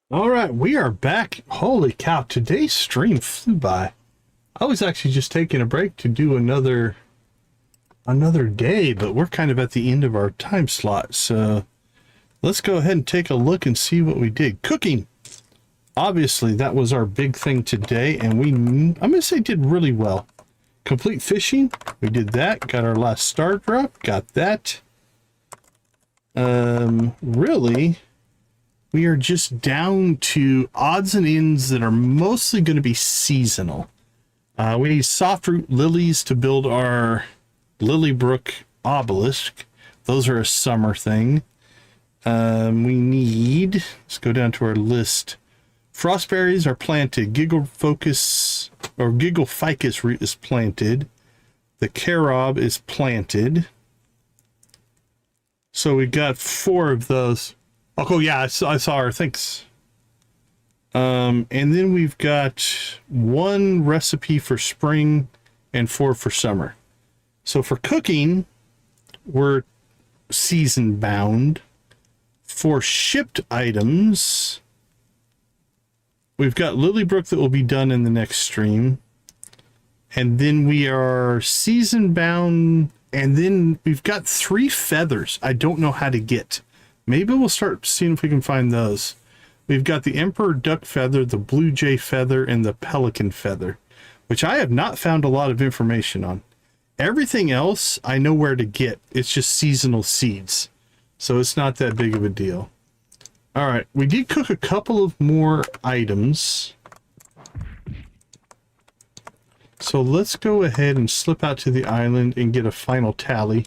All right, we are back. Holy cow, today's stream flew by. I was actually just taking a break to do another day, but we're kind of at the end of our time slot. So let's go ahead and take a look and see what we did. Cooking. Obviously, that was our big thing today, and I'm going to say did really well. Complete fishing. We did that. Got our last Stardrop. Got that. Really, we are just down to odds and ends that are mostly going to be seasonal. We need soft root lilies to build our Lilybrook obelisk. Those are a summer thing. We need, let's go down to our list. Frostberries are planted. Giggle ficus root is planted. The carob is planted. So we got 4 of those. Oh yeah, I saw her. Thanks. And then we've got 1 recipe for spring and 4 for summer. So for cooking, we're season bound. For shipped items, we've got Lilybrook that will be done in the next stream. And then we are season bound. And then we've got 3 feathers I don't know how to get. Maybe we'll start seeing if we can find those. We've got the Emperor Duck Feather, the Blue Jay Feather, and the Pelican Feather, which I have not found a lot of information on. Everything else I know where to get. It's just seasonal seeds. So it's not that big of a deal. All right, we did cook a couple of more items. So let's go ahead and slip out to the island and get a final tally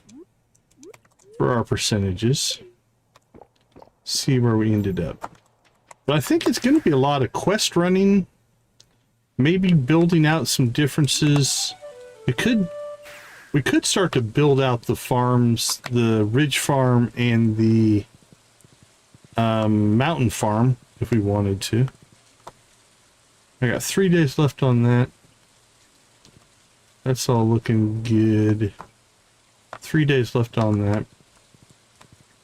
for our percentages. See where we ended up. But I think it's going to be a lot of quest running. Maybe building out some differences. We could start to build out the farms, the Ridge Farm and the Mountain Farm, if we wanted to. I got 3 days left on that. That's all looking good. 3 days left on that.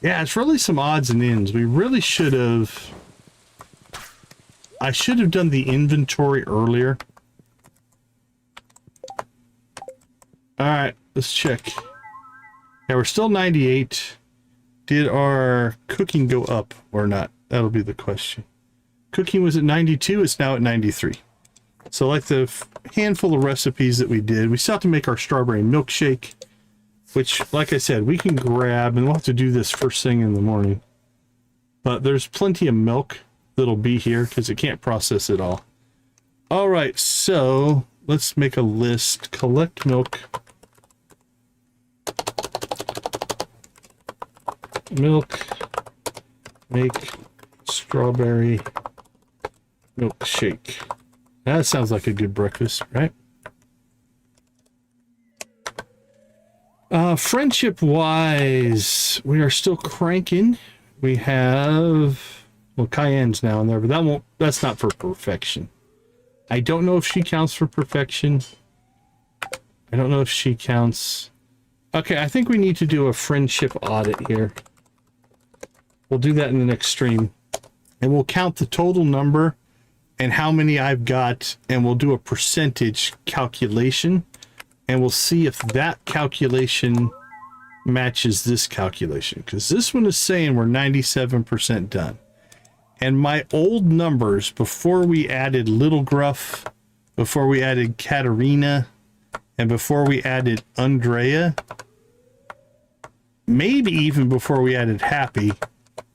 Yeah, it's really some odds and ends. We really should have... I should have done the inventory earlier. Alright, let's check. Yeah, we're still 98. Did our cooking go up or not? That'll be the question. Cooking was at 92, it's now at 93. So like the handful of recipes that we did, we still have to make our strawberry milkshake, which, like I said, we can grab, and we'll have to do this first thing in the morning. But there's plenty of milk that'll be here because it can't process it all. All right, so let's make a list. Collect milk. Milk. Make strawberry milkshake. That sounds like a good breakfast, right? Friendship-wise, we are still cranking. We have, well, Cayenne's now in there, but that's not for perfection. I don't know if she counts for perfection. I don't know if she counts. Okay, I think we need to do a friendship audit here. We'll do that in the next stream. And we'll count the total number and how many I've got, and we'll do a percentage calculation, and we'll see if that calculation matches this calculation, because this one is saying we're 97% done. And my old numbers, before we added Little Gruff, before we added Katarina, and before we added Andrea, maybe even before we added Happy,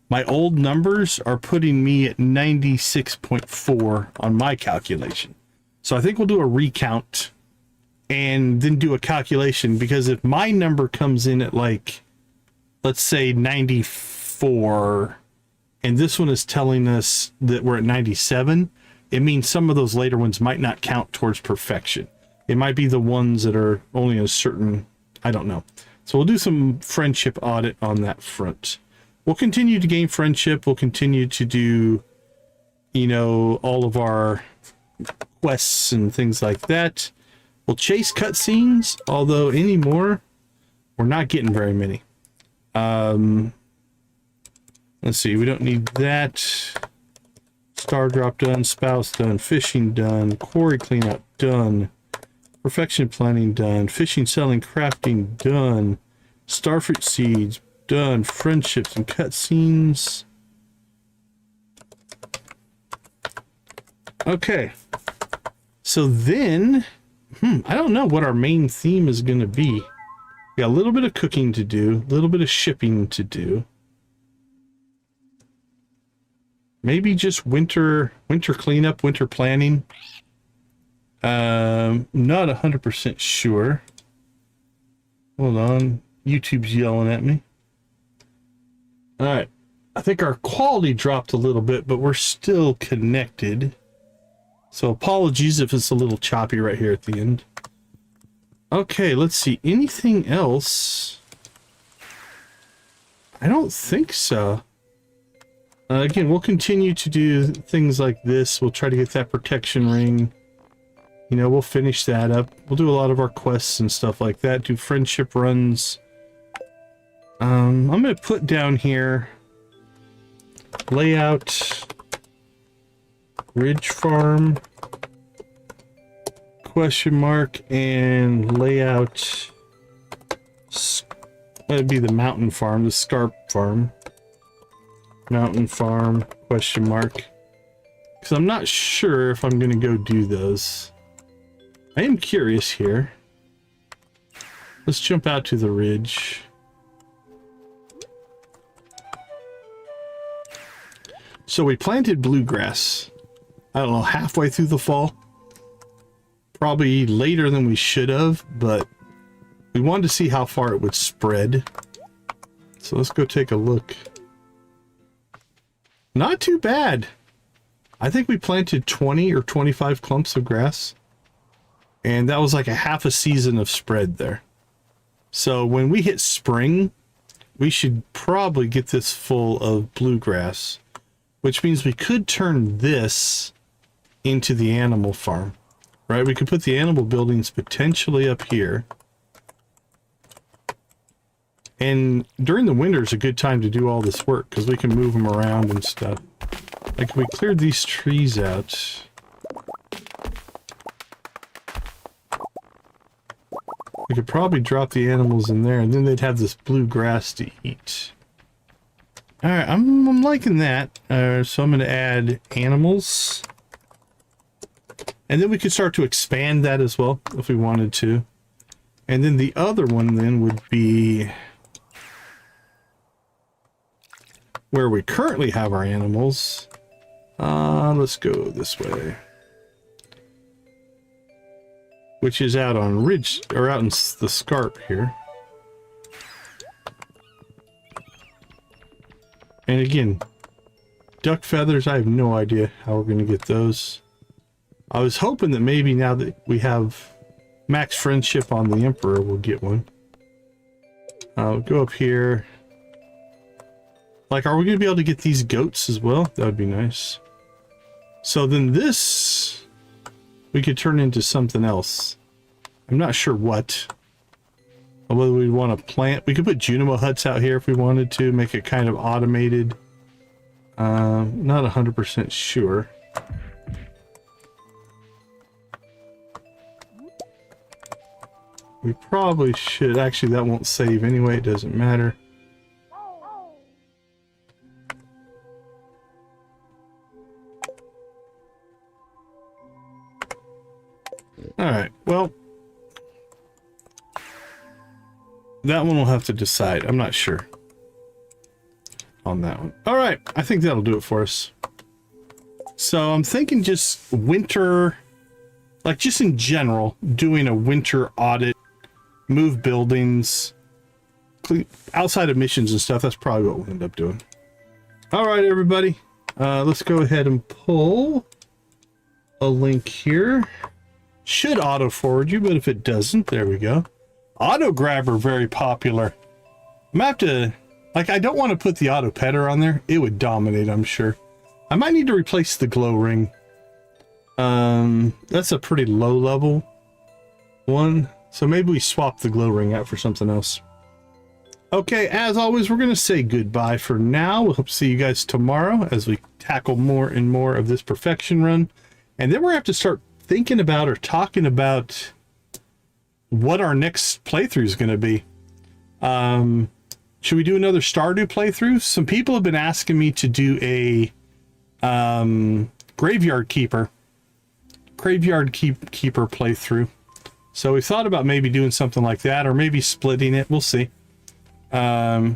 my old numbers are putting me at 96.4 on my calculation. So I think we'll do a recount and then do a calculation, because if my number comes in at, like, let's say 94, and this one is telling us that we're at 97, it means some of those later ones might not count towards perfection. It might be the ones that are only a certain, I don't know. So we'll do some friendship audit on that front. We'll continue to gain friendship. We'll continue to do, you know, all of our quests and things like that. We'll chase cutscenes, although anymore, we're not getting very many. Let's see, we don't need that. Stardrop done, spouse done, fishing done, quarry cleanup done, perfection planning done, fishing, selling, crafting done, starfruit seeds done, friendships and cutscenes. Okay, so then I don't know what our main theme is going to be. We got a little bit of cooking to do, a little bit of shipping to do. Maybe just winter cleanup, winter planning. Not 100% sure. Hold on. YouTube's yelling at me. All right. I think our quality dropped a little bit, but we're still connected. So apologies if it's a little choppy right here at the end. Okay, let's see. Anything else? I don't think so. Again, we'll continue to do things like this. We'll try to get that protection ring. You know, we'll finish that up. We'll do a lot of our quests and stuff like that. Do friendship runs. I'm going to put down here layout Ridge Farm question mark and layout that'd be the mountain farm, the Scarp farm. Mountain farm question mark, because I'm not sure if I'm gonna go do those. I am curious here. Let's jump out to the ridge. So we planted bluegrass, I don't know, halfway through the fall. Probably later than we should have, but we wanted to see how far it would spread. So let's go take a look. Not too bad. I think we planted 20 or 25 clumps of grass. And that was like a half a season of spread there. So when we hit spring, we should probably get this full of bluegrass. Which means we could turn this into the animal farm. Right? We could put the animal buildings potentially up here. And during the winter is a good time to do all this work because we can move them around and stuff. Like if we cleared these trees out, we could probably drop the animals in there and then they'd have this blue grass to eat. Alright, I'm liking that. So I'm going to add animals. And then we could start to expand that as well if we wanted to. And then the other one then would be where we currently have our animals. Let's go this way. Which is out on Ridge, or out in the Scarp here. And again, duck feathers, I have no idea how we're going to get those. I was hoping that maybe now that we have max friendship on the Emperor, we'll get one. I'll go up here. Like, are we going to be able to get these goats as well? That would be nice. So then this, we could turn into something else. I'm not sure what. Or whether we want to plant. We could put Junimo huts out here if we wanted to. Make it kind of automated. Not 100% sure. We probably should. Actually, that won't save anyway. It doesn't matter. Alright, well. That one we'll have to decide. I'm not sure on that one. Alright, I think that'll do it for us. So I'm thinking just winter, like just in general, doing a winter audit. Move buildings, clean, outside of missions and stuff. That's probably what we'll end up doing. All right, everybody. Let's go ahead and pull a link here. Should auto forward you, but if it doesn't, there we go. Auto grabber, very popular. I'm gonna have to, like, I don't want to put the auto petter on there. It would dominate, I'm sure. I might need to replace the glow ring. That's a pretty low level one. So maybe we swap the glow ring out for something else. Okay, as always, we're going to say goodbye for now. We'll hope to see you guys tomorrow as we tackle more and more of this perfection run. And then we're going to have to start thinking about or talking about what our next playthrough is going to be. Should we do another Stardew playthrough? Some people have been asking me to do a graveyard keeper playthrough. So we thought about maybe doing something like that, or maybe splitting it. We'll see. Oh,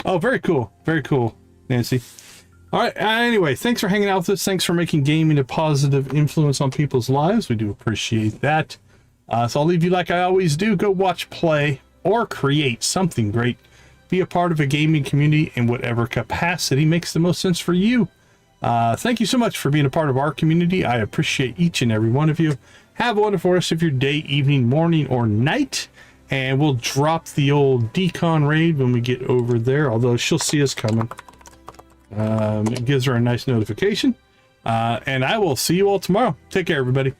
very cool. Very cool, Nancy. All right. Anyway, thanks for hanging out with us. Thanks for making gaming a positive influence on people's lives. We do appreciate that. So I'll leave you like I always do. Go watch, play, or create something great. Be a part of a gaming community in whatever capacity makes the most sense for you. Thank you so much for being a part of our community. I appreciate each and every one of you. Have a wonderful rest of your day, evening, morning, or night. And we'll drop the old decon raid when we get over there, although she'll see us coming. It gives her a nice notification. And I will see you all tomorrow. Take care, everybody.